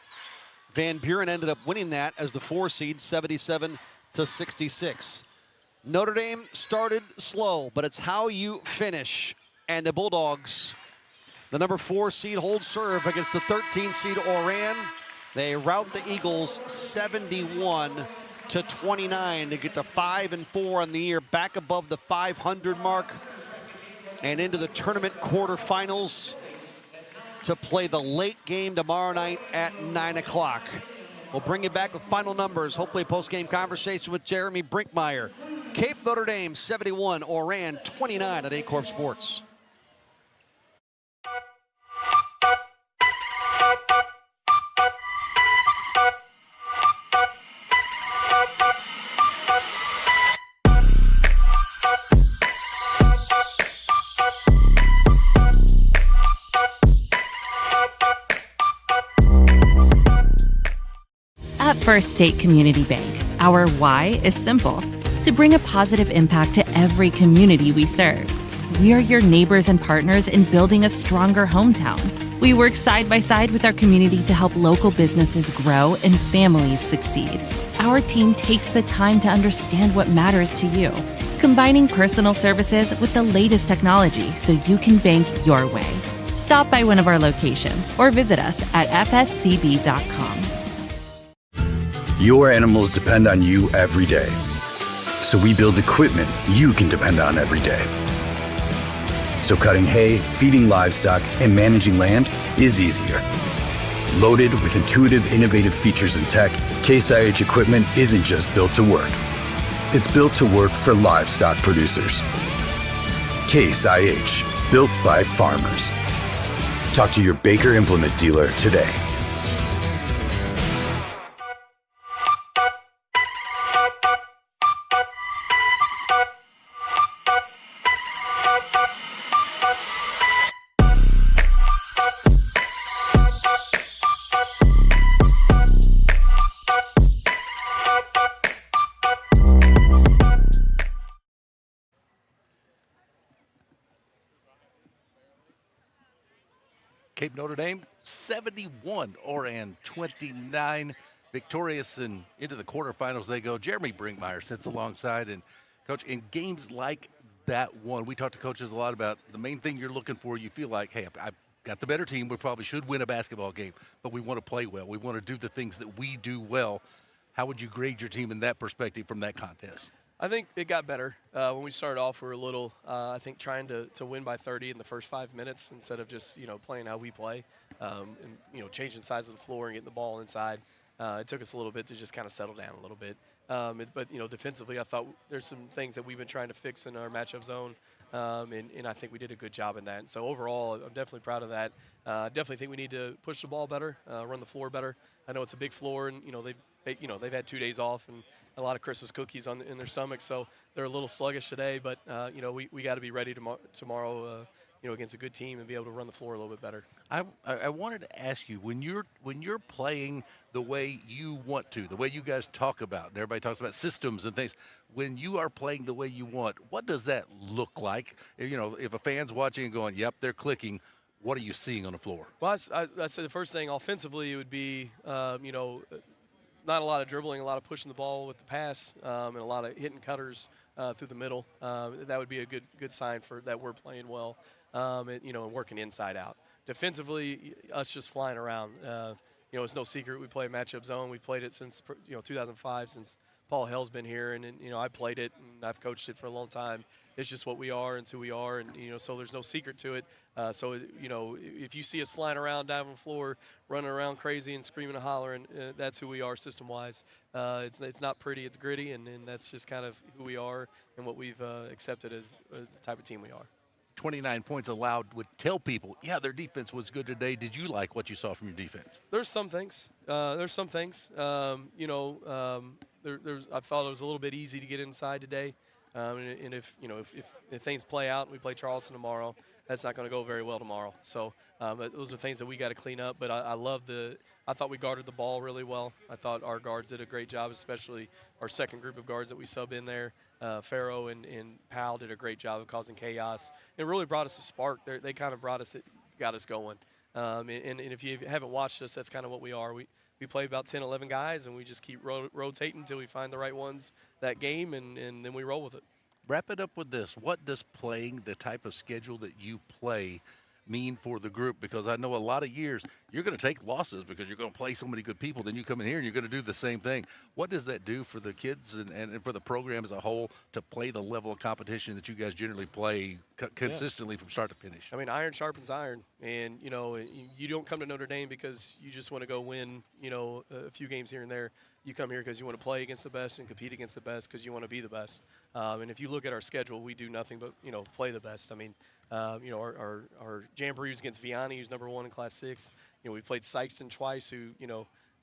Van Buren ended up winning that as the 4 seed, 77-66. Notre Dame started slow, but it's how you finish. And the Bulldogs, the number 4 seed, hold serve against the 13 seed Oran. They rout the Eagles 71-29 to get to 5-4 on the year, back above the 500 mark and into the tournament quarterfinals to play the late game tomorrow night at 9 o'clock. We'll bring you back with final numbers, hopefully a post-game conversation with Jeremy Brinkmeyer. Cape Notre Dame 71, Oran 29 at Aycorp Sports. At First State Community Bank, our why is simple: to bring a positive impact to every community we serve. We are your neighbors and partners in building a stronger hometown. We work side by side with our community to help local businesses grow and families succeed. Our team takes the time to understand what matters to you, combining personal services with the latest technology so you can bank your way. Stop by one of our locations or visit us at fscb.com. Your animals depend on you every day. So we build equipment you can depend on every day. So cutting hay, feeding livestock, and managing land is easier. Loaded with intuitive, innovative features and tech, Case IH equipment isn't just built to work. It's built to work for livestock producers. Case IH, built by farmers. Talk to your Baker Implement dealer today. Cape Notre Dame 71, Oran 29, victorious and into the quarterfinals they go. Jeremy Brinkmeyer sits alongside, and Coach, in games like that one, we talk to coaches a lot about the main thing you're looking for. You feel like, hey, I've got the better team. We probably should win a basketball game, but we want to play well. We want to do the things that we do well. How would you grade your team in that perspective from that contest? I think it got better. When we started off, we were a little, I think, trying to win by 30 in the first 5 minutes instead of just, playing how we play. and changing the size of the floor and getting the ball inside. It took us a little bit to just kind of settle down a little bit. But defensively, I thought there's some things that we've been trying to fix in our matchup zone, and I think we did a good job in that. So overall, I'm definitely proud of that. Definitely think we need to push the ball better, run the floor better. I know it's a big floor, and they've had 2 days off and a lot of Christmas cookies in their stomachs, so they're a little sluggish today. But we got to be ready tomorrow. Against a good team and be able to run the floor a little bit better. I wanted to ask you, when you're playing the way you want to, the way you guys talk about, and everybody talks about systems and things, when you are playing the way you want, what does that look like? If a fan's watching and going, yep, they're clicking, what are you seeing on the floor? Well, I'd say the first thing offensively, it would be, not a lot of dribbling, a lot of pushing the ball with the pass, and a lot of hitting cutters through the middle. That would be a good sign for that we're playing well. And working inside out. Defensively, us just flying around. It's no secret we play a matchup zone. We've played it since 2005, since Paul Hell's been here, and I played it and I've coached it for a long time. It's just what we are and it's who we are, and so there's no secret to it. If you see us flying around down on the floor, running around crazy and screaming and hollering, that's who we are system-wise. It's not pretty, it's gritty, and that's just kind of who we are and what we've accepted as the type of team we are. 29 points allowed would tell people, yeah, their defense was good today. Did you like what you saw from your defense? There's some things. I thought it was a little bit easy to get inside today. And if things play out and we play Charleston tomorrow, that's not going to go very well tomorrow. So those are things that we got to clean up. But I thought we guarded the ball really well. I thought our guards did a great job, especially our second group of guards that we sub in there. Farrow and Powell did a great job of causing chaos. It really brought us a spark. They kind of got us going. And if you haven't watched us, that's kind of what we are. We play about 10, 11 guys, and we just keep rotating until we find the right ones that game, and then we roll with it. Wrap it up with this. What does playing the type of schedule that you play mean for the group? Because I know a lot of years you're going to take losses because you're going to play so many good people. Then you come in here and you're going to do the same thing. What does that do for the kids and for the program as a whole to play the level of competition that you guys generally play consistently from start to finish? I mean, iron sharpens iron. And, you don't come to Notre Dame because you just want to go win, a few games here and there. You come here because you want to play against the best and compete against the best because you want to be the best. And if you look at our schedule, we do nothing but, play the best. I mean, our jamboree was against Vianney, who's number 1 in Class 6. We played Sykeston twice, who,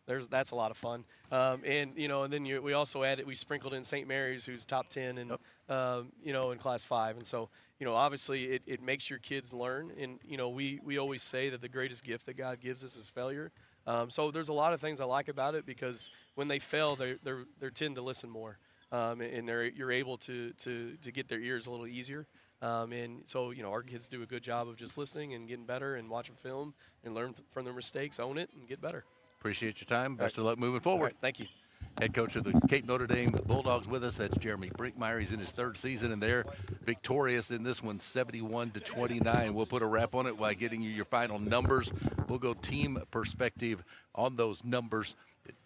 that's a lot of fun. And then we also we sprinkled in St. Mary's, who's top 10 and, in Class 5. And so, obviously it makes your kids learn. And, we always say that the greatest gift that God gives us is failure. So there's a lot of things I like about it because when they fail, they tend to listen more. And you're able to get their ears a little easier. And so, our kids do a good job of just listening and getting better and watching film and learn from their mistakes, own it, and get better. Appreciate your time. Best of luck moving forward. Right, thank you. Head coach of the Cape Notre Dame Bulldogs with us. That's Jeremy Brinkmeyer. He's in his 3rd season, and they're victorious in this one, 71-29. We'll put a wrap on it by getting you your final numbers. We'll go team perspective on those numbers.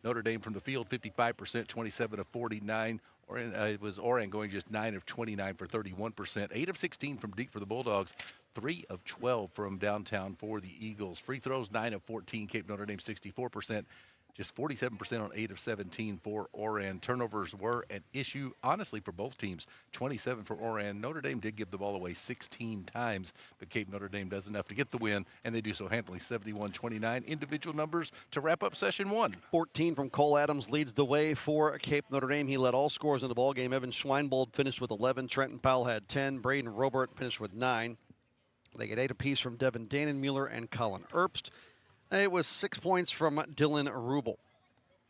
Notre Dame from the field, 55%, 27-49. It was Oran going just 9 of 29 for 31%. 8 of 16 from deep for the Bulldogs. 3 of 12 from downtown for the Eagles. Free throws, 9 of 14. Cape Notre Dame, 64%. Just 47% on 8 of 17 for Oran. Turnovers were an issue, honestly, for both teams. 27 for Oran. Notre Dame did give the ball away 16 times, but Cape Notre Dame does enough to get the win, and they do so handily, 71-29. Individual numbers to wrap up session 1. 14 from Cole Adams leads the way for Cape Notre Dame. He led all scorers in the ballgame. Evan Schweinbold finished with 11. Trenton Powell had 10. Braden Robert finished with 9. They get 8 apiece from Devin Dannenmuller and Colin Erbst. It was 6 points from Dylan Rubel,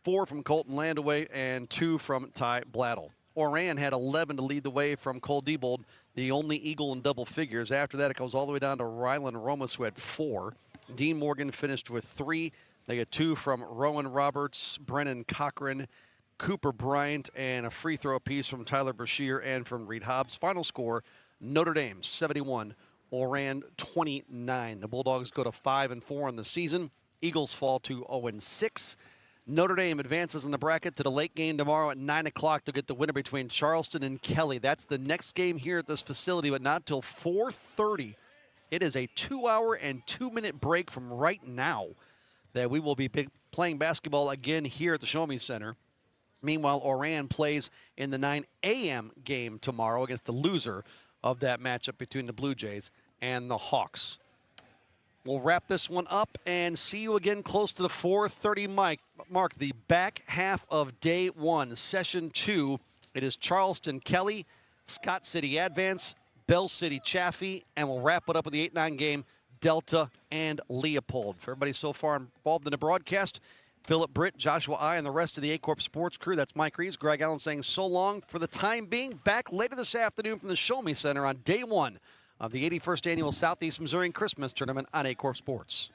4 from Colton Landaway, and 2 from Ty Blattle. Oran had 11 to lead the way from Cole Diebold, the only Eagle in double figures. After that, it goes all the way down to Rylan Romas, who had 4. Dean Morgan finished with 3. They get 2 from Rowan Roberts, Brennan Cochran, Cooper Bryant, and a free throw apiece from Tyler Brashear and from Reed Hobbs. Final score, Notre Dame 71. Oran 29. The Bulldogs go to 5-4 in the season. Eagles fall to 0-6. Notre Dame advances in the bracket to the late game tomorrow at 9 o'clock to get the winner between Charleston and Kelly. That's the next game here at this facility, but not till 4:30 It is a 2-hour and 2-minute break from right now that we will be playing basketball again here at the Show Me Center. Meanwhile, Oran plays in the 9 a.m. game tomorrow against the loser of that matchup between the Blue Jays and the Hawks. We'll wrap this one up and see you again close to the 4:30 mark, the back half of day 1, session 2. It is Charleston Kelly, Scott City Advance, Bell City Chaffee, and we'll wrap it up with the 8-9 game, Delta and Leopold. For everybody so far involved in the broadcast, Philip Britt, Joshua I, and the rest of the Aycorp Sports crew, that's Mike Reeves, Greg Allen saying so long for the time being. Back later this afternoon from the Show Me Center on day 1 of the 81st Annual Southeast Missourian Christmas Tournament on Aycorp Sports.